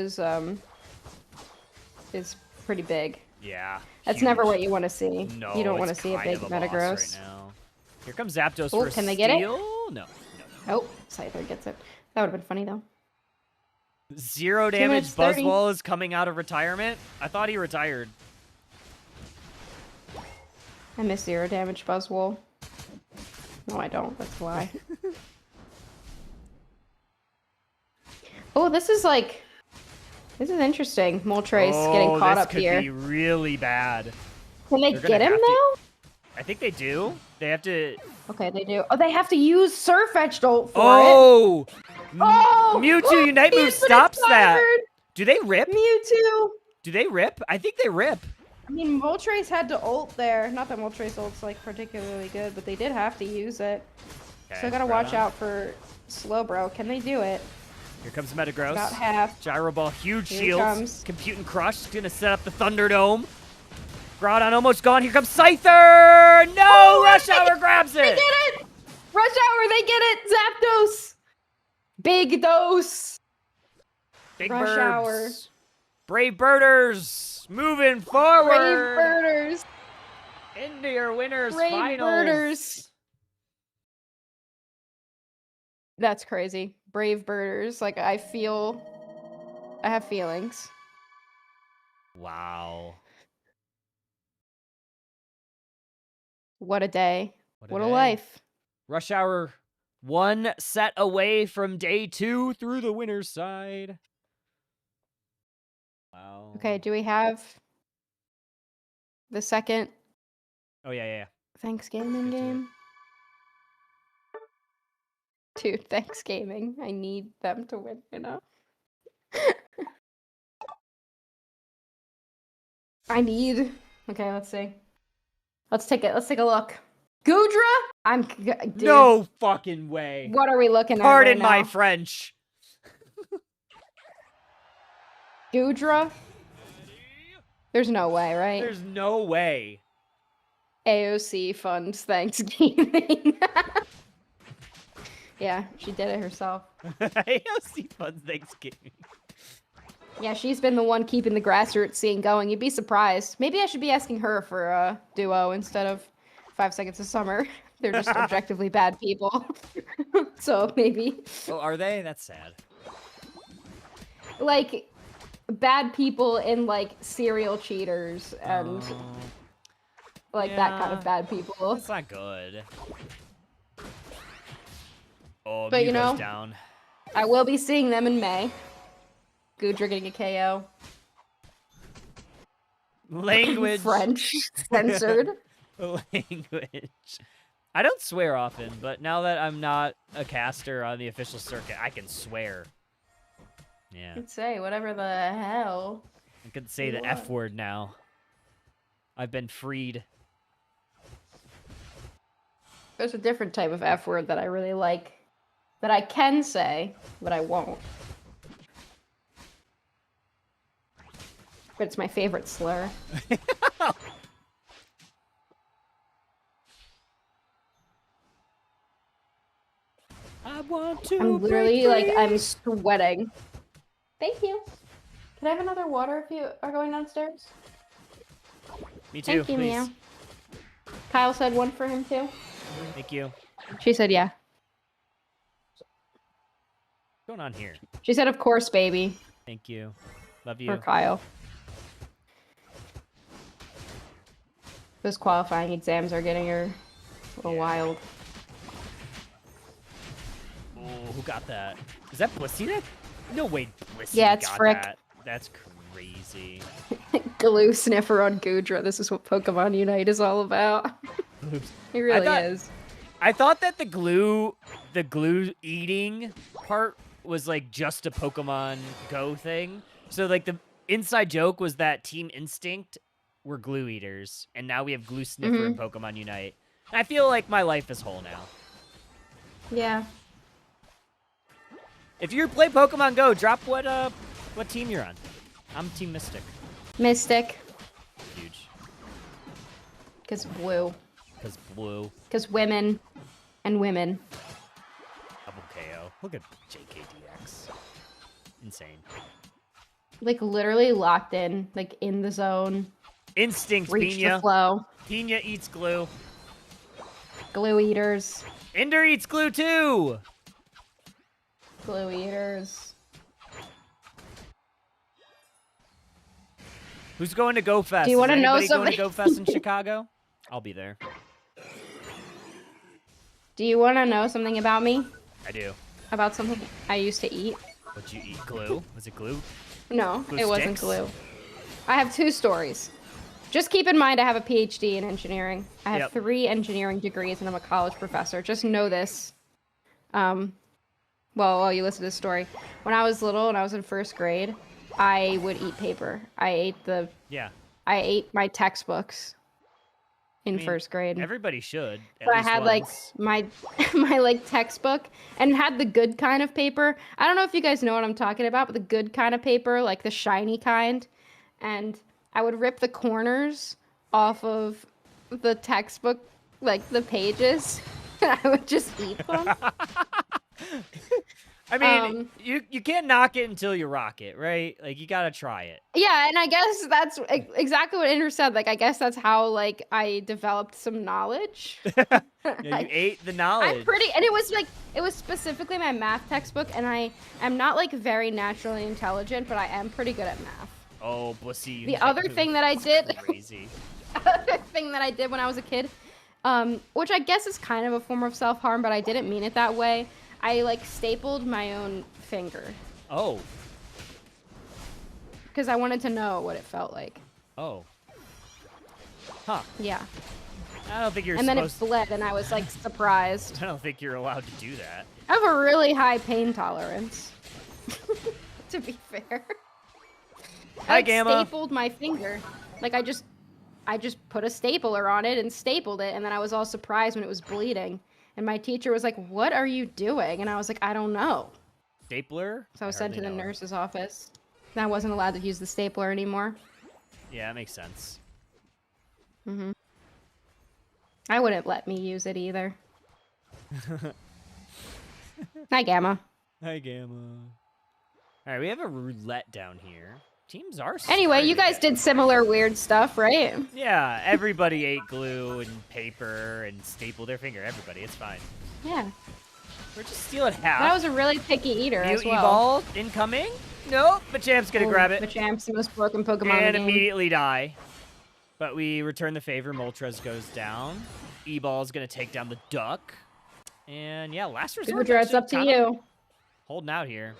is pretty big. Yeah. That's huge. never what you want to see. No, you don't want to it's see a kind big of a boss Metagross. right now. Here comes Zapdos Oh, for can they get it? steal. No. Oh, Scyther gets it. That would have been funny, though. 0 2 damage minutes 30. Buzzwole is coming out of retirement. I thought he retired. I miss 0 damage Buzzwole. No, I don't. That's why. Oh, this is interesting. Moltres getting caught up here. This could be really bad. Can they They're gonna get him have to- now? I think they do. They have to. Okay, they do. Oh, they have to use Surfetched ult for it. Oh! Oh! Mewtwo Unite move He's been stops that. retired! Do they rip? Mewtwo! Do they rip? I think they rip. I mean, Moltres had to ult there. Not that Moltres ult's like particularly good, but they did have to use it. So I gotta watch Groudon. out for Slowbro. Can they do it? Here comes Metagross. About half. Gyro Ball, huge Here he shields. comes. Compute and Crush. Gonna set up the Thunderdome. Groudon almost gone. Here comes Scyther. No! Oh, Rush they- Hour grabs They it. get it! Rush Hour, they get it! Zapdos! Big dose! Big Rush Birds. Hour. Brave Birders. Moving Brave forward. birders! Into your winners Brave finals. birders! That's crazy. Brave birders. Like, I have feelings. Wow. What a day. What a day. life. Rush Hour 1 set away from day 2 through the winner's side. Wow. Okay, do we have the second Oh, yeah. Thanksgaming Get to it. game? Dude, Thanksgaming. I need them to win, you know? Okay, let's see. Let's take a look. Gudra? Dude, No fucking way. what are we looking at Pardon right my now? French. Gudra? There's no way, right? There's no way. AOC funds Thanksgiving. Yeah, she did it herself. AOC funds Thanksgiving. Yeah, she's been the one keeping the grassroots scene going. You'd be surprised. Maybe I should be asking her for a duo instead of 5 Seconds of Summer. They're just objectively bad people. So maybe. Oh, are they? That's sad. Like, bad people in, like, serial cheaters and, like, that kind of bad people. That's not good. Oh, But, you know, down. I will be seeing them in May. Goodra getting a KO. Language. French. Censored. Language. I don't swear often, but now that I'm not a caster on the official circuit, I can swear. Yeah. I can say whatever the hell. I can say the F word now. I've been freed. There's a different type of F word that I really like. That I can say, but I won't. But it's my favorite slur. I want to. I'm literally like, I'm sweating. Thank you. Can I have another water if you are going downstairs? Me too, Thank you, please. Meow. Kyle said one for him too. Thank you. She said yeah. What's going on here? She said, of course, baby. Thank you. Love you. For Kyle. Those qualifying exams are getting her a little wild. Oh, who got that? Is that Blissey? No way, Blissey Yeah, it's got Frick. that. That's crazy. Glue sniffer on Goodra. This is what Pokemon Unite is all about. It really is. I thought that the glue eating part was like just a Pokemon Go thing. So like the inside joke was that Team Instinct were glue eaters, and now we have Glue Sniffer in Pokemon Unite. I feel like my life is whole now. Yeah. If you play Pokemon Go, drop what team you're on. I'm Team Mystic. Mystic. Huge. Because blue. Because blue. Because women. And women. Double KO. Look at JKDX. Insane. Like, literally locked in. Like, in the zone. Instinct, Reach Pina. the flow. Pina eats glue. Glue eaters. Ender eats glue too! Glue eaters. Who's going to Go Fest? Do you want to know Anybody going something? to Go Fest in Chicago? I'll be there. Do you want to know something about me? I do. About something I used to eat? What'd you eat? Glue? Was it glue? No, Glue it wasn't sticks? glue. I have 2 stories. Just keep in mind I have a PhD in engineering. I have Yep. 3 engineering degrees and I'm a college professor. Just know this. Well, while you listen to this story. When I was little and I was in 1st grade, I would eat paper. I ate my textbooks in 1st grade. Everybody should. At So I least had once. like my like textbook and it had the good kind of paper. I don't know if you guys know what I'm talking about, but the good kind of paper, like the shiny kind. And I would rip the corners off of the textbook, like the pages, and I would just eat them. I mean, you can't knock it until you rock it, right? Like, you gotta try it. Yeah, and I guess that's exactly what Andrew said. Like, I guess that's how, like, I developed some knowledge. Yeah, you ate the knowledge. And it was specifically my math textbook, and I am not, like, very naturally intelligent, but I am pretty good at math. Oh, Blissey. The other thing that I did, Crazy. other thing that I did when I was a kid, which I guess is kind of a form of self-harm, but I didn't mean it that way. I, like, stapled my own finger. Oh. Because I wanted to know what it felt like. Oh. Huh. Yeah. I don't think you're And then it supposed bled, and I was, like, surprised. I don't think you're allowed to do that. I have a really high pain tolerance. To be fair. Hi, I Gamma. stapled my finger. Like, I just put a stapler on it and stapled it, and then I was all surprised when it was bleeding. And my teacher was like, "What are you doing?" And I was like, "I don't know." Stapler? So I was sent to the nurse's office. And I wasn't allowed to use the stapler anymore. Yeah, that makes sense. I wouldn't let me use it either. Hi, Gamma. Hi, Gamma. All right, we have a roulette down here. Teams are Anyway, you guys starting. did similar weird stuff, right? Yeah, everybody ate glue and paper and stapled their finger. Everybody, it's fine. Yeah. We're just stealing half. But I was a really picky eater as Mute well. ball incoming? Nope. Machamp's gonna grab it. Machamp's the most broken Pokemon in the And game. immediately die. But we return the favor. Moltres goes down. E-ball's gonna take down the duck. And yeah, last resort. Goodra, it's up to you. Holding out here.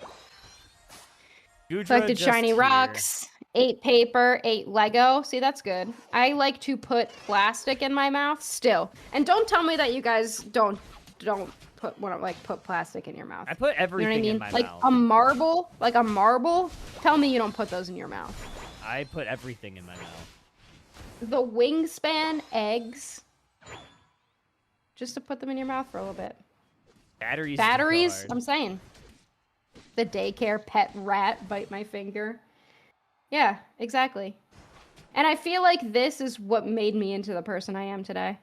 Goodra Collected just shiny here. rocks, 8 paper, 8 Lego. See, that's good. I like to put plastic in my mouth still. And don't tell me that you guys don't put plastic in your mouth. I put everything you know in what I my mean? mouth. Like a marble. Tell me you don't put those in your mouth. I put everything in my mouth. The wingspan eggs. Just to put them in your mouth for a little bit. Batteries. Batteries, I'm saying. The daycare pet rat bite my finger. Yeah, exactly. And I feel like this is what made me into the person I am today.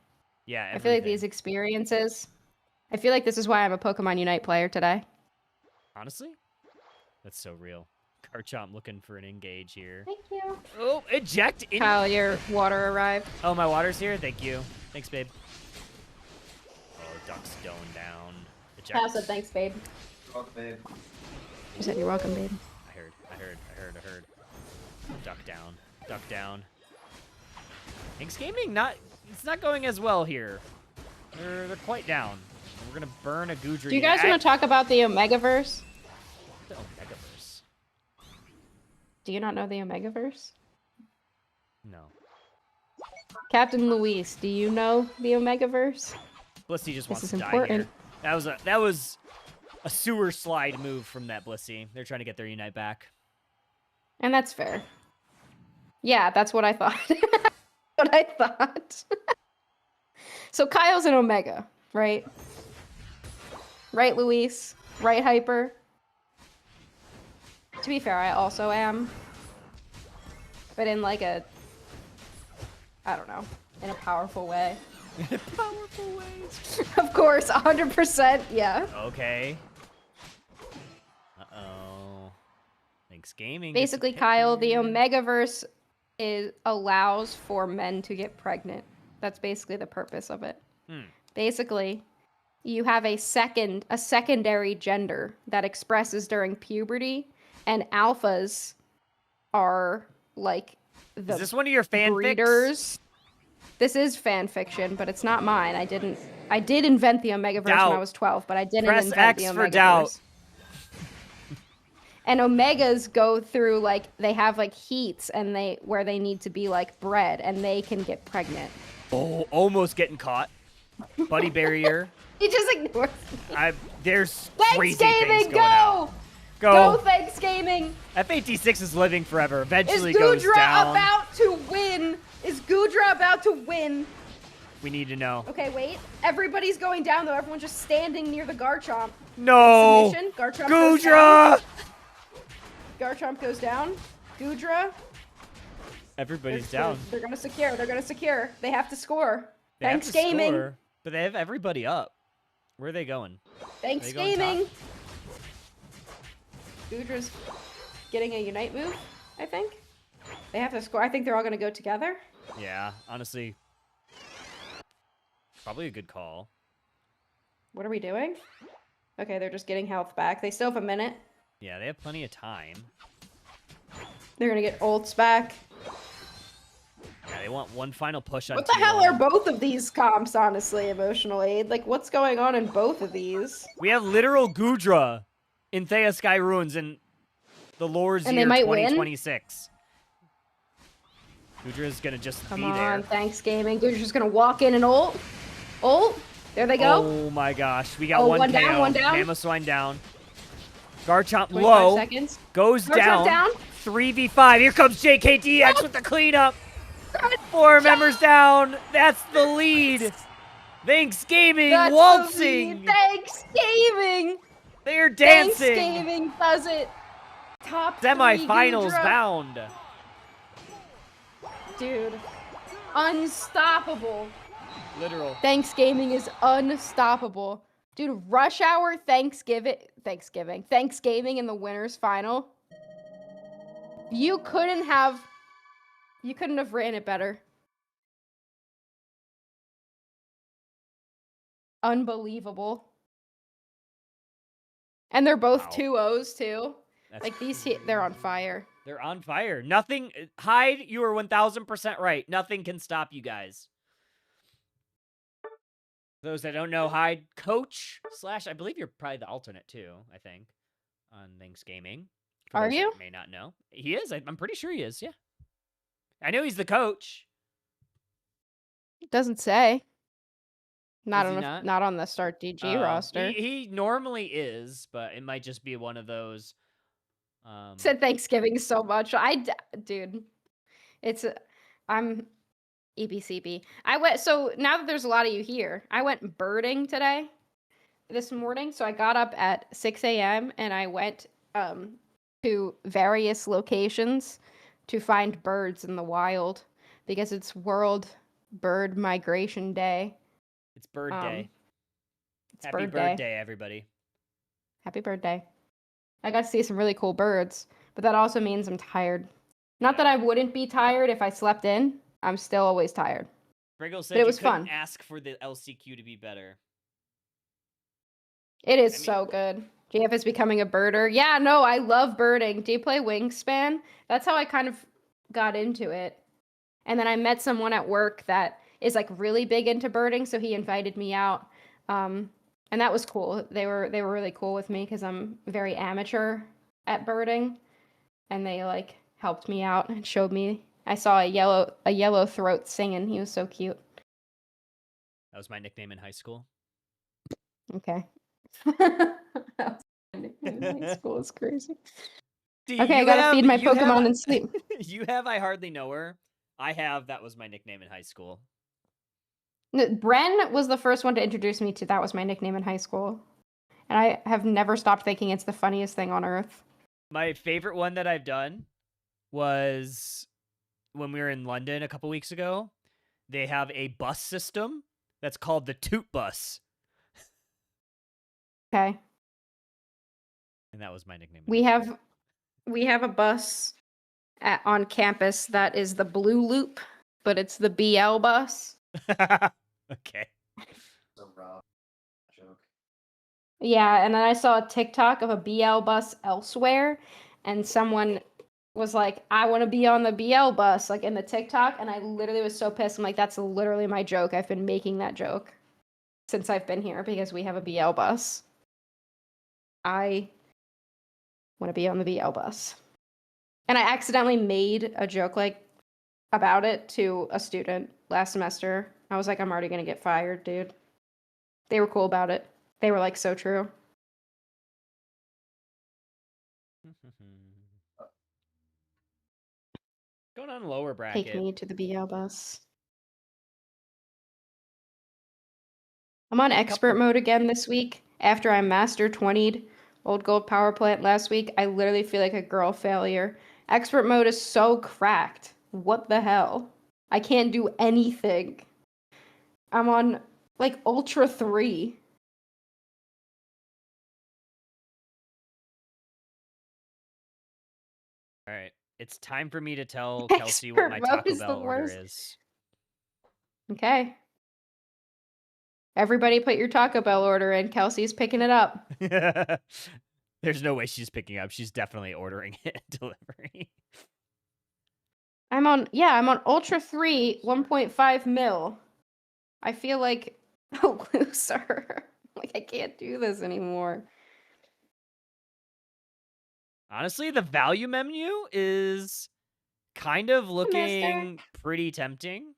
Yeah, everything. I feel like these experiences. I feel like this is why I'm a Pokemon Unite player today. Honestly? That's so real. Garchomp looking for an engage here. Thank you. Oh, eject. Kyle, your water arrived. Oh, my water's here? Thank you. Thanks, babe. Oh, duck's going down. Eject. Kyle said thanks, babe. Welcome, babe. She said you're welcome, babe. I heard. Duck down. Duck down. Thanksgaming, it's not going as well here. They're quite down. We're gonna burn a Goodra. Do you guys want to talk about the Omegaverse? The Omegaverse. Do you not know the Omegaverse? No. Captain Luis, do you know the Omegaverse? Blissey just wants This to is die important. here. That was a sewer slide move from that Blissey. They're trying to get their Unite back. And that's fair. Yeah, that's what I thought. What I thought. So Kyle's an Omega, right? Right, Luis? Right, Hyper? To be fair, I also am. But in like a... I don't know. In a powerful way. Powerful ways. Of course, 100%, yeah. Okay. Uh-oh. Thanksgaming. Basically, Kyle, the Omegaverse allows for men to get pregnant. That's basically the purpose of it. Basically, you have a secondary gender that expresses during puberty, and alphas are like the Is this one of your fanfics? breeders. This is fan fiction, but it's not mine. I did invent the Omegaverse when I was 12, but I didn't Press invent X the Omegaverse. for doubt. And Omegas go through they have heats and where they need to be bred, and they can get pregnant. Oh, almost getting caught. Buddy barrier. He just ignores me. There's crazy things Thanksgaming, going on. Go Thanksgaming! F86 is living forever. Is Eventually goes Goodra down. about to win? Is Goodra about to win? We need to know. Okay, wait. Everybody's going down though. Everyone's just standing near the Garchomp. No! Submission. Garchomp goes down. Goodra! Garchomp goes down. Goodra. Everybody's down. They're gonna secure. They're gonna secure. They have to score. They have to Thanksgaming. score, but they have everybody up. Where are they going? Thanksgaming. Goodra's getting a Unite move, I think. They have to score. I think they're all gonna go together. Yeah, honestly. Probably a good call. What are we doing? Okay, they're just getting health back. They still have a minute. Yeah, they have plenty of time. They're gonna get ults back. Yeah, they want one final push on What the hell are both of these comps, honestly, emotional aid? What's going on in both of these? We have literal Goodra in Thea Sky Ruins in the Lore's And year they might 2026. Goodra's gonna just Come be on, there. Thanksgaming. Goodra's just gonna walk in and ult. Ult. There they go. Oh my gosh, we got Oh, one one down, KO. one down. Mamoswine down. Garchomp 25 low. seconds. Goes Garchomp down. 3v5. Here comes JKDX with the cleanup. 4 members down. That's the lead. Thanksgaming That's waltzing. the Thanksgaming. They're dancing. Thanksgaming does it. Top Semifinals 3 Goodra. bound. Dude. Unstoppable. Literal. Thanksgaming is unstoppable. Dude, rush hour Thanksgiving in the winners final. You couldn't have ran it better. Unbelievable. And they're both Wow. 2-0s too. That's Like they're on fire. They're on fire. Nothing. Hyde, you are 1000% right. Nothing can stop you guys. Those that don't know, Hyde, coach / I believe you're probably the alternate too, I think, on Thanksgaming. For Are those you? that may not know. He is. I'm pretty sure he is, yeah. I know he's the coach. It doesn't say. Is he not? Not on the Start DG roster. He normally is, but it might just be one of those. Said Thanksgiving so much. Dude, I'm EBCB. So now that there's a lot of you here, I went birding this morning. So I got up at 6 a.m. and I went to various locations to find birds in the wild because it's World Bird Migration Day. It's Bird Day. It's Happy Bird Day, everybody. Happy birthday. I got to see some really cool birds, but that also means I'm tired. Not that I wouldn't be tired if I slept in. I'm still always tired. Briggle said it was you couldn't fun. ask for the LCQ to be better. It is so good. JF is becoming a birder. Yeah, no, I love birding. Do you play Wingspan? That's how I kind of got into it. And then I met someone at work that is like really big into birding, so he invited me out. And that was cool. They were really cool with me because I'm very amateur at birding, and they like helped me out and showed me. I saw a yellow throat singing. He was so cute. That was my nickname in high school. Okay. That was my nickname in high school. It's crazy. Okay, I gotta feed my Pokemon and sleep. You have I Hardly Know Her. I have That Was My Nickname in High School. Bren was the first one to introduce me to That Was My Nickname in High School. And I have never stopped thinking it's the funniest thing on earth. My favorite one that I've done was when we were in London a couple weeks ago. They have a bus system that's called the Toot Bus. Okay. And that was my nickname. We have a bus on campus that is the Blue Loop, but it's the BL bus. Okay. So raw joke. Yeah, and then I saw a TikTok of a BL bus elsewhere, and someone was like, I want to be on the BL bus, like in the TikTok, and I literally was so pissed. I'm like, that's literally my joke. I've been making that joke since I've been here because we have a BL bus. I want to be on the BL bus. And I accidentally made a joke like about it to a student last semester. I was like, I'm already going to get fired, dude. They were cool about it. They were like, so true. Going on lower bracket. Take me to the BL bus. I'm on expert mode again this week. After I master 20'd Old Gold Power Plant last week, I literally feel like a girl failure. Expert mode is so cracked. What the hell? I can't do anything. I'm on like Ultra 3. All right. It's time for me to tell Kelsey what my Expert mode Taco is the Bell order worst. is. Okay. Everybody put your Taco Bell order in. Kelsey's picking it up. There's no way she's picking up. She's definitely ordering it delivery. I'm on Ultra 3, 1.5 mil. I feel like a loser. Like I can't do this anymore. Honestly, the value menu is kind of looking pretty tempting.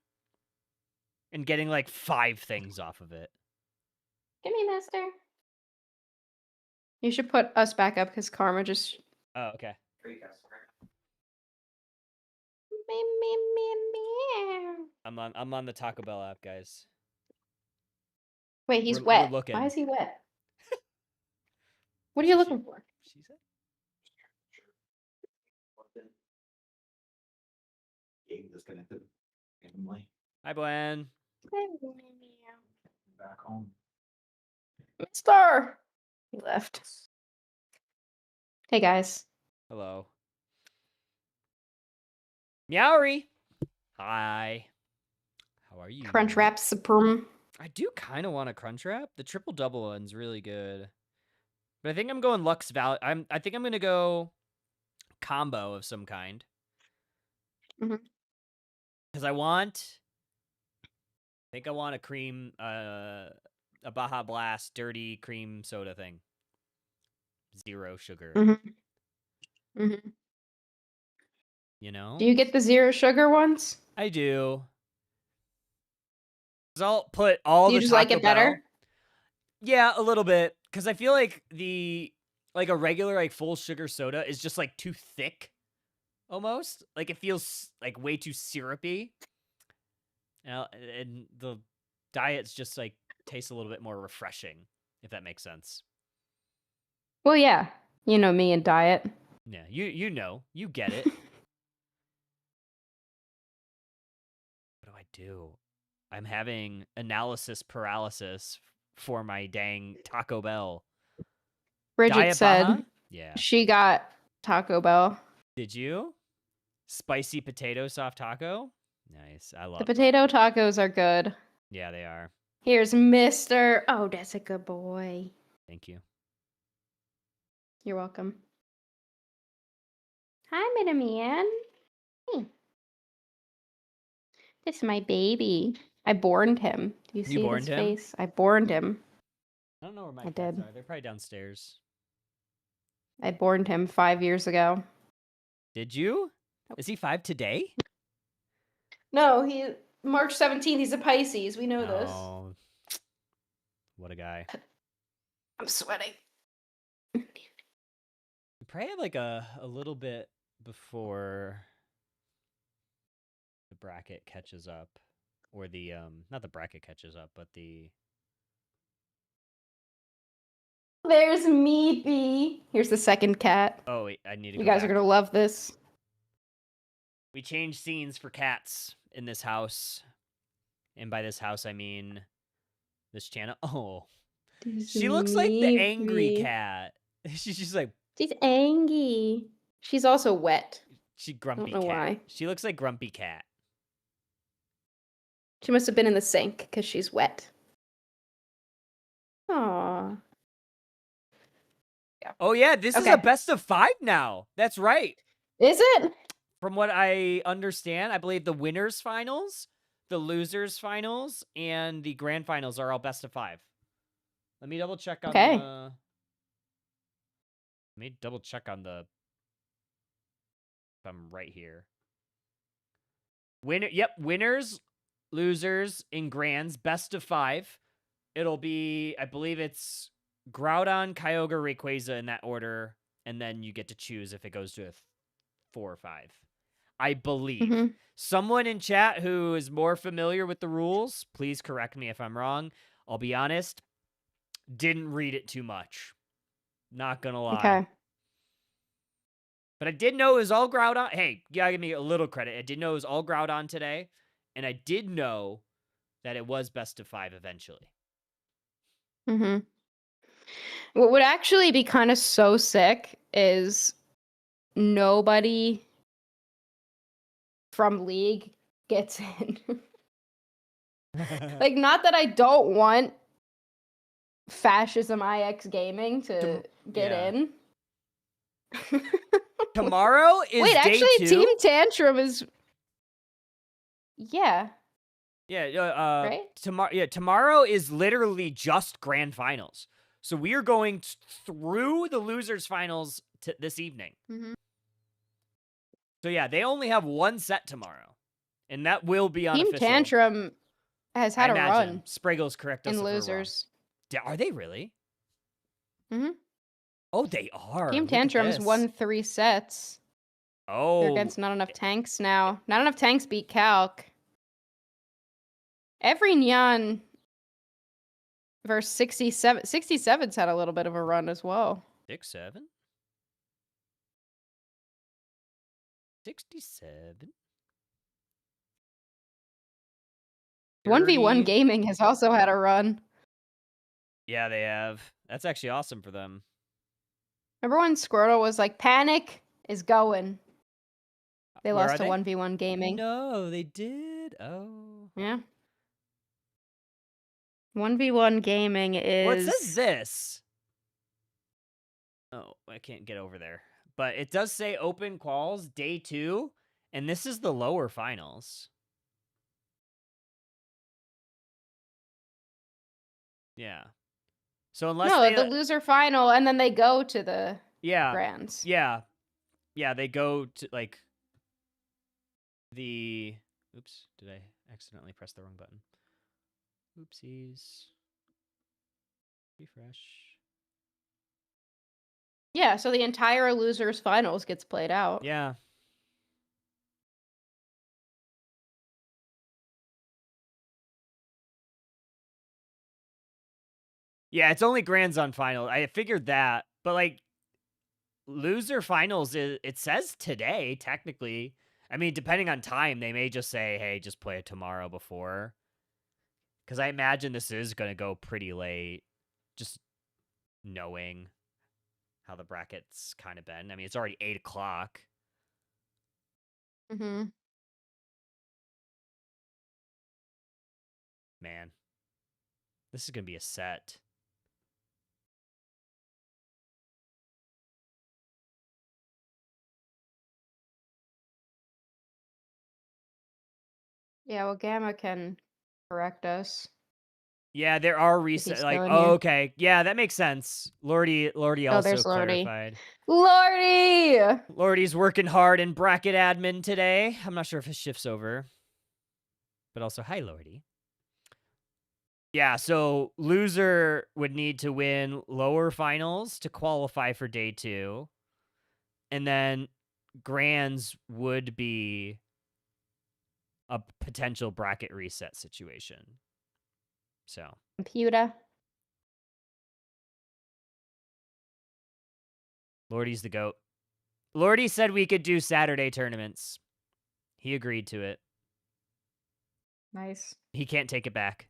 And getting like 5 things off of it. Give me, mister. You should put us back up because Karma just... Oh, okay. I'm on the Taco Bell app, guys. Wait, he's We're wet. looking. Why is he wet? What are you looking for? She said. Game disconnected randomly. Hi, Gwen. Back home. Mister! He left. Hey, guys. Hello. Meowry. Hi. How are you? Crunchwrap Supreme. I do kind of want a Crunchwrap. The triple double one's really good. But I think I'm going Lux Val. I think I'm gonna go combo of some kind. Mhm. Because I think I want a cream, a Baja Blast dirty cream soda thing. 0 sugar. You know? Do you get the 0 sugar ones? I do. 'Cause I'll put all Do you the just Taco like it Bell. better? Yeah, a little bit. Because I feel like a regular like full sugar soda is just like too thick, almost. Like it feels like way too syrupy. And the diet's just like tastes a little bit more refreshing, if that makes sense. Well, yeah. You know me and diet. Yeah, you know, you get it. What do I do? I'm having analysis paralysis for my dang Taco Bell. Bridget Diet said Baja? Yeah. she got Taco Bell. Did you? Spicy potato soft taco? Nice. I love The potato tacos are good. Yeah, they are. Here's Mr. Oh, that's a good boy. Thank you. You're welcome. Hi, Madam Ann. Hey. This is my baby. I borned him. Do you see borned his him? face? I borned him. I don't know where my I cats did. are. They're probably downstairs. I borned him 5 years ago. Did you? Is he 5 today? No, March 17th. He's a Pisces. We know this. Oh, what a guy. I'm sweating. We probably have like a little bit before the bracket catches up. Or the, not the bracket catches up, but the... There's Meepy. Here's the second cat. Oh, wait, I need to You go guys back. are going to love this. We changed scenes for cats in this house. And by this house, I mean this channel. Oh, she looks like the angry cat. She's just like... She's angry. She's also wet. She grumpy I don't know cat. why. She looks like grumpy cat. She must have been in the sink because she's wet. Aww. Yeah. Oh, yeah, this is a best of 5 now. That's right. Is it? From what I understand, I believe the winners finals, the losers finals, and the grand finals are all best of 5. Let me double check on the... Let me double check on the... If I'm right here. Winners, losers, and grands, best of 5. It'll be, I believe it's Groudon, Kyogre, Rayquaza in that order, and then you get to choose if it goes to a 4 or 5. I believe. Someone in chat who is more familiar with the rules, please correct me if I'm wrong. I'll be honest, didn't read it too much. Not gonna lie. Okay. But I did know it was all Groudon. Hey, you gotta give me a little credit. I did know it was all Groudon today, and I did know that it was best of 5 eventually. What would actually be kind of so sick is nobody from League gets in. Like, not that I don't want Fascism IX Gaming to get in. Tomorrow is Wait, day actually, 2? Team Tantrum is... Yeah. Yeah, right? Tomorrow is literally just grand finals. So we are going through the losers finals this evening. So yeah, they only have one set tomorrow. And that will be unofficial. Team Tantrum has had a run. Spriggle's correct us in if we're wrong. losers. Are they really? Oh, they are. Team Tantrum's won 3 sets. Oh. They're against Not Enough Tanks now. Not Enough Tanks beat Calc. Every Nyan versus 67. 67's had a little bit of a run as well. 6-7? 67? 1v1 Gaming has also had a run. Yeah, they have. That's actually awesome for them. Remember when Squirtle was like, "Panic is going." They Where lost are to they? 1v1 gaming. No, they did. Oh. Yeah. 1v1 gaming Well, it says is this. Oh, I can't get over there. But it does say open quals day 2, and this is the lower finals. Yeah. So unless no, they the loser final, and then they go to the yeah. grands. Yeah. Yeah, they go to like the oops, did I accidentally press the wrong button? Oopsies. Refresh. Yeah, so the entire losers finals gets played out. Yeah. Yeah, it's only grands on final. I figured that, but like loser finals, it says today technically. I mean, depending on time, they may just say, "Hey, just play it tomorrow before," because I imagine this is gonna go pretty late. Just knowing how the bracket's kind of been. I mean, it's already 8 o'clock. Mm-hmm. Man, this is gonna be a set. Yeah, well, Gamma can correct us. Yeah, there are he's reset. still Like, in oh, here. okay, yeah, that makes sense. Lordy Oh, also there's Lordy. clarified. Lordy! Lordy's working hard in bracket admin today. I'm not sure if his shift's over, but also hi, Lordy. Yeah, so loser would need to win lower finals to qualify for day 2, and then grands would be a potential bracket reset situation. So Computer. Lordy's the GOAT. Lordy said we could do Saturday tournaments. He agreed to it. Nice. He can't take it back.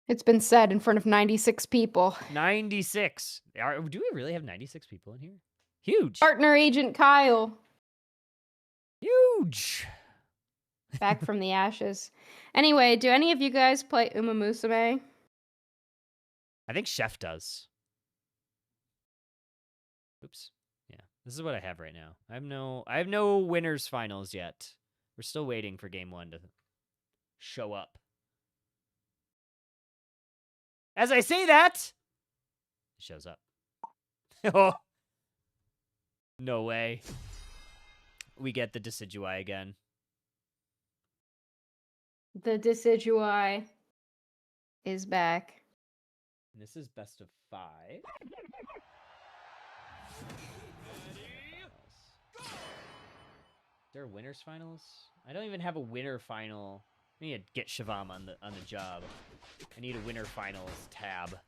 It's been said in front of 96 people. 96. Do we really have 96 people in here? Huge. Partner Agent Kyle. Huge. Back from the ashes. Anyway, do any of you guys play Uma Musume? I think Chef does. Oops. Yeah. This is what I have right now. I have no winners finals yet. We're still waiting for game 1 to show up. As I say that, it shows up. Oh. No way. We get the Decidueye again. The Decidueye is back. And this is best of 5. Is there a winners finals? I don't even have a winner final. I need to get Shivam on the job. I need a winner finals tab.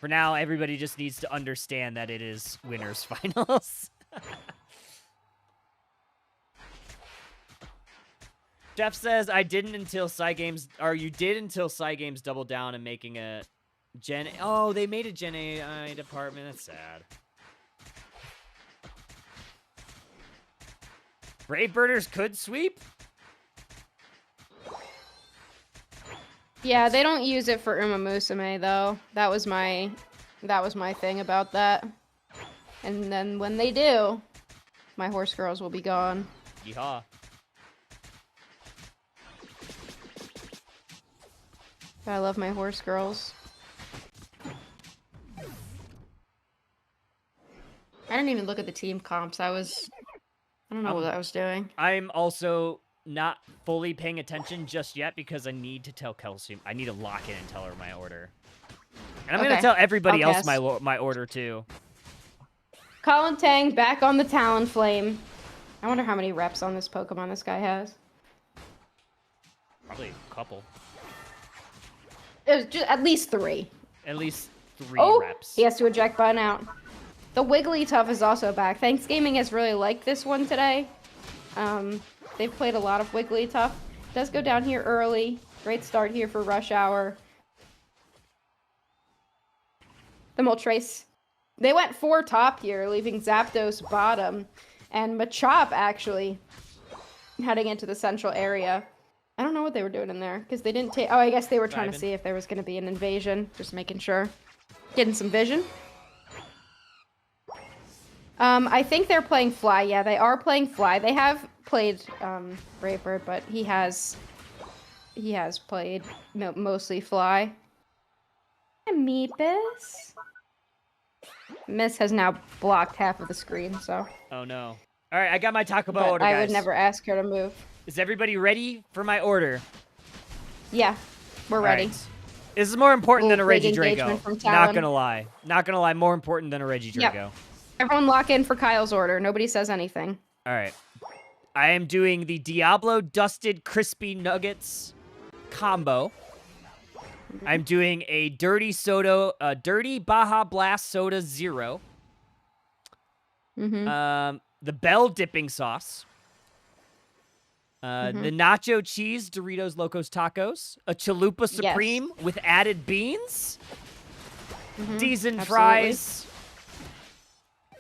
For now, everybody just needs to understand that it is winners finals. Jeff says, I didn't until Cygames, or you did until Cygames doubled down and making a Gen. Oh, they made a Gen AI department. That's sad. Brave Birders could sweep? Yeah, they don't use it for Uma Musume though. That was my thing about that. And then when they do, my horse girls will be gone. Yeehaw. I love my horse girls. I didn't even look at the team comps. I don't know what I was doing. I'm also not fully paying attention just yet because I need to tell Kelsey. I need to lock in and tell her my order. And I'm going to tell everybody else my order too. Colin Tang back on the Talonflame. I wonder how many reps on this Pokemon this guy has. Probably a couple. It was just at least 3. At least 3 reps. He has to eject Bun out. The Wigglytuff is also back. Thanksgaming has really liked this one today. They've played a lot of Wigglytuff. It does go down here early. Great start here for Rush Hour. The Moltres. They went 4 top here, leaving Zapdos bottom. And Machop, actually, heading into the central area. I don't know what they were doing in there, because they didn't take... Oh, I guess they were trying to see if there was going to be an invasion. Just making sure. Getting some vision. I think they're playing Fly. Yeah, they are playing Fly. They have played Brave, but he has played mostly Fly. Amoebus. Miss has now blocked half of the screen, so. Oh no. All right, I got my Taco Bell But order, I guys. would never ask her to move. Is everybody ready for my order? Yeah, we're ready. Right. This is more important than a Big Reggie Drago. engagement from Not Talon. gonna lie. Not gonna lie, more important than a Reggie Yep. Drago. Everyone lock in for Kyle's order. Nobody says anything. All right. I am doing the Diablo Dusted Crispy Nuggets combo. I'm doing a Dirty Baja Blast Soda Zero. Mm-hmm. The Bell Dipping Sauce. The Nacho Cheese Doritos Locos Tacos. A Chalupa Supreme with added beans. Seasoned fries.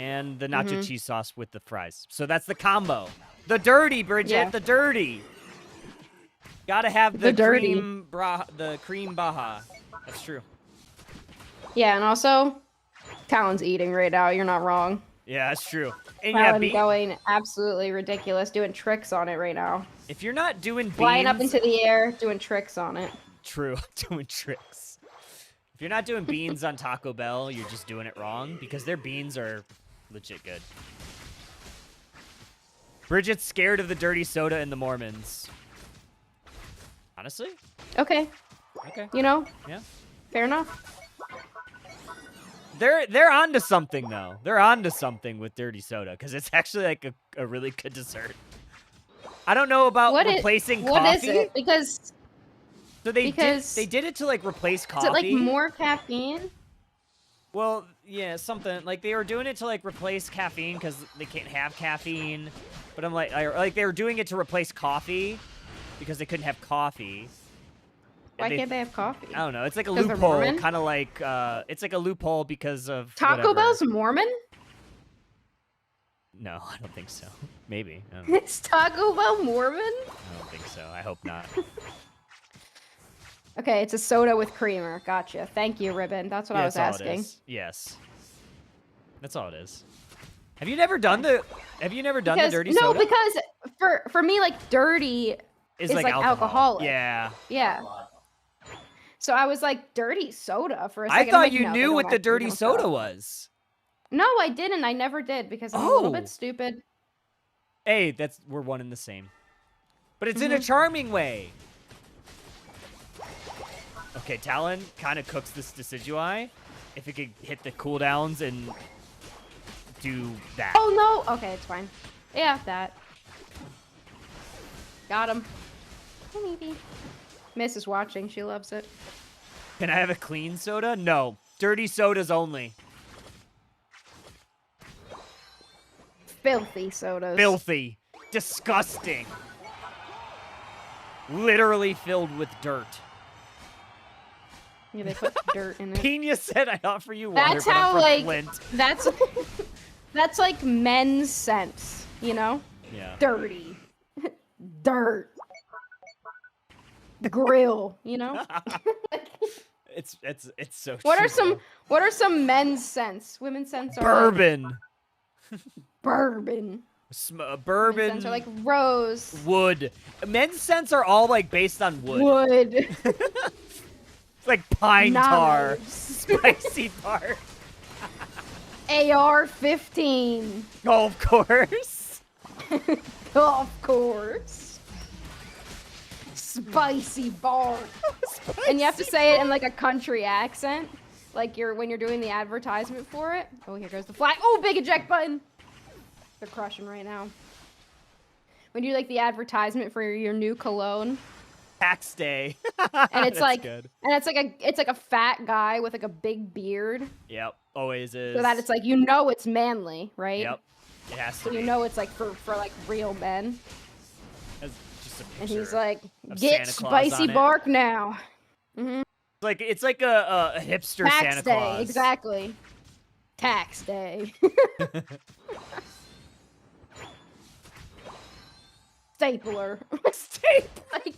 And the nacho cheese sauce with the fries. So that's the combo. The dirty, Bridget. The dirty. Gotta have the cream Baja. That's true. Yeah, and also, Talon's eating right now. You're not wrong. Yeah, that's true. And Talon going absolutely ridiculous, doing tricks on it right now. if you're not doing beans... Flying up into the air, doing tricks on it. True, doing tricks. If you're not doing beans on Taco Bell, you're just doing it wrong, because their beans are legit good. Bridget's scared of the dirty soda and the Mormons. Honestly? Okay. Okay. You know? Yeah. Fair enough. They're onto something, though. They're onto something with dirty soda, because it's actually like a really good dessert. I don't know about replacing coffee. What is it? Because... So they did it to like replace coffee. Is it like more caffeine? Well, yeah, something like they were doing it to like replace caffeine because they can't have caffeine. But I'm like they were doing it to replace coffee because they couldn't have coffee. Why can't they have coffee? I don't know. It's like a loophole, kind of like it's like a loophole because of Taco Bell's Mormon. No, I don't think so. Maybe. I don't know. It's Taco Bell Mormon? I don't think so. I hope not. Okay, it's a soda with creamer. Gotcha. Thank you, Ribbon. That's what I was asking. Yes. That's all it is. Have you never done the dirty soda? No, because for me, like dirty is like alcoholic. Yeah. Yeah. So I was like, dirty soda for a second. I thought you knew what the dirty soda was. No, I didn't. I never did because I'm a little bit stupid. Hey, we're one and the same. But it's in a charming way. Okay, Talon kind of cooks this Decidueye. If it could hit the cooldowns and do that. Oh, no. Okay, it's fine. Yeah, that. Got him. Maybe. Miss is watching. She loves it. Can I have a clean soda? No. Dirty sodas only. Filthy sodas. Filthy. Disgusting. Literally filled with dirt. Yeah, they put dirt in it. Pina said, "I offer you water." That's but how, I'm from like, Flint. that's like men's sense, you know? Yeah. Dirty. Dirt. Grill, you know? It's so What true. What are some men's scents? Women's scents are bourbon. Bourbon. Bourbon. Men's scents are like rose. Wood. Men's scents are all like based on wood. Wood. It's like pine tar. Spicy tar. AR-15. Golf course. Golf course. Spicy bar. And you have to say it in like a country accent. Like when you're doing the advertisement for it. Oh, here goes the flag. Oh, big eject button. They're crushing right now. When you do like the advertisement for your new cologne. Tax day. And it's like good. And it's like a fat guy with like a big beard. Yep, always is. So that it's like, you know, it's manly, right? Yep. It has to So be. you know it's like for like real men. That's just a And picture he's like, of "Get Santa Claus spicy on it. bark now." Hmm It's like a hipster Tax Santa day, Claus. exactly. Tax day. Stapler. Stapler.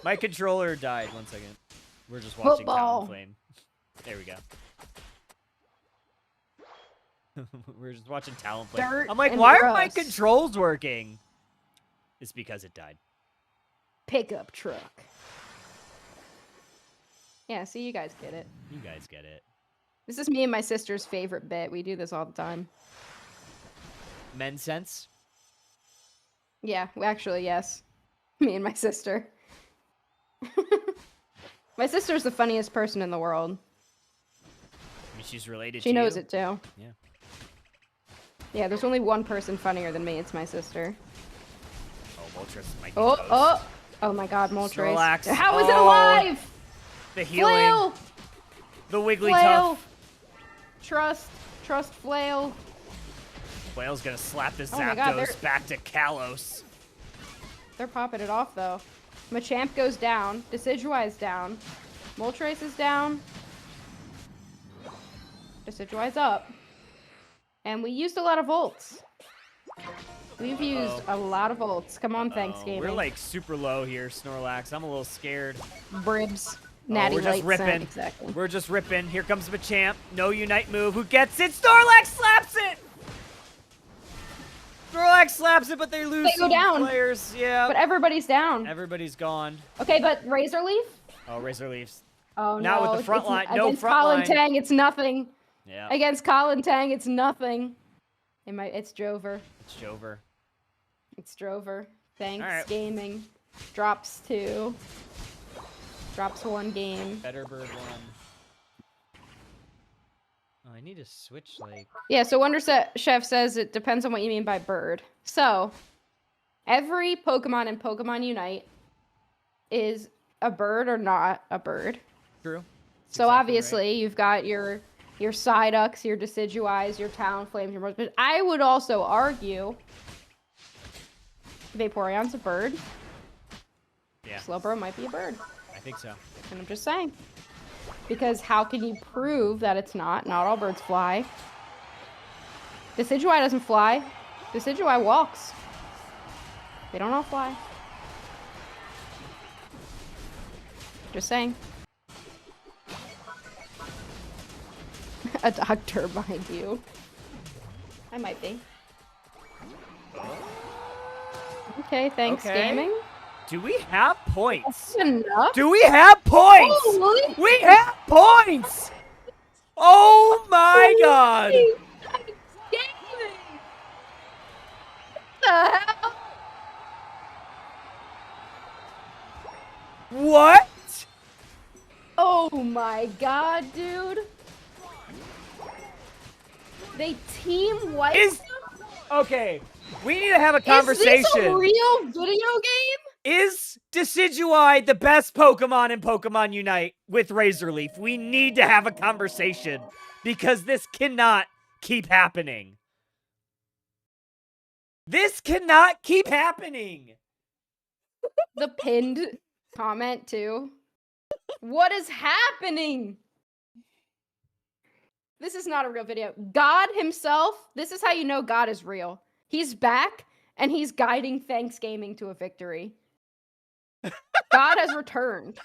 My controller died. 1 second. We're just watching Football. Talonflame. There we go. We're just watching Talonflame. Dirt I'm like, and why are my rust. controls working? It's because it died. Pickup truck. Yeah, see, you guys get it. You guys get it. This is me and my sister's favorite bit. We do this all the time. Men sense? Yeah, actually, yes. Me and my sister. My sister's the funniest person in the world. I mean, she's related to She you. knows it too. Yeah. Yeah, there's only one person funnier than me. It's my sister. Oh, Moltres might be Oh, toast. oh! Oh my god, Moltres. Snorlax. How is it Oh, alive? The healing. Flail! The Wigglytuff. Flail! Trust Flail. Flail's gonna slap the Oh my God, Zapdos back to Kalos. They're popping it off, though. Machamp goes down. Decidueye's down. Moltres is down. Decidueye's up. And we used a lot of ults. We've used a lot of ults. Come on, Thanksgaming. We're like super low here, Snorlax. I'm a little scared. Bribs. Natty we're just light scent, ripping. exactly. We're just ripping. Here comes Machamp. No Unite move. Who gets it? Snorlax slaps it! Snorlax slaps it, but they lose They go some down. players. Yeah. But everybody's down. Everybody's gone. Okay, but Razor Leaf? Oh, Razor Leafs. Oh, Not no. with the front it's- line. No Against front Colin line. Tang, it's nothing. Yeah. Against Colin Tang, it's nothing. It's Jover. It's Jover. It's Drover. Thanks, Alright. gaming. Drops 2. Drops 1 game. Better Bird 1. Oh, I need to switch, like... Yeah, so Wonder Chef says it depends on what you mean by bird. So, every Pokemon in Pokemon Unite is a bird or not a bird. True. So exactly obviously, you've got your Psyducks, your Decidueyes, your Talonflames, your But I would also argue Vaporeon's a bird. Yeah, Slowbro might be a bird. I think so. And I'm just saying. Because how can you prove that it's not? Not all birds fly. Decidueye doesn't fly. Decidueye walks. They don't all fly. Just saying. A doctor behind you. I might be. Okay, thanks, Okay. gaming. Do we have points? Enough. Do we have points? Holy We have points! Oh my god! Gaming! What the hell? What? Oh my god, dude. They team wiped Is okay. We need to have a Is conversation. this a real video game? Is Decidueye the best Pokemon in Pokemon Unite with Razor Leaf? We need to have a conversation because this cannot keep happening. This cannot keep happening. The pinned comment, too. What is happening? This is not a real video. God himself, this is how you know God is real. He's back, and he's guiding Thanksgaming to a victory. God has returned.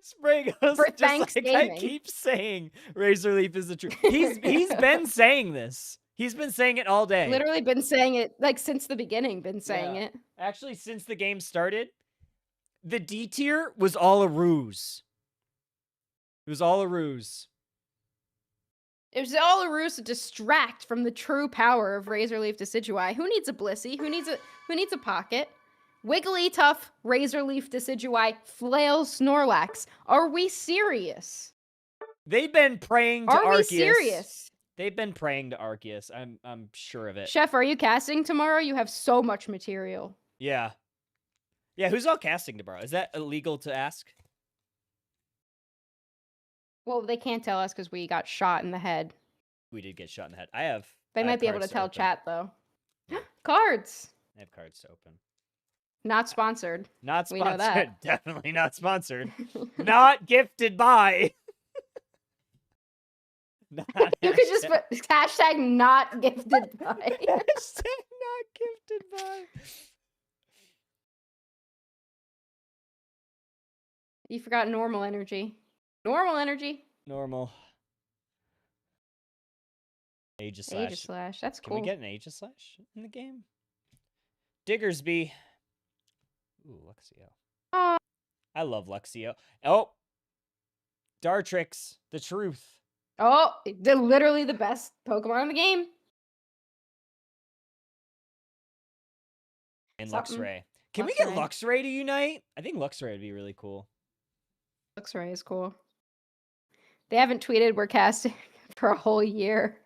Spraying us For just like I Thanksgaming. keep saying Razor Leaf is the truth. He's been saying this. He's been saying it all day. Literally been saying it, like, since the beginning, been saying Yeah. it. Actually, since the game started, the D tier was all a ruse. It was all a ruse. It was all a ruse to distract from the true power of Razor Leaf Decidueye. Who needs a Blissey? Who needs a Pocket? Wigglytuff, Razor Leaf Decidueye, Flail, Snorlax. Are we serious? They've been praying to Are Arceus. we serious? They've been praying to Arceus. I'm sure of it. Chef, are you casting tomorrow? You have so much material. Yeah. Yeah, who's all casting tomorrow? Is that illegal to ask? Well, they can't tell us because we got shot in the head. We did get shot in the head. I have They I might have be able to cards tell open. chat, though. Cards. I have cards to open. Not sponsored. Not We know sponsored. that. Definitely not sponsored. Not gifted by. Not You could just put hashtag not gifted by. hashtag not gifted by. You forgot normal energy. Normal energy. Normal. Aegis Slash. Aegis Slash. That's Can cool. we get an Aegis Slash in the game? Diggersby. Ooh, Luxio. Oh, I love Luxio. Oh! Dartrix. The truth. oh, they're literally the best Pokemon in the game. And Something. Luxray. Can we get Luxray. Luxray to unite? I think Luxray would be really cool. Luxray is cool. They haven't tweeted we're casting for a whole year.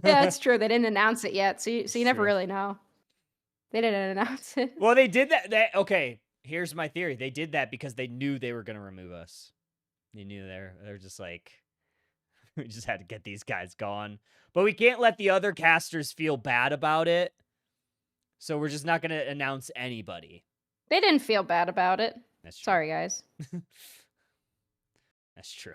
Yeah, it's true. They didn't announce it yet, so you never true. really know. They didn't announce it. Well, they did that. Okay, here's my theory. They did that because they knew they were going to remove us. They knew they're just like, we just had to get these guys gone. But we can't let the other casters feel bad about it. So we're just not going to announce anybody. They didn't feel bad about it. That's true. Sorry, guys. That's true.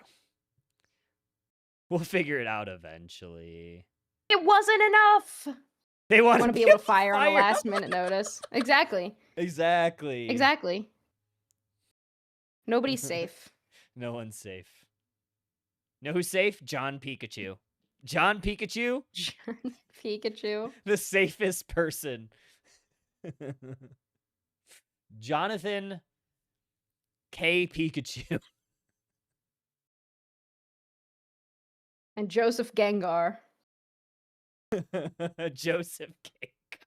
We'll figure it out eventually. It wasn't enough. They want to be able to fire on a last minute notice. Exactly. Exactly. Exactly. Nobody's safe. No one's safe. Know who's safe? John Pikachu. John Pikachu, Pikachu. the safest person. Jonathan K. Pikachu. And Joseph Gengar. Joseph Cake.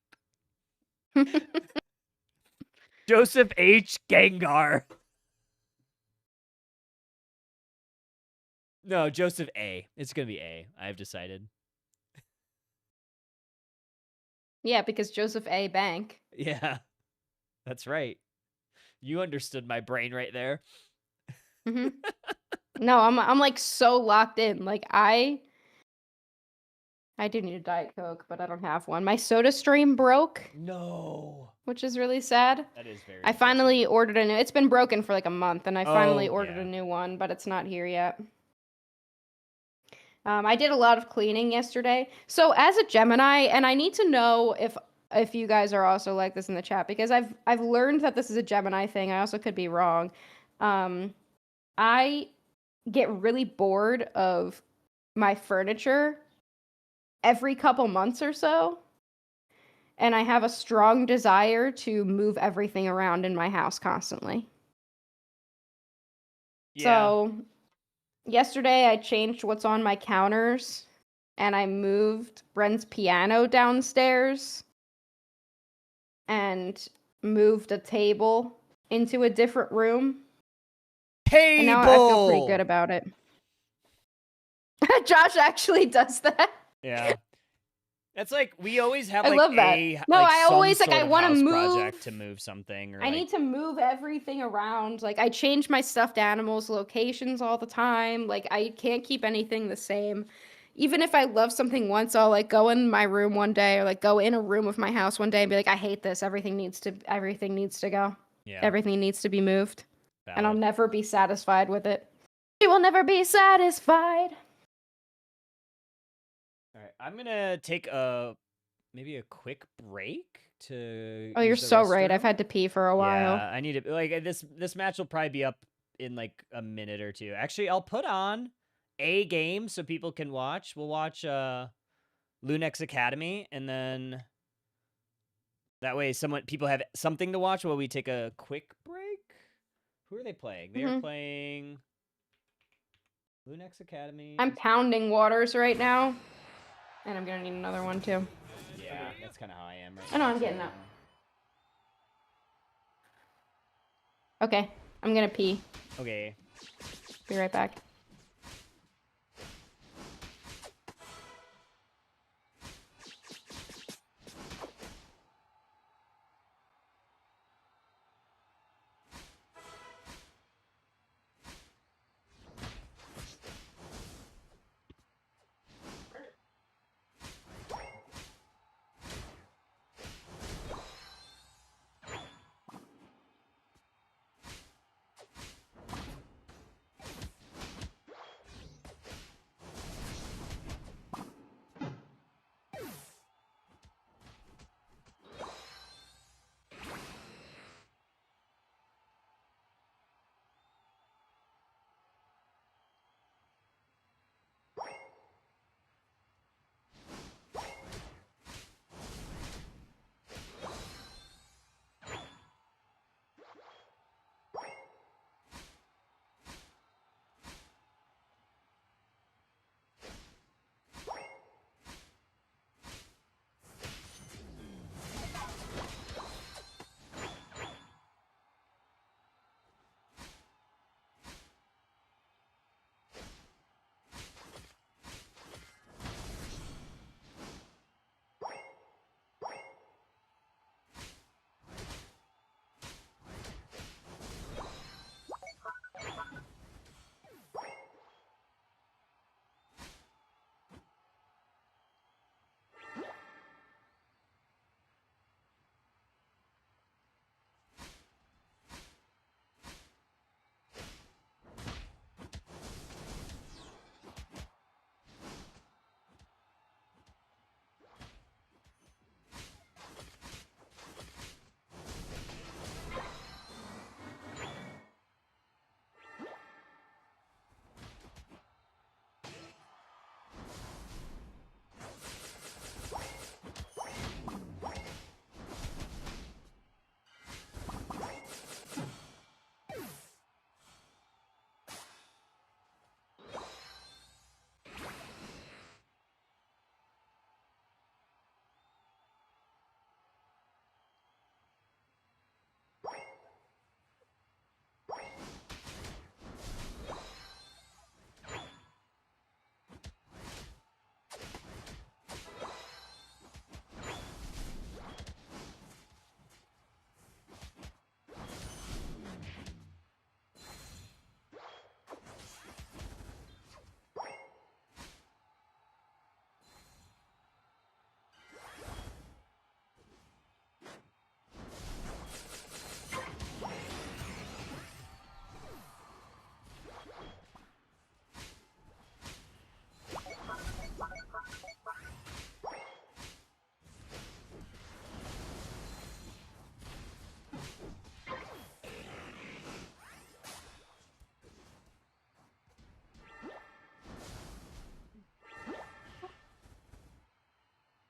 Joseph H. Gengar. No, Joseph A. It's going to be A. I've decided. Yeah, because Joseph A. Bank. Yeah, that's right. You understood my brain right there. Mm-hmm. No, I'm like so locked in. Like I do need a Diet Coke, but I don't have one. My Soda Stream broke. No. Which is really sad. That is very I finally ordered a new. It's been broken for like a month, and I finally ordered yeah. a new one, but it's not here yet. I did a lot of cleaning yesterday. So as a Gemini, and I need to know if you guys are also like this in the chat, because I've learned that this is a Gemini thing. I also could be wrong. I get really bored of my furniture every couple months or so. And I have a strong desire to move everything around in my house constantly. Yeah. So yesterday I changed what's on my counters and I moved Bren's piano downstairs and moved a table into a different room. Table! And now I feel pretty good about it. Josh actually does that. Yeah. That's like, we always have I like love that. a No, like, I some always like sort I of want to house move project to move something. Or I need to move everything around. Like I change my stuffed animals locations all the time. Like I can't keep anything the same. Even if I love something once, I'll like go in my room one day or like go in a room of my house one day and be like, I hate this. Everything needs to go. Yeah. Everything needs to be moved. Valid. And I'll never be satisfied with it. You will never be satisfied. All right, I'm gonna take maybe a quick break to. Oh, you're use the so right. restroom. I've had to pee for a while. Yeah, I need to like this match will probably be up in like a minute or two. Actually, I'll put on a game so people can watch. We'll watch Lunex Academy, and then that way people have something to watch while we take a quick break. Who are they playing? They are playing Lunex Academy. I'm pounding waters right now. And I'm gonna need another one too. Yeah, that's kind of how I am right I know, I'm getting up. Okay, I'm gonna pee. Okay. Be right back.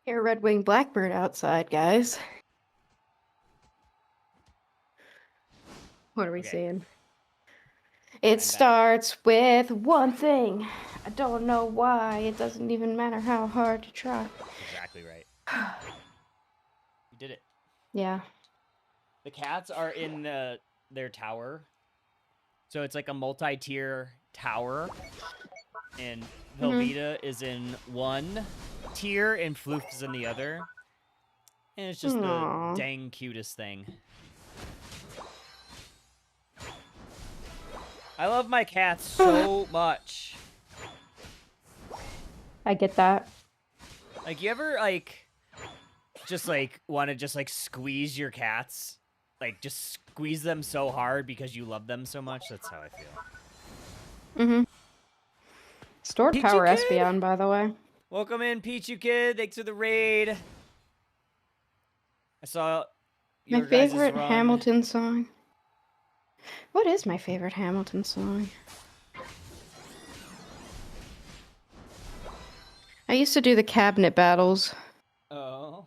Here, red-winged blackbird outside, guys. What are we Okay. seeing? I'm It back. starts with one thing. I don't know why. It doesn't even matter how hard to try. Exactly right. You did it. Yeah. The cats are in their tower. So it's like a multi-tier tower. And Velveeta is in one tier and Floof is in the other. And it's just Aww. the dang cutest thing. I love my cats so much. I get that. Like, you ever, like, just, like, want to just, like, squeeze your cats? Like, just squeeze them so hard because you love them so much? That's how I feel. Mm-hmm. Stored Peachy power Kid! Espeon, by the way. Welcome in, Pichu Kid. Thanks for the raid. I saw My your guys' favorite run. Hamilton song. What is my favorite Hamilton song? I used to do the cabinet battles. Oh.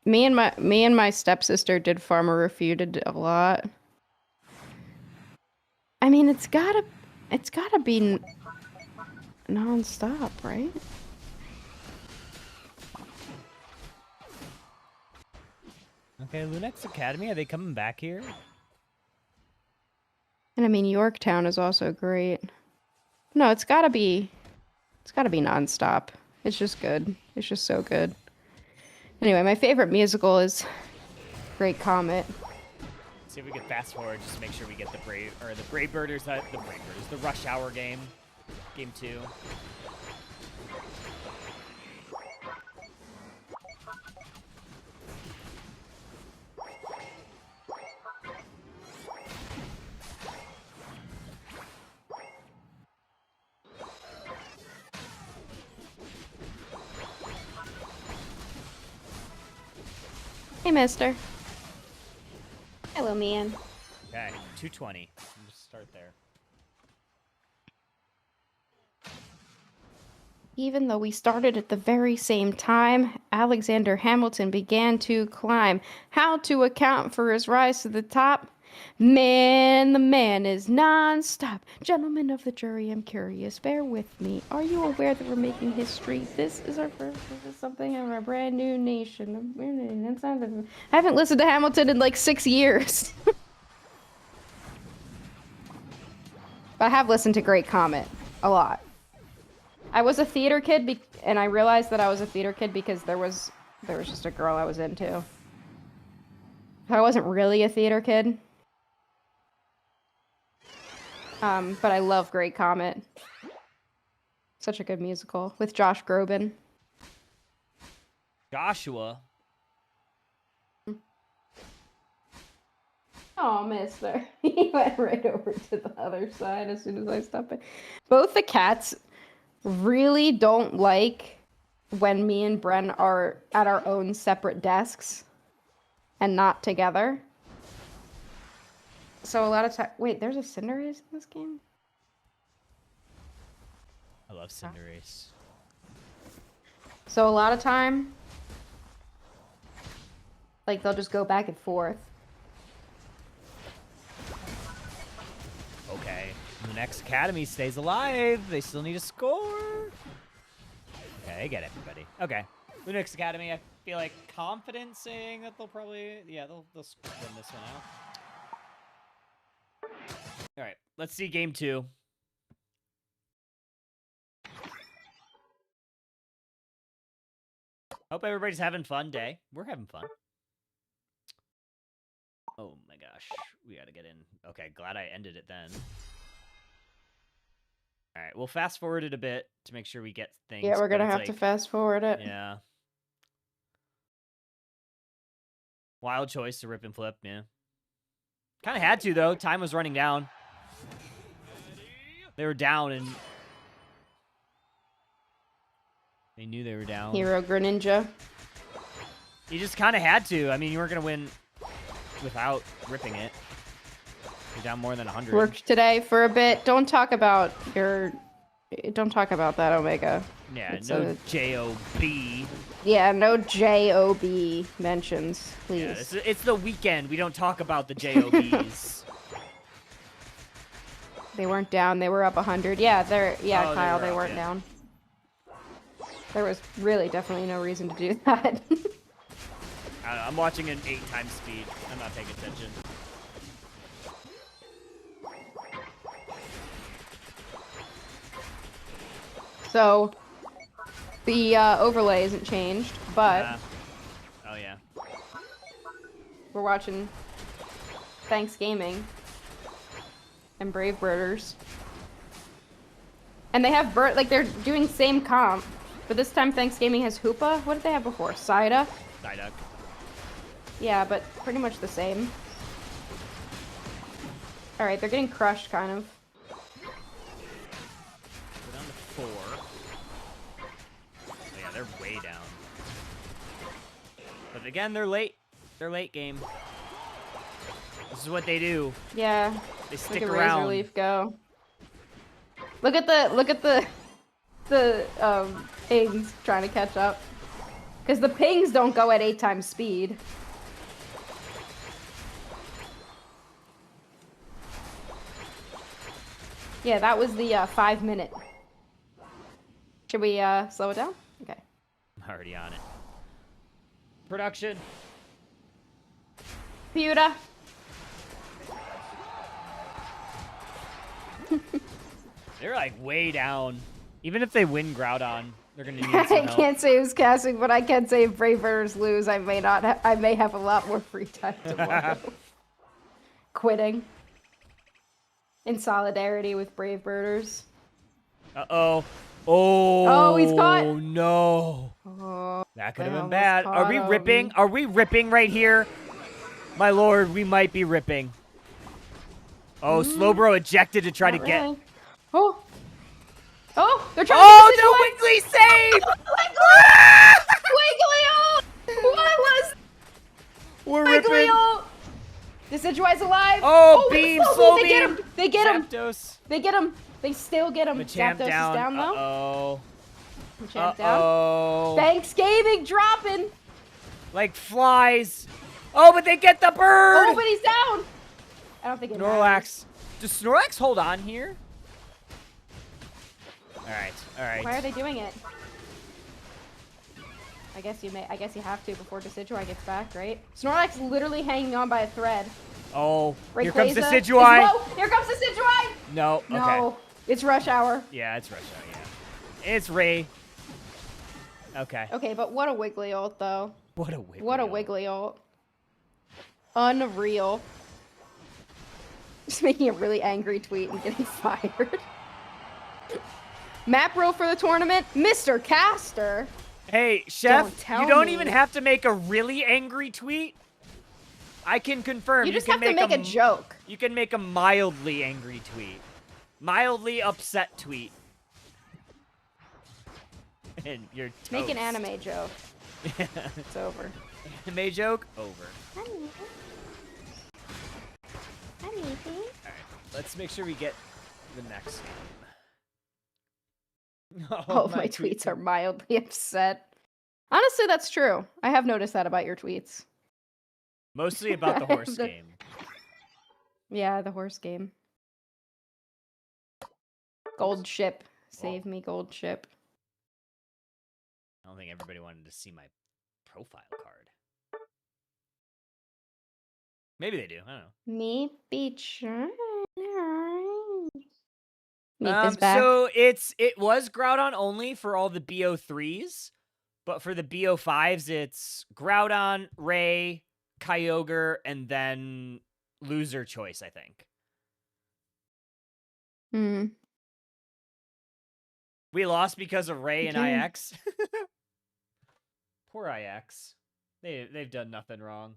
Me and my stepsister did Farmer Refuted a lot. I mean, it's gotta be non-stop, right? Okay, Lunex Academy, are they coming back here? And I mean, Yorktown is also great. No, it's gotta be non-stop. It's just good. It's just so good. Anyway, my favorite musical is Great Comet. See if we can fast forward just to make sure we get the Brave Birders, the Rush Hour game. Game 2. Hey, mister. Hello, man. Okay, 220. We'll just start there. Even though we started at the very same time, Alexander Hamilton began to climb. How to account for his rise to the top? Man, the man is non-stop. Gentlemen of the jury, I'm curious. Bear with me. Are you aware that we're making history? This is something of a brand new nation. I haven't listened to Hamilton in like 6 years. But I have listened to Great Comet a lot. I was a theater kid, and I realized that I was a theater kid because there was just a girl I was into. I wasn't really a theater kid. But I love Great Comet. Such a good musical with Josh Groban. Joshua. Oh, mister. He went right over to the other side as soon as I stopped it. Both the cats really don't like when me and Bren are at our own separate desks and not together. So a lot of time. Wait, there's a Cinderace in this game? I love Cinderace. So a lot of time, like, they'll just go back and forth. Okay. Lunex Academy stays alive. They still need a score. Okay, I get everybody. Okay. Lunex Academy, I feel like confident saying that they'll probably, yeah, they'll win this one out. All right, let's see game 2. Hope everybody's having fun day. We're having fun. Oh my gosh, we gotta get in. Okay, glad I ended it then. All right, we'll fast forward it a bit to make sure we get things. Yeah, we're gonna have to fast forward it. Yeah. Wild choice to rip and flip, yeah. Kind of had to, though. Time was running down. They were down, and they knew they were down. Hero Greninja. You just kind of had to. I mean, you weren't going to win without ripping it. You're down more than 100. Worked today for a bit. Don't talk about your Don't talk about that, Omega. Yeah, It's no a- J-O-B. Yeah, no JOB mentions, please. Yeah, it's the weekend. We don't talk about the J-O-Bs. They weren't down. They were up 100. Yeah, Oh, Kyle, were they up, weren't yeah. down. There was really definitely no reason to do that. I'm watching an 8 times speed. I'm not paying attention. So, the overlay isn't changed, but Oh, yeah. we're watching Thanksgaming and Brave Birders. And they have they're doing same comp, but this time Thanksgaming has Hoopa. What did they have before? Cider? Psyduck. Yeah, but pretty much the same. Alright, they're getting crushed, kind of. We're down to 4. Oh, yeah, they're way down. But again, they're late. They're late game. This is what they do. Yeah. They stick Look at around. Razorleaf go. Look at the pings trying to catch up. Because the pings don't go at 8 times speed. Yeah, that was the 5 minute. Should we slow it down? Okay. I'm already on it. Production. Pewda. They're like way down. Even if they win Groudon, they're gonna need I some help. can't say who's casting, but I can say if Brave Birders lose, I may not. I may have a lot more free time tomorrow. Quitting. In solidarity with Brave Birders. Uh-oh. Oh, he's caught. No. Oh, That could they have been almost bad. Are caught we him. ripping? Are we ripping right here? My lord, we might be ripping. Oh, Slowbro ejected to try Not to get... really. Oh. Oh, they're trying Oh, to no, Wiggly save! Wiggly! What was We're Wiggly? ripping. Decidueye's alive. Oh, look at beam, Slowbro. slow They get beam. him. They get him. Zapdos. They get him. They still get him. Machamp Zapdos down. is down though. Uh-oh. Machamp down. Uh-oh. Thanksgaming dropping. Like flies. Oh, but they get the bird! Oh, but he's down. I don't think it matters. Snorlax. Does Snorlax hold on here? Alright, alright. Why are they doing it? I guess you have to before Decidueye gets back, right? Snorlax literally hanging on by a thread. Oh, here comes Rayquaza is Decidueye. low. Here comes Decidueye. No, okay. No, it's rush hour. Yeah, it's Russia, yeah. It's Ray. Okay. Okay, but what a wiggly ult though. What a wiggly. What a ult. wiggly ult. Unreal. Just making a really angry tweet and getting fired. Map row for the tournament, Mr. Caster. Hey, Chef, Don't tell you don't me. even have to make a really angry tweet. I can confirm. You just can have to make a joke. You can make a mildly angry tweet. Mildly upset tweet. And you're toast. Make an anime joke. It's over. Anime joke? Over. Anything? Alright, let's make sure we get the next one. Oh, my tweets are mildly upset. Honestly, that's true. I have noticed that about your tweets. Mostly about the horse The- game. Yeah, the horse game. Gold ship. Save me, gold ship. I don't think everybody wanted to see my profile card. Maybe they do. I don't know. Me be trying. Meep is back. So it was Groudon only for all the BO3s, but for the BO5s, it's Groudon, Ray, Kyogre, and then loser choice, I think. Hmm. We lost because of Ray and Yeah. IX. Poor IX. They've done nothing wrong.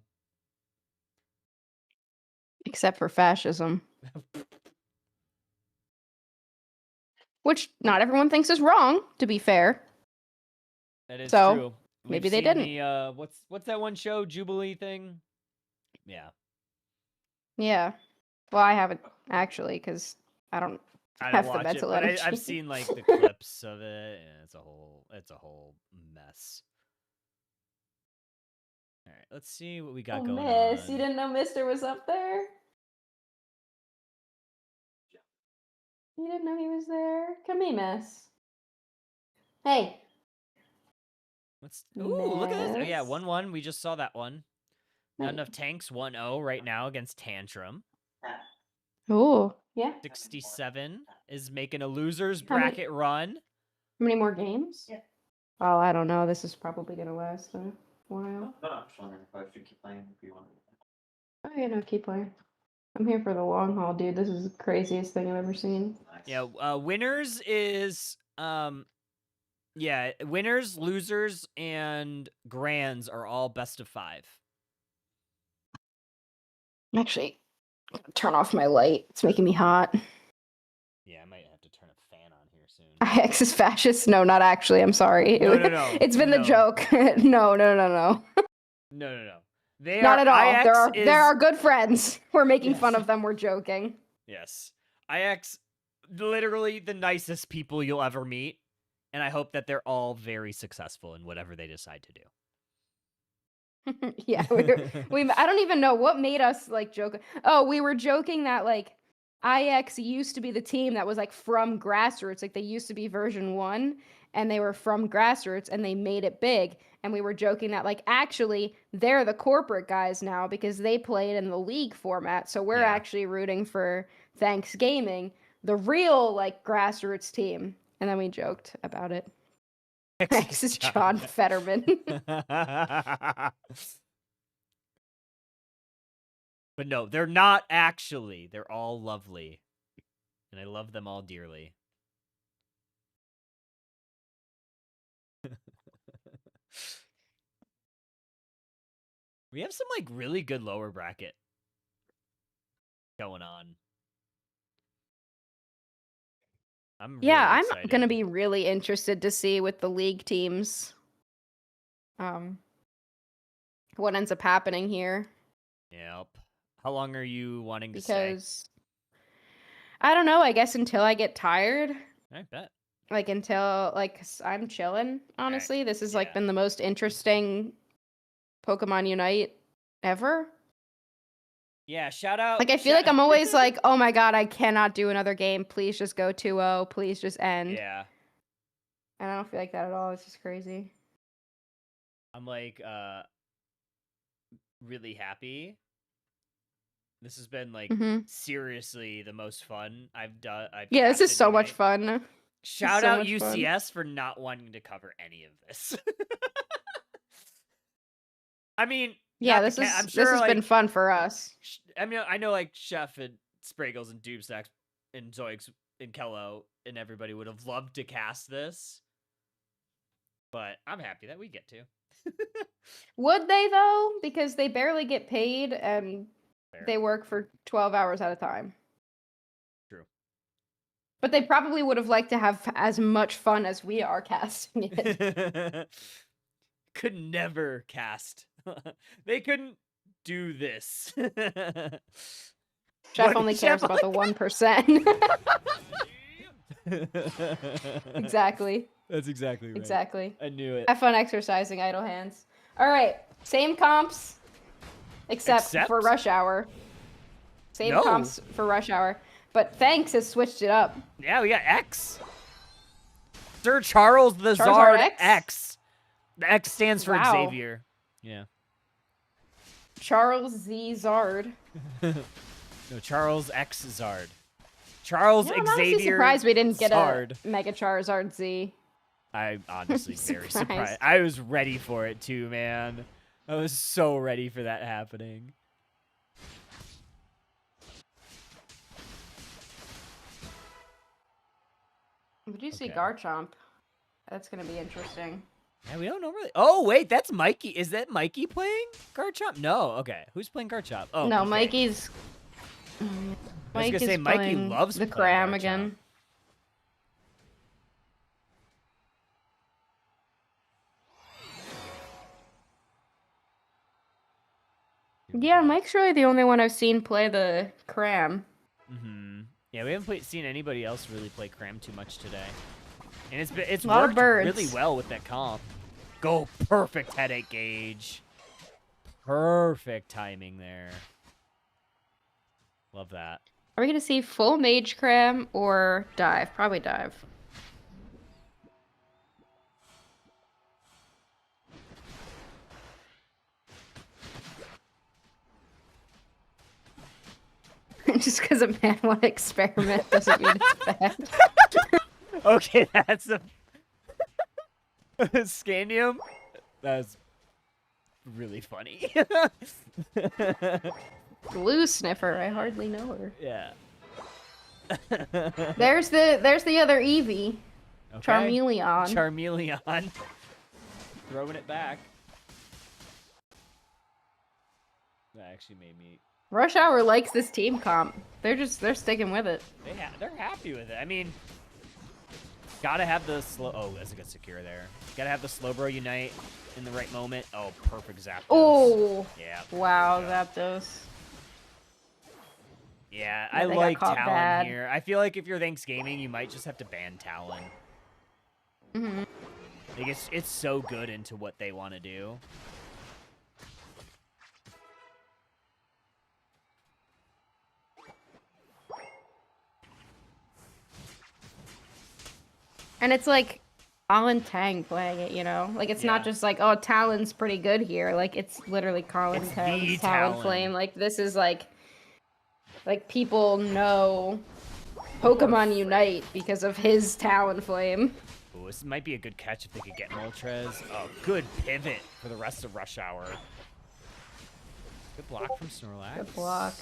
Except for fascism. Which not everyone thinks is wrong, to be fair. That is So, true. maybe they seen didn't. The, what's that one show? Jubilee thing? Yeah. Yeah. Well, I haven't actually, because I don't I Have don't the watch it, mental but energy. I've seen like the clips of it, and it's a whole mess. All right, let's see what we got going Miss, on. you didn't know Mister was up there? You didn't know he was there? Come here, Miss. Hey. Ooh, look at this. Oh yeah, Miss. 1-1. We just saw that one. Not Hey. enough tanks. 1-0 right now against Tantrum. Oh, yeah. 67 is making a losers How many- bracket run. How many more games? Yeah. Oh, I don't know. This is probably gonna last a while. No, I'm just wondering if I should keep playing if you want. Oh yeah, no, keep playing. I'm here for the long haul, dude. This is the craziest thing I've ever seen. Nice. Yeah, winners is yeah, winners, losers, and grands are all best of 5. Actually, I'm gonna turn off my light. It's making me hot. Yeah, I might have to turn a fan on here soon. IX is fascist? No, not actually. I'm sorry. No. It's been the No. joke. No. No. They Not are at all. IX There are good friends. We're making fun Yes. of them. We're joking. Yes. IX, literally the nicest people you'll ever meet. And I hope that they're all very successful in whatever they decide to do. Yeah, I don't even know what made us like joke. Oh, we were joking that like IX used to be the team that was like from grassroots. Like they used to be version 1 and they were from grassroots and they made it big. And we were joking that like actually they're the corporate guys now because they played in the league format. So we're Yeah. actually rooting for Thanksgaming, the real like grassroots team. And then we joked about it. X is John Fetterman. But no, they're not actually. They're all lovely. And I love them all dearly. We have some like really good lower bracket going on. I'm I'm gonna be really interested to see with the league teams. What ends up happening here. Yep. How long are you wanting to Because stay? I don't know, I guess until I get tired. I bet. Like until like I'm chilling, honestly. This has like yeah. been the most interesting Pokemon Unite ever. Yeah, shout out. Like I feel like I'm always like, oh my god, I cannot do another game. Please just go 2-0. Please just end. Yeah. And I don't feel like that at all. It's just crazy. I'm like really happy. This has been like seriously the most fun I've done. Yeah, this is so much fun. Shout out UCS for not wanting to cover any of this. I mean, yeah, this has been fun for us. I mean, I know like Chef and Spraggles and Doomstacks and Zoix and Kello and everybody would have loved to cast this, but I'm happy that we get to. Would they though? Because they barely get paid and they work for 12 hours at a time. True. But they probably would have liked to have as much fun as we are casting it. Could never cast. They couldn't do this. Chef only cares about the 1%. Exactly. That's exactly right. Exactly. I knew it. Have fun exercising idle hands. All right, same comps, except for Rush Hour. Same comps for Rush Hour, but Thanks has switched it up. Yeah, we got X. Sir Charles the Charizard Zard X. The X stands for Xavier. Yeah. Charles Z Zard. No, Charles X Zard. Charles I'm Xavier. honestly surprised we didn't get Zard. a Mega Charizard Z. I'm honestly very surprised. I was ready for it too, man. I was so ready for that happening. Did you see Garchomp? That's gonna be interesting. Yeah, we don't know really. Oh wait, that's Mikey. Is that Mikey playing Garchomp? No. Okay, who's playing Garchomp? Oh, no, okay. Mikey's. I was gonna say Mikey loves the Cram again. Yeah, Mike's really the only one I've seen play the Cram. Yeah, Yeah, we haven't seen anybody else really play Cram too much today. And it's A lot of worked birds. really well with that comp. Go perfect headache gauge. Perfect timing there. Love that. Are we gonna see full mage cram or dive? Probably dive. Just because a man want to experiment doesn't mean it's bad. Okay, that's a Scandium. That's really funny. Glue sniffer, I hardly know her. Yeah. There's the other Eevee. Okay. Charmeleon. Charmeleon. Throwing it back. That actually made me. Rush Hour likes this team comp. They're sticking with it. They're happy with it. I mean, gotta have the slow. Oh, that's a good secure there. Gotta have the Slowbro Unite in the right moment. Oh, perfect Zapdos. Oh. Yeah. Wow, Zapdos. Yeah, Yeah, I they got like caught Talon bad. here. I feel like if you're Thanksgaming, you might just have to ban Talon. Mhm. Like it's so good into what they want to do. And it's like Colin Tang playing it, you know? Like it's not just like, oh, Talon's pretty good here. Like it's literally Colin It's the Tang's Talon. Talonflame. Like this is like people know Pokemon Unite because of his Talonflame. Ooh, this might be a good catch if they could get Moltres. Oh, good pivot for the rest of Rush Hour. Good block from Snorlax. Good block.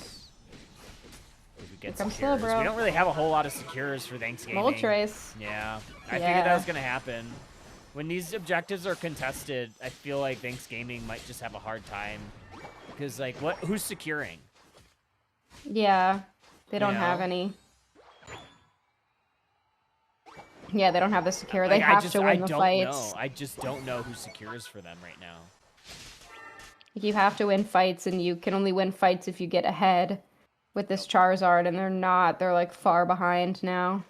If we get Here comes secures. Slowbro. We don't really have a whole lot of secures for Thanksgiving. Moltres. Yeah, I figured Yeah. that was gonna happen. When these objectives are contested, I feel like Thanksgaming might just have a hard time. Because, like, who's securing? Yeah. They don't You have know? any. Yeah, they don't have the secure. They Like, have to win the fights. Know. I just don't know who secures for them right now. You have to win fights, and you can only win fights if you get ahead with this Charizard, and they're not. They're, like, far behind now.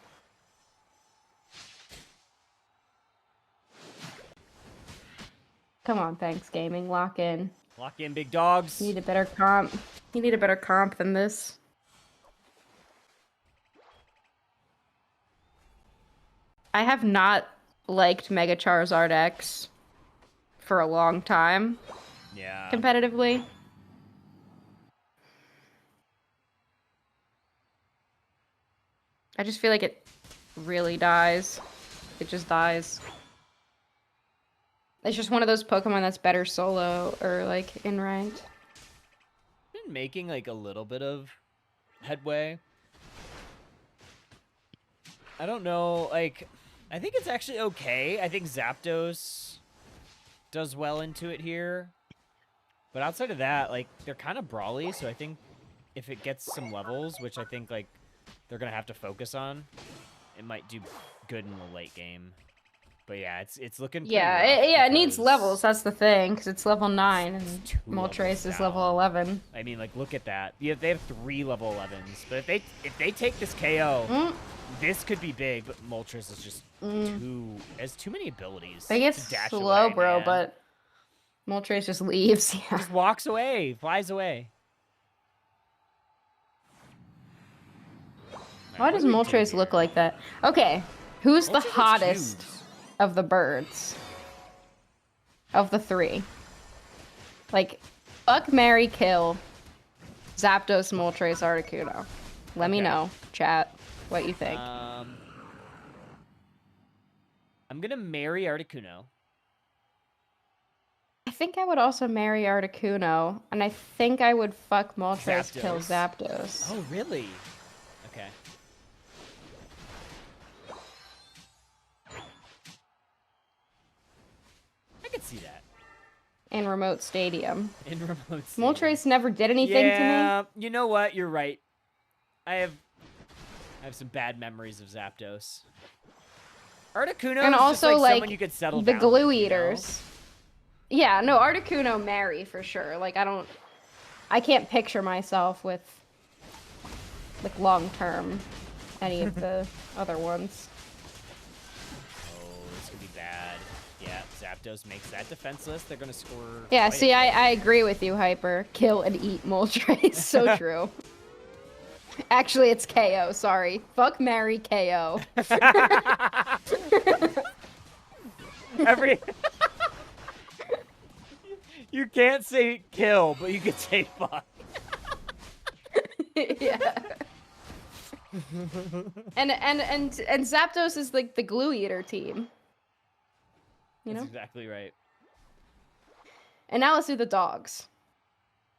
Come on, Thanksgaming. Lock in. Lock in, big dogs. You need a better comp. You need a better comp than this. I have not liked Mega Charizard X for a long time. Yeah. Competitively. I just feel like it really dies. It just dies. It's just one of those Pokemon that's better solo or like in ranked. Been making like a little bit of headway. I don't know, like, I think it's actually okay. I think Zapdos does well into it here. But outside of that, like, they're kind of brawly, so I think if it gets some levels, which I think, like, they're going to have to focus on, it might do good in the late game. But yeah, it's looking pretty rough it needs because levels. That's the thing, because it's level 9 and two Moltres levels is down. level 11. I mean, like, look at that. Yeah, they have 3 level 11s. But if they take this KO, this could be big. But Moltres is just has too many abilities. They get to dash slow, away, bro, man. but Moltres just leaves. Yeah. Just walks away, flies away. Why does Moltres look like that? Okay, who's the hottest of the birds? Of the 3. Like, fuck, marry, kill. Zapdos, Moltres, Articuno. Let me know, chat, what you think. I'm gonna marry Articuno. I think I would also marry Articuno, and I think I would fuck Moltres, kill Zapdos. Oh, really? Okay. I could see that. In Remote Stadium. In remote Moltres never did anything to me. Yeah, you know what? You're right. I have some bad memories of Zapdos. Articuno And is also, just like someone like, you could settle the down glue with, you know? eaters. Yeah, no, Articuno marry for sure. Like, I can't picture myself with, like, long term any of the other ones. Oh, this could be bad. Yeah, Zapdos makes that defenseless. They're gonna score. Yeah, quite a see, bit. I agree with you, Hyper. Kill and eat Moltres. So true. Actually, it's KO. Sorry. Fuck, marry, KO. Every. You can't say kill, but you can say fuck. Yeah. And Zapdos is like the glue eater team. You know? That's exactly right. And now let's do the dogs.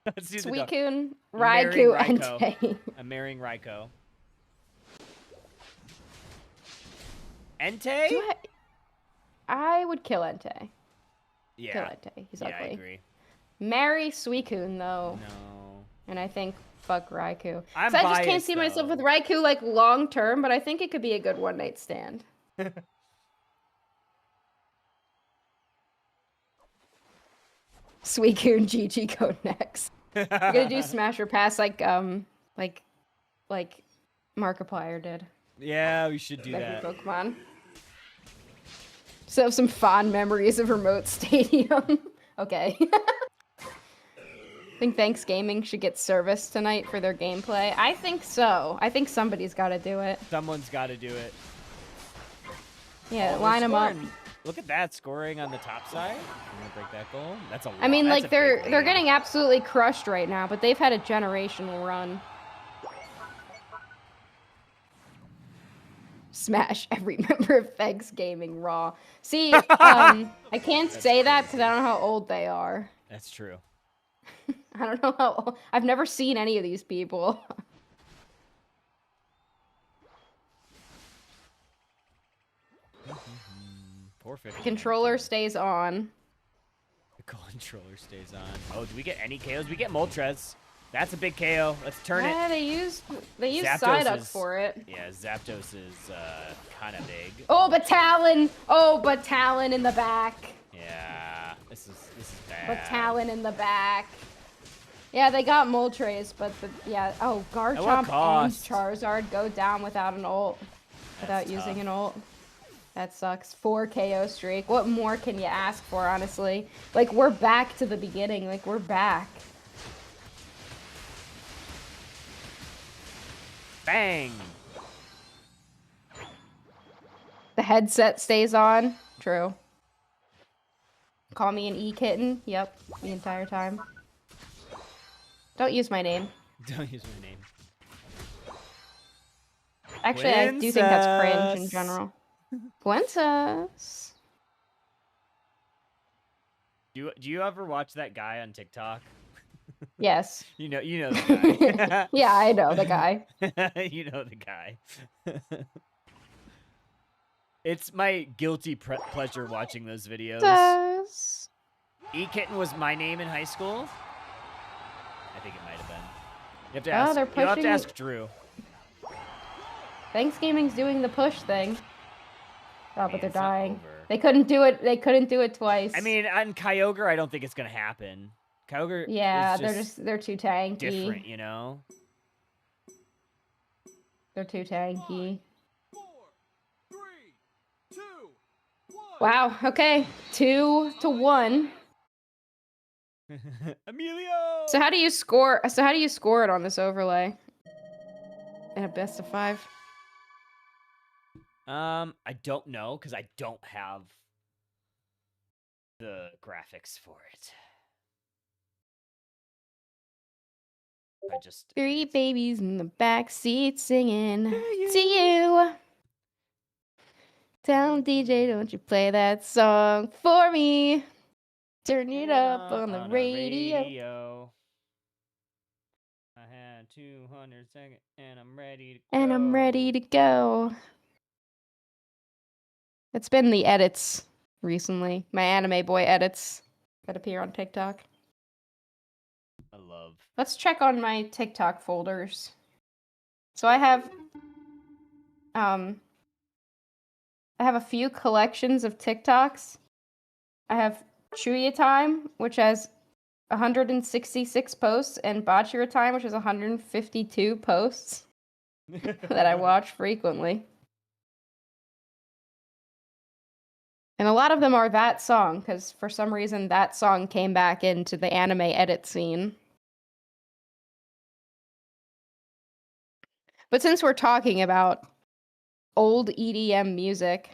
Let's do the dog. Suicune, Marrying Raikou, and Raikou. Entei. I'm marrying Raikou. Entei? I would kill Entei. Yeah. Kill Entei. He's Yeah, ugly. I agree. Marry Suicune though. No. And I think fuck Raikou. I'm So I just can't biased, see myself though. with Raikou like long term, but I think it could be a good one night stand. Suicune GG go next. We're gonna do smash or pass like Markiplier did. Yeah, we should do Every that. Pokemon. So have some fond memories of Remote Stadium. Okay. I think Thanksgaming should get service tonight for their gameplay. I think so. I think somebody's got to do it. Someone's got to do it. Yeah, Oh, line them up. scoring. Look at that scoring on the top side. I'm gonna break that goal. That's a lot. I mean, That's like a they're big they're lead. getting absolutely crushed right now, but they've had a generational run. Smash every member of Thanksgaming Raw. See, I can't say that because I don't know how old they are. That's true. I don't know how old. I've never seen any of these people. Poor 50. Controller stays on. The controller stays on. Oh, do we get any KOs? We get Moltres. That's a big KO. Let's turn it. Yeah, they used Zapdos Psyduck is- for it. Yeah, Zapdos is kind of big. Oh, but Talon! Oh, but Talon in the back. Yeah, this is bad. But Talon in the back. Yeah, they got Moltres, but yeah. Oh, Garchomp and cost? Charizard go down without an ult. Without That's using tough. an ult. That sucks. 4 KO streak. What more can you ask for, honestly? Like, we're back to the beginning. Like, we're back. Bang! The headset stays on. True. Call me an E-kitten. Yep, the entire time. Don't use my name. Don't use my name. Actually, I do think that's cringe in Princess. general. Princess. Do you ever watch that guy on TikTok? Yes. You know the guy. Yeah, I know the guy. You know the guy. It's my guilty pleasure watching those videos. Princess. E-Kitten was my name in high school. I think it might have been. You have to Oh, ask. they're You'll have to pushing- ask Drew. Thanksgaming's doing the push thing. Oh, but they're It's not dying. over. They couldn't do it. They couldn't do it twice. I mean, on Kyogre, I don't think it's gonna happen. Kyogre, yeah, is they're too tanky. different, you know. They're too tanky. 4, 3, 2, 1. Wow. Okay, 2-1. Emilio. So how do you score? So how do you score it on this overlay? In a best of 5. I don't know because I don't have the graphics for it. I just 3 babies in the back seat singing to you. Tell DJ, don't you play that song for me? Turn it up on the radio. I had 200 seconds and I'm ready to go. And I'm ready to go. It's been the edits recently. My anime boy edits that appear on TikTok. I love. Let's check on my TikTok folders. So I have a few collections of TikToks. I have Chuya Time, which has 166 posts, and Bachira Time, which has 152 posts. that I watch frequently. And a lot of them are that song, because for some reason that song came back into the anime edit scene. But since we're talking about old EDM music,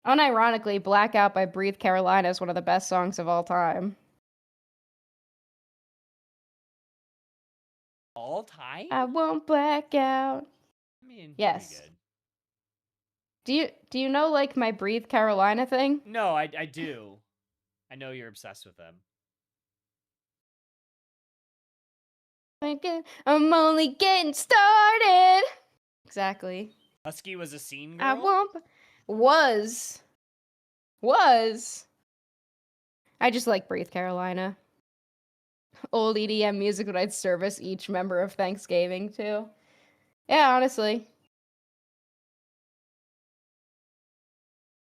unironically, Blackout by Breathe Carolina is one of the best songs of all time. All time? I won't black out. I mean, Yes. pretty good. Do you know like my Breathe Carolina thing? No, I do. I know you're obsessed with them. I'm only getting started. Exactly. Husky was a scene I girl? won't. Was. I just like Breathe Carolina. Old EDM music that I'd service each member of Thanksgaming to. Yeah, honestly.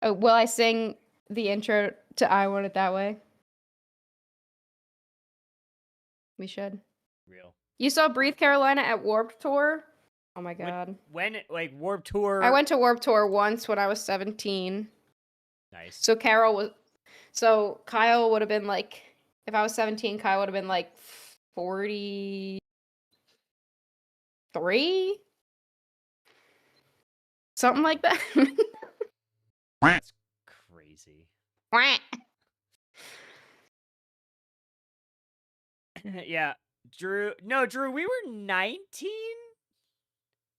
Oh, will I sing the intro to I Want It That Way? We should. Real. You saw Breathe Carolina at Warped Tour? Oh my god. When like Warped Tour. I went to Warped Tour once when I was 17. Nice. So Kyle would have been like, if I was 17, Kyle would have been like 43? Something like that. That's crazy. Yeah. Drew, we were 19?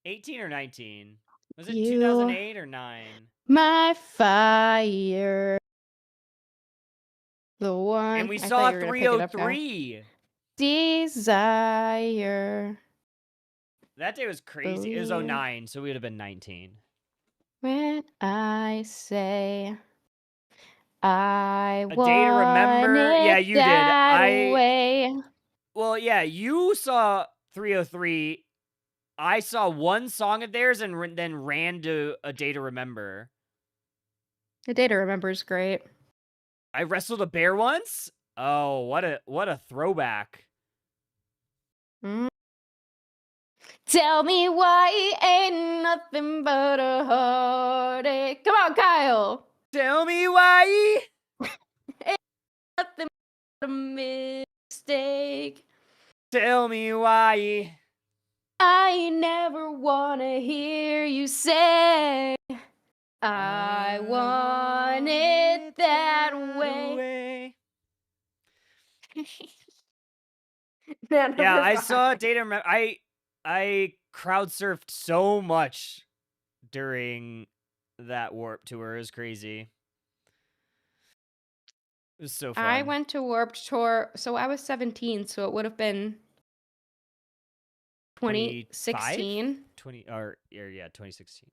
18 or 19? Was it You- 2008 or 9? My fire. The one. And we I saw thought you were gonna pick it up, Kyle. 303. Desire. That day was crazy. It was Believe. 09, so we would have been 19. When I say I A want Day to Remember? it Yeah, you did. that way. Well, yeah, you saw 303. I saw one song of theirs and then ran to A Day to Remember. A Day to Remember is great. I wrestled a bear once? Oh, what a throwback. Mm. Tell me why ain't nothing but a heartache. Come on, Kyle. Tell me why. Nothing but a mistake. Tell me why. I never wanna hear you say I want it that way. Yeah, I saw Data. I crowd surfed so much during that Warp Tour. It was crazy. It was so fun. I went to Warped Tour, so I was 17, so it would have been 2016. 2016.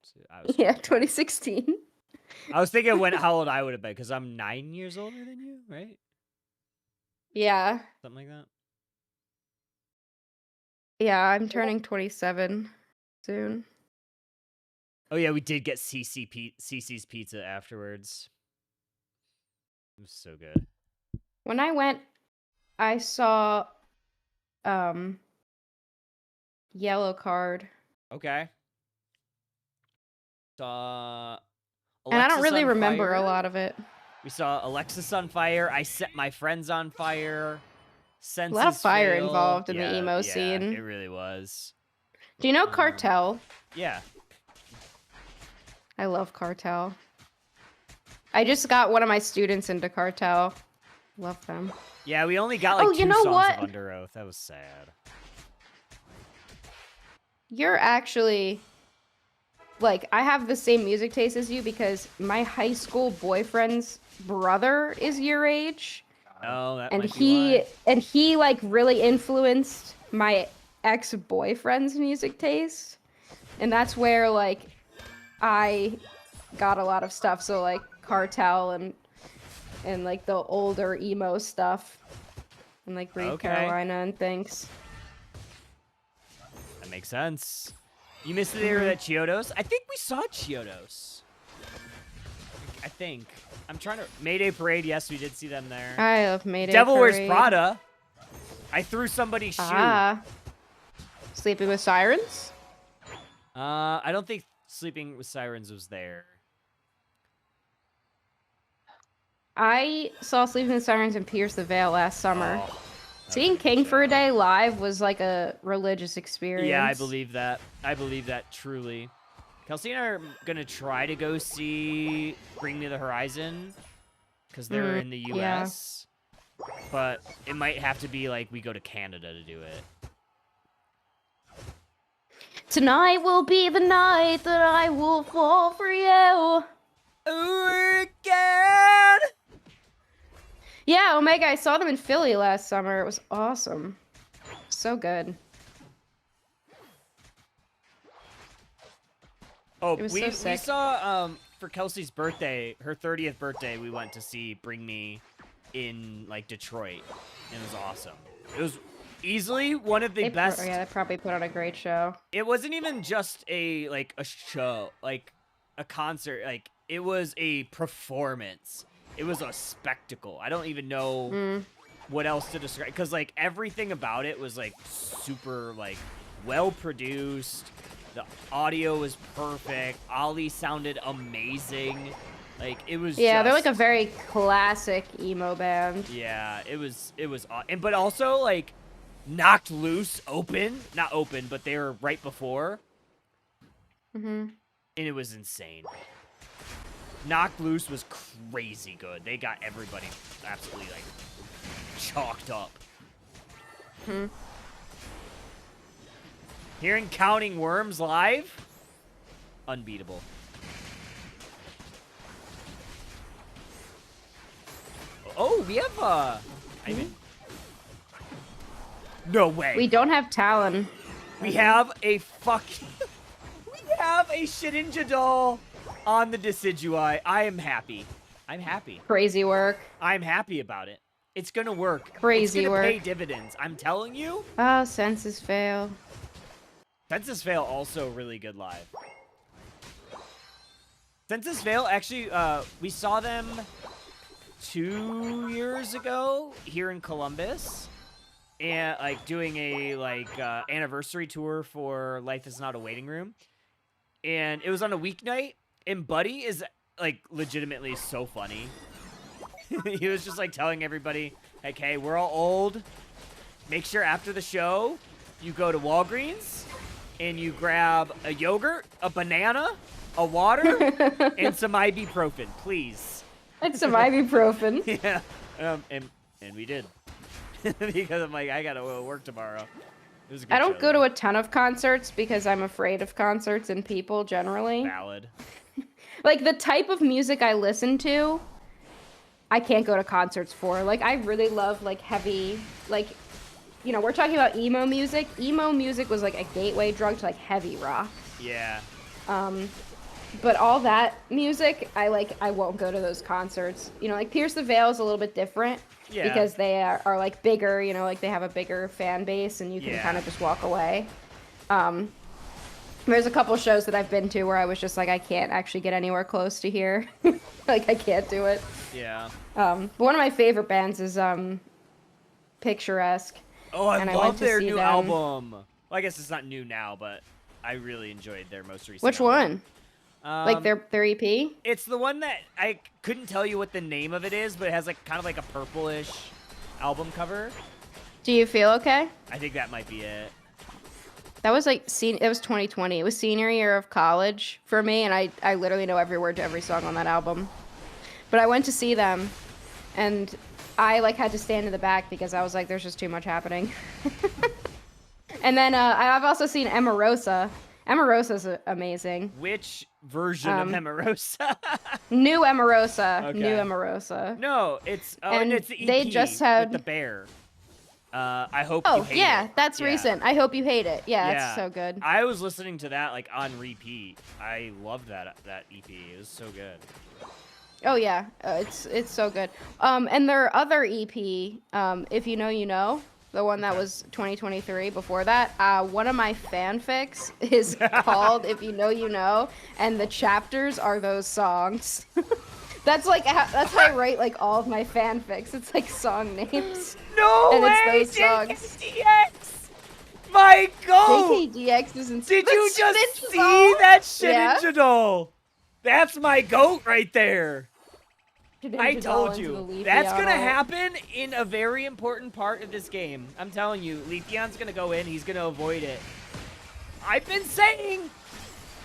So I was Yeah, 25. 2016. I was thinking how old I would have been because I'm 9 years older than you, right? Yeah. Something like that. Yeah, I'm turning 27 soon. Oh yeah, we did get CC's pizza afterwards. It was so good. When I went, I saw Yellow Card. Okay. Saw And I don't Alexis really on remember Fire. a lot of it. We saw Alexis on Fire. I Set My Friends on Fire. A lot of fire Fail. involved in the Yeah, emo yeah, scene. It really was. Do you know Cartel? Yeah. I love Cartel. I just got one of my students into Cartel. Love them. Yeah, we only got like Oh, 2 you know songs what? of Under Oath. That was sad. You're actually... Like, I have the same music taste as you because my high school boyfriend's brother is your age. Oh, that And might be why. he like really influenced my ex-boyfriend's music taste. And that's where like I got a lot of stuff. So like Cartel and like the older emo stuff. And like Breathe Okay. Carolina and things. That makes sense. You missed the era at Chiodos? I think we saw Chiodos. I think. I'm trying to... Mayday Parade, yes, we did see them there. I love Mayday Devil Wears Parade. Prada. I threw somebody's shoe. Ah. Sleeping with Sirens? I don't think Sleeping with Sirens was there. I saw Sleeping with Sirens and Pierce the Veil last summer. Oh, that Seeing was a good King for a show. Day live was like a religious experience. Yeah, I believe that. I believe that truly. Kelsey and I are gonna try to go see Bring Me the Horizon because they're in the yeah. U.S. But it might have to be like we go to Canada to do it. Tonight will be the night that I will fall for you. Again. Yeah, Omega, I saw them in Philly last summer. It was awesome. So good. Oh, It was we so sick. saw for Kelsey's birthday, her 30th birthday, we went to see Bring Me in like Detroit. It was awesome. It was easily one of the best. Yeah, they probably put on a great show. It wasn't even just a show, like a concert. Like it was a performance. It was a spectacle. I don't even know what else to describe because like everything about it was like super like well produced. The audio was perfect. Ollie sounded amazing. Like it was. Yeah, they're just, like a very classic emo band. Yeah, it was. And but also like Knocked Loose not open, but they were right before. And it was insane. Knocked Loose was crazy good. They got everybody absolutely like chalked up. Hearing Counting Worms live, unbeatable. Oh, we have I mean, no way. We don't have Talon. We have a fucking we have a Shedinja doll on the Decidui. I am happy. I'm happy. Crazy work. I'm happy about it. It's gonna work. Crazy it's gonna pay work. dividends. I'm telling you. Oh, Senses Fail. Census Fail also really good live. Census Fail actually we saw them 2 years ago here in Columbus. And like doing a anniversary tour for Life Is Not a Waiting Room. And it was on a weeknight, and Buddy is like legitimately so funny. He was just like telling everybody, like, hey, we're all old. Make sure after the show you go to Walgreens and you grab a yogurt, a banana, a water, and some ibuprofen, please. And some ibuprofen. Yeah. And we did. Because I'm like, I gotta work tomorrow. It was a good I don't show, go though. to a ton of concerts because I'm afraid of concerts and people generally. Valid. Like the type of music I listen to, I can't go to concerts for. Like I really love like heavy, like, you know, we're talking about emo music. Emo music was like a gateway drug to like heavy rock. Yeah. But all that music, I won't go to those concerts. You know, like Pierce the Veil is a little bit different. Yeah. Because they are like bigger, you know, like they have a bigger fan base and you can kind of just walk away. There's a couple shows that I've been to where I was just like, I can't actually get anywhere close to here. Like I can't do it. Yeah. But one of my favorite bands is Picturesque. Oh, I and I love went to their see new them. album. Well, I guess it's not new now, but I really enjoyed their most recent Which album. one? Like their EP? It's the one that I couldn't tell you what the name of it is, but it has like kind of like a purplish album cover. Do you feel okay? I think that might be it. That was like it was 2020. It was senior year of college for me, and I literally know every word to every song on that album. But I went to see them, and I like had to stand in the back because I was like, there's just too much happening. And then I've also seen Emarosa. Emarosa's amazing. Which version of Emarosa? New Emarosa. Okay. New Emarosa. No, it's And it's the EP they just had- with the bear. I hope you Oh, hate yeah, it. that's Yeah. recent. I hope you hate it. Yeah, Yeah. it's so good. I was listening to that like on repeat. I loved that EP. It was so good. Oh yeah, it's so good. And their other EP, If You Know You Know, the one that was 2023 before that, one of my fanfics is called If You Know You Know, and the chapters are those songs. That's how I write like all of my fanfics. It's like song names. No And way, it's those songs. JKTX! my goat! JKDX is in. Did you just Shedinjadal? see that Yeah. Shedinjadal? That's my goat right there. I Shedinjadal told into the you. Leafeon That's going to ult. happen in a very important part of this game. I'm telling you, Leafeon's going to go in. He's going to avoid it. I've been saying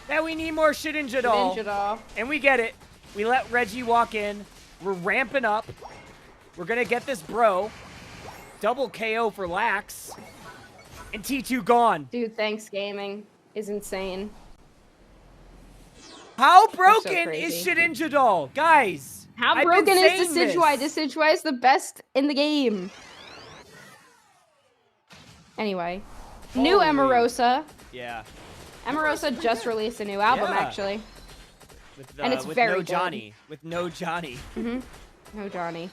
that we need more Shedinjadal. Shedinjadal. And we get it. We let Reggie walk in. We're ramping up. We're going to get this bro. Double KO for Lax. And T2 gone. Dude, Thanksgaming is insane. How so broken is crazy. Shedinjadal? Guys. How I've been broken is saying Decidueye? this. Decidueye is the best in the game. Anyway. New Holy. Emarosa. Yeah. Emarosa just released a new album, Yeah. actually. With, And it's with very no good. Johnny. With no Johnny. No Johnny.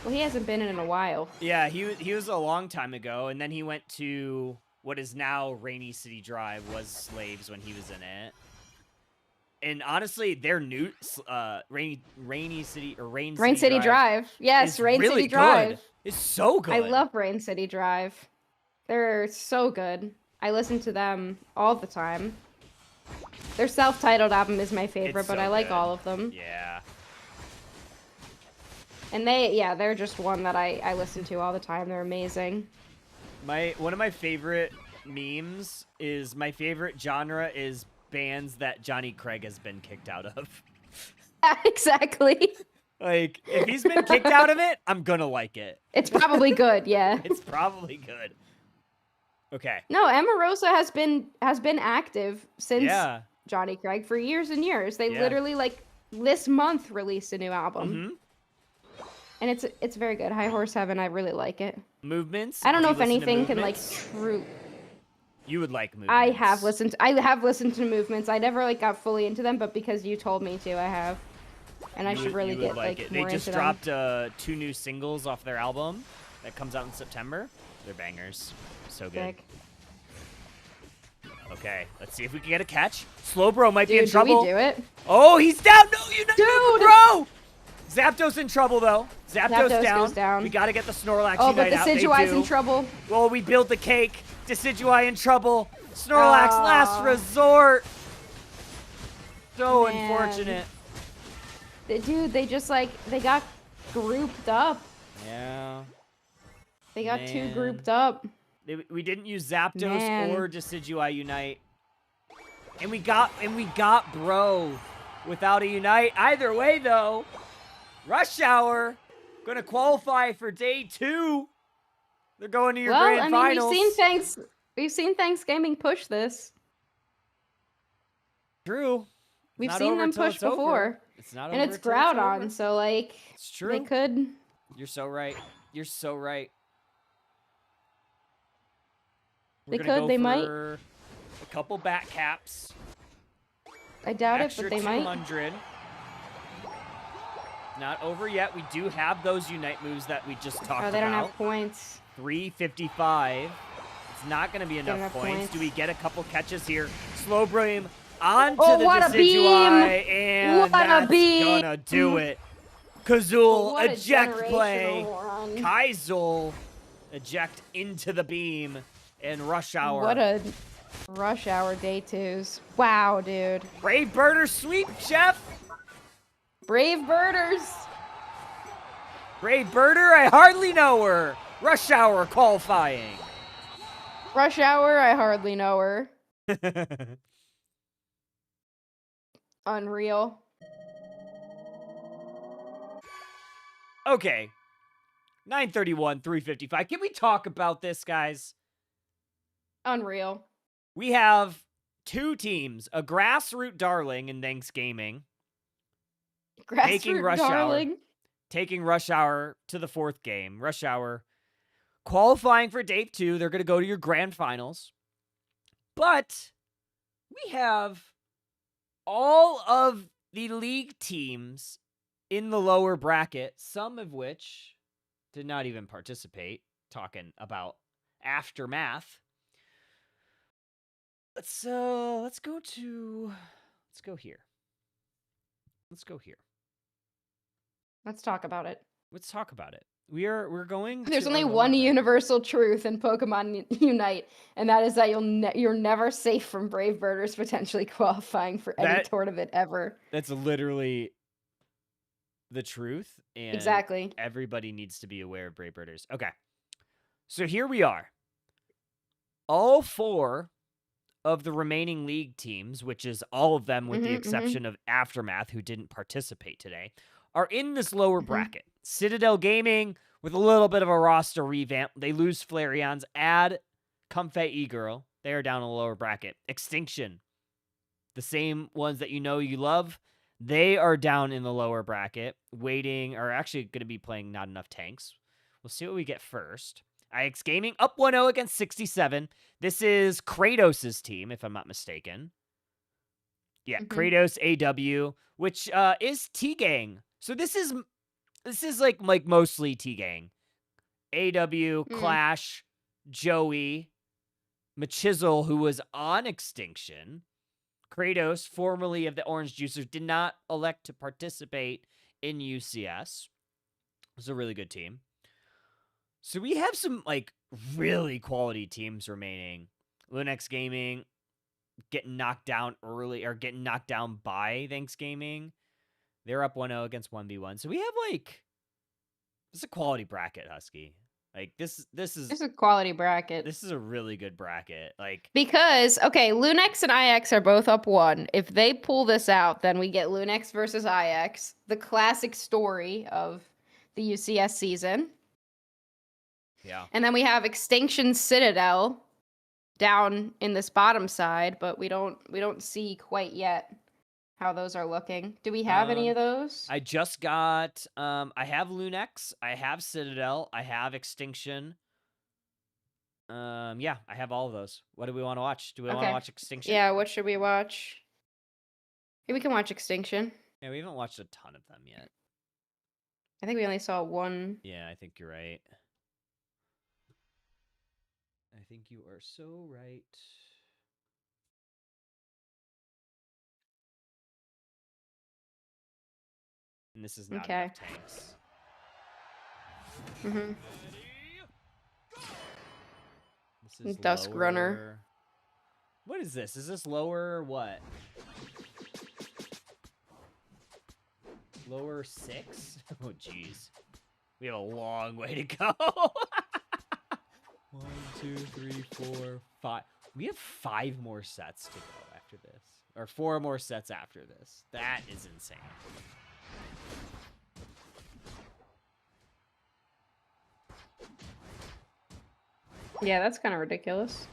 Well, he hasn't been in a while. Yeah, he was a long time ago, and then he went to what is now Rainy City Drive, was Slaves when he was in it. And honestly, their new Rainy City or Rain City Drive. Yes, is Rain really City Drive. good. It's so good. I love Rain City Drive. They're so good. I listen to them all the time. Their self-titled album is my favorite, It's but so I like good. all of them. Yeah. And they're just one that I listen to all the time. They're amazing. One of my favorite memes is my favorite genre is bands that Johnny Craig has been kicked out of. Exactly. Like, if he's been kicked out of it, I'm gonna like it. It's probably good, yeah. It's probably good. Okay. No, Emarosa has been active since Yeah. Johnny Craig for years and years. They Yeah. literally like this month released a new album. Mm-hmm. And it's very good. High Horse Heaven, I really like it. Movements. I don't know Do if you listen to anything can like Movements? true. You would like Movements. I have listened to Movements. I never like got fully into them, but because you told me to, I have. And I You should would- really you would get like it. more They just into dropped 2 new singles off their album that comes out in September. They're bangers. So them. good. Sick. Okay, let's see if we can get a catch. Slowbro might be Dude, in trouble. do we do it? Oh, he's down. No, you're not, Dude! bro. Zapdos in trouble though. Zapdos Zapdos down. goes down. We gotta get the Snorlax Oh, but Unite out. They Decidueye's in do. trouble. Well, we build the cake. Decidueye in trouble. Snorlax last Aw. resort. So Man. unfortunate. Dude, they just like they got grouped up. Yeah. They got too Man. grouped up. We didn't use Zapdos Man. or Decidueye Unite. And we got Bro without a Unite. Either way though, Rush Hour gonna qualify for day 2. They're going to your Well, grand I mean, finals. we've seen Thanksgaming push this. True. It's We've not seen over them till push it's over. before. It's not And over it's till over. Groudon, so like It's true. they could. You're so right. You're so right. They We're gonna could, go they might. for a couple bat caps. I doubt it, Extra but they might. 200. Not over yet. We do have those Unite moves that we just talked Oh, they don't about. have points. 355. It's not going to be enough enough points. points. Do we get a couple catches here? Slowbro onto Oh, the what a beam! Decidueye, and What a that's beam! gonna do it. Kazul, What a eject play. generational run. Kaizul, eject into the beam, and Rush Hour. What a Rush Hour day 2s. Wow, dude. Brave Birder sweep, Chef. Brave Birders. Brave Birder, I hardly know her. Rush Hour qualifying. Rush Hour, I hardly know her. Unreal. Okay. 931, 355. Can we talk about this, guys? Unreal. We have 2 teams, a grassroots darling in Thanksgaming, Taking Grassroot Rush Hour. darling. taking Rush Hour to the 4th game. Rush Hour qualifying for day 2. They're going to go to your grand finals. But we have all of the league teams in the lower bracket, some of which did not even participate, talking about aftermath. Let's go here. Let's go here. Let's talk about it. Let's talk about it. We're going. There's to only our lower one bracket. universal truth in Pokemon Unite, and that is that you're never safe from Brave Birders potentially qualifying for any That- tournament ever. That's literally the truth, and Exactly. everybody needs to be aware of Brave Birders. Okay, so here we are. All 4 of the remaining league teams, which is all of them with the exception of Aftermath, who didn't participate today, are in this lower bracket. Citadel Gaming, with a little bit of a roster revamp, they lose Flareons, add Comfey E-Girl. They are down in the lower bracket. Extinction, the same ones that you know you love, they are down in the lower bracket, waiting, or actually going to be playing not enough tanks. We'll see what we get first. IX Gaming up 1-0 against 67. This is Kratos' team, if I'm not mistaken. Yeah, Kratos AW, which is T-Gang. So this is like mostly T-Gang. AW, Clash, Joey, Machizzle, who was on Extinction. Kratos, formerly of the Orange Juicers, did not elect to participate in UCS. It was a really good team. So we have some, like, really quality teams remaining. Lunex Gaming getting knocked down early, or getting knocked down by Thanksgaming. They're up 1-0 against 1v1. So we have, like, this is a quality bracket, Husky. Like, this is a quality bracket. This is a really good bracket. Like, Because, okay, Lunex and IX are both up 1. If they pull this out, then we get Lunex versus IX, the classic story of the UCS season. yeah. And then we have Extinction Citadel down in this bottom side, but we don't see quite yet how those are looking. Do we have any of those? I just got, I have Lunex, I have Citadel, I have Extinction. Yeah, I have all of those. What do we want to watch? Do we want to watch Extinction? Yeah, what should we watch? Maybe we can watch Extinction. Yeah, we haven't watched a ton of them yet. I think we only saw one. Yeah, I think you're right. I think you are so right. And this is not enough tanks. This is Dusk lower... Runner. What is this? Is this lower what? Lower 6? Oh, jeez. We have a long way to go. 1, 2, 3, 4, 5. We have 5 more sets to go after this. Or 4 more sets after this. That is insane. Yeah, that's kind of ridiculous.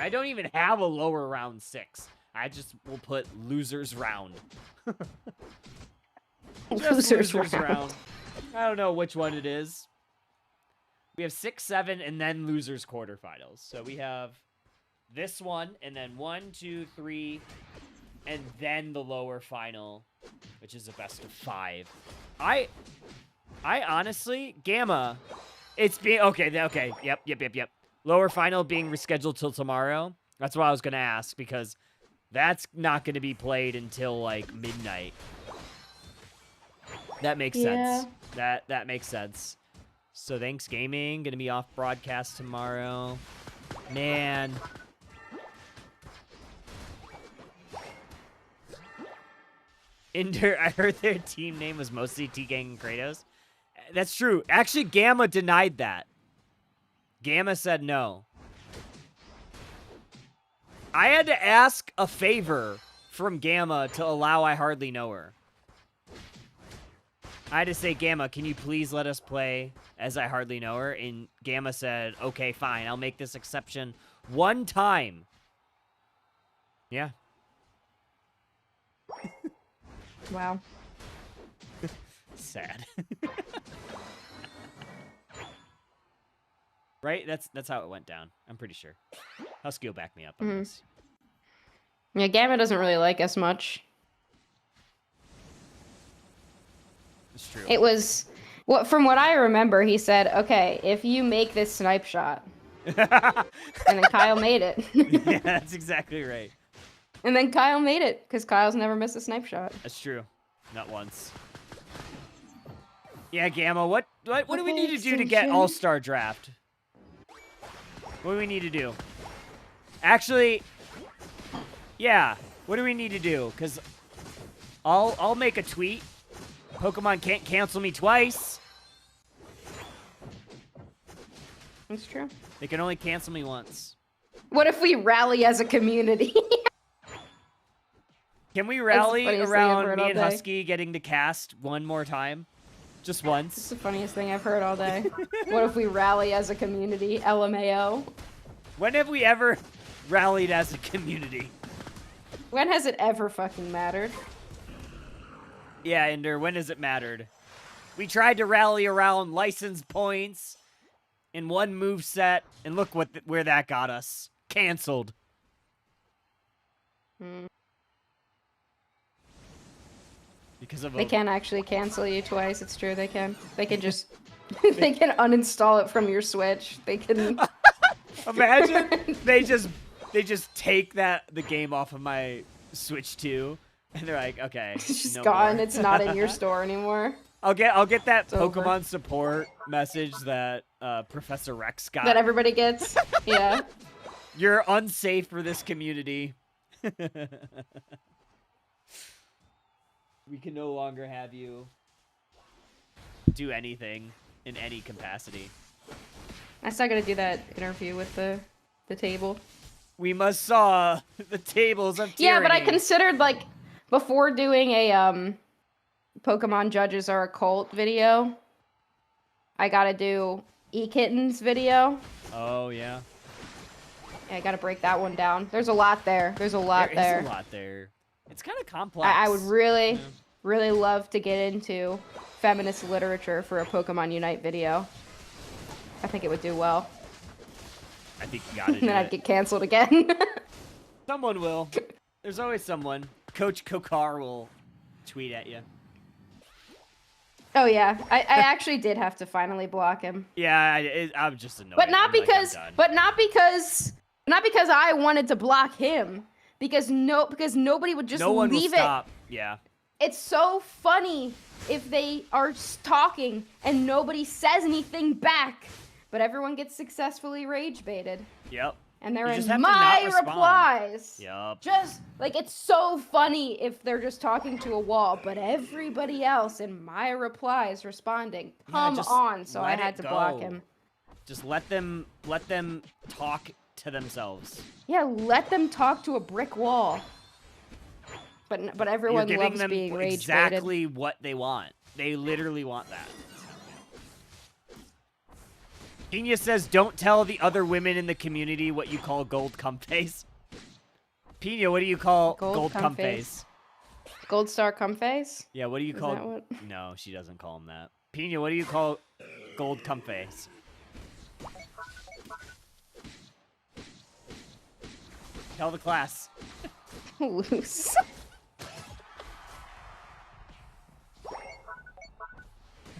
I don't even have a lower round 6. I just will put losers round. Losers round. I don't know which one it is. We have 6, 7, and then losers quarterfinals. So we have this one, and then 1, 2, 3, and then the lower final, which is a best of 5. I honestly, Gamma, it's being okay. Yep. Lower final being rescheduled till tomorrow. That's what I was gonna ask, because that's not gonna be played until like midnight. That makes sense. That makes sense. So Thanksgaming gonna be off broadcast tomorrow. Man. I heard their team name was mostly T-Gang and Kratos. That's true. Actually, Gamma denied that. Gamma said no. I had to ask a favor from Gamma to allow I Hardly Know Her. I had to say, Gamma, can you please let us play as I Hardly Know Her? And Gamma said, okay, fine. I'll make this exception one time. Yeah. Wow. Sad. Right? That's how it went down. I'm pretty sure. Husky will back me up on this. Yeah, Gamma doesn't really like us much. It's true. It was from what I remember, he said, "Okay, if you make this snipe shot," and then Kyle made it. Yeah, that's exactly right. And then Kyle made it, because Kyle's never missed a snipe shot. That's true. Not once. Yeah, Gamma, what do we need to do to get All-Star Draft? What do we need to do? Actually, yeah, what do we need to do? Because I'll make a tweet. Pokemon can't cancel me twice. That's true. They can only cancel me once. What if we rally as a community? Can we rally funniest thing I've around heard me all and day. Husky getting to cast one more time? Just It's once. the funniest thing I've heard all day. What if we rally as a community? LMAO. When have we ever rallied as a community? When has it ever fucking mattered? Yeah, Ender, when has it mattered? We tried to rally around license points in one move set, and look where that got us. Canceled. Because of They can't actually cancel you twice. It's true, they can. They can just... they can uninstall it from your Switch. They can... Imagine they just take the game off of my Switch 2, and they're like, okay, It's just no gone. more. It's not in your store anymore. I'll get that It's over. Pokemon support message that Professor Rex got. That everybody gets. Yeah. You're unsafe for this community. We can no longer have you do anything in any capacity. I still gotta do that interview with the table. We must saw the tables of tyranny. Yeah, but I considered, like, before doing a Pokemon Judges Are a Cult video, I gotta do E-Kitten's video. Oh, yeah. Yeah, I gotta break that one down. There's a lot there. There's a lot there. There is a lot there. It's kind of complex. I would really, really love to get into feminist literature for a Pokemon Unite video. I think it would do well. I think you gotta do And then I'd it. get canceled again. Someone will. There's always someone. Coach Kokar will tweet at you. Oh yeah, I actually did have to finally block him. Yeah, I'm just annoyed. But not I'm like, because, I'm done. not because I wanted to block him. Because nobody would just no one will leave it. stop. Yeah. It's so funny if they are talking and nobody says anything back, but everyone gets successfully rage baited. Yep. And they're You just in have to not my respond. replies. Yep. Just like, it's so funny if they're just talking to a wall, but everybody else in my replies responding. Come just on, so I let had it to block go. him. Just let them talk to themselves. Yeah, let them talk to a brick wall. But everyone You're giving loves them being rage baited. exactly what they want. They literally want that. Pina says, don't tell the other women in the community what you call gold cum face. Pina, what do you call gold cum face? Gold star cum face? Yeah, what do you Is call... that what- No, she doesn't call him that. Pina, what do you call gold cum face? Tell the class. Loose.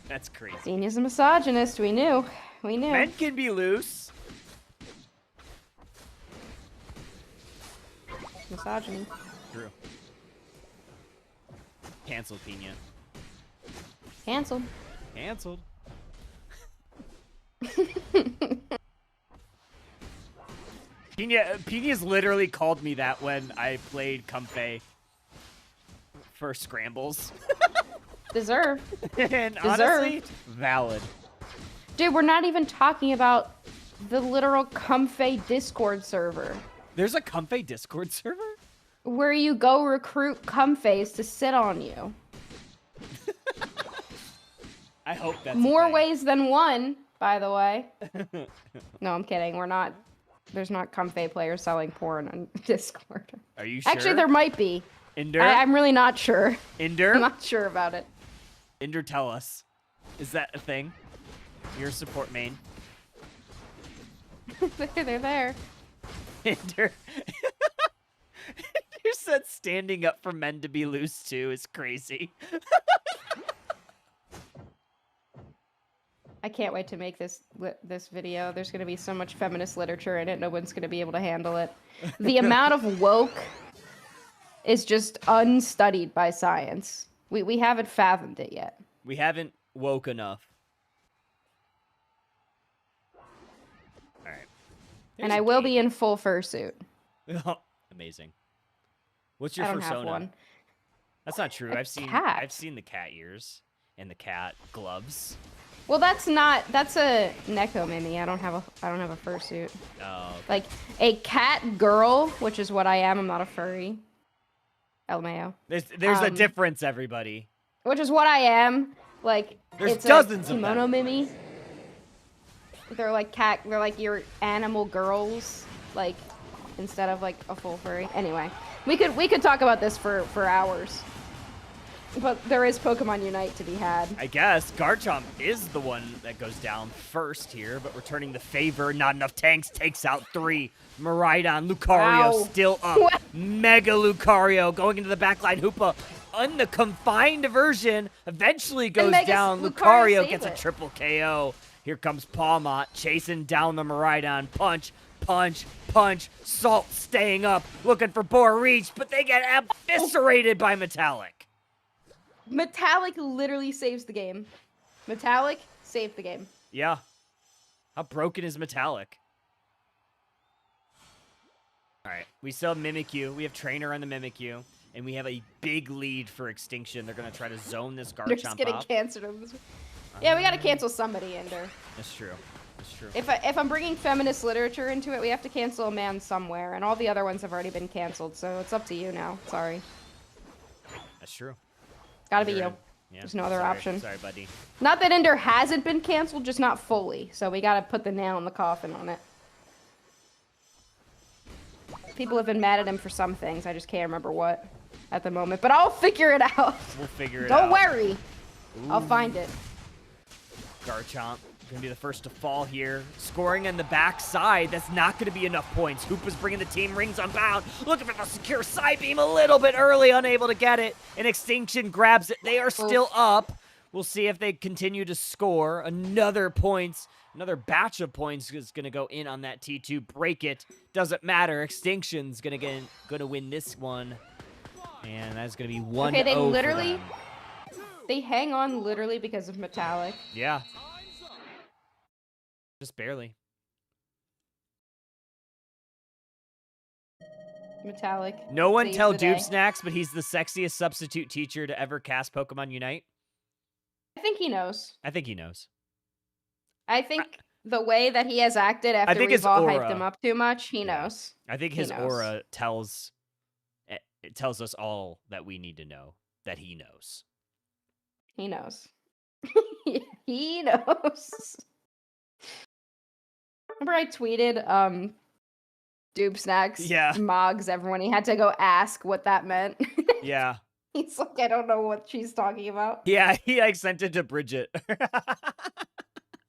That's crazy. Xenia's a misogynist. We knew. We knew. Men can be loose. Misogyny. True. Canceled, Pina. Cancelled. Canceled. Pina's literally called me that when I played Comfey for scrambles. Deserve. And honestly, valid. Dude, we're not even talking about the literal Comfey Discord server. There's a Comfey Discord server? Where you go recruit Comfeys to sit on you. I hope that's a More thing. ways than one, by the way. No, I'm kidding. We're not. There's not Comfey players selling porn on Discord. Are you sure? Actually, there might be. Ender? I'm really not sure. Ender? I'm not sure about it. Ender, tell us. Is that a thing? Your support main. They're there. Ender. You said standing up for men to be loose too is crazy. I can't wait to make this video. There's going to be so much feminist literature in it. No one's going to be able to handle it. The amount of woke is just unstudied by science. We haven't fathomed it yet. We haven't woke enough. All right. And I will be in full fursuit. Amazing. What's your I don't persona? have one. That's not true. A I've seen cat. the cat ears and the cat gloves. Well, that's a Neko Mimi. I don't have a fursuit. Oh. Okay. Like a cat girl, which is what I am. I'm not a furry. LMAO. There's a difference, everybody. Which is what I am. Like There's it's dozens a of kimono them. Mimi. They're like your animal girls, like instead of like a full furry. Anyway, we could talk about this for hours. But there is Pokemon Unite to be had. I guess Garchomp is the one that goes down first here, but returning the favor. Not enough tanks. Takes out 3. Miraidon, Lucario Wow. still up. What? Mega Lucario going into the backline. Hoopa on the confined version eventually goes Mega down. Lucario Lucario saved gets a it. triple KO. Here comes Pawmot chasing down the Miraidon. Punch, punch, punch. Salt staying up, looking for Bore Reach, but they get eviscerated by Metallic. Metallic literally saves the game. Metallic saved the game. Yeah. How broken is Metallic? Alright, we still have Mimikyu. We have Trainer on the Mimikyu. And we have a big lead for Extinction. They're going to try to zone this They're just Garchomp getting up. canceled. Yeah, we gotta cancel somebody, Ender. That's true. That's true. If I'm bringing feminist literature into it, we have to cancel a man somewhere, and all the other ones have already been canceled, so it's up to you now. Sorry. That's true. Gotta be You're you. in. Yeah, There's no other sorry. option. Sorry, buddy. Not that Ender hasn't been canceled, just not fully. So we gotta put the nail in the coffin on it. People have been mad at him for some things. I just can't remember what at the moment. But I'll figure it out. We'll figure it out. Don't worry. I'll find it. Garchomp gonna be the first to fall here. Scoring on the backside. That's not gonna be enough points. Hoopa's bringing the team rings unbound. Looking for the secure side beam a little bit early, unable to get it. And Extinction grabs it. They are still up. We'll see if they continue to score. Another batch of points is gonna go in on that T2. Break it. Doesn't matter. Extinction's gonna win this one. And that's gonna be 1-0 Okay, they for literally- them. They hang on literally because of Metallic. Yeah, Time's up. just barely. Metallic. No one saves tell the day. Doob Snacks, but he's the sexiest substitute teacher to ever cast Pokemon Unite. I think he knows. I think he knows. I think the way that he has acted after think we've his all aura- hyped him up too much, he Yeah. knows. I think He his knows. aura it tells us all that we need to know that he knows. He knows. He knows. Remember I tweeted Doob Snacks Yeah. Mogs everyone. He had to go ask what that meant. Yeah. He's like, I don't know what she's talking about. Yeah, he like sent it to Bridget.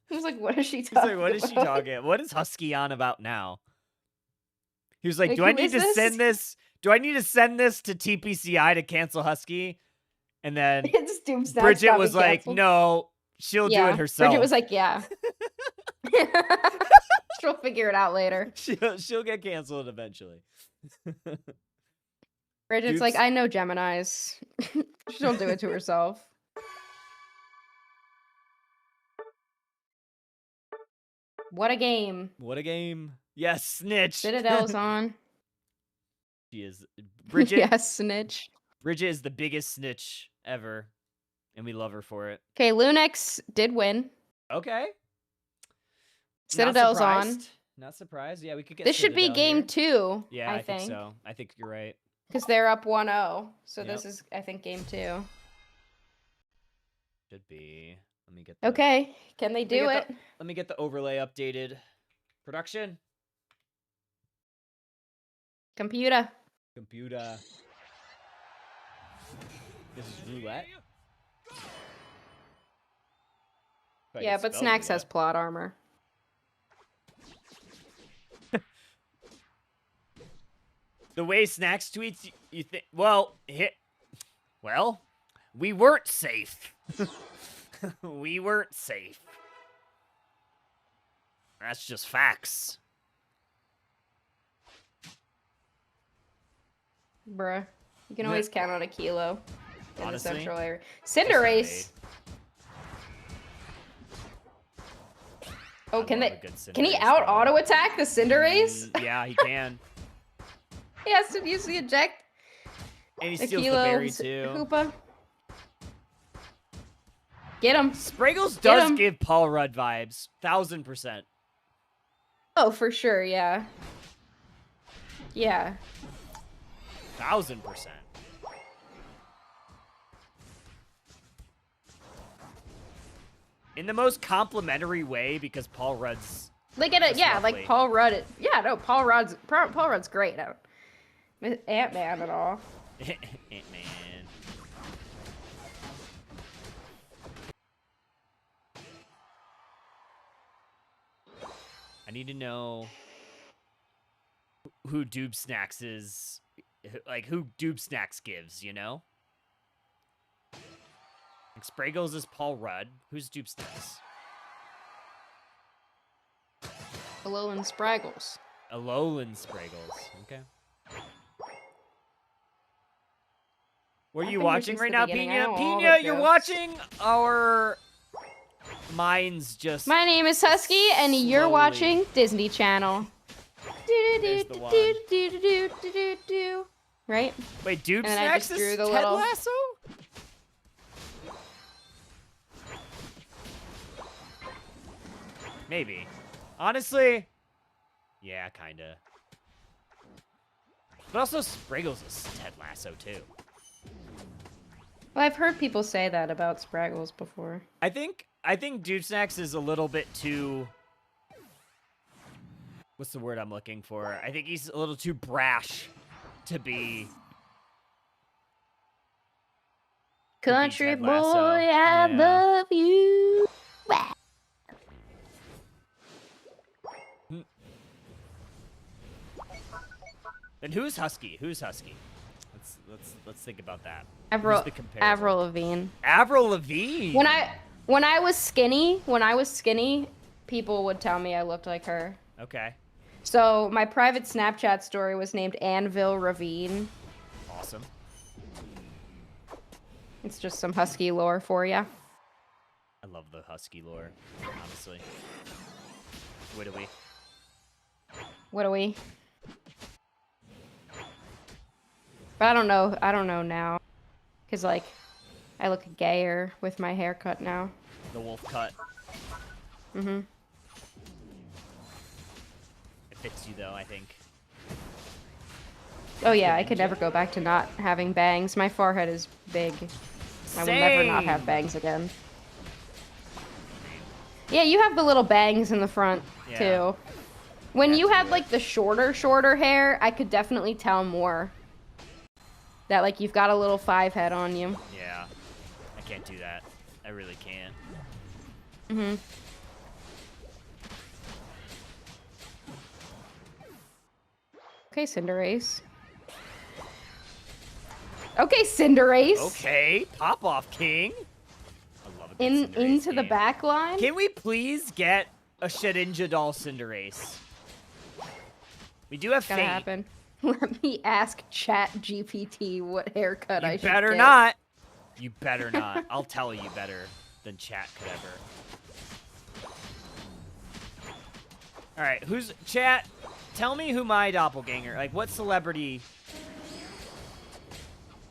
He was like, what is she He's talking like, what is she about?" talking? What is Husky on about now? He was like, Like, do I who need is to this? send this? Do I need to send this to TPCI to cancel Husky? And then It's Doob Snacks Bridget got was me like, canceled. no, she'll do Yeah, it herself. Bridget was like, yeah. She'll figure it out later. she'll get canceled eventually. Bridget's like, Dude's- I know Geminis. She'll do it to herself. What a game. What a game. Yes, snitch. Citadel's on. She is. Bridget, Yes, snitch. Bridget is the biggest snitch ever. And we love her for it. Okay, Lunex did win. Okay. Citadel's Not on. surprised. Not surprised. Yeah, we could get This should be Citadel game here. 2, Yeah, I think think. so. I think you're right. Because they're up 1-0. So Yep. this is, I think, game 2. Should be. Let me get the, Okay, can they me do get it? Let me get the overlay updated. Production. Computer. Computer. This is roulette. If I Yeah, can but spell Snacks has roulette. plot armor. The way Snacks tweets, you think? Well, we weren't safe. We weren't safe. That's just facts. Bruh. You can always count on a kilo in Honestly, the central area. Cinderace. Oh, I can love they? a good Can he Cinderace out battle. auto attack the Cinderace? Yeah, he can. He has to use the eject. And he The steals the kilo berry too. Hoopa. Get him. Spraggles Get does him. give Paul Rudd vibes. 1000%. Oh, for sure. Yeah. Yeah. 1000%. In the most complimentary way, because Paul Rudd's Like at a, That's yeah, lovely. like Paul Rudd. Yeah, no, Paul Rudd's great. Ant-Man and all. Ant-Man. I need to know who Doob Snacks is, like who Doob Snacks gives, you know? Like Spraggles is Paul Rudd. Who's Doob Snacks? Alolan Spraggles. Alolan Spraggles. Okay. What are you think watching this right is now, the beginning. I Pina? know all Pina, the you're jokes. watching our... Mine's just... My name is Husky, and you're Slowly. watching Disney Channel. There's the one. Right? Wait, Doob And then I Snacks just drew is the Ted little- Lasso? Maybe. Honestly, yeah, kinda. But also, Spraggles is Ted Lasso, too. Well, I've heard people say that about Spraggles before. I think Doob Snacks is a little bit too... What's the word I'm looking for? I think he's a little too brash to be... Country Ted boy, Lasso. I Yeah. love you. Then who's Husky? Who's Husky? Let's think about that. Avril, Who's the comparable? Avril Lavigne. Avril Lavigne. When I was skinny, people would tell me I looked like her. Okay. So my private Snapchat story was named Anvil Ravine. Awesome. It's just some husky lore for ya. I love the Husky lore, honestly. What do we? What are we? But I don't know now. Cause like, I look gayer with my haircut now. The wolf cut. Mhm. It fits you though, I think. Oh yeah, I could never go back to not having bangs. My forehead is big. I will never not have Same. bangs again. Yeah, you have the little bangs in the front Yeah. too. When you Can't had do like the shorter hair, I could definitely tell more. That like you've got a little 5 head on you. Yeah. I can't do that. I really can't. Mhm. Okay, Cinderace. Okay, Cinderace. Okay, pop off, King. I love a good Cinderace Into the game. back line. Can we please get a Shedinja doll Cinderace? We do have Gotta Fate. happen. Let me ask Chat GPT what haircut I You should better get. not. You better not. I'll tell you better than chat could ever. All right, who's chat? Tell me who my doppelganger. Like, what celebrity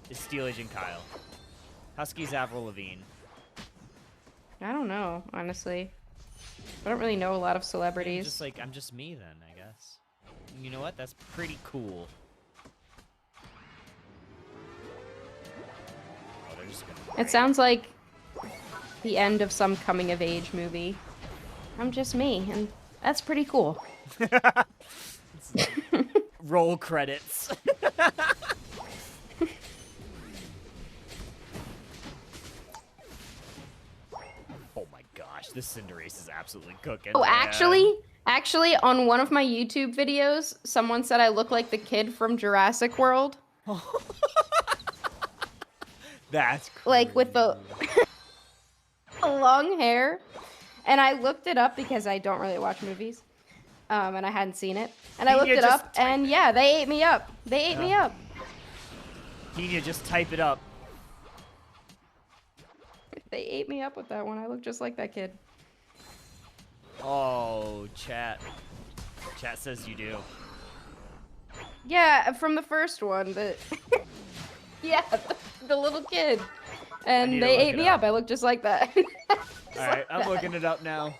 is Steel Agent Kyle? Husky's Avril Lavigne. I don't know, honestly. I don't really know a lot of celebrities. I'm just me then, I guess. You know what? That's pretty cool. Oh, they're just gonna It sounds like the end of some coming of age movie. I'm just me, and that's pretty cool. roll credits. Oh my gosh, this Cinderace is absolutely cooking. Oh, man. actually, on one of my YouTube videos, someone said I look like the kid from Jurassic World. That's crazy. Like with the long hair. And I looked it up because I don't really watch movies. And I hadn't seen it. And I Can looked you it just up, and yeah, they ate me up. They ate me up. Can you just type it up? They ate me up with that one. I look just like that kid. Oh, chat. Chat says you do. Yeah, from the first one, but yeah, the little kid. And need to they look ate it me up. up. I look just like that. Alright, I'm looking it up now.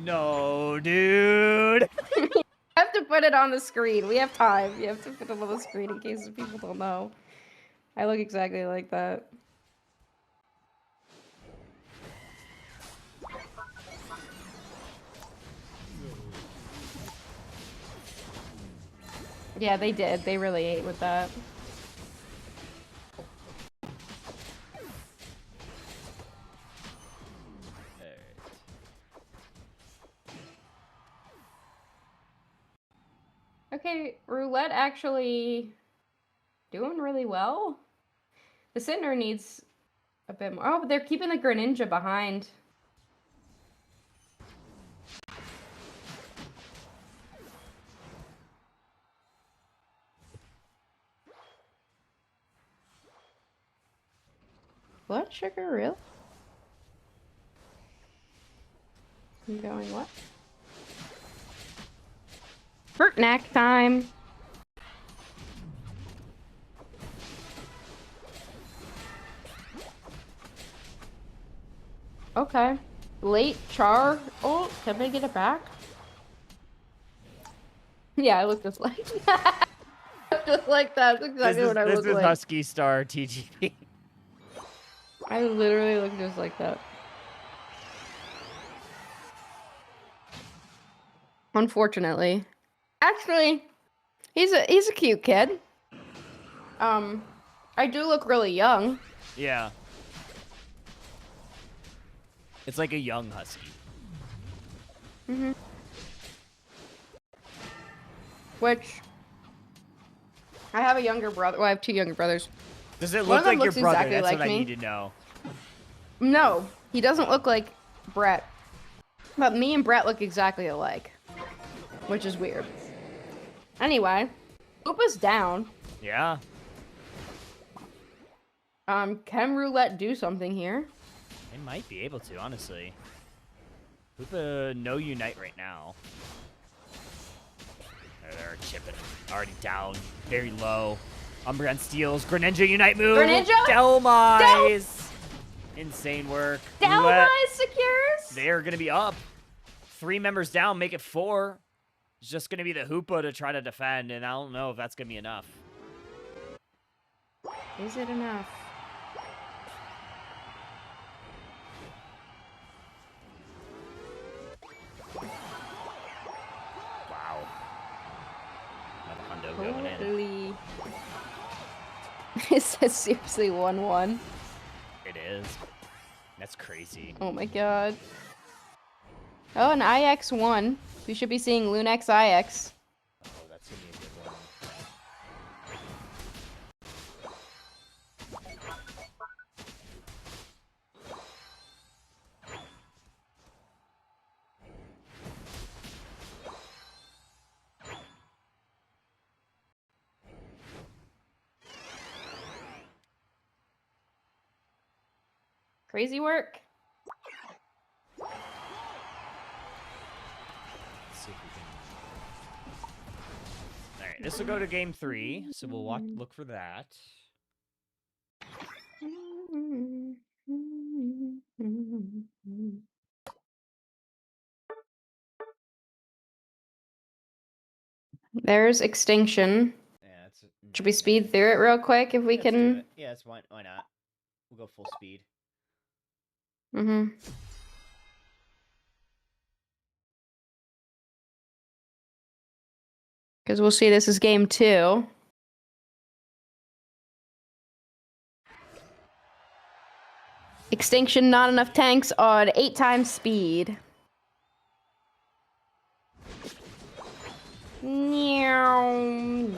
No, dude. You have to put it on the screen. We have time. You have to put it on the screen in case people don't know. I look exactly like that. Yeah, they did. They really ate with that. Okay, roulette actually doing really well. The Cinder needs a bit more. Oh, but they're keeping the Greninja behind. Blood sugar, real? I'm going what? Fruit knack time. Okay. Late char. Oh, can I get it back? Yeah, I look just like that. Just like that. That's exactly what I this look is like. Husky Star TGP. I literally look just like that. Unfortunately. Actually, he's a cute kid. I do look really young. Yeah. It's like a young Husky. Mhm. Which I have a younger brother. Well, I have two younger brothers. Does it One look of them like your looks brother? exactly That's like what I me. need to know. No, he doesn't look like Brett. But me and Brett look exactly alike. Which is weird. Anyway, Koopa's down. Yeah. Can Roulette do something here? They might be able to, honestly. Hoopa no Unite right now. They're chipping. Already down. Very low. Umbreon steals. Greninja Unite move. Greninja? Delmise. Insane work. Roulette. Delmise secures? They're going to be up. 3 members down. Make it 4. It's just going to be the Hoopa to try to defend, and I don't know if that's going to be enough. Is it enough? Wow. Another hundo going in. Holy. Is that seriously 1-1? It is. That's crazy. Oh my god. Oh, an IX1. We should be seeing Lunex IX. Oh, that's going to be a good one. Crazy work. Let's see if we can... Alright, this will go to game 3, so we'll look for that. There's Extinction. Yeah, that's... Should we speed through it real quick if we Let's do can? it. Yeah, that's why not? We'll go full speed. Mm-hmm. Because we'll see this is game 2. Extinction, not enough tanks on 8 times speed. Can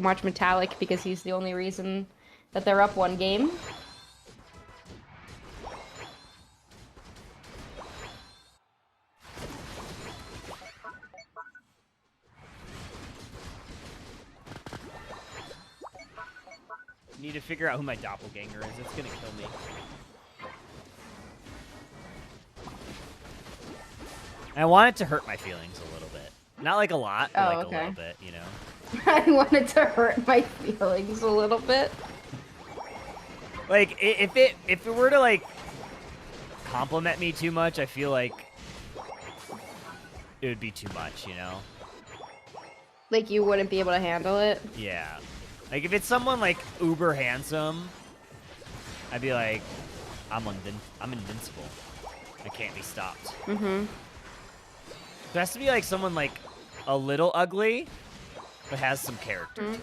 watch Metallic because he's the only reason that they're up 1 game. Need to figure out who my doppelganger is. It's gonna kill me. I want it to hurt my feelings a little bit. Not like a lot, but like a little bit, you know? I wanted to hurt my feelings a little bit. Like, if it were to, like, compliment me too much, I feel like it would be too much, you know? Like you wouldn't be able to handle it? Yeah. Like, if it's someone, like, uber handsome, I'd be like, I'm invincible. I can't be stopped. Mm-hmm. It has to be, like, someone, like, a little ugly, but has some character. Mm-hmm.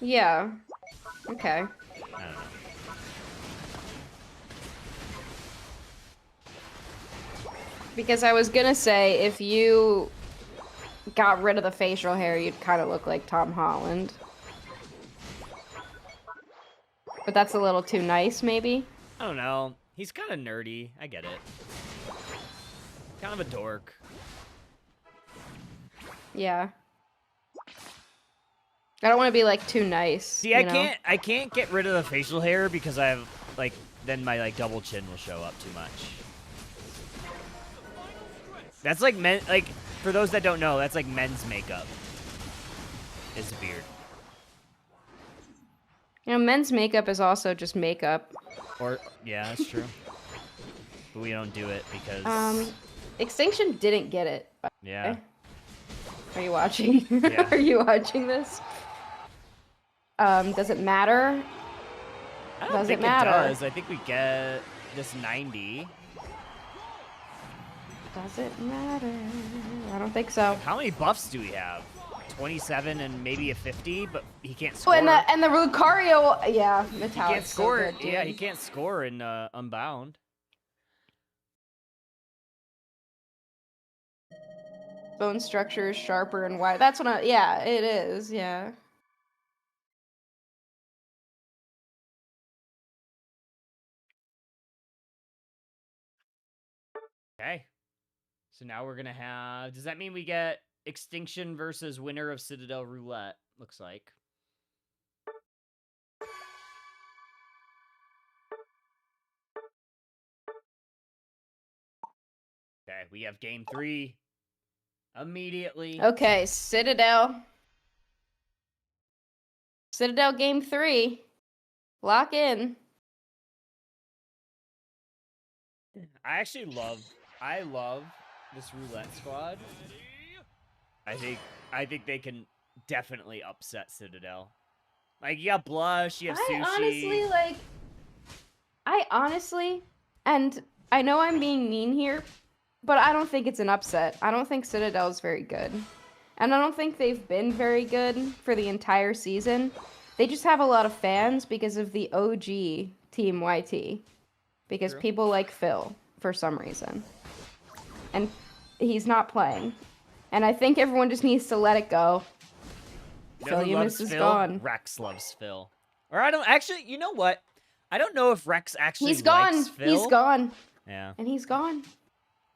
Yeah. Okay. I don't know. Because I was gonna say, if you got rid of the facial hair, you'd kind of look like Tom Holland. But that's a little too nice, maybe? I don't know. He's kind of nerdy. I get it. Kind of a dork. Yeah. I don't want to be, like, too nice. See, I can't get rid of the facial hair because I have, like, then my, like, double chin will show up too much. That's like men, like, for those that don't know, that's like men's makeup. Is a beard. You know, men's makeup is also just makeup. Or, yeah, that's true. But we don't do it because... Extinction didn't get it. Yeah. Are you watching? Yeah. Are you watching this? Does it matter? I don't think it does. I think we get this 90. Does it matter? I don't think so. How many buffs do we have? 27 and maybe a 50, but he can't score. Oh, and the Lucario, yeah, Metallic's he can't score. So good, dude. Yeah, he can't score in Unbound. Bone structure is sharper and wide. That's what I. Yeah, it is. Yeah. Okay. So now we're gonna have. Does that mean we get Extinction versus winner of Citadel Roulette? Looks like. Okay, we have game 3 immediately. Okay, Citadel. Citadel game 3. Lock in. I love this roulette squad. I think they can definitely upset Citadel. Like, you got Blush, you have Sushi. I honestly, and I know I'm being mean here, but I don't think it's an upset. I don't think Citadel is very good. And I don't think they've been very good for the entire season. They just have a lot of fans because of the OG Team YT. Because True. people like Phil for some reason. And he's not playing. And I think everyone just needs to let it go. You know Phil who Eunice loves is Phil? gone. Rex loves Phil. Or I don't actually. You know what? I don't know if Rex actually He's gone. likes Phil. He's gone. Yeah. And he's gone.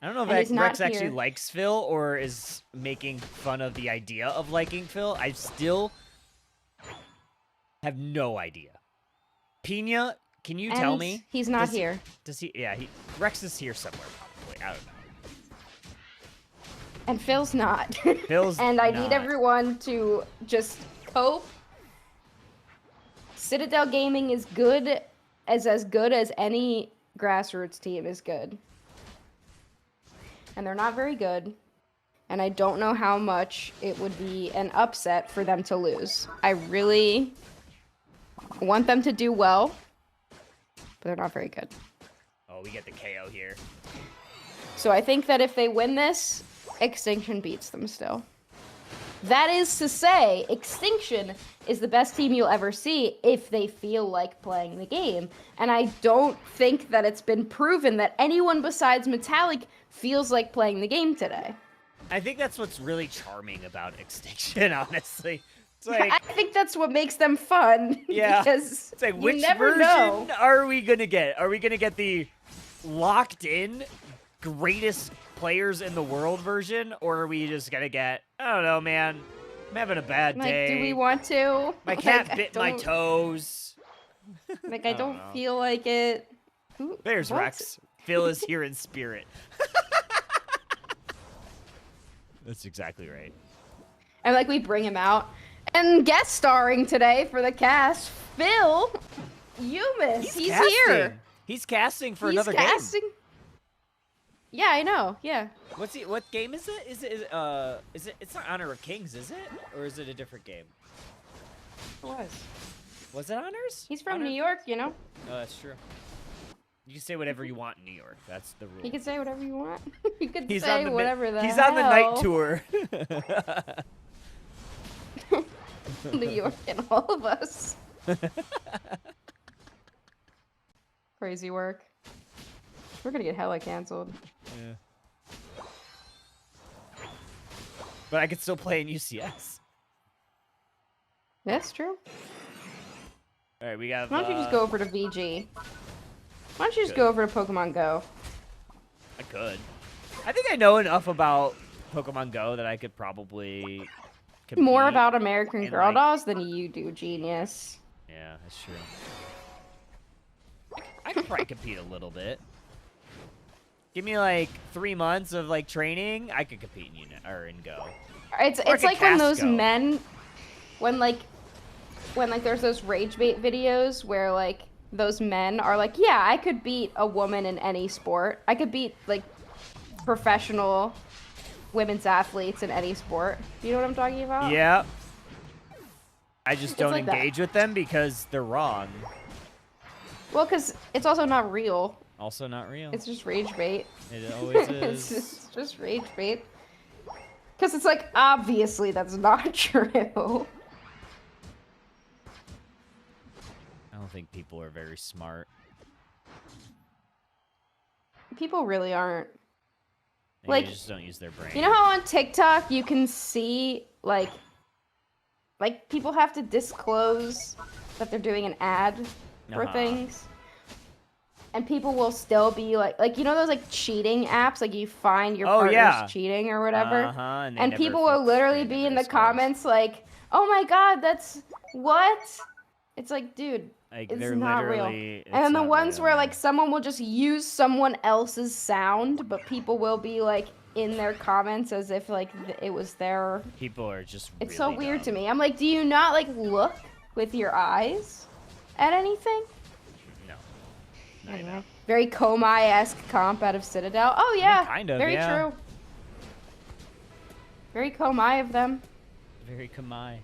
I don't know And he's if not Rex actually here. likes Phil or is making fun of the idea of liking Phil. I still have no idea. Pina, can you tell And me? he's not here. Does he? Yeah, Rex is here somewhere. Probably. I don't know. And Phil's not. Phil's and I not. need everyone to just cope. Citadel Gaming is good as good as any grassroots team is good. And they're not very good. And I don't know how much it would be an upset for them to lose. I really want them to do well, but they're not very good. Oh, we get the KO here. So I think that if they win this, Extinction beats them still. That is to say, Extinction is the best team you'll ever see if they feel like playing the game. And I don't think that it's been proven that anyone besides Metallic feels like playing the game today. I think that's what's really charming about Extinction, honestly. It's like, I think that's what makes them fun. Yeah. Because it's like, you which never version know. are we gonna get? Are we gonna get the locked in greatest players in the world version, or are we just gonna get, I don't know, man, I'm having a bad Like, day. do we want to? My cat I bit my don't- toes. Like, I I don't don't know. feel like it. Who- There's what? Rex. Phil is here in spirit. That's exactly right. And like we bring him out. And guest starring today for the cast, Phil Umis. He's casting. here. He's casting for He's another casting. Yeah, I know. Yeah. game. What's he? What game is it? Is it? It's not Honor of Kings, is it? Or is it a different game? It was. Was it Honors? He's from Honor? New York, you know. Oh, that's true. You can say whatever you want in New York. That's the rule. You can say whatever you want. You can He's say on the whatever the He's hell. on the night tour. New York and all of us. Crazy work. We're gonna get hella canceled. Yeah. But I could still play in UCS. That's true. All right, we got. Why don't you just go over to VG? Why don't you just go over to Pokemon Go? I could. I think I know enough about Pokemon Go that I could probably compete. More about American and, Girl like- Dolls than you do, genius. Yeah, that's true. I could probably compete a little bit. Give me like 3 months of like training, I could compete in Unite or in Go. It's Or I could like when cast those Go. men, when there's those rage bait videos where like those men are like, yeah, I could beat a woman in any sport. I could beat like professional women's athletes in any sport. Do you know what I'm talking about? Yeah. I just It's don't like that. engage with them because they're wrong. Well, because it's also not real. Also not real. It's just rage bait. It always it's is. just rage bait. Because it's like, obviously that's not true. I don't think people are very smart. People really aren't. Maybe Like, they just don't use their brain. You know how on TikTok you can see, like people have to disclose that they're doing an ad for Uh-huh. things? And people will still be like, you know those like cheating apps, like you find your Oh, partner's yeah. cheating or whatever? Uh-huh, and they And never people will literally they be never in the disclose. comments like, oh my god, that's what? It's like, dude, Like, it's they're not real. literally. And then it's the not ones real, where man. like someone will just use someone else's sound, but people will be like in their comments as if like it was their. People are just. It's so really weird to dumb. me. I'm like, do you not like look with your eyes at anything? No. I I don't know. know. Very Komai-esque comp out of Citadel. Oh yeah, kind of, very yeah. true. Very Komai of them. Very Kamai.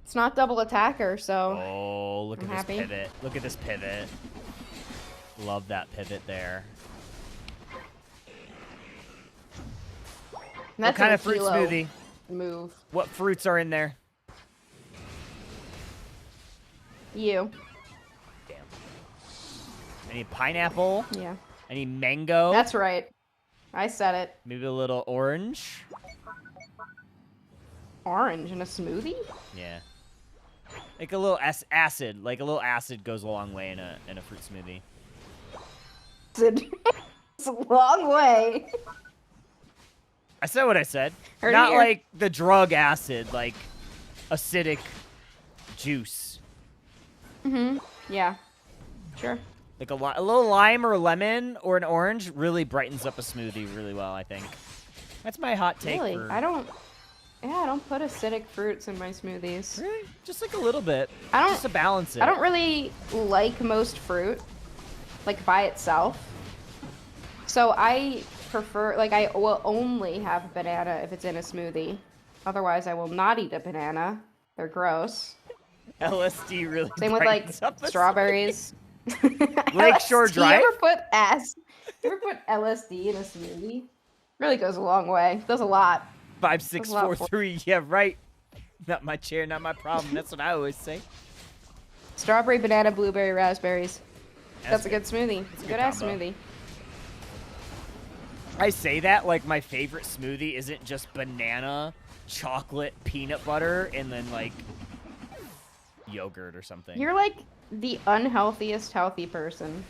It's not double attacker, so Oh, look I'm at happy. this pivot. Look at this pivot. Love that pivot there. that's what kind a of fruit kilo smoothie? move. What fruits are in there? You, Damn. Any pineapple? yeah, Any mango? that's right. I said it. Maybe a little orange? Orange in a smoothie? Yeah. Like a little acid. Like a little acid goes a long way in a fruit smoothie. It's a long way. I said what I said. Heard it Not here. like the drug acid, like acidic juice. Yeah, sure. Like a little lime or a lemon or an orange really brightens up a smoothie really well, I think. That's my hot take. Really, for- I don't put acidic fruits in my smoothies. Really? Just like a little bit. I don't- Just to balance it. I don't really like most fruit, like by itself. So I prefer, like, I will only have a banana if it's in a smoothie. Otherwise, I will not eat a banana. They're gross. LSD really Same with like brightens up a strawberries. Lakeshore LSD, Drive? You ever put LSD in a smoothie? Really goes a long way. Does a lot. 5, 6, That's a lot 4, for- 3. Yeah, right. Not my chair, not my problem. That's what I always say. Strawberry, banana, blueberry, raspberries. That's a good. good smoothie. It's a good ass combo. smoothie. I say that like my favorite smoothie isn't just banana chocolate peanut butter and then like yogurt or something. You're like the unhealthiest healthy person.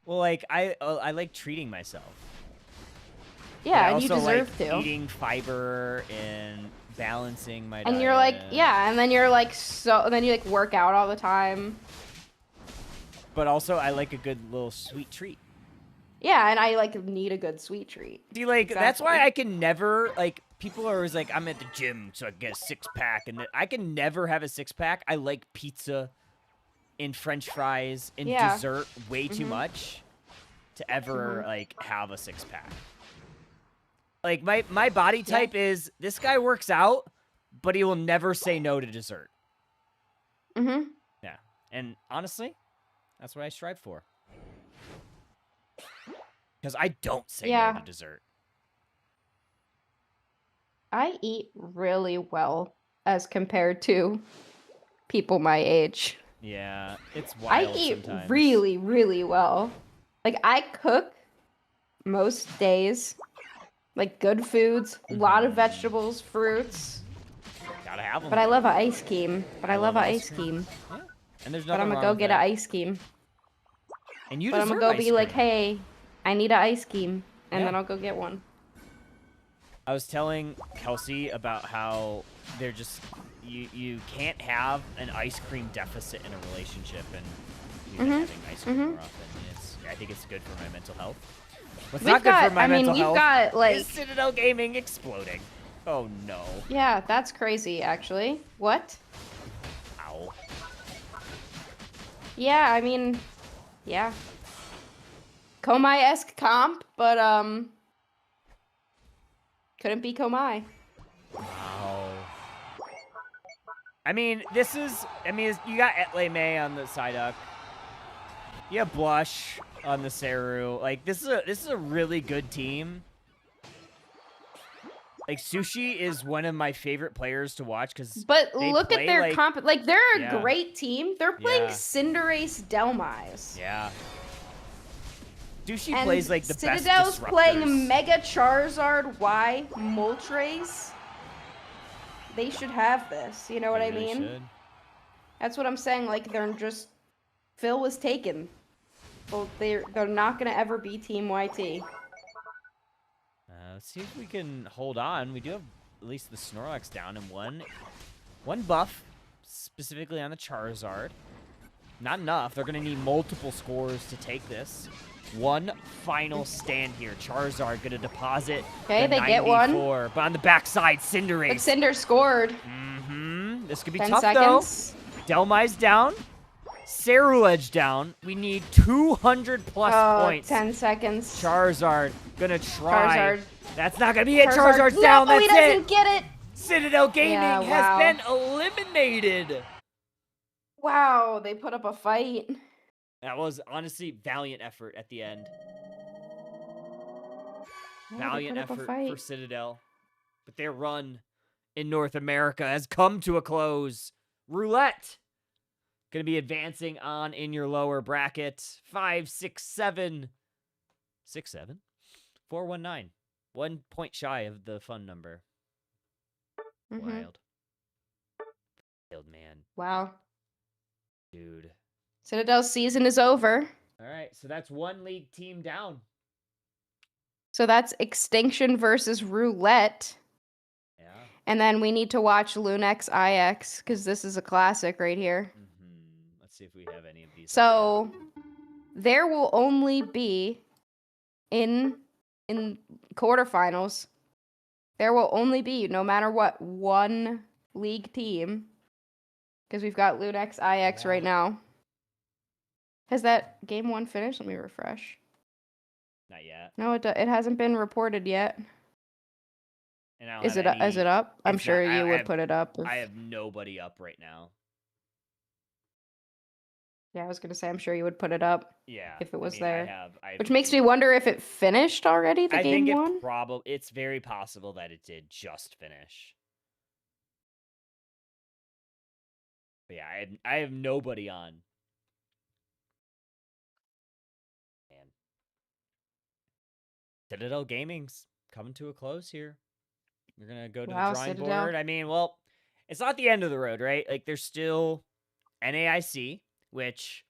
Well, like I like treating myself. But I Yeah, and you also deserve like to. eating fiber and balancing my diet. And you're like, yeah, and then you're like then you like work out all the time. But also I like a good little sweet treat. Yeah, and I like need a good sweet treat. See, like that's Exactly. why I can never like. People are always like, I'm at the gym so I can get a 6-pack, and I can never have a 6-pack. I like pizza, and French fries, and Yeah. dessert way too much to ever like have a 6-pack. Like my body type is this guy works out, but he will never say no to dessert. Mm-hmm. Yeah, and honestly, that's what I strive for. Because I don't say no to dessert. I eat really well as compared to people my age. Yeah, it's I wild eat sometimes. really, really well. Like, I cook most days. Like, good foods, a lot of vegetables, fruits. Gotta have them. But I love an ice cream. I love ice cream. Yeah. And there's But nothing I'm wrong gonna go with get that. an ice cream. And you But I'm deserve gonna go ice be like, cream. hey, I need an ice cream. And Yeah. then I'll go get one. I was telling Kelsey about how they're just you can't have an ice cream deficit in a relationship, and you've been having ice cream more often. I think it's good for my mental health. What's not good for my mental health got like is Citadel Gaming exploding. Oh no. Yeah, that's crazy actually. What? Ow. Yeah, I mean, yeah. Komai-esque comp, but couldn't be Komai. Wow. I mean, you got Etle May on the Psyduck. You have Blush on the Seru. Like, this is a really good team. Like, Sushi is one of my favorite players to watch because But look at their comp. Like, they're a Yeah. great team. They're playing Yeah. Cinderace Delmise. Yeah. Sushi And plays like the best Citadel's disruptors. playing Mega Charizard Y Moltres. They should have this. You know what They I really mean? should. That's what I'm saying. Like, they're just Phil was taken. Well, they're not gonna ever be Team YT. Let's see if we can hold on. We do have at least the Snorlax down and one buff, specifically on the Charizard. Not enough. They're going to need multiple scores to take this. One final stand here. Charizard going to deposit Okay, the they get one. 94, but on the backside, Cinderace. But Cinder scored. This could be 10 tough, seconds. though. Delmai's down. Ceruledge down. We need 200 plus points. 10 seconds. Charizard gonna try. Charizard. That's not gonna be it. Charizard. Charizard's No, down. That's he doesn't it. get it. Citadel Gaming Yeah, has wow. been eliminated. Wow, they put up a fight. That was honestly valiant effort at the end. Yeah, they Valiant put up a effort fight. for Citadel. But their run in North America has come to a close. Roulette. Gonna be advancing on in your lower bracket. 5, 6, 7. 6, 7? 419. 1 point shy of the fun number. Wild. Wild, man. Wow. Dude. Citadel's season is over. All right, so that's one league team down. So that's Extinction versus Roulette. Yeah. And then we need to watch Lunex IX, because this is a classic right here. Let's see if we have any of these. So there will only be in quarterfinals, there will only be, no matter what, one league team. Because we've got Lunex IX right now. Has that game 1 finished? Let me refresh. Not yet. No, it hasn't been reported yet. And I don't Is have it up? I'm It's sure not- you I would have- put it up. I have nobody up right now. Yeah, I was gonna say I'm sure you would put it up. Yeah. If it was I there. have Which makes me wonder if it finished already, the I game think 1? it's very possible that it did just finish. But yeah, I have nobody on. Man. Citadel Gaming's coming to a close here. We're gonna go to Wow, the drawing Citadel. board. I mean, well, it's not the end of the road, right? Like, there's still NAIC, which,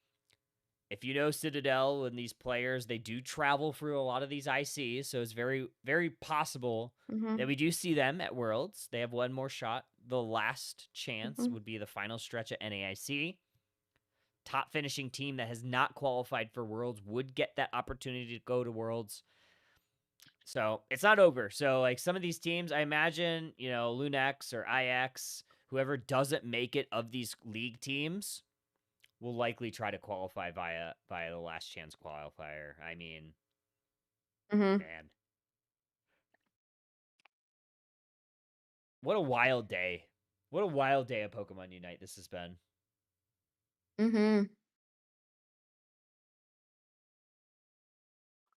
if you know Citadel and these players, they do travel through a lot of these ICs, so it's very, very possible that we do see them at Worlds. They have one more shot. The last chance would be the final stretch at NAIC. Top finishing team that has not qualified for Worlds would get that opportunity to go to Worlds. So it's not over. So like some of these teams, I imagine, you know, Lunex or IX, whoever doesn't make it of these league teams will likely try to qualify via the last chance qualifier. I mean, man. What a wild day. What a wild day of Pokemon Unite this has been.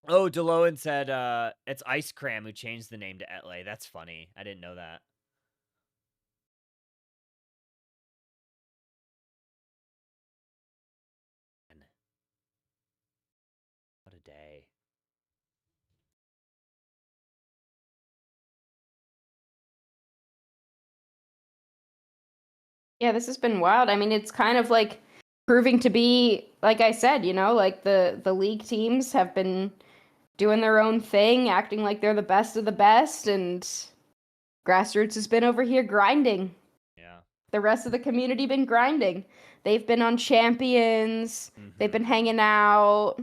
Oh, DeLoan said it's Ice Cram who changed the name to Etley. That's funny. I didn't know that. What a day. Yeah, this has been wild. I mean, it's kind of like proving to be, like I said, you know, like the league teams have been doing their own thing, acting like they're the best of the best, and Grassroots has been over here grinding. Yeah. The rest of the community been grinding. They've been on Champions. They've been hanging out.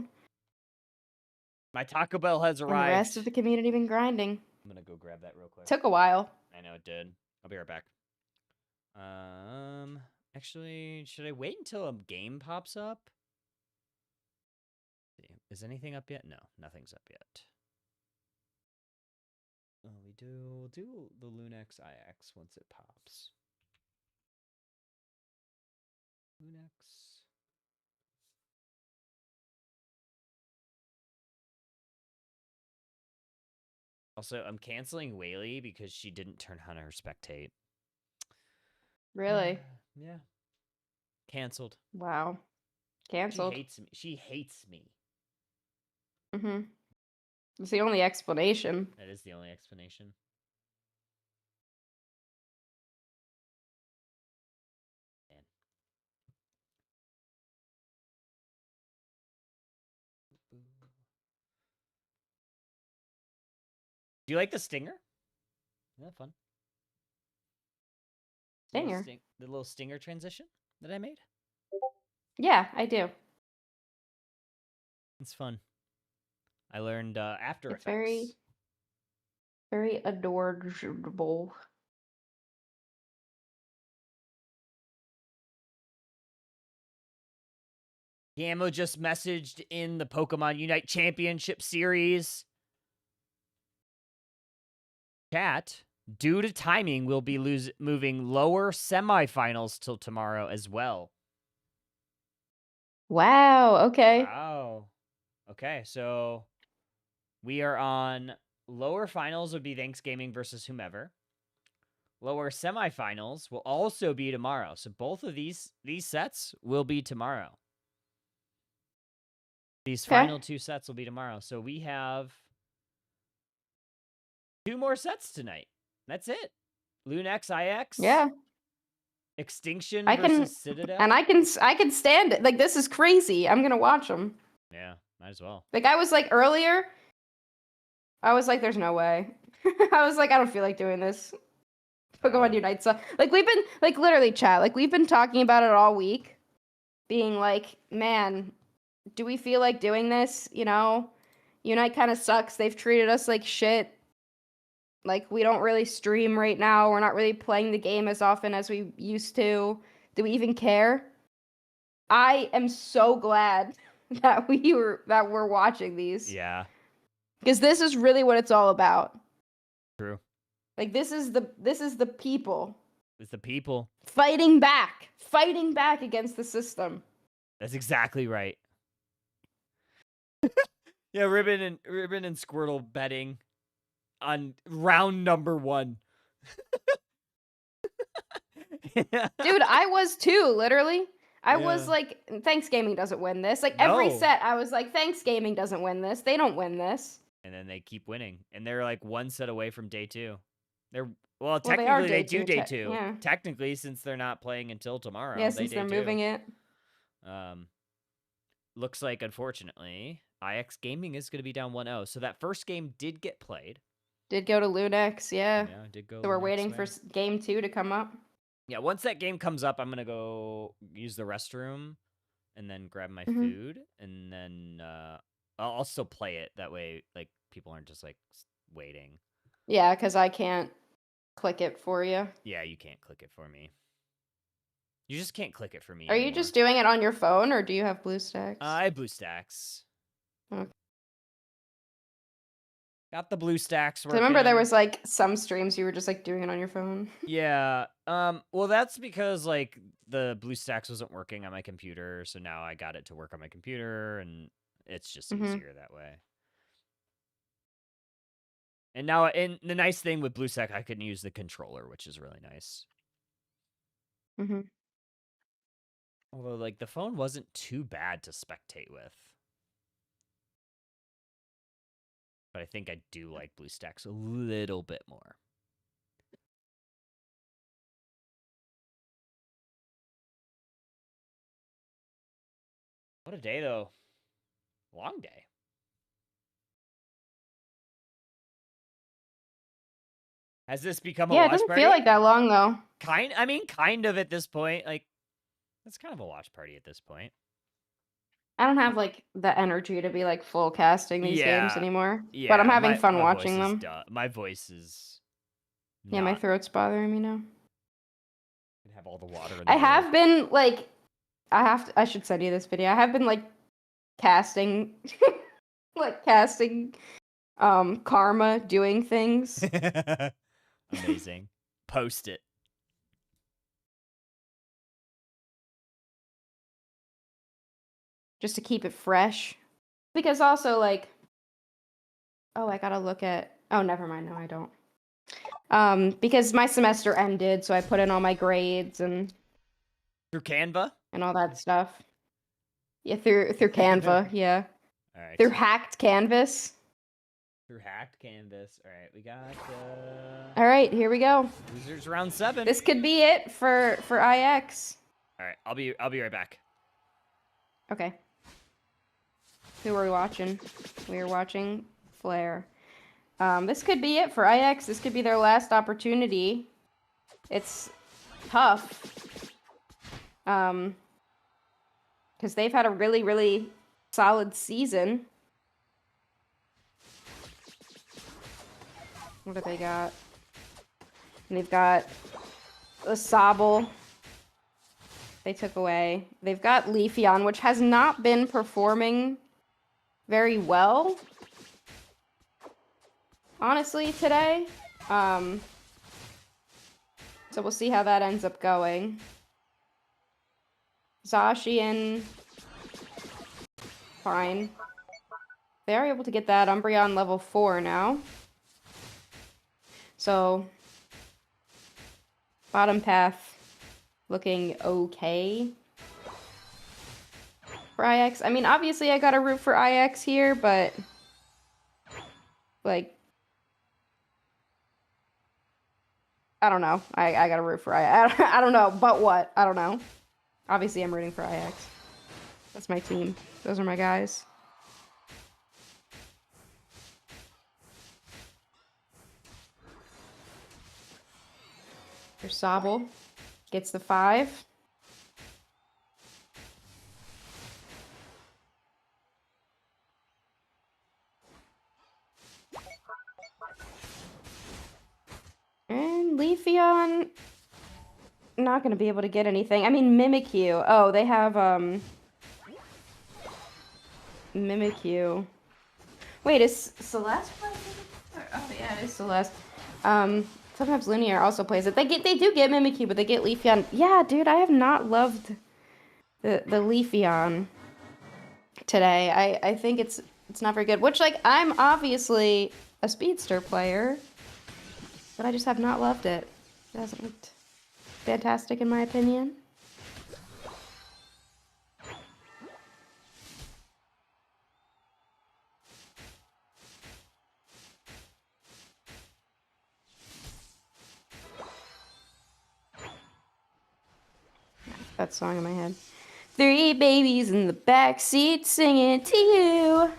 My Taco Bell has And arrived. the rest of the community been grinding. I'm gonna go grab that real quick. Took a while. I know it did. I'll be right back. Actually, should I wait until a game pops up? Is anything up yet? No, nothing's up yet. Oh, we'll do the Lunex IX once it pops. Lunex. Also, I'm canceling Whaley because she didn't turn on her spectate. Really? Yeah. Canceled. Wow. Canceled. She hates me. She hates me. It's the only explanation. That is the only explanation. Man. Do you like the stinger? Isn't that fun? Stinger? The little stinger transition that I made? Yeah, I do. It's fun. I learned After It's Effects. very adorable. Gammo just messaged in the Pokemon Unite Championship Series chat. Due to timing, we'll be moving lower semifinals till tomorrow as well. Wow, okay. Wow. Okay, so we are on lower finals would be Thanksgaming versus whomever. Lower semifinals will also be tomorrow. So both of these sets will be tomorrow. These final two sets will be tomorrow. So we have 2 more sets tonight. That's it. Lunex IX. Yeah. Extinction versus Citadel. And I can stand it. Like, this is crazy. I'm gonna watch them. Yeah, might as well. Like, I was like earlier, I was like, there's no way. I was like, I don't feel like doing this. Pokemon Unite. So, like, we've been, like, literally, chat. Like, we've been talking about it all week. Being like, man, do we feel like doing this? You know? Unite kind of sucks. They've treated us like shit. Like, we don't really stream right now. We're not really playing the game as often as we used to. Do we even care? I am so glad that we're watching these. Yeah. Because this is really what it's all about. True. Like, this is the people. It's the people. Fighting back against the system. That's exactly right. Yeah, Ribbon and Squirtle betting on round number 1. Yeah. Dude, I was too, literally. I was like, Thanksgaming doesn't win this. Like, every set, I was like, Thanksgaming doesn't win this. They don't win this. And then they keep winning. And they're like 1 set away from day 2. They're Well, they are technically they do day day 2. Yeah. Technically, since they're not playing until tomorrow, Yeah, they since day they're 2. moving it. Looks like, unfortunately, IX Gaming is going to be down 1-0. So that first game did get played. Did go to Ludex, yeah. Yeah, did go. So we're Ludex waiting way. for game 2 to come up. Yeah, once that game comes up, I'm going to go use the restroom and then grab my Mhm. food. And then I'll still play it. That way, like, people aren't just, like, waiting. Yeah, because I can't click it for you. Yeah, you can't click it for me. You just can't click it for me Are you anymore. just doing it on your phone, or do you have BlueStacks? I have BlueStacks. Okay. Got the BlueStacks I working. remember there was like some streams you were just like doing it on your phone. Yeah. Well, that's because like the BlueStacks wasn't working on my computer, so now I got it to work on my computer, and it's just easier that way. And now, and the nice thing with BlueStack, I can use the controller, which is really nice. Although, like, the phone wasn't too bad to spectate with. But I think I do like BlueStacks a little bit more. What a day, though. Long day. Has this become a Yeah, it watch doesn't party? feel like that long though. I mean, kind of at this point. Like, it's kind of a watch party at this point. I don't have like the energy to be like full casting these games anymore. Yeah, but I'm having fun my watching voice them. My voice is. Yeah, my throat's bothering me now. Have all the water in the I world. have been like, I should send you this video. I have been like casting, like casting, karma doing things. Amazing. Post it. Just to keep it fresh. Because also like, oh, I gotta look at, oh, never mind. No, I don't. Because my semester ended, so I put in all my grades and Through Canva? And all that stuff. Yeah, through Canva, yeah. All right. Through hacked Canvas. Through hacked Canvas. All right, we got All right, here we go. Losers round 7. This could be it for IX. All right, I'll be right back. Okay. Who are we watching? We are watching Flare. This could be it for IX. This could be their last opportunity. It's tough. Because they've had a really, really solid season. What do they got? And they've got a Sobble. They took away. They've got Leafeon, which has not been performing very well. Honestly, today. So we'll see how that ends up going. Zacian. Fine. They are able to get that Umbreon level 4 now. So, bottom path looking okay for IX. I mean, obviously I gotta root for IX here, but like, I don't know. I gotta root for IX. I don't know, but what? I don't know. Obviously I'm rooting for IX. That's my team. Those are my guys. There's Sobble. Gets the 5. And Leafeon, not gonna be able to get anything. I mean, Mimikyu. Oh, they have, Mimikyu. Wait, is Celeste playing Mimikyu? Oh, yeah, it is Celeste. Sometimes Lumiere also plays it. They do get Mimikyu, but they get Leafeon. Yeah, dude, I have not loved the Leafeon today. I think it's not very good. Which, like, I'm obviously a speedster player, but I just have not loved it. It hasn't looked fantastic in my opinion. that song in my head. 3 babies in the backseat singing to you.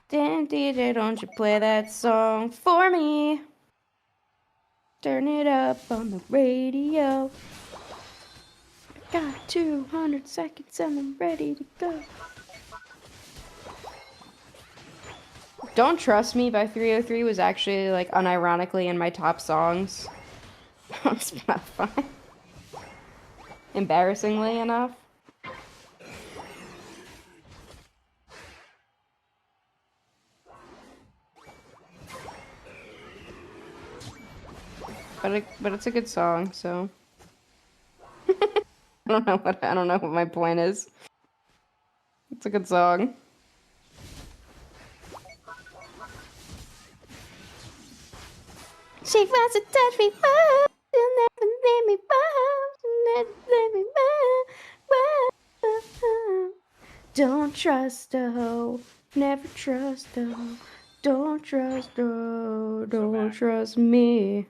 Damn DJ, don't you play that song for me. Turn it up on the radio. Got 200 seconds and I'm ready to go. Don't Trust Me by 303 was actually, like, unironically in my top songs on Spotify. Embarrassingly enough. But it's a good song, so I don't know what my point is. It's a good song. She wants to touch me, but she'll never let me bow. She'll never let me bow. Don't trust a hoe, never trust a hoe. Don't trust a hoe, don't trust me.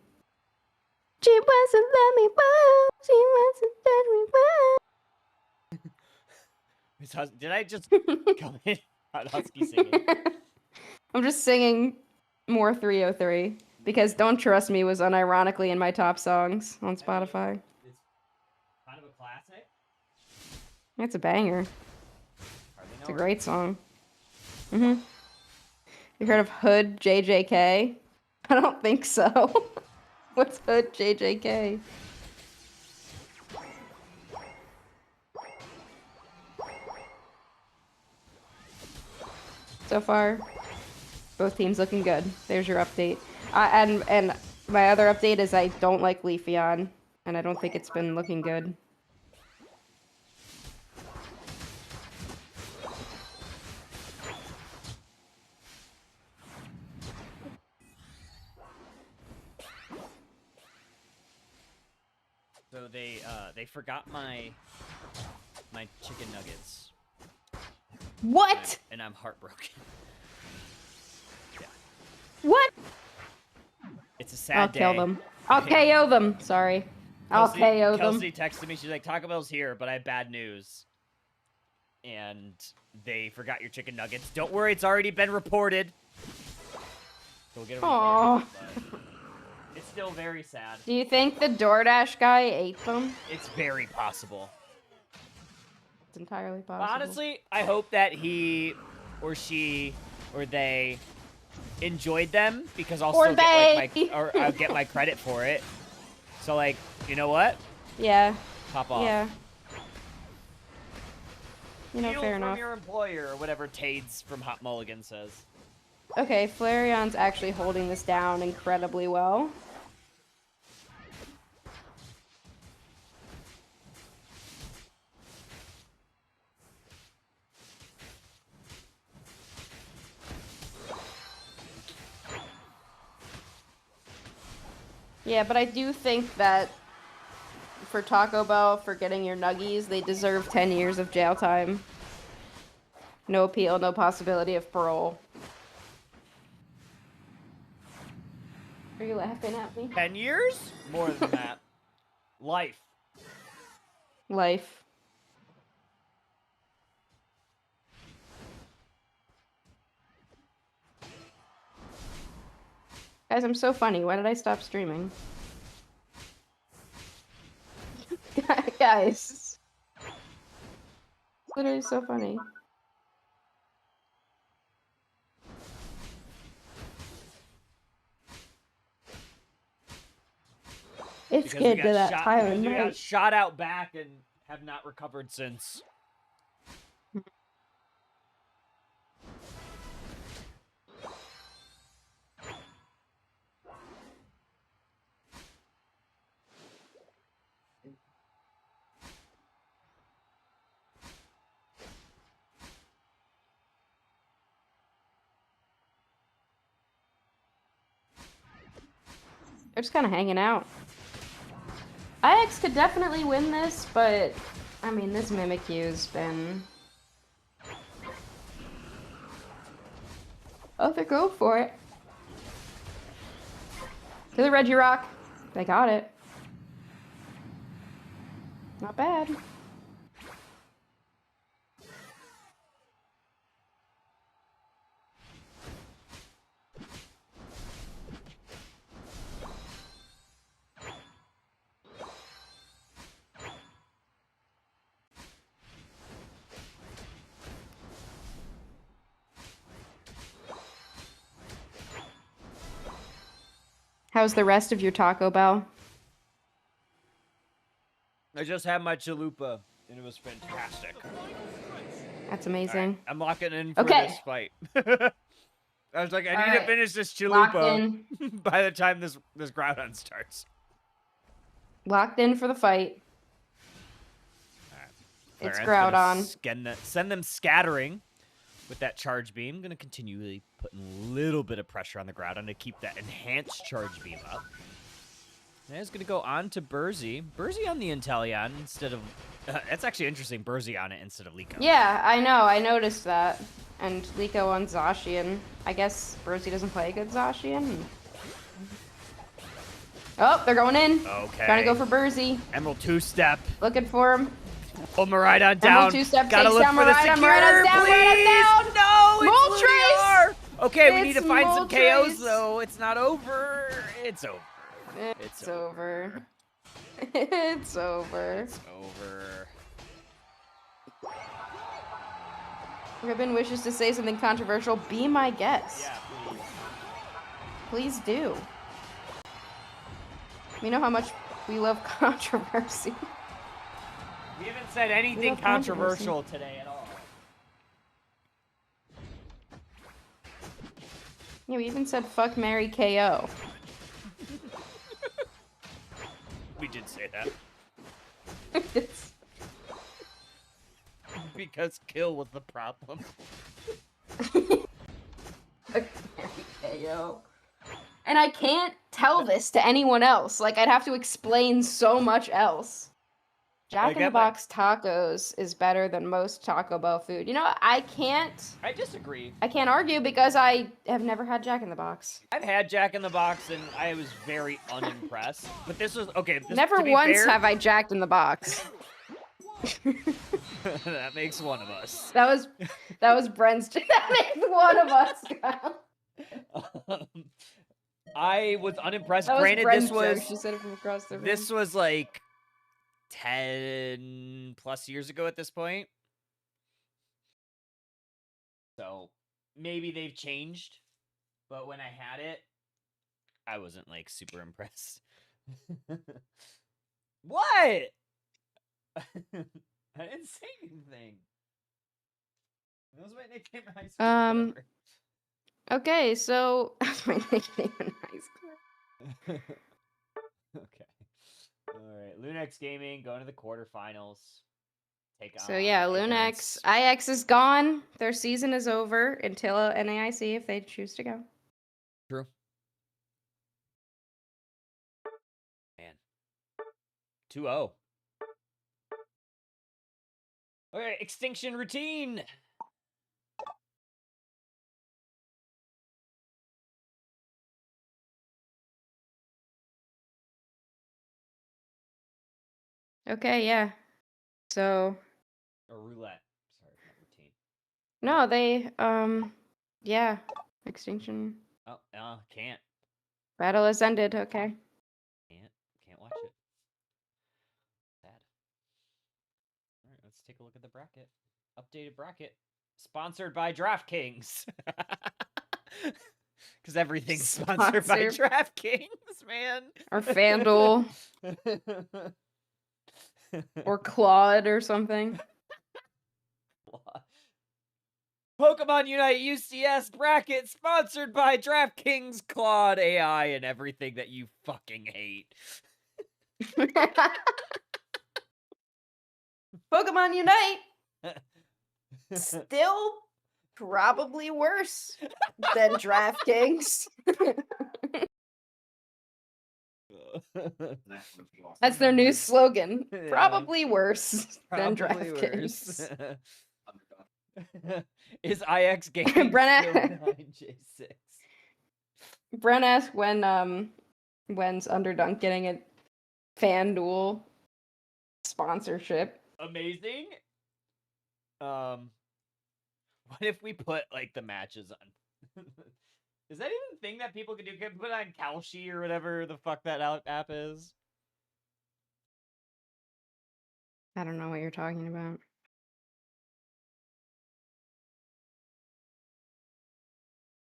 She wants to let me bow. She wants to touch me, bow. Did I just come in on Husky singing? I'm just singing more 303 because Don't Trust Me was unironically in my top songs on Spotify. It's kind of a classic. It's a banger. Hardly It's a know great song. You heard of Hood JJK? I don't think so. What's Hood JJK? So far, both teams looking good. There's your update. And my other update is I don't like Leafeon, and I don't think it's been looking good. So they forgot my chicken nuggets. What? And I'm heartbroken. Yeah. What? It's a sad I'll day. kill them. I'll KO them. Sorry. I'll KO them. Kelsey texted me. She's like, Taco Bell's here, but I have bad news. And they forgot your chicken nuggets. Don't worry, it's already been reported. So we'll get it reported, but it's still very sad. Do you think the DoorDash guy ate them? It's very possible. It's entirely possible. Honestly, I hope that he or she or they enjoyed them because I'll still I'll get my credit for it. So like, you know what? Yeah. Pop off. Yeah. You know, Steal fair from enough. your employer or whatever Tades from Hot Mulligan says. Okay, Flareon's actually holding this down incredibly well. Yeah, but I do think that for Taco Bell, for getting your nuggies, they deserve 10 years of jail time. No appeal, no possibility of parole. Are you laughing at me? 10 years? More than that. Life. Life. Guys, I'm so funny. Why did I stop streaming? Guys. Literally so funny. It's Because we good got to that shot- time because of we got night. shot out back and have not recovered since. They're just kind of hanging out. IX could definitely win this, but I mean, this Mimikyu's been. Oh, they go for it. To the Regirock. They got it. Not bad. How's the rest of your Taco Bell? I just had my chalupa, and it was fantastic. That's amazing. I'm locking in for Okay. this fight. I was like, I need Alright. to finish this Locked chalupa in. by the time this Groudon starts. Locked in for the fight. It's Clarence Groudon. gonna send them scattering with that charge beam. Gonna continually putting a little bit of pressure on the Groudon to keep that enhanced charge beam up. And it's gonna go on to Burzy. Burzy on the Inteleon instead of. That's actually interesting. Burzy on it instead of Liko. Yeah, I know. I noticed that. And Liko on Zacian. I guess Burzy doesn't play good Zacian. Oh, they're going in. Okay. Trying to go for Burzy. Emerald 2-step. Looking for him. Oh, Maridon down. Emerald 2-step Gotta takes look down for the Maridon. secure, Maridon's down. please. Maridon's down. No, it's Moltres. Ludiar. Okay, we need to It's find some KOs Moltres. though. It's not over. It's over. It's over. It's over. It's over. Ribbon wishes to say something controversial. Be my guest. Yeah, please. Please do. We know how much we love controversy. We haven't said anything love controversy. controversial today at all. Yeah, we even said fuck, marry, KO. We did say that. It's- Because kill was the problem. fuck, marry, KO. And I can't tell this to anyone else. Like, I'd have to explain so much else. Jack in the Box tacos is better than most Taco Bell food. You know, I can't disagree. argue because I have never had Jack in the Box. I've had Jack in the Box and I was very unimpressed. But this was okay. Never to be once fair, have I Jacked in the Box. that makes one of us. That was Brent's. That makes one of us. I was unimpressed. That was Granted, Brent's this was joke. She said it from across the room. this was like 10 plus years ago at this point. So maybe they've changed. But when I had it, I wasn't like super impressed. What? I didn't say anything. That was my nickname in high school. whatever. Okay, so that's my nickname in high school. Okay. All right. Lunex Gaming going to the quarterfinals. Take on. So yeah, Lunex, IX is gone. Their season is over until NAIC if they choose to go. True. Man. 2-0. Okay, extinction routine. Okay, yeah. So Or roulette. Sorry, not routine. no, they yeah, extinction Oh, can't. battle has ended. Okay. Can't watch it. Sad. All right, let's take a look at the bracket. Updated bracket. Sponsored by DraftKings. Because everything's sponsored by Sponsor- DraftKings, man. Or FanDuel or Claude or something. Pokemon Unite UCS bracket sponsored by DraftKings, Claude AI, and everything that you fucking hate. Pokemon Unite still probably worse than DraftKings. That's their new slogan. Yeah. Probably worse than Probably DraftKings. worse. Is IX Gaming Brenna- still behind J6? Brent asked when's Underdunk getting a FanDuel sponsorship. Amazing. What if we put like the matches on? Is that even a thing that people can do? Can we put it on Kalshi or whatever the fuck that app is? I don't know what you're talking about.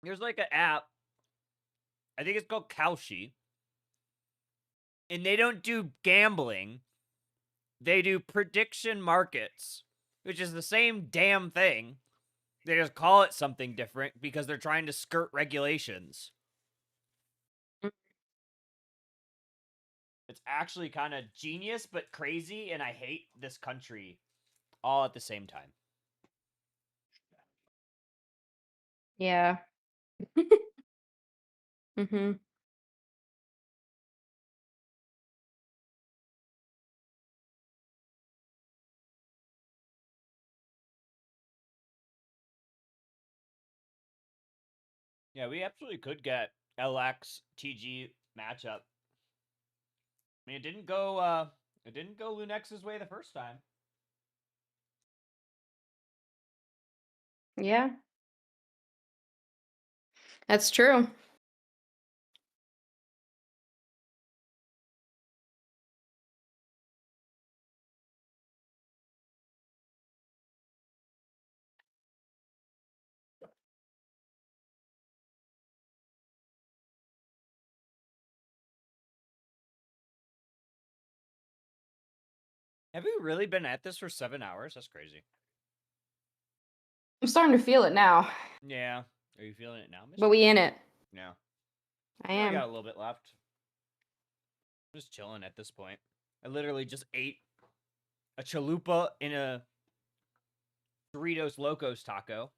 There's like an app. I think it's called Kalshi. And they don't do gambling. They do prediction markets, which is the same damn thing. They just call it something different because they're trying to skirt regulations. It's actually kind of genius, but crazy, and I hate this country all at the same time. Yeah. Mm-hmm. Yeah, we absolutely could get LX TG matchup. I mean, it didn't go Lunex's way the first time. Yeah. That's true. Have we really been at this for 7 hours? That's crazy. I'm starting to feel it now. Yeah. Are you feeling it now, Mister? But we in it. Yeah. I I am. got a little bit left. I'm just chilling at this point. I literally just ate a chalupa in a Doritos Locos taco.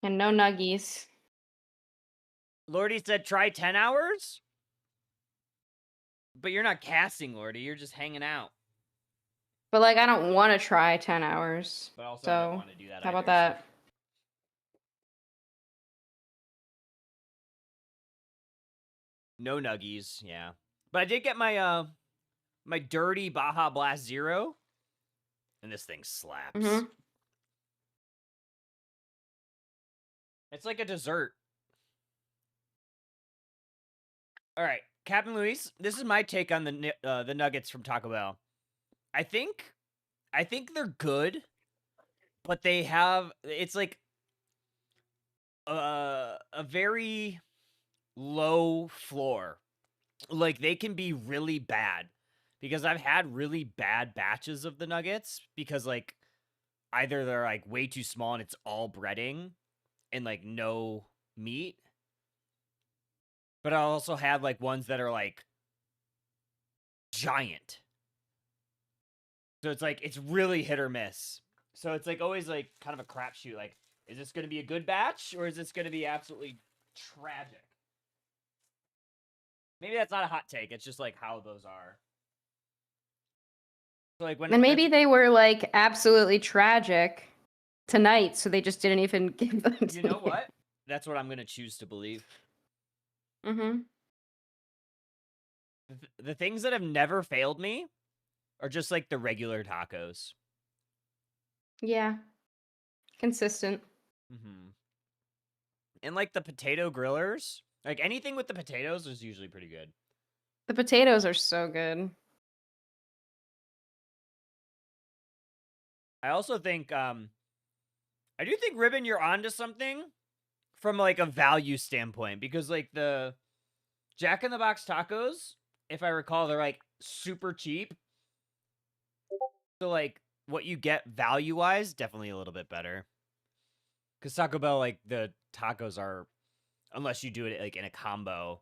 And no nuggies. Lordy said try 10 hours? But you're not casting, Lordy. You're just hanging out. But like I don't want to try 10 hours. But also, I don't So want to do that how either, about that? No nuggies, yeah. But I did get my my dirty Baja Blast Zero. And this thing slaps. Mm-hmm. It's like a dessert. All right, Captain Luis, this is my take on the nuggets from Taco Bell. I think they're good, but they have it's like a very low floor. Like they can be really bad because I've had really bad batches of the nuggets because like either they're like way too small and it's all breading and like no meat. But I also had like ones that are like giant. So it's like it's really hit or miss. So it's like always like kind of a crapshoot. Like, is this going to be a good batch or is this going to be absolutely tragic? Maybe that's not a hot take. It's just like how those are. So like when And maybe they were like absolutely tragic tonight, so they just didn't even give them to you know me. what? That's what I'm going to choose to believe. Mm-hmm. The things that have never failed me are just like the regular tacos. Yeah. Consistent. Mm-hmm. And like the potato grillers, like anything with the potatoes is usually pretty good. The potatoes are so good. I also think, I do think, Ribbon, you're onto something from like a value standpoint because like the Jack in the Box tacos, if I recall, they're like super cheap. So like what you get value wise, definitely a little bit better. Because Taco Bell, like the tacos are, unless you do it like in a combo,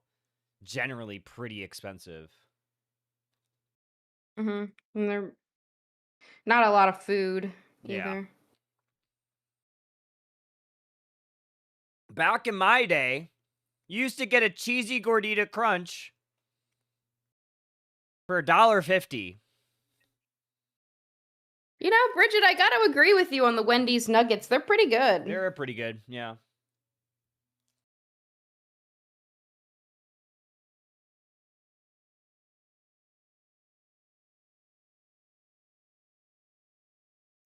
generally pretty expensive. Mm-hmm. And they're not a lot of food Yeah. either. Back in my day, you used to get a cheesy gordita crunch for $1.50. You know, Bridget, I gotta agree with you on the Wendy's nuggets. They're pretty good. They're pretty good, yeah.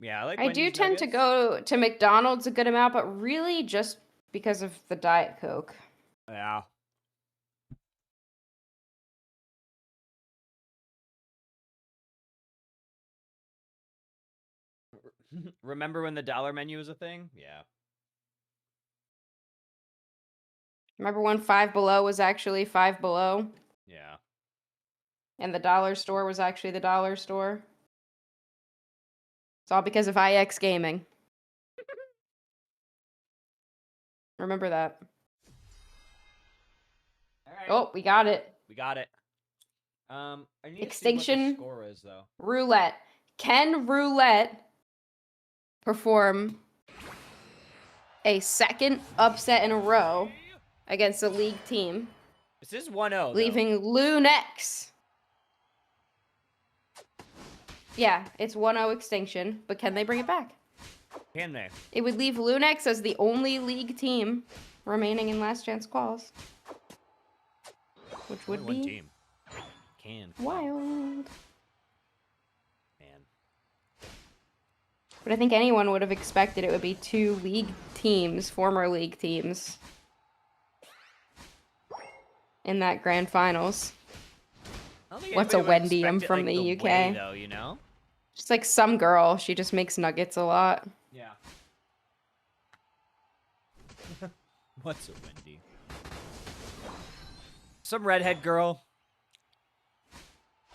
Yeah, I like I do Wendy's tend to nuggets. go to McDonald's a good amount, but really just because of the Diet Coke. Yeah. Remember when the dollar menu was a thing? Yeah. Remember when Five Below was actually Five Below, Yeah. and the dollar store was actually the dollar store? It's all because of IX Gaming. Remember that. All right. Oh, we got it. We got it. I need to see what Extinction the score is though. Roulette. Can Roulette perform a second upset in a row against a league team, This is 1-0 though. leaving Lunex? Yeah, it's 1-0 extinction, but can they bring it back? Can they? It would leave Lunex as the only league team remaining in last chance quals, which would Only one be team. Can. wild. Man. But I think anyone would have expected it would be two league teams, former league teams, in that grand finals. I don't think What's a anybody would Wendy? I'm expect it, from like, the way, UK. though, you know? Just like some girl, she just makes nuggets a lot. Yeah. What's a Wendy? Some redhead girl.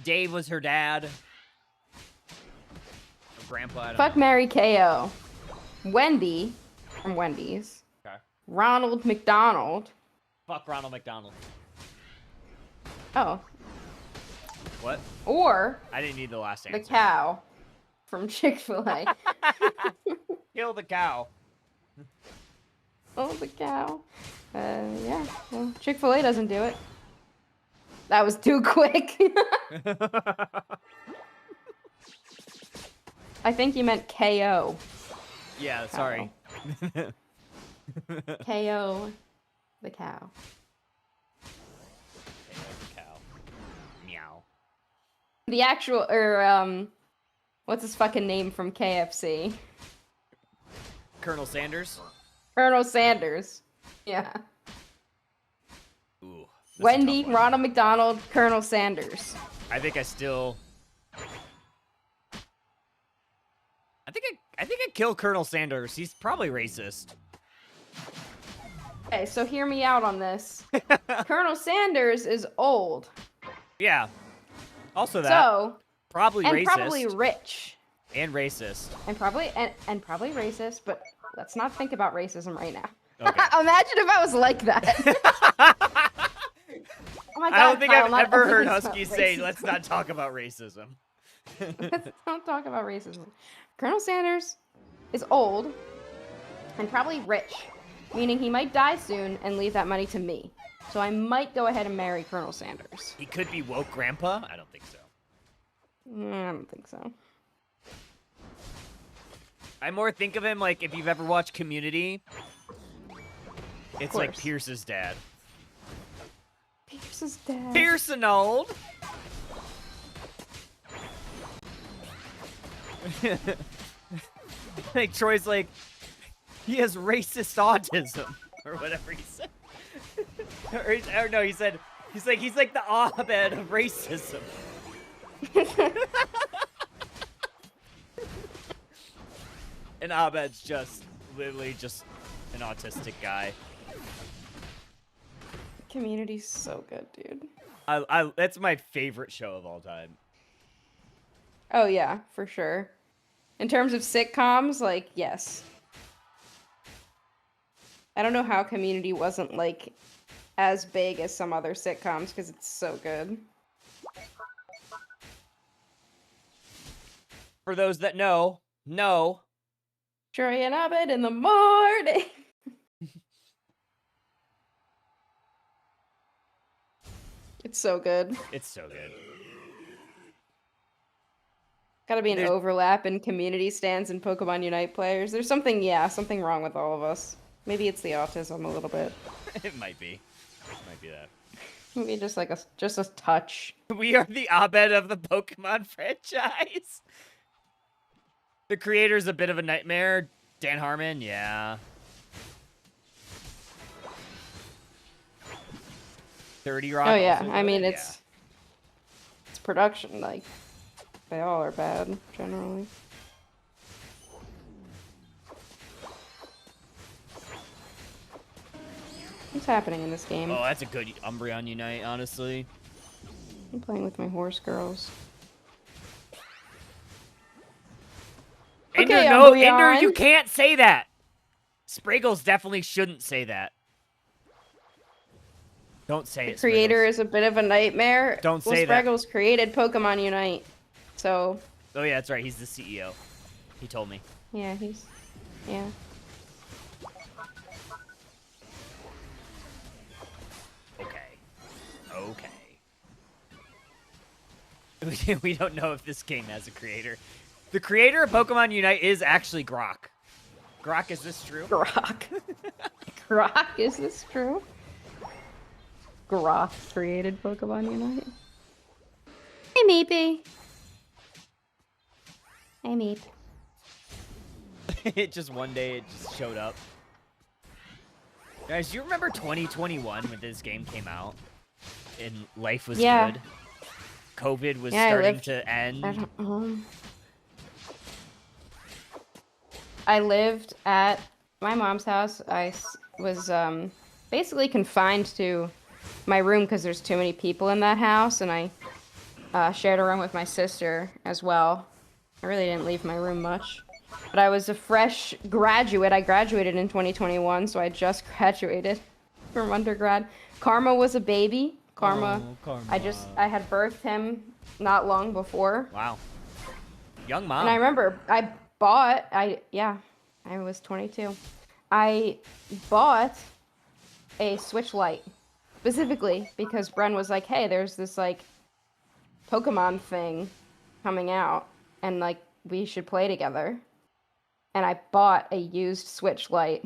Dave was her dad. Her grandpa, I don't Fuck, know. marry, KO. Wendy from Wendy's. Okay. Ronald McDonald. Fuck Ronald McDonald. Oh. What? Or I didn't need the last the answer. cow from Chick-fil-A. Kill the cow. Oh, the cow. Yeah. Well, Chick-fil-A doesn't do it. That was too quick. I think you meant KO. Yeah, sorry. KO the cow. Cow. Meow. The actual, what's his fucking name from KFC? Colonel Sanders. Colonel Sanders. Yeah. Ooh. that's a Wendy, tough one. Ronald McDonald, Colonel Sanders. I think I still. I think I kill Colonel Sanders. He's probably racist. Okay, so hear me out on this. Colonel Sanders is old. Yeah. Also that. So, Probably and racist. probably rich. And racist. And probably racist, but let's not think about racism right now. Okay. Imagine if I was like that. Oh my God, I don't think Kyle, I've not ever only heard is it Husky about say, racism. let's not talk about racism. Let's don't talk about racism. Colonel Sanders is old and probably rich, meaning he might die soon and leave that money to me. So I might go ahead and marry Colonel Sanders. He could be woke grandpa? I don't think so. I don't think so. I more think of him like if you've ever watched Community. It's like course. Pierce's dad. Pierce's dad. Pearson old. Like Troy's like, he has racist autism or whatever he said. or no, he said he's like the Abed of racism. And Abed's just literally just an autistic guy. Community's so good, dude. That's my favorite show of all time. Oh yeah, for sure. In terms of sitcoms, like, yes. I don't know how Community wasn't, like, as big as some other sitcoms, because it's so good. For those that know, no. Troy and Abed in the morning! It's so good. It's so good. Gotta be an There's- overlap in Community stands and Pokemon Unite players. There's something, something wrong with all of us. Maybe it's the autism a little bit. It might be. Might be that. Maybe just like just a touch. We are the Abed of the Pokemon franchise. The creator's a bit of a nightmare. Dan Harmon, yeah. 30 Rock. Oh yeah, also I mean good, it's production. Like they all are bad generally. What's happening in this game? Oh, that's a good Umbreon Unite, honestly. I'm playing with my horse girls. Ender, Okay, no, Ender, you Umbreon. can't say that. Spriggles definitely shouldn't say that. Don't say The it, creator Spriggles. is a bit of a nightmare. Don't say that. Spriggles created Pokemon Unite, so Oh yeah, that's right. He's the CEO. He told me. yeah, yeah. Okay. We don't know if this game has a creator. The creator of Pokemon Unite is actually Grok. Grok, is this true? Grok. Grok, is this true? Grok created Pokemon Unite. Hey, Meepy. Hey, Meep. It just one day it just showed up. Guys, you remember 2021 when this game came out? And life was Yeah. good? COVID was Yeah, starting to end. I lived at my mom's house. Was basically confined to my room because there's too many people in that house, and I shared a room with my sister as well. I really didn't leave my room much. But I was a fresh graduate. I graduated in 2021, so I just graduated from undergrad. Karma was a baby. Karma. Oh, Karma. I had birthed him not long before. Wow. Young mom. And I remember I was 22. I bought a Switch Lite specifically because Bren was like, hey, there's this like Pokemon thing coming out and like we should play together. And I bought a used Switch Lite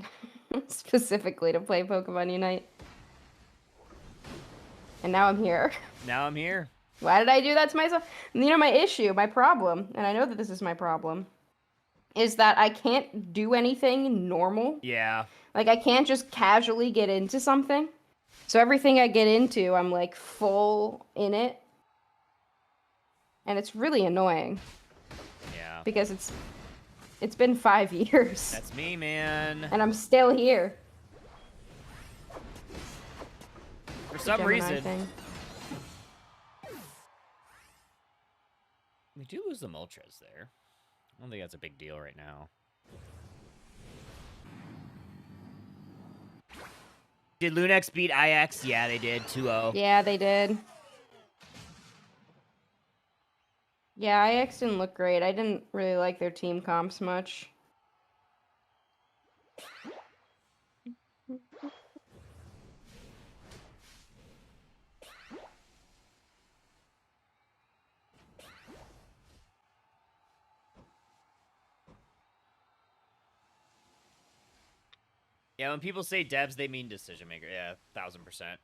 specifically to play Pokemon Unite. And now I'm here. Now I'm here. Why did I do that to myself? You know, my problem, and I know that this is my problem, is that I can't do anything normal. Yeah. Like, I can't just casually get into something. So everything I get into, I'm, like, full in it. And it's really annoying. Yeah. Because it's been 5 years. That's me, man. And I'm still here. For some Gemini reason. thing. We do lose the Moltres there. I don't think that's a big deal right now. Did Lunex beat IX? Yeah, they did. 2-0. Yeah, they did. Yeah, IX didn't look great. I didn't really like their team comps much. Yeah, when people say devs, they mean decision maker. Yeah, 1000%.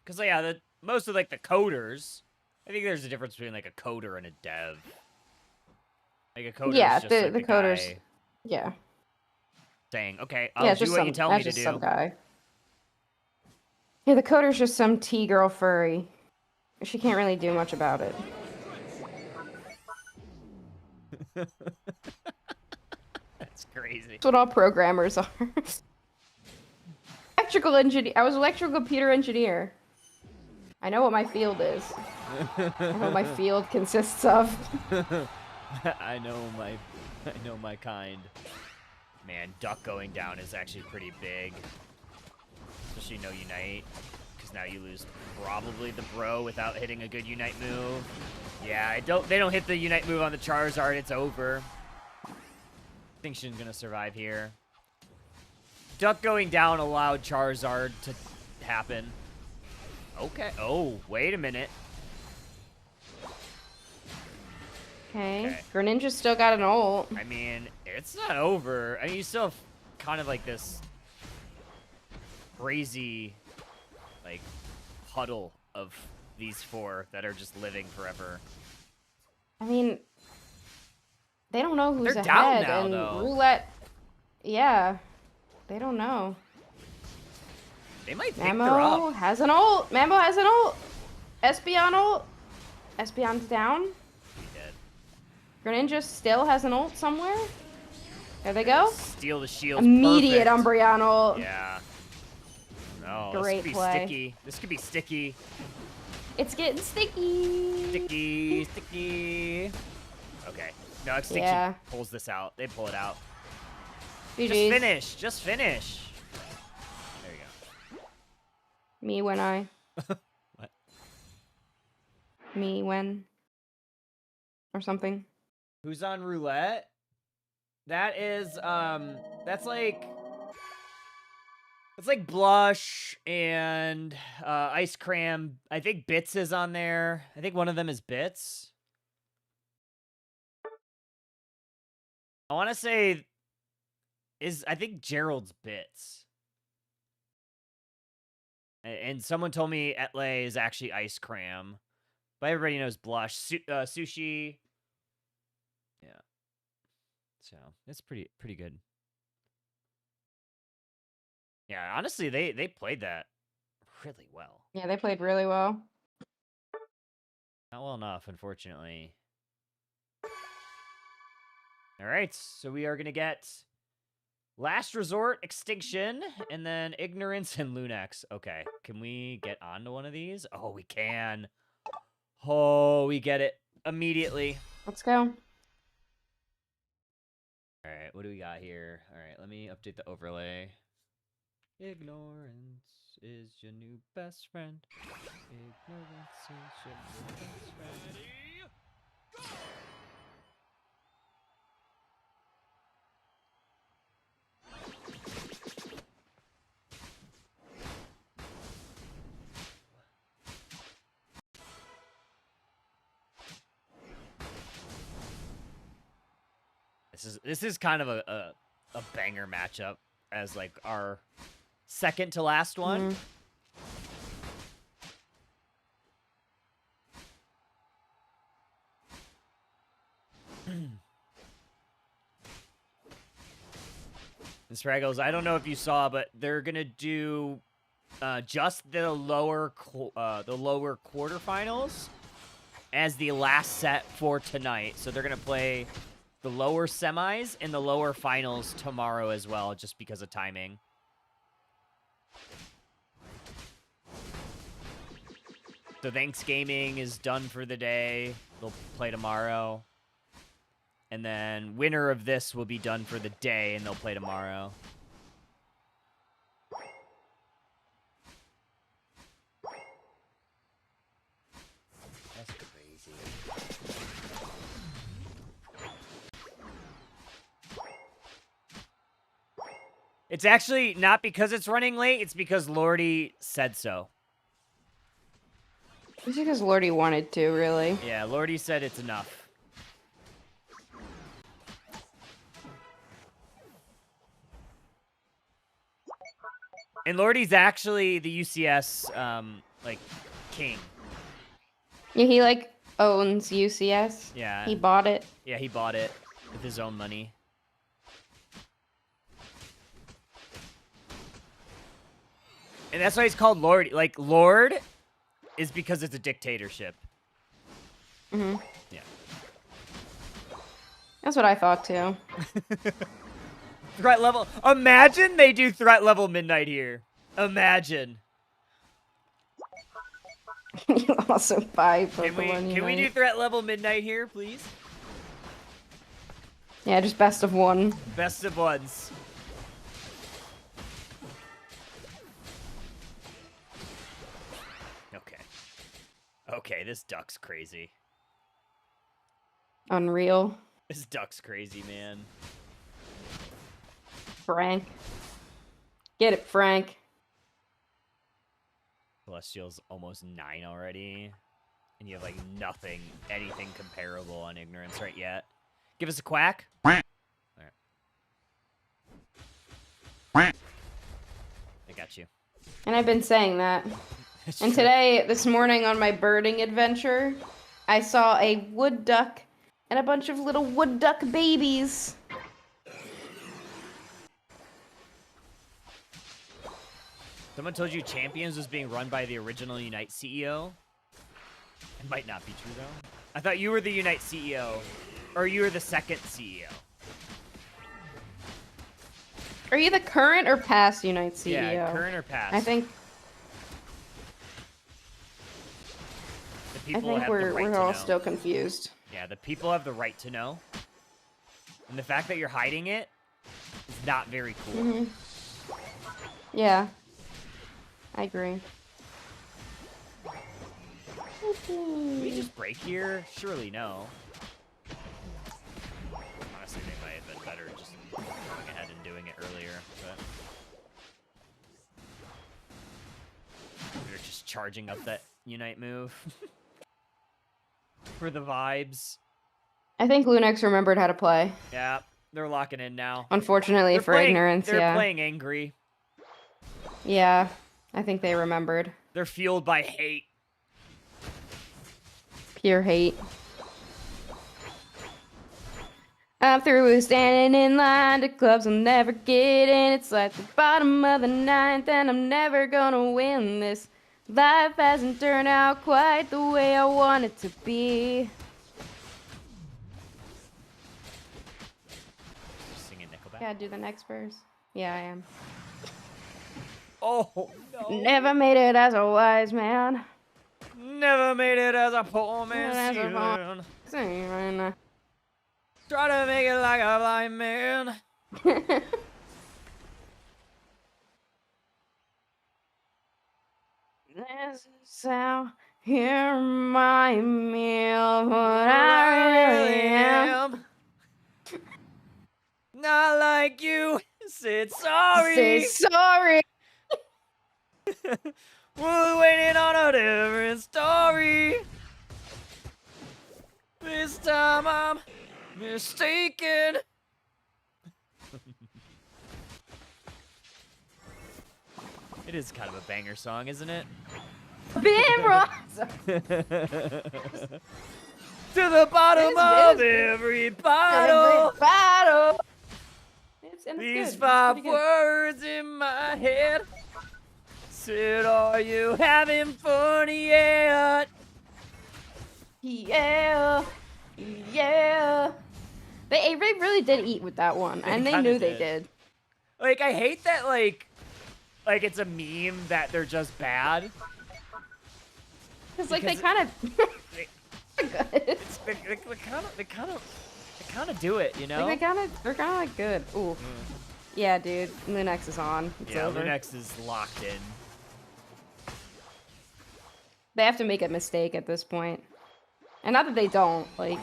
Because yeah, most of like the coders, I think there's a difference between like a coder and a dev. Like a coder Yeah, is just like the coders. guy Yeah. saying, okay, I'll do what you tell me to do. Some guy. Yeah, the coder's just some T-girl furry. She can't really do much about it. That's crazy. That's what all programmers are. Electrical engineer. I was electrical computer engineer. I know what my field is. I know what my field consists of. I know my kind. Man, Duck going down is actually pretty big. Especially no Unite. Because now you lose probably the Bro without hitting a good Unite move. Yeah, they don't hit the Unite move on the Charizard, it's over. Extinction's gonna survive here. Duck going down allowed Charizard to happen. Okay. Oh, wait a minute. Okay. Greninja's still got an ult. I mean, it's not over. I mean, you still have kind of like this crazy, like, huddle of these four that are just living forever. I mean, They don't know who's They're down ahead, now, and though. roulette. Yeah, they don't know. They might think they're Mambo up. has an ult. Mambo has an ult. Espeon ult. Espeon's down. He did. Greninja still has an ult somewhere. There they go. Steal the shield. Immediate Perfect. Umbreon ult. Yeah. No, Great this could be play. sticky. This could be sticky. It's getting sticky. Sticky. Okay. No, Extinction Yeah. pulls this out. They pull it out. GG's. Just finish. Just finish. There you Me when I. go. What? Me when. Or something. Who's on roulette? That is, that's like Blush and Ice Cram. I think Bits is on there. I think one of them is Bits. I want to say I think Gerald's Bits. And someone told me Etley is actually Ice Cram. But everybody knows Blush. Sushi. Yeah. So, it's pretty good. Yeah, honestly, they played that really well. Yeah, they played really well. Not well enough, unfortunately. All right, so we are going to get Last Resort, Extinction, and then Ignorance and Lunax. Okay, can we get onto one of these? Oh, we can. Oh, we get it immediately. Let's go. All right, what do we got here? All right, let me update the overlay. Ignorance is your new best friend. Ignorance is your new best friend. This is kind of a banger matchup as like our second to last one. And Spraggles, I don't know if you saw, but they're gonna do just the lower quarterfinals as the last set for tonight. So they're gonna play the lower semis and the lower finals tomorrow as well, just because of timing. So Thanksgaming is done for the day. They'll play tomorrow. And then winner of this will be done for the day, and they'll play tomorrow. That's crazy. It's actually not because it's running late. It's because Lordy said so. It's because Lordy wanted to, really. Yeah, Lordy said it's enough. And Lordy's actually the UCS, like, king. Yeah, he, like, owns UCS. Yeah. He bought it. Yeah, he bought it with his own money. And that's why he's called Lord. Like, Lord is because it's a dictatorship. Mm-hmm. Yeah. That's what I thought, too. Threat level. Imagine they do threat level midnight here. Imagine. You also buy Pokemon Can we Unite. do threat level midnight here, please? Yeah, just best of one. Best of ones. Okay. Okay, this duck's crazy. Unreal. This duck's crazy, man. Frank. Get it, Frank. Celestial's almost 9 already. And you have, like, anything comparable on Ignorance right yet. Give us a quack. Alright. I got you. And I've been saying that. And this morning on my birding adventure, I saw a wood duck And a bunch of little wood duck babies. Someone told you Champions was being run by the original Unite CEO? It might not be true, though. I thought you were the Unite CEO. Or you were the second CEO. Are you the current or past Unite CEO? Yeah, current or past. I think the people have the right we're to all know. still confused. Yeah, the people have the right to know. And the fact that you're hiding it is not very cool. Mm-hmm. Yeah. I agree. Can we just break here? Surely no. Honestly, they might have been better just going ahead and doing it earlier, but they're just charging up that Unite move for the vibes. I think Lunex remembered how to play. Yeah, they're locking in now. Unfortunately They're for playing, ignorance, they're yeah. playing angry. Yeah, I think they remembered. They're fueled by hate. Pure hate. I'm through standing in line to clubs I'll never get in. It's like the bottom of the ninth and I'm never gonna win this. Life hasn't turned out quite the way I want it to be. Singing Nickelback. Gotta do the next verse. Yeah, I am. Oh, no. Never made it as a wise man. Never made it as a poor man. As a Steven. Singing. Try to make it like a blind man. This is how you remind me of what I really am. Not like you said sorry. Say sorry. We're waiting on a different story. This time I'm mistaken. It is kind of a banger song, isn't it? Been wrong. To the bottom of every bottle. Every battle. And These it's good. five It's pretty good. words in my head. Said, are you having fun yet? Yeah. Yeah. They really did eat with that one, and they kinda knew they did. did. Like, I hate that, like it's a meme that they're just bad. Cause like they Because kind of. Good. They kind of do it, you know? Like they're kind of like good. Ooh. Yeah, dude. Lunex is on. It's Yeah, over. Lunex is locked in. They have to make a mistake at this point. And not that they don't, like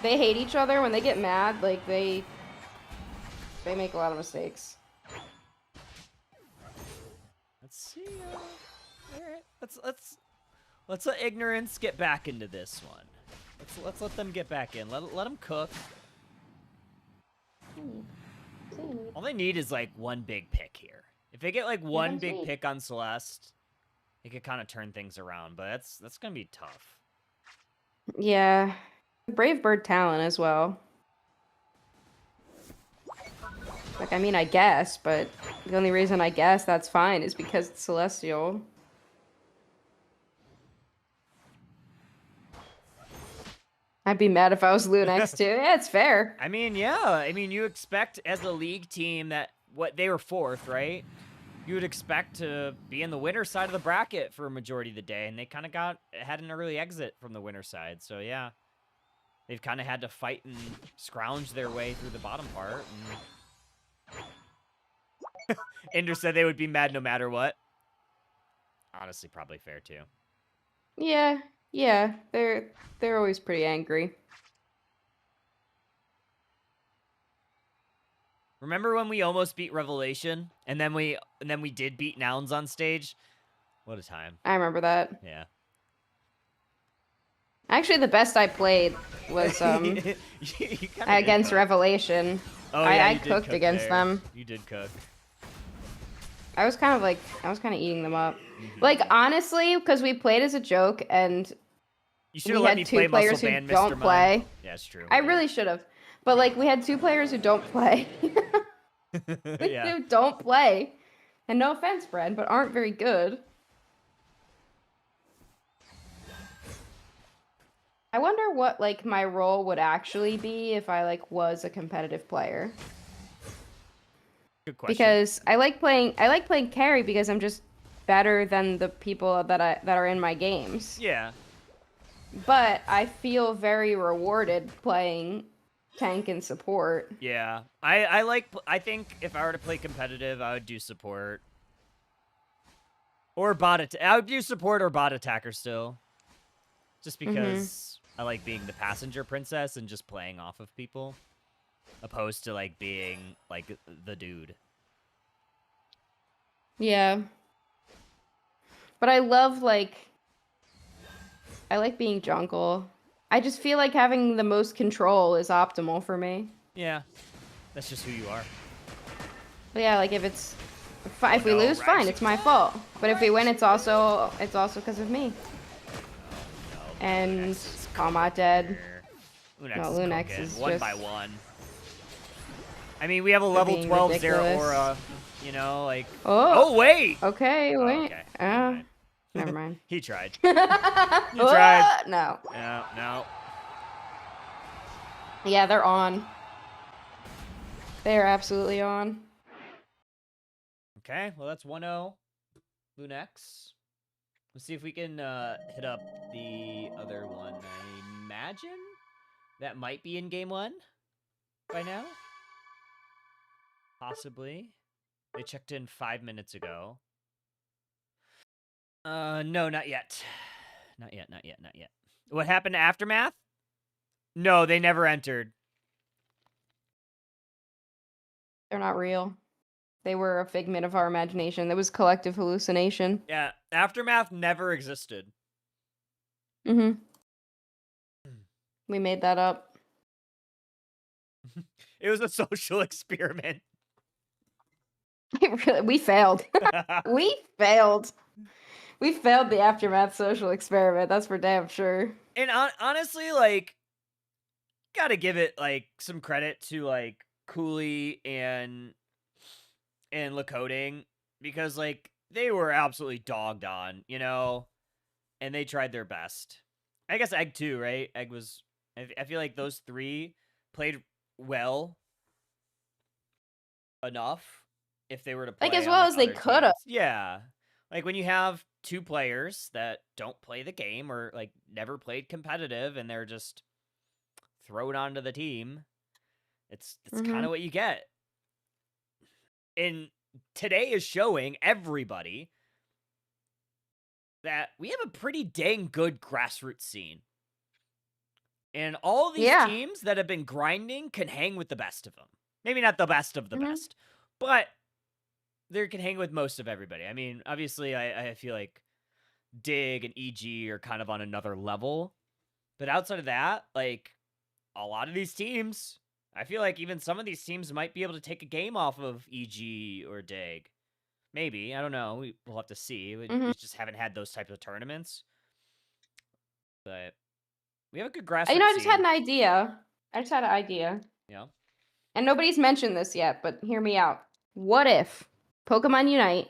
they hate each other when they get mad, like they make a lot of mistakes. Let's see. All right, let's let ignorance get back into this one. Let's let them get back in. Let them cook. All they need is like one big pick here. If they get like one that's big me. pick on Celeste, they could kind of turn things around. But that's gonna be tough. Yeah. Brave Bird talent as well. Like, I mean, I guess, but the only reason I guess that's fine is because it's Celestial. I'd be mad if I was Lunex too. Yeah, it's fair. I mean, yeah. I mean, you expect as a league team that they were fourth, right? You would expect to be in the winner side of the bracket for a majority of the day, and they kind of had an early exit from the winner side. So yeah, they've kind of had to fight and scrounge their way through the bottom part. And Ender said they would be mad no matter what. Honestly, probably fair too. Yeah, they're always pretty angry. Remember when we almost beat Revelation, and then we did beat Nouns on stage? What a time! I remember that. Yeah. Actually, the best I played was You kinda did against cook. Revelation. Oh yeah, I you did cooked cook against there. them. You did cook. I was kind of eating them up. Like, honestly, because we played as a joke, and You should we have let had me two play Muscle players who Band, Mr. don't Mime. play. Yeah, it's true. I really should have. But like we had two players who don't play. Yeah. Who don't play. And no offense, Brad, but aren't very good. I wonder what like my role would actually be if I like was a competitive player. Good question. Because I like playing carry because I'm just better than the people that are in my games. Yeah. But I feel very rewarded playing tank and support. Yeah. I think if I were to play competitive, I would do support. Or I would do support or bot attacker still. Just because I like being the passenger princess and just playing off of people. Opposed to like being like the dude. Yeah. But I love I like being jungle. I just feel like having the most control is optimal for me. Yeah. That's just who you are. But yeah, like if we no, lose, fine, Raxi. it's my fault. But if we win, it's also because of me. No, And Lunex is Combat dead. Lunex No, is Lunex cooking, is one just- by one. I mean, we have a level being 12 ridiculous. Zeraora, you know, like... Oh, Oh, wait! okay, Oh, wait. okay. Never mind. Never mind. He tried. You tried. No. No. Yeah, they're on. They are absolutely on. Okay, well, that's 1-0. Lunex. Let's see if we can hit up the other one. I imagine that might be in game 1 by now. Possibly. They checked in 5 minutes ago. No, not yet. Not yet. What happened to Aftermath? No, they never entered. They're not real. They were a figment of our imagination. That was collective hallucination. Yeah, Aftermath never existed. Mm-hmm. We made that up. It was a social experiment. We failed. We failed. We failed the Aftermath social experiment. That's for damn sure. And honestly, like, gotta give it, like, some credit to, like, Cooley and Lakoding, because, like, they were absolutely dogged on, you know? And they tried their best. I guess Egg too, right? Egg was... I feel like those three played well enough if they were to play Like, as on, well like, as they other coulda. teams. Yeah. Like, when you have two players that don't play the game or, like, never played competitive and they're just thrown onto the team, it's kind of what you get. And today is showing everybody that we have a pretty dang good grassroots scene. And all these Yeah. teams that have been grinding can hang with the best of them. Maybe not the best of the best, but they can hang with most of everybody. I mean, obviously, I feel like Dig and EG are kind of on another level. But outside of that, like, a lot of these teams, I feel like even some of these teams might be able to take a game off of EG or Dig. Maybe. I don't know. We'll have to see. We just haven't had those types of tournaments. But we have a good grassroots I just scene. had an idea. Yeah. And nobody's mentioned this yet, but hear me out. What if Pokemon Unite,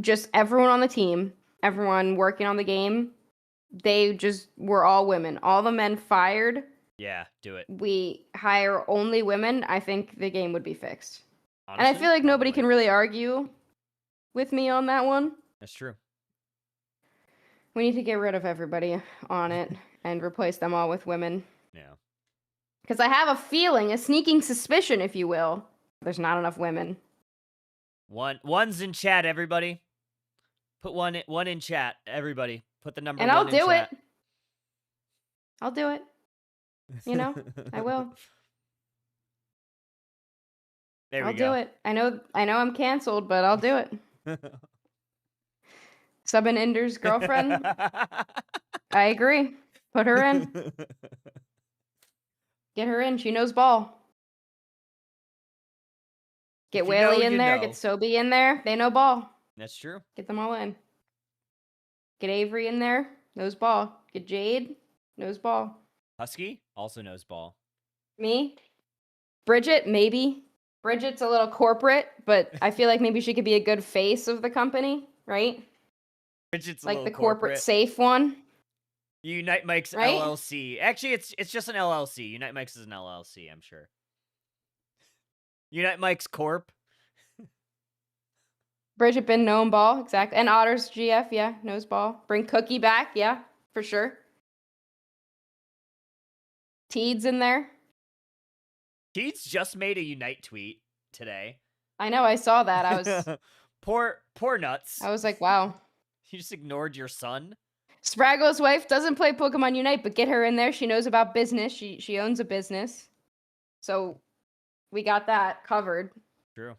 just everyone on the team, everyone working on the game, they just were all women. All the men fired. Yeah, do it. We hire only women. I think the game would be fixed. Honestly, And I feel like nobody probably. can really argue with me on that one. That's true. We need to get rid of everybody on it and replace them all with women. Yeah. Because I have a feeling, a sneaking suspicion, if you will, there's not enough women. One's in chat, everybody. Put one in chat, everybody. Put the number And one I'll in do chat. it. I'll do it. You know, I will. There we I'll go. do it. I know I'm canceled, but I'll do it. Sub and Ender's girlfriend. I agree. Put her in. Get her in. She knows ball. Get If you Whaley know, in you there. know. Get Sobe in there. They know ball. That's true. Get them all in. Get Avery in there. Knows ball. Get Jade, nose ball. Husky also knows ball. Me, Bridget, maybe. Bridget's a little corporate, but I feel like maybe she could be a good face of the company, right? Bridget's a Like little the corporate corporate. safe one. Unite Mike's Right? LLC. Actually, it's just an LLC. Unite Mike's is an LLC, I'm sure. Unite Mike's Corp. Bridget Bin known ball, exactly. And Otter's GF, yeah, nose ball. Bring Cookie back, yeah, for sure. Teed's in there. Teeds just made a Unite tweet today. I know, I saw that. poor nuts. I was like, wow. You just ignored your son. Spraggle's wife doesn't play Pokemon Unite, but get her in there. She knows about business. She owns a business. So we got that covered. True.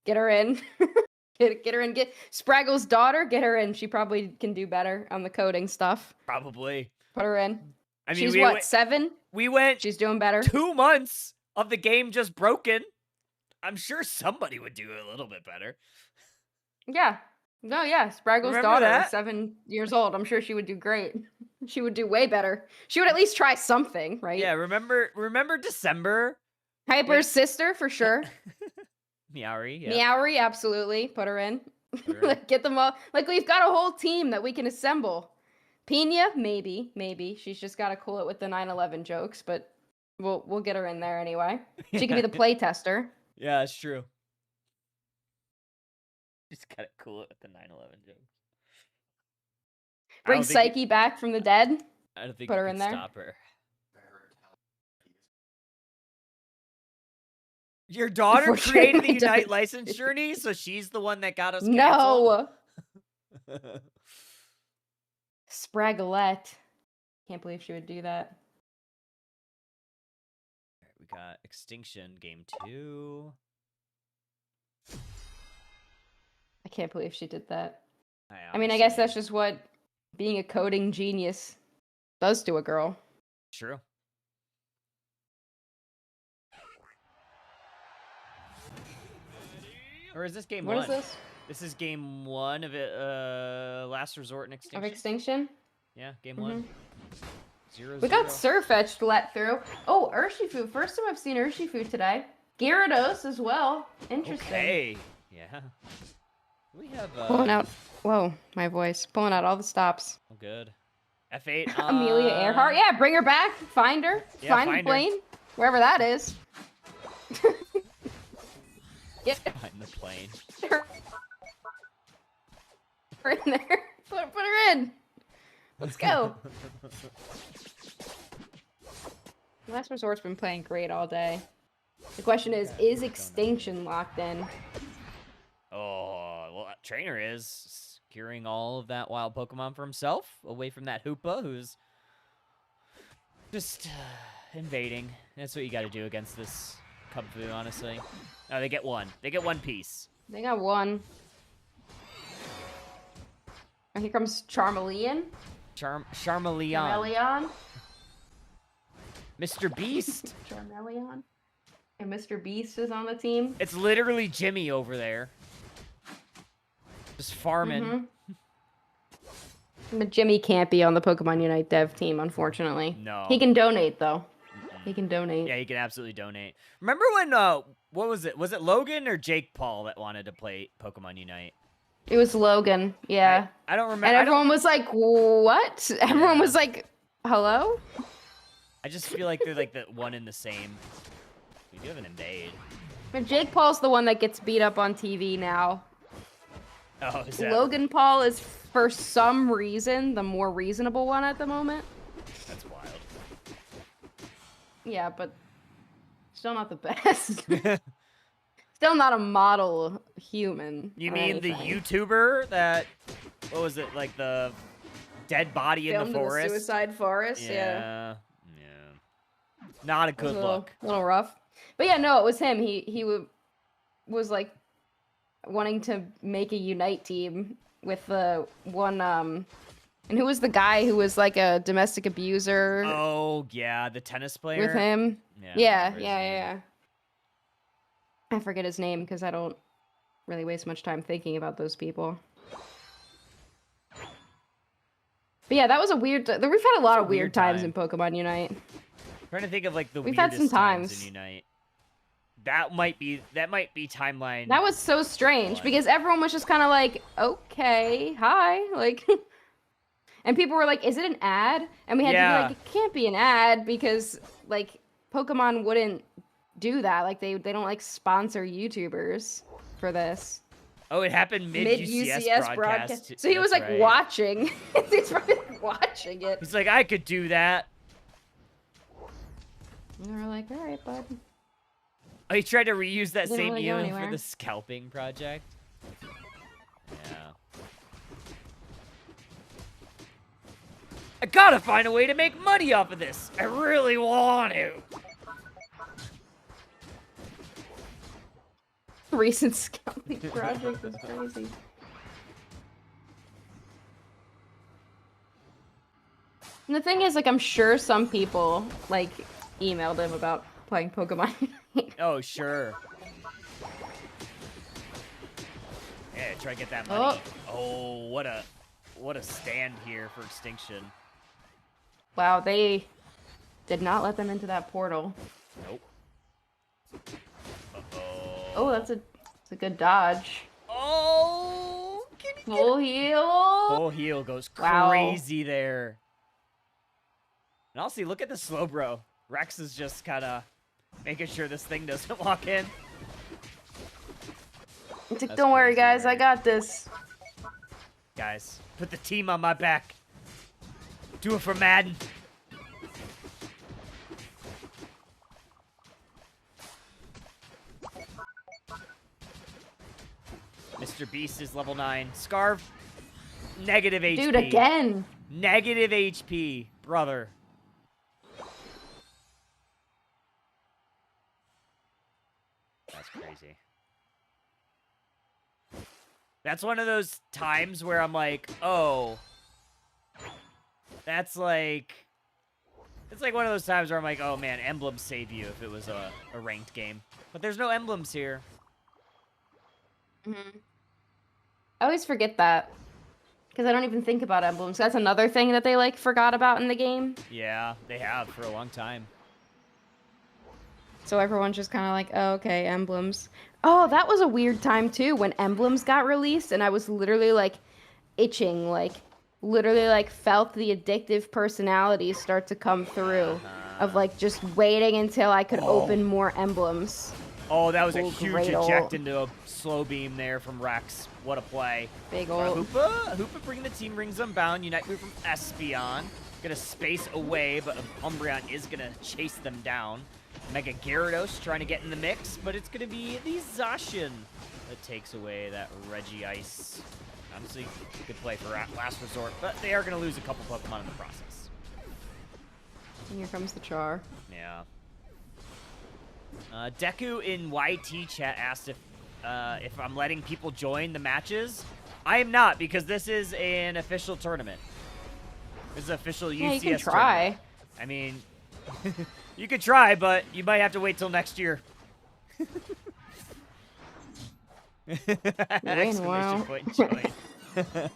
Get her in. Get her in. Get Spraggle's daughter, get her in. She probably can do better on the coding stuff. Probably. Put her in. I mean, She's what, 7? We went She's doing better. 2 months of the game just broken. I'm sure somebody would do a little bit better. Yeah. No, yeah. Spraggle's Remember daughter that? is 7 years old. I'm sure she would do great. She would do way better. She would at least try something, right? Yeah, remember December? Hyper's sister, for sure. Meowry, yeah. Meowry, absolutely. Put her in. Put her in. Like, get them all. Like, we've got a whole team that we can assemble. Pina, maybe. She's just got to cool it with the 9/11 jokes, but we'll get her in there anyway. She can be the play tester. Yeah, it's true. Just gotta cool it with the 9/11 jokes. Bring Psyche back from the dead. I don't think Put you her can in there. stop her. Your daughter created the Unfortunately, Unite does. license journey, so she's the one that got us canceled? No. Spragglette. Can't believe she would do that. We got Extinction Game 2. I can't believe she did that. I I mean, I guess that's just what being a coding genius does to a girl. true. Or is this game What 1? is this? This is game 1 of it. Last Resort and Extinction. Of Extinction? Yeah, game 1. 0, We got Surfetched let through. Oh, Urshifu. First time I've seen Urshifu today. Gyarados as well. Interesting. Okay. Yeah. We have Pulling out. Whoa, my voice. Pulling out all the stops. Oh, good. F8. Amelia Earhart. Yeah, bring her back. Find her. Yeah, find the find her. plane. Wherever that is. Get Find the plane. her in there. Put her in. Let's go. Last Resort's been playing great all day. The question is Extinction locked in? Oh, well, Trainer is securing all of that wild Pokemon for himself, away from that Hoopa, who's just invading. That's what you got to do against this Cubfu, honestly. No, they get one. They get one piece. They got one. And here comes Charmeleon. Charmeleon. Mr. Beast. Charmeleon. And Mr. Beast is on the team. It's literally Jimmy over there. Just farming. But Jimmy can't be on the Pokemon Unite dev team, unfortunately. No. He can donate, though. He can donate. Yeah, you can absolutely donate. Remember when, what was it? Was it Logan or Jake Paul that wanted to play Pokemon Unite? It was Logan, yeah. I don't remember. And everyone was like, what? Everyone was like, hello? I just feel like they're like the one in the same. We do have an invade. But Jake Paul's the one that gets beat up on TV now. Oh, is that? Logan Paul is, for some reason, the more reasonable one at the moment. That's wild. Yeah, but still not the best. Still not a model human. You or mean the anything. YouTuber that, what was it, like the dead body in Filmed the forest? Suicide Forest, yeah. Yeah. Not a good look. A little rough. But yeah, no, it was him. He was like wanting to make a Unite team with the one and who was the guy who was like a domestic abuser Oh, yeah, the tennis player. with him? Yeah, I Yeah, remember his name. yeah. I forget his name because I don't really waste much time thinking about those people. But yeah, that was a weird. We've had a lot a of weird weird times time. in Pokemon Unite. Trying to think of like the We've had weirdest some times times. in Unite. That might be timeline. That was so strange one. because everyone was just kind of like, okay, hi, like, and people were like, is it an ad? And we had to be like, it can't be an ad because like Pokemon wouldn't do that. Like they don't like sponsor YouTubers for this. Oh, it happened mid UCS broadcast. So he was like right. watching. He's probably like, watching it. He's like, I could do that. And we're like, all right, bud. Oh, he tried to reuse that Didn't same really go Ewan for anywhere. the scalping project. Yeah. I gotta find a way to make money off of this. I really want to. Recent scouting project was crazy. And the thing is, like, I'm sure some people, like, emailed him about playing Pokemon Unite. Oh, sure. Yeah, try to get that money. Oh, what a stand here for Extinction. Wow, they did not let them into that portal. Nope. Oh, that's a good dodge. Oh, can he Full heal. Full heal goes Wow. crazy there. And also, look at the slow bro. Rex is just kind of making sure this thing doesn't walk in. It's like, That's don't worry, crazy, guys, I right? got this. Guys, put the team on my back. Do it for Madden. Mr. Beast is level 9. Scarf, negative HP. Dude, again. Negative HP, brother. That's crazy. That's one of those times where I'm like, oh, that's like, it's like one of those times where I'm like, oh man, emblems save you if it was a ranked game. But there's no emblems here. Mm-hmm. I always forget that. Because I don't even think about emblems. That's another thing that they, like, forgot about in the game. Yeah, they have for a long time. So everyone's just kind of like, oh, okay, emblems. Oh, that was a weird time, too, when emblems got released, and I was literally, like, itching, like, literally, like, felt the addictive personality start to come through of, like, just waiting until I could open more emblems. Oh, that was a Oh, huge great eject ult. into a slow beam there from Rex. What a play. Big Hoopa, ult. Hoopa bringing the team rings unbound. Unite move from Espeon. Gonna space away, but Umbreon is gonna chase them down. Mega Gyarados trying to get in the mix, but it's gonna be the Zacian that takes away that Regice. Honestly, good play for Last Resort, but they are gonna lose a couple Pokemon in the process. And here comes the Char. Yeah. Deku in YT chat asked if I'm letting people join the matches. I am not, because this is an official tournament. This is an official UCS Yeah, you can tournament. try. I mean, you could try, but you might have to wait till next year. Exclamation wow. point join. What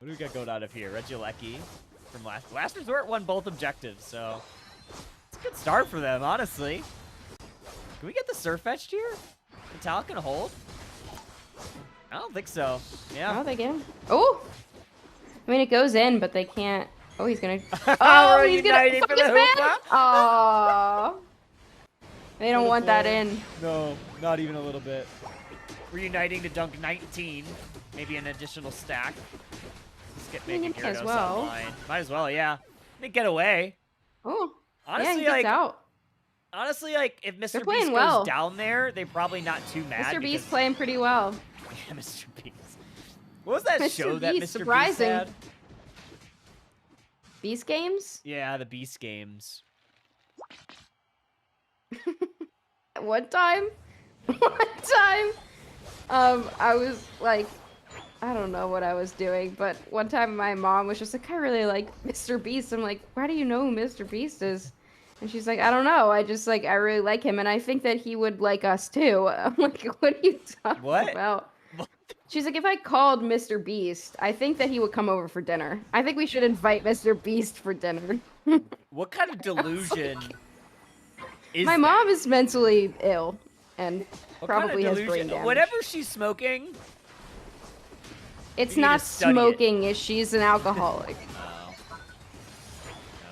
do we got going on up here? Regieleki from Last Resort won both objectives, so it's a good start for them, honestly. Can we get the Surf Fetched here? Metallic gonna hold? I don't think so. Yeah. Oh, they get him. Oh! I mean, it goes in, but they can't. Oh, he's gonna. Oh, Oh, he's gonna. uniting for the Focus man! Hoopa. Aww. They don't want that play. in. No, not even a little bit. Reuniting to dunk 19. Maybe an additional stack. Let's get I mean, Mega you might as Gyarados well. online. Might as well, yeah. They get away. Oh. Honestly, yeah, he gets like, out. honestly, like, if Mr. Beast playing goes well. down there, they're probably not too mad. Mr. Beast because- playing pretty well. Yeah, Mr. Beast. What was that Mr. show that Beast, Mr. surprising. Beast had? Beast games? Yeah, the Beast games. One time, I was like, I don't know what I was doing, but one time my mom was just like, I really like Mr. Beast. I'm like, why do you know who Mr. Beast is? And she's like, I don't know. I really like him, and I think that he would like us too. I'm like, what are you talking What? about? She's like, if I called Mr. Beast, I think that he would come over for dinner. I think we should invite Mr. Beast for dinner. What kind of delusion is My that? mom is mentally ill and What kind of probably has delusion? brain damage. Whatever she's smoking. It's you need to not study it. smoking, she's an alcoholic. Oh.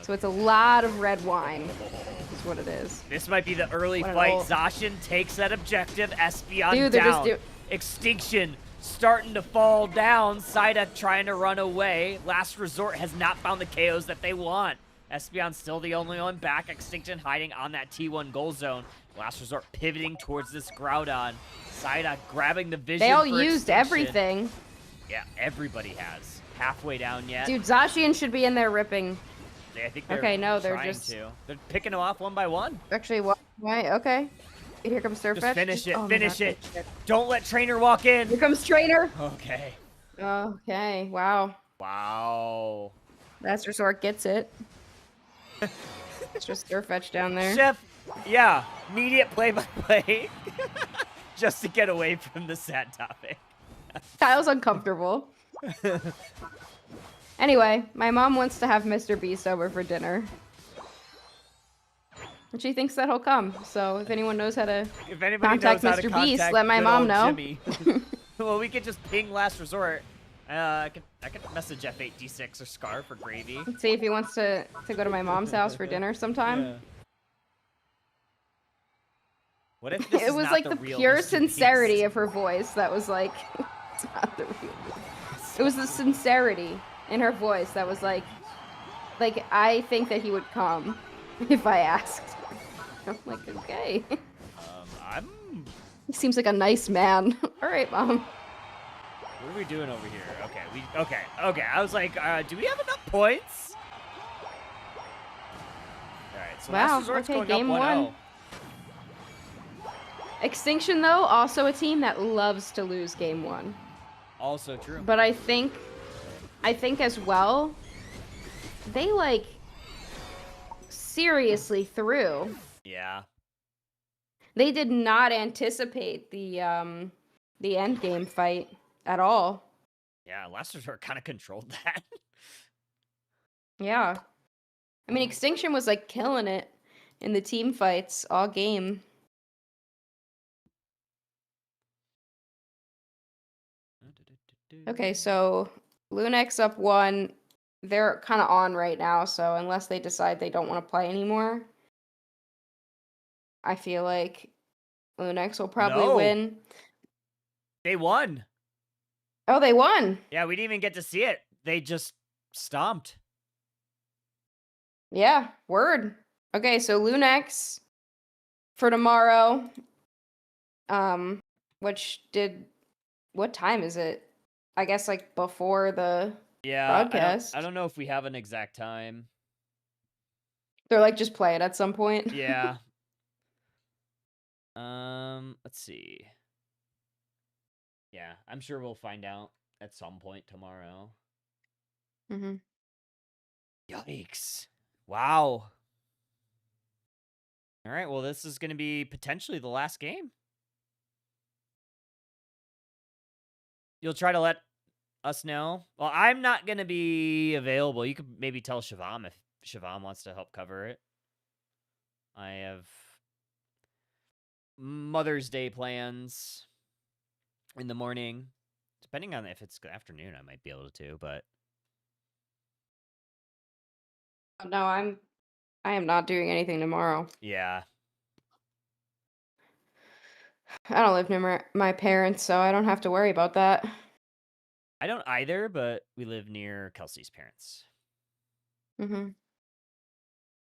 So it's a lot of red wine, is what it is. This might be the early What an fight. old- Zacian takes that objective. Espeon Dude, they're down. just Extinction starting to fall down. Psyduck trying to run away. Last Resort has not found the KOs that they want. Espeon's still the only one back. Extinction hiding on that T1 goal zone. Last Resort pivoting towards this Groudon. Psyduck grabbing the vision. They all for used Extinction. everything. Yeah, everybody has. Halfway down yet. Dude, Zacian should be in there ripping. I think they're Okay, no, they're trying just- to. They're picking them off one by one. Actually, what? Why? Okay. Here comes Surfetch. Just finish it. Oh my Finish God, it. shit. Don't let Trainer walk in. Here comes Trainer. Okay. Okay, wow. Wow. Last Resort gets it. It's just Surfetch down there. Chef, yeah, immediate play-by-play. Just to get away from the sad topic. Kyle's uncomfortable. Anyway, my mom wants to have Mr. Beast over for dinner. And she thinks that he'll come. So if anyone knows how to If anybody contact knows how to Mr. Beast, contact let my good mom old know. Jimmy. Well, we could just ping Last Resort. I could message F8D6 or Scar for gravy. see if he wants to go to my mom's house for dinner sometime. Yeah. What if this It is was not like the the real pure Mr. sincerity Beast? of her voice that was like, it's not the real. It was the sincerity in her voice that was like I think that he would come if I asked. I'm like, okay. I'm. He seems like a nice man. All right, mom. What are we doing over here? Okay, okay. I was like, do we have enough points? All right, so Wow, Last Resort's okay, going game up 1-0. one. Extinction, though, also a team that loves to lose game one. Also true. But I think as well, they like seriously threw. Yeah. They did not anticipate the end game fight at all. Yeah, Last Resort kind of controlled that. Yeah. I mean, Extinction was like killing it in the team fights all game. Okay, so Lunex up 1. They're kind of on right now, so unless they decide they don't want to play anymore, I feel like Lunex will probably No. win. They won. Oh, they won. Yeah, we didn't even get to see it. They just stomped. Yeah, word. Okay, so Lunex for tomorrow. What time is it? I guess like before the Yeah. broadcast. I don't know if we have an exact time. They're like just play it at some point. Yeah. Let's see. Yeah, I'm sure we'll find out at some point tomorrow. Mm-hmm. Yikes. Wow. All right, well, this is going to be potentially the last game. You'll try to let us know? Well, I'm not going to be available. You could maybe tell Shivam if Shivam wants to help cover it. I have Mother's Day plans in the morning. Depending on if it's good afternoon, I might be able to, but No, I am not doing anything tomorrow. yeah. I don't live near my parents, so I don't have to worry about that. I don't either, but we live near Kelsey's parents. Mm-hmm.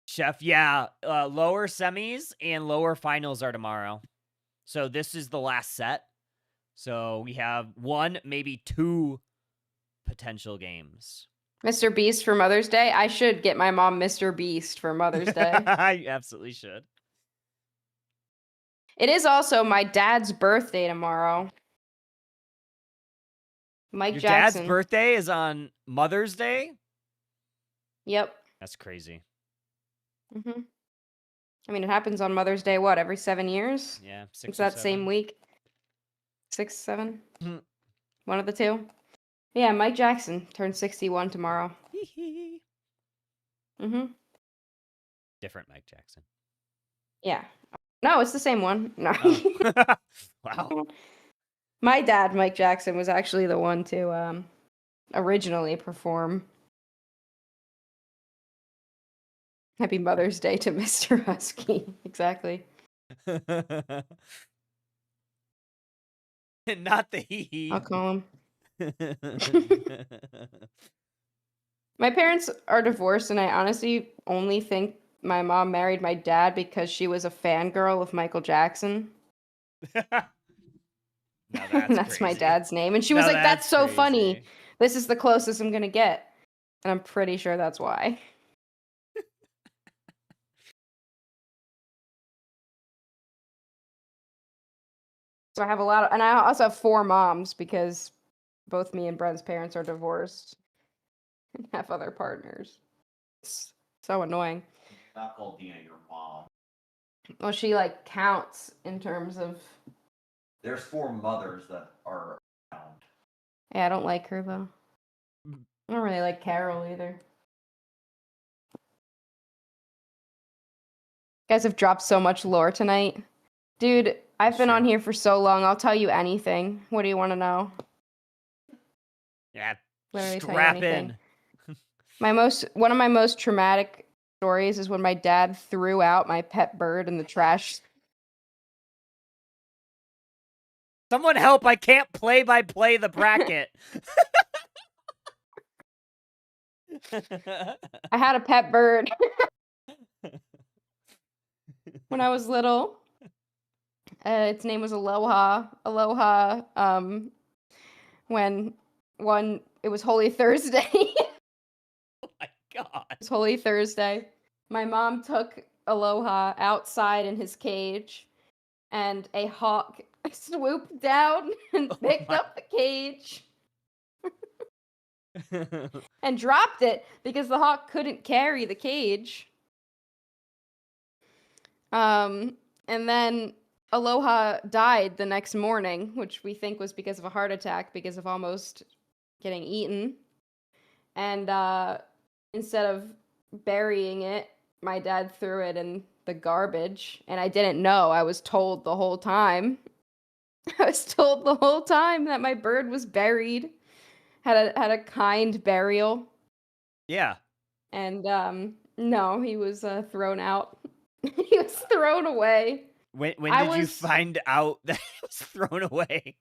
Chef, yeah, lower semis and lower finals are tomorrow. So this is the last set. So we have 1, maybe 2 potential games. Mr. Beast for Mother's Day? I should get my mom Mr. Beast for Mother's Day. I absolutely should. It is also my dad's birthday tomorrow. Mike Your Jackson. dad's birthday is on Mother's Day? Yep. That's crazy. Mm-hmm. I mean, it happens on Mother's Day, every 7 years? Yeah, 6 It's or that same 7. week. 6, 7? One of the two. Yeah, Mike Jackson turned 61 tomorrow. Mm-hmm. Different Mike Jackson. Yeah. No, it's the same one. No. Oh. Wow. My dad, Mike Jackson, was actually the one to originally perform Happy Mother's Day to Mr. Husky. Exactly. Not the hee I'll call him. hee. My parents are divorced, and I honestly only think my mom married my dad because she was a fangirl of Michael Jackson. Now And that's my dad's name. And she was Now like, that's so crazy. funny. This is the closest I'm going to get. And I'm pretty sure that's why. So I have a lot of, and I also have 4 moms because both me and Brent's parents are divorced and have other partners. It's so annoying. Not called Dina your mom. Well, she like counts in terms of. There's 4 mothers that are around. Yeah, I don't like her though. I don't really like Carol either. You guys have dropped so much lore tonight. Dude, I've been on here for so long. I'll tell you anything. What do you want to know? Yeah. Literally tell you Strap anything. in. One of my most traumatic stories is when my dad threw out my pet bird in the trash. Someone help, I can't play the bracket. I had a pet bird when I was little. Its name was Aloha. Aloha. When it was Holy Thursday. Oh my god. It was Holy Thursday. My mom took Aloha outside in his cage, and a hawk swooped down and picked up the cage and dropped it because the hawk couldn't carry the cage. And then Aloha died the next morning, which we think was because of a heart attack because of almost getting eaten. And instead of burying it, my dad threw it in the garbage, and I didn't know. I was told the whole time. I was told the whole time that my bird was buried, had a kind burial. Yeah. And no, he was thrown out. He was thrown away. When did you find out that it was thrown away?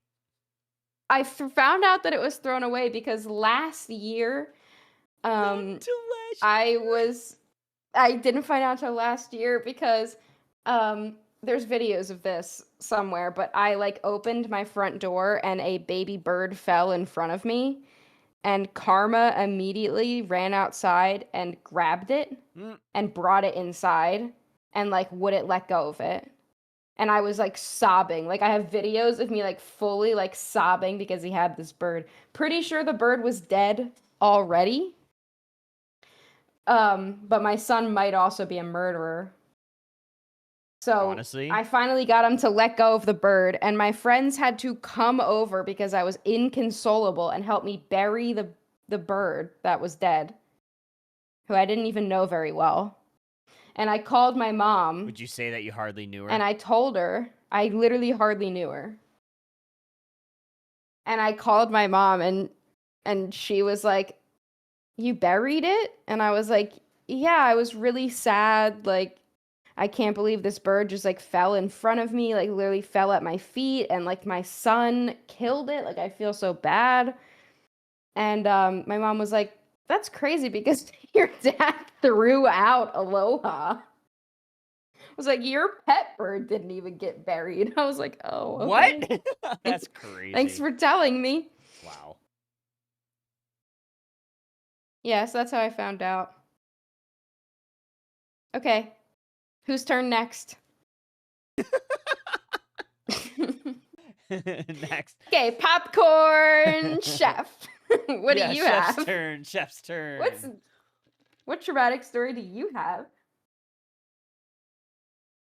I found out that it was thrown away because last year, I didn't find out until last year because there's videos of this somewhere, but I like opened my front door and a baby bird fell in front of me, and Karma immediately ran outside and grabbed it and brought it inside and like wouldn't let go of it. And I was like sobbing. Like I have videos of me like fully like sobbing because he had this bird. Pretty sure the bird was dead already. But my son might also be a murderer. So honestly, I finally got him to let go of the bird, and my friends had to come over because I was inconsolable and help me bury the bird that was dead, who I didn't even know very well. And I called my mom. Would you say that you hardly knew her? And I told her, I literally hardly knew her. And I called my mom, and she was like, "You buried it?" And I was like, "Yeah, I was really sad. Like, I can't believe this bird just like fell in front of me, like literally fell at my feet, and like my son killed it. Like I feel so bad." And my mom was like, "That's crazy because your dad threw out Aloha." I was like, "Your pet bird didn't even get buried." I was like, "Oh, okay. What?" That's crazy. Thanks for telling me. Wow. Yeah, so that's how I found out. Okay. Whose turn next? Next. Okay, popcorn chef. What do you chef's have? Turn. Chef's turn. What traumatic story do you have?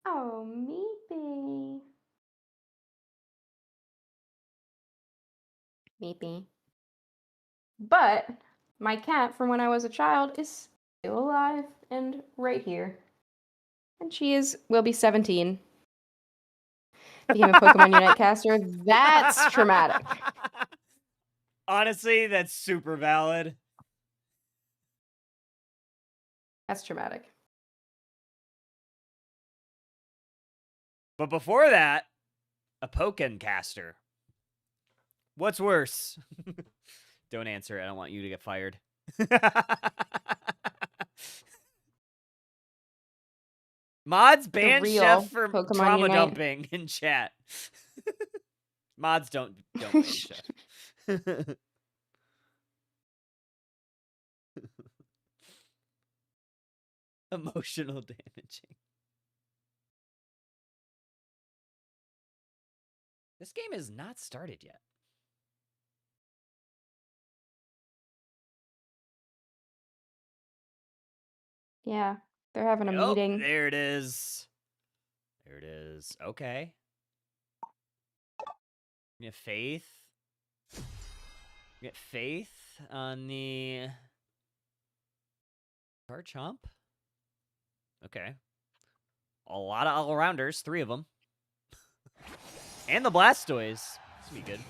Oh, Meepy. Maybe. But my cat from when I was a child is still alive and right here. And will be 17. Became a Pokemon Unite caster. That's traumatic. Honestly, that's super valid. That's traumatic. But before that, a Pokken caster. What's worse? Don't answer. I don't want you to get fired. Mods ban real Chef for Pokemon trauma Unite. dumping in chat. Mods don't ban Chef. Emotional damaging. This game is not started yet. Yeah, they're having a meeting. There it is. There it is. Okay. You have faith. You get faith on the Garchomp. Okay. A lot of all-rounders, 3 of them. And the Blastoise. This will be good.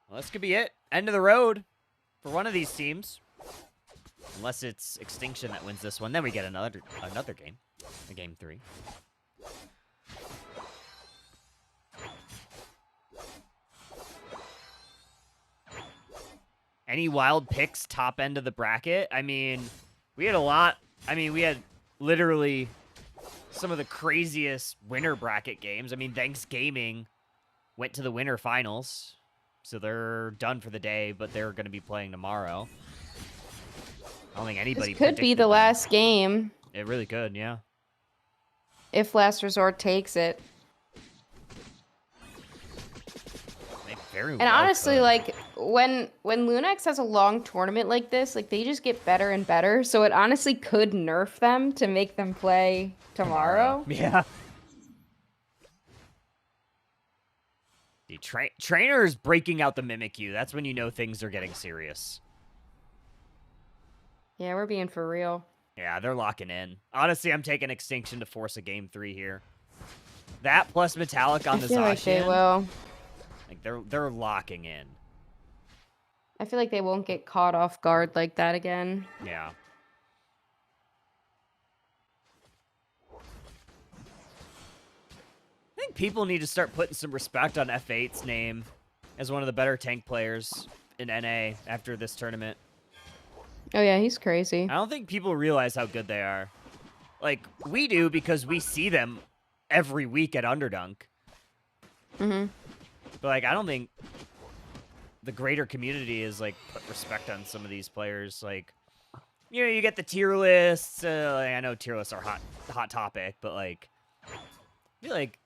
Well, this could be it. End of the road for one of these teams. Unless it's Extinction that wins this one. Then we get another game. A game 3. Any wild picks top end of the bracket? I mean, we had a lot. I mean, we had literally some of the craziest winner bracket games. I mean, Thanksgaming went to the winter finals. So they're done for the day, but they're going to be playing tomorrow. I don't think anybody This could be the last game. It really could, yeah. If Last Resort takes it. And honestly, like, when Lunax has a long tournament like this, like, they just get better and better. So it honestly could nerf them to make them play tomorrow. Yeah. The trainers breaking out the Mimikyu. That's when you know things are getting serious. Yeah, we're being for real. Yeah, they're locking in. Honestly, I'm taking Extinction to force a game 3 here. That plus Metallic on the Zacian. Like they will. Like they're locking in. I feel like they won't get caught off guard like that again. Yeah. I think people need to start putting some respect on F8's name as one of the better tank players in NA after this tournament. Oh yeah, he's crazy. I don't think people realize how good they are. Like, we do because we see them every week at Underdunk. Mm-hmm. But, like, I don't think the greater community is, like, put respect on some of these players. Like, you know, you get the tier lists. I know tier lists are hot topic, but, like, I feel like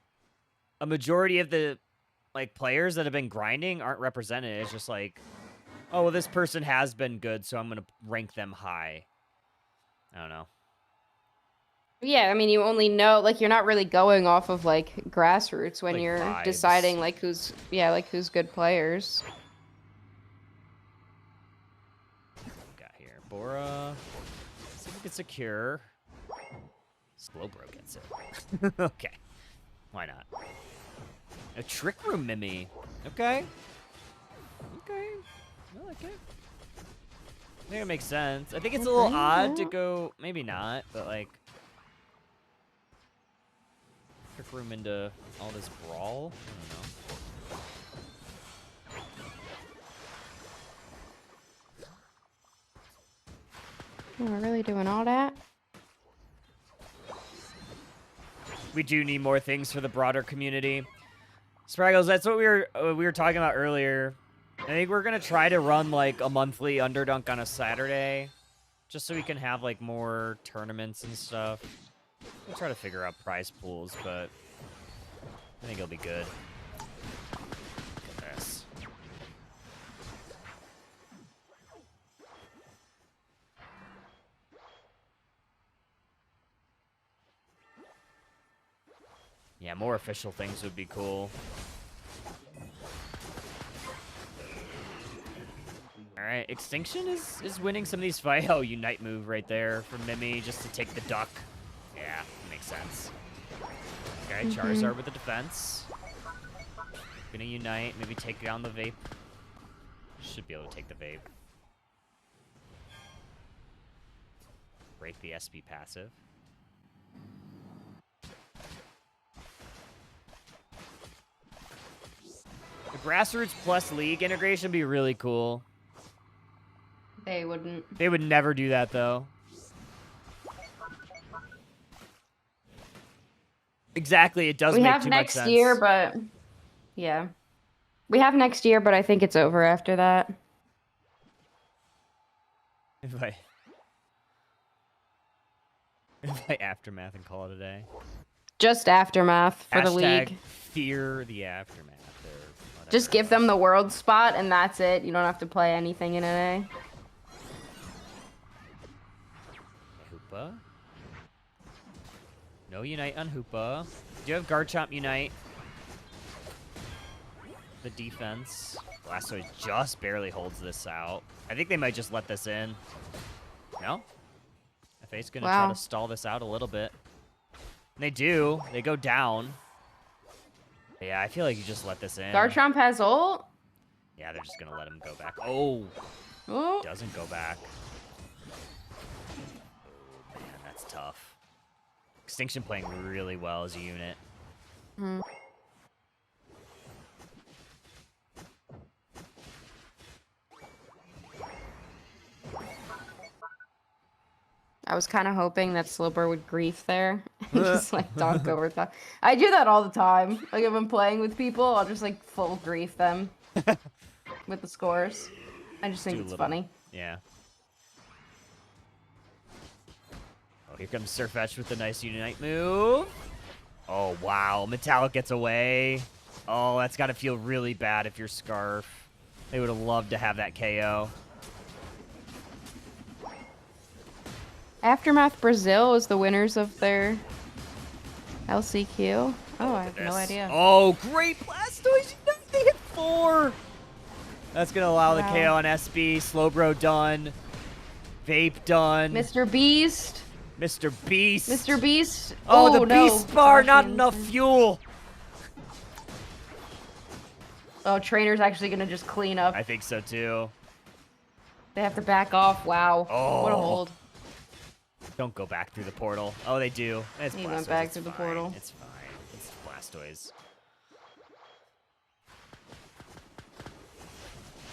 a majority of the, like, players that have been grinding aren't represented. It's just like, oh, well, this person has been good, so I'm going to rank them high. I don't know. Yeah, I mean, you only know, like, you're not really going off of, like, grassroots when Like you're vibes. deciding, like, who's good players. Got here. Bora. See if we can secure. Slowbro gets it. Okay. Why not? A Trick Room Mimi. Okay. Okay. I like it. I think it makes sense. I think it's a little odd to go... Maybe not, but, like... Trick Room into all this brawl? I don't know. We're really doing all that? We do need more things for the broader community. Spraggles, that's what we were talking about earlier. I think we're gonna try to run like a monthly Underdunk on a Saturday, just so we can have like more tournaments and stuff. We'll try to figure out prize pools, but I think it'll be good. Look at this. Yeah, more official things would be cool. Alright, Extinction is winning some of these fights. Oh, Unite move right there from Mimi just to take the duck. Yeah, makes sense. Okay, Charizard with the defense. Gonna Unite, maybe take down the Vape. Should be able to take the Vape. Break the SP passive. The Grassroots plus League integration would be really cool. They wouldn't. They would never do that, though. Exactly, it does We make have too much next sense. year, but yeah. We have next year, but I think it's over after that. If I Aftermath and call it a day. Just Aftermath for the Hashtag league. fear the Aftermath. Or whatever. Just give them the world spot, and that's it. You don't have to play anything in NA. Hoopa. No Unite on Hoopa. Do you have Garchomp Unite? The defense. Blastoise just barely holds this out. I think they might just let this in. No? FA's gonna try to stall this out a little bit. And they do. They go down. Yeah, I feel like you just let this in. Garchomp has ult. Yeah, they're just gonna let him go back. Oh! Oh. Doesn't go back. Oh, man, that's tough. Extinction playing really well as a unit. I was kind of hoping that Slowbro would grief there. Just like donk over top. I do that all the time. Like if I'm playing with people, I'll just like full grief them with the scores. I just think it's funny. Yeah. Oh, here comes Sirfetch'd with the nice Unite move. Oh, wow. Metallic gets away. Oh, that's got to feel really bad if you're Scarf. They would have loved to have that KO. Aftermath Brazil is the winners of their LCQ. Oh, I have no idea. Oh, great Blastoise! They hit 4! That's going to allow the KO on SB. Slowbro done. Vape done. Mr. Beast. Mr. Beast. Mr. Beast. Oh, the no. Beast bar, not enough fuel. Oh, Trainer's actually going to just clean up. I think so, too. They have to back off. Wow. Oh. What a hold. Don't go back through the portal. Oh, they do. It's He Blastoise. went back It's through the fine. portal. It's fine. It's Blastoise.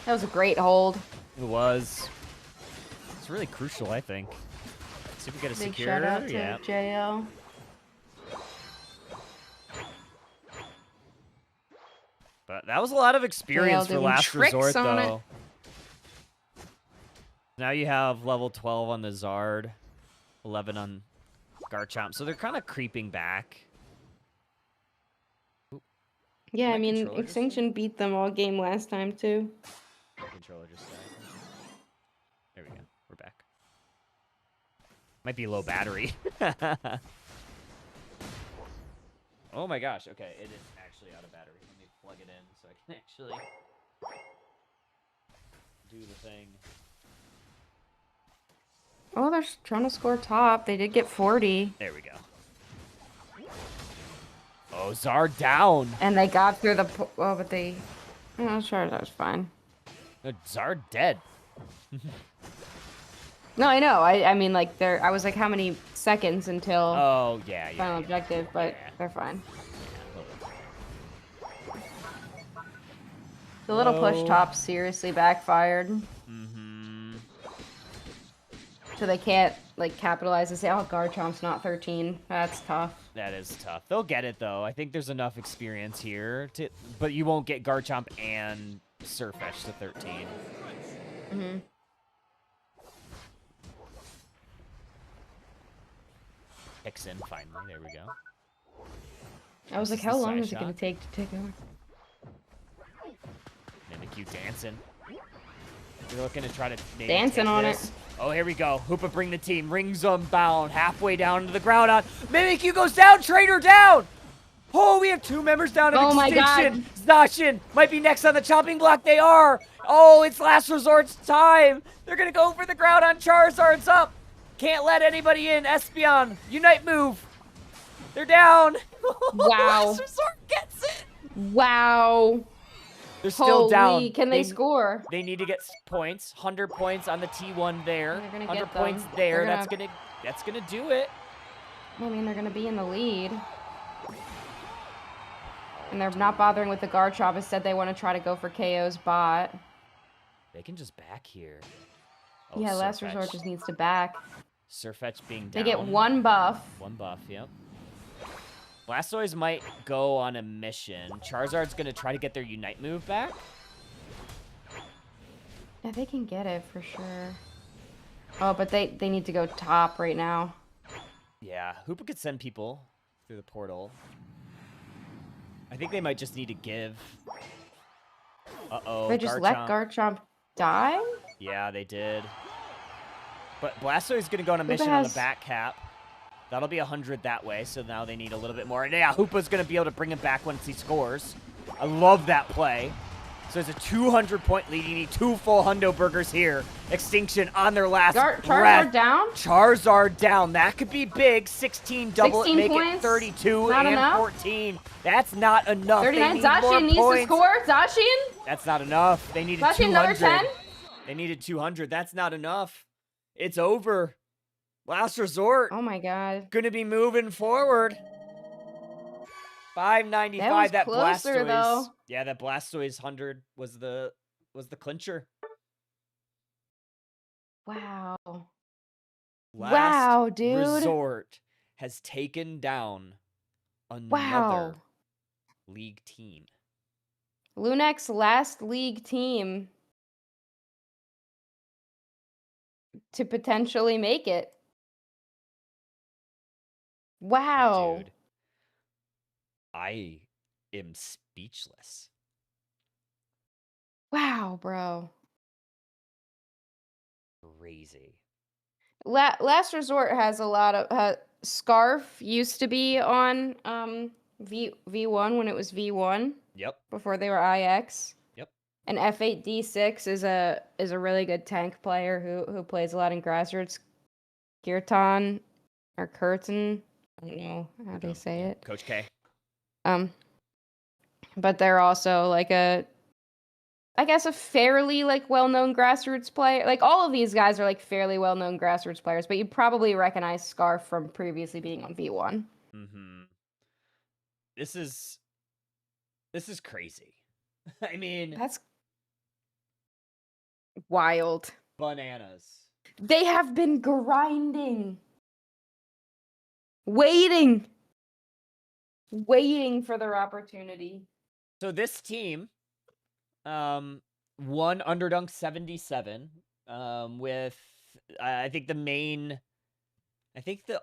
That was a great hold. It was. It's really crucial, I think. See if we get a Big secure. shout out to Yeah. JL. But that was a lot of experience for doing Last tricks Resort, on it. though. Now you have level 12 on the Zard, 11 on Garchomp, so they're kind of creeping back. Yeah, My I mean, controller just Extinction beat them all game last time, too. Controller just died. There we go. We're back. Might be low battery. Oh my gosh. Okay, it is actually out of battery. Let me plug it in so I can actually do the thing. Oh, they're trying to score top. They did get 40. There we go. Oh, Zard down. And they got through the... Oh, but they... Oh, sure, that was fine. No, Zard dead. No, I know. I mean, like, I was like, how many seconds until Oh, yeah, yeah. final yeah. objective, but Yeah. they're fine. Yeah, The little push Hello. top seriously backfired. mm-hmm. So they can't, like, capitalize and say, oh, Garchomp's not 13. That's tough. That is tough. They'll get it, though. I think there's enough experience here. But you won't get Garchomp and Sirfetch'd to 13. Mm-hmm. Picks in, finally. There we go. I was like, This is how the long side is it going shot. to take to take over? Mimikyu dancing. We're looking to try to maybe Dancing take on this. it. Oh, here we go. Hoopa bring the team. Rings unbound. Halfway down to the ground. Mimikyu goes down. Trainer down. Oh, we have 2 members down of Oh my Extinction. Zacian might be next on the chopping block. They are. Oh, it's Last Resort's time. They're going to go for the Groudon. Charizard's up. Can't let anybody in. Espeon, Unite move. They're down. Wow. Last Resort gets it. Wow. They're still down. Can they score? They need to get points. 100 points on the T1 there. They're gonna 100 get points them. there. They're That's gonna do it. I mean, they're gonna be in the lead. And they're not bothering with the Garchomp. Instead, they want to try to go for KO's bot. They can just back here. Oh, Yeah, Last Surfetch. Resort just needs to back. Surfetch being down. They get 1 buff. 1 buff, yep. Blastoise might go on a mission. Charizard's gonna try to get their Unite move back. Yeah, they can get it for sure. Oh, but they need to go top right now. Yeah, Hoopa could send people through the portal. I think they might just need to give. Uh-oh, They just let Garchomp die? Yeah, they did. But Blastoise is going to go on a mission on the back cap. That'll be 100 that way, so now they need a little bit more. And yeah, Hoopa's going to be able to bring him back once he scores. I love that play. So it's a 200-point lead. You need 2 full hundo burgers here. Extinction on their last breath. Charizard down? Charizard down. That could be big. 16 double 16 it, make points? it 32 Not and enough? 14. That's not enough. 39. They need more Zacian needs to points. score. Zacian? That's not enough. They needed Zacian 200. another 10? They needed 200. That's not enough. It's over. Last Resort. Oh my god. Gonna be moving forward. 595. That was That closer, Blastoise. though. Yeah, that Blastoise 100 was the clincher. Wow. Last Wow, dude. Resort has taken down another Wow. league team. Lunex's last league team to potentially make it. Wow. Dude, I am speechless. Wow, bro. Crazy. Last Resort has a lot of Scarf used to be on V1 when it was V1 Yep. before they were IX. Yep. And F8D6 is a really good tank player who plays a lot in grassroots. Kirtan or Curtin, I don't know how they say it. Coach K. But they're also like a fairly like well-known grassroots player. Like all of these guys are like fairly well-known grassroots players, but you probably recognize Scarf from previously being on V1. Mm-hmm. This is crazy. I mean, That's wild. bananas. They have been grinding. Waiting for their opportunity. So this team won Underdunk 77 with I think the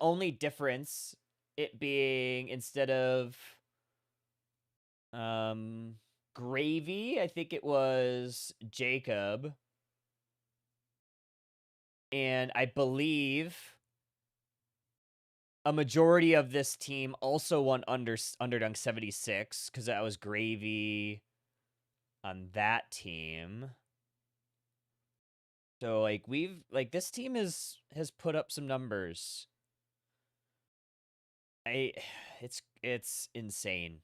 only difference it being instead of Gravy, I think it was Jacob. And I believe a majority of this team also won Underdunk 76 because that was Gravy on that team. So like this team has put up some numbers. It's insane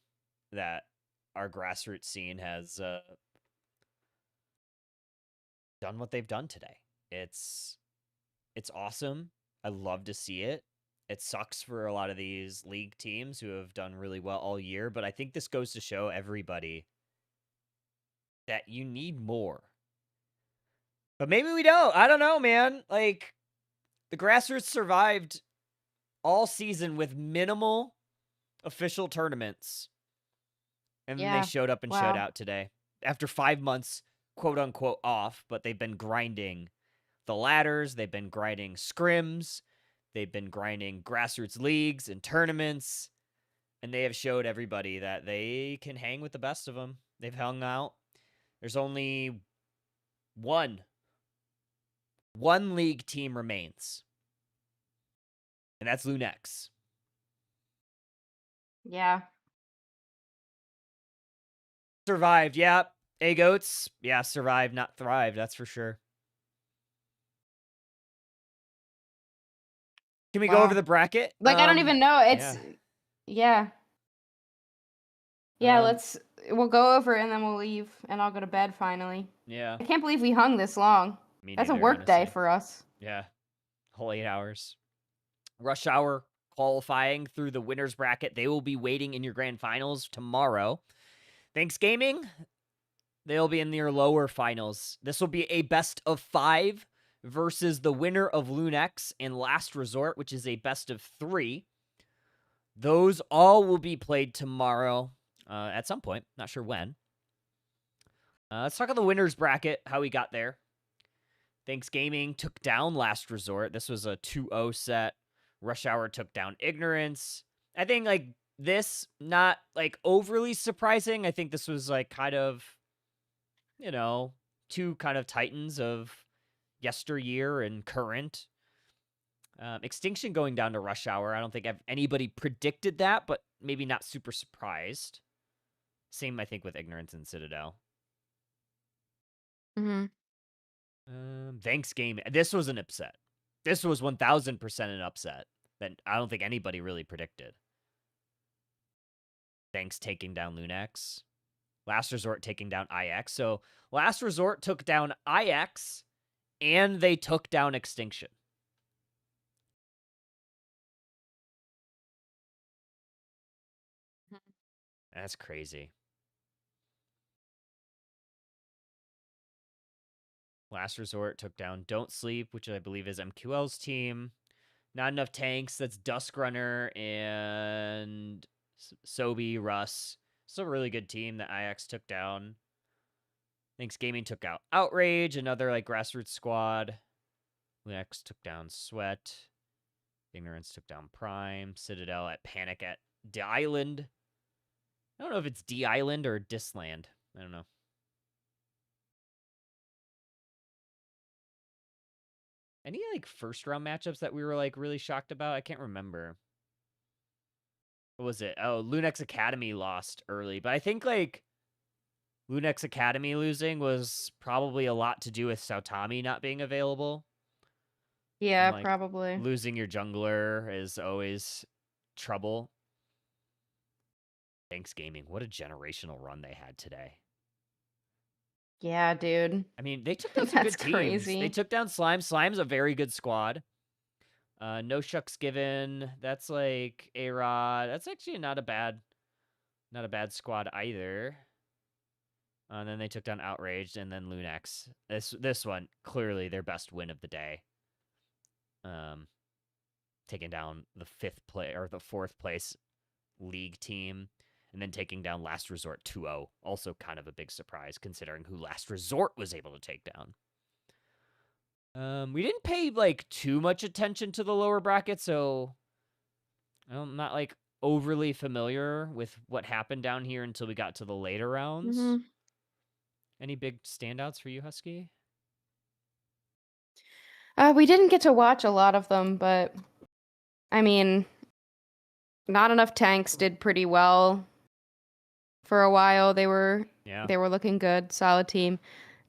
that our grassroots scene has done what they've done today. It's awesome. I love to see it. It sucks for a lot of these league teams who have done really well all year, but I think this goes to show everybody that you need more. But maybe we don't. I don't know, man. Like, the grassroots survived all season with minimal official tournaments. And then they showed up and showed out today. After 5 months, quote unquote, off, but they've been grinding the ladders, they've been grinding scrims, they've been grinding grassroots leagues and tournaments, and they have showed everybody that they can hang with the best of them. They've hung out. There's only one league team remains, and that's Lunex. Yeah. Survived, yeah. A-Goats, yeah, survived, not thrived, that's for sure. Can we go over Wow. the bracket? Like, I don't even know. It's yeah. yeah. We'll go over it and then we'll leave, and I'll go to bed finally. Yeah. I can't believe we hung this long. Me That's a neither, work day honestly. for us. Yeah. Whole 8 hours. Rush Hour qualifying through the winners bracket. They will be waiting in your grand finals tomorrow. Thanksgaming, they'll be in your lower finals. This will be a best of 5 versus the winner of Lunex and Last Resort, which is a best of 3. Those all will be played tomorrow at some point. Not sure when. Let's talk about the winners bracket, how we got there. Thanksgaming took down Last Resort. This was a 2-0 set. Rush Hour took down Ignorance. I think, like, this, not, like, overly surprising. I think this was, like, kind of, you know, 2 kind of titans of yesteryear and current. Extinction going down to Rush Hour. I don't think anybody predicted that, but maybe not super surprised. Same, I think, with Ignorance and Citadel. Thanksgaming. This was an upset. This was 1000% an upset that I don't think anybody really predicted. Thanks taking down Lunex. Last Resort taking down IX. So Last Resort took down IX and they took down Extinction. That's crazy. Last Resort took down Don't Sleep, which I believe is MQL's team. Not enough tanks. That's Dusk Runner and Sobi, Russ. It's a really good team that IX took down. Thanksgaming took out Outrage, another like grassroots squad. Lunex took down Sweat. Ignorance took down Prime. Citadel at Panic at D Island. I don't know if it's D Island or Disland. I don't know. Any like first round matchups that we were like really shocked about? I can't remember. What was it? Oh, Lunex Academy lost early, but I think like Lunex Academy losing was probably a lot to do with Sautami not being available. Yeah, And, like, probably. losing your jungler is always trouble. Thanksgaming, what a generational run they had today. Yeah, dude. I mean, they took down some That's good teams. crazy. They took down Slime. Slime's a very good squad. No Shucks Given. That's like A-Rod. That's actually not a bad squad either. And then they took down Outraged and then Lunex. This one, clearly their best win of the day. Taking down the 4th place league team, and then taking down Last Resort 2-0. Also kind of a big surprise considering who Last Resort was able to take down. We didn't pay like too much attention to the lower bracket, so I'm not like overly familiar with what happened down here until we got to the later rounds. Any big standouts for you, Husky? We didn't get to watch a lot of them, but I mean, Not Enough Tanks did pretty well for a while. They were looking good, solid team.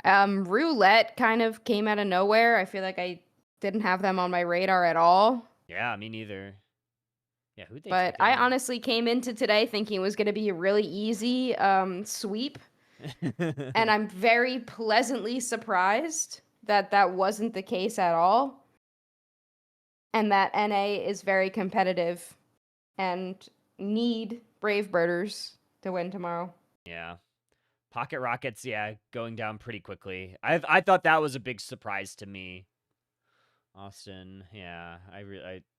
Roulette kind of came out of nowhere. I feel like I didn't have them on my radar at all. Yeah, me neither. Yeah, who'd they But take I on? honestly came into today thinking it was going to be a really easy sweep. And I'm very pleasantly surprised that that wasn't the case at all. And that NA is very competitive and need Brave Birders to win tomorrow. Yeah. Pocket Rockets, yeah, going down pretty quickly. I thought that was a big surprise to me. Austin, yeah,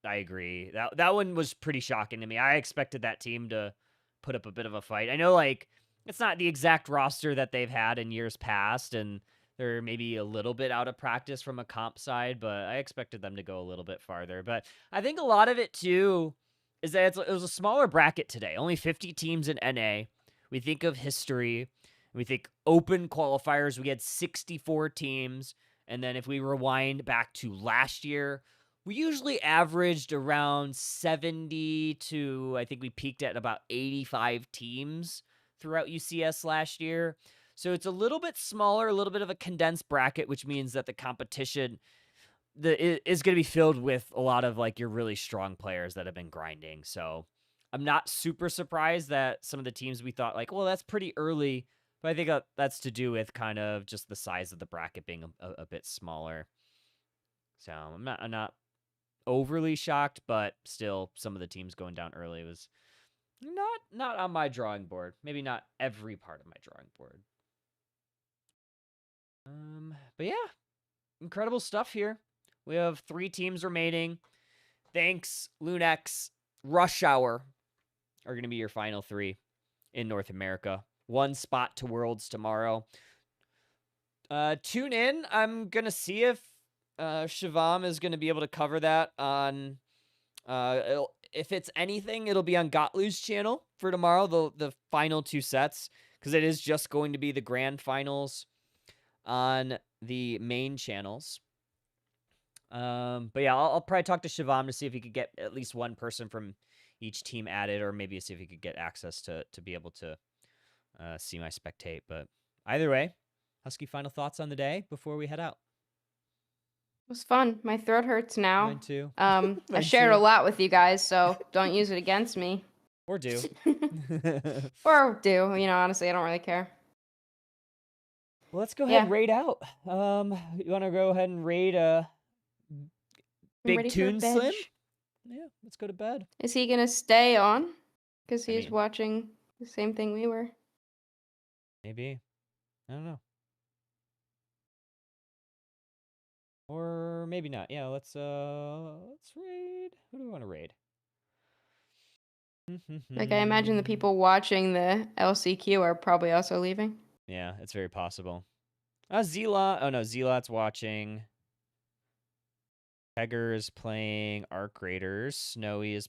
I agree. That one was pretty shocking to me. I expected that team to put up a bit of a fight. I know like it's not the exact roster that they've had in years past, and they're maybe a little bit out of practice from a comp side, but I expected them to go a little bit farther. But I think a lot of it too is that it was a smaller bracket today. Only 50 teams in NA. We think of history. We think open qualifiers. We had 64 teams. And then if we rewind back to last year, we usually averaged around 70 to, I think we peaked at about 85 teams. throughout UCS last year. So it's a little bit smaller, a little bit of a condensed bracket, which means that the competition is going to be filled with a lot of like your really strong players that have been grinding. So I'm not super surprised that some of the teams we thought like, well, that's pretty early, but I think that's to do with kind of just the size of the bracket being a bit smaller. So I'm not overly shocked, but still some of the teams going down early was not on my drawing board. Maybe not every part of my drawing board. But yeah, incredible stuff here. We have 3 teams remaining. Thanks, Lunex, Rush Hour are going to be your final 3 in North America. 1 spot to Worlds tomorrow. Tune in. I'm going to see if Shivam is going to be able to cover that on... if it's anything, it'll be on Gotlu's channel for tomorrow, the final 2 sets, because it is just going to be the grand finals on the main channels. But yeah, I'll probably talk to Shivam to see if he could get at least one person from each team added, or maybe see if he could get access to be able to see my spectate. But either way, Husky, final thoughts on the day before we head out? It was fun. My throat hurts now. Mine too. I Mine shared too. a lot with you guys, so don't use it against me. Or do. Or do, honestly, I don't really care. Well, let's go ahead and raid out. You want to go ahead and raid Big Toon Slim? Yeah, let's go to bed. Is he going to stay on? Because I he's mean- watching the same thing we were. Maybe. I don't know. Or maybe not. Yeah, let's raid. Who do we want to raid? Like, I imagine the people watching the LCQ are probably also leaving. Yeah, it's very possible. Zelot. Oh no, Zelot's watching. Pegger is playing Arc Raiders. Snowy's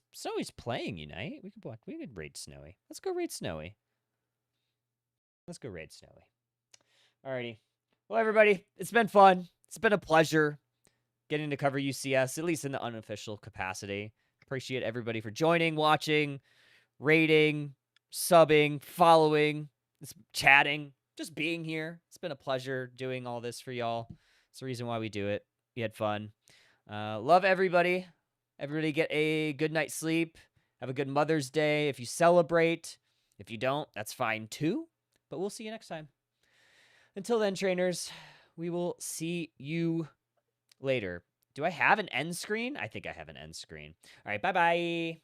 playing Unite. We could raid Snowy. Let's go raid Snowy. Alrighty. Well, everybody, it's been fun. It's been a pleasure getting to cover UCS, at least in the unofficial capacity. Appreciate everybody for joining, watching, rating, subbing, following, chatting, just being here. It's been a pleasure doing all this for y'all. It's the reason why we do it. We had fun. Love everybody. Everybody get a good night's sleep. Have a good Mother's Day if you celebrate. If you don't, that's fine too. But we'll see you next time. Until then, trainers, we will see you later. Do I have an end screen? I think I have an end screen. All right, bye-bye.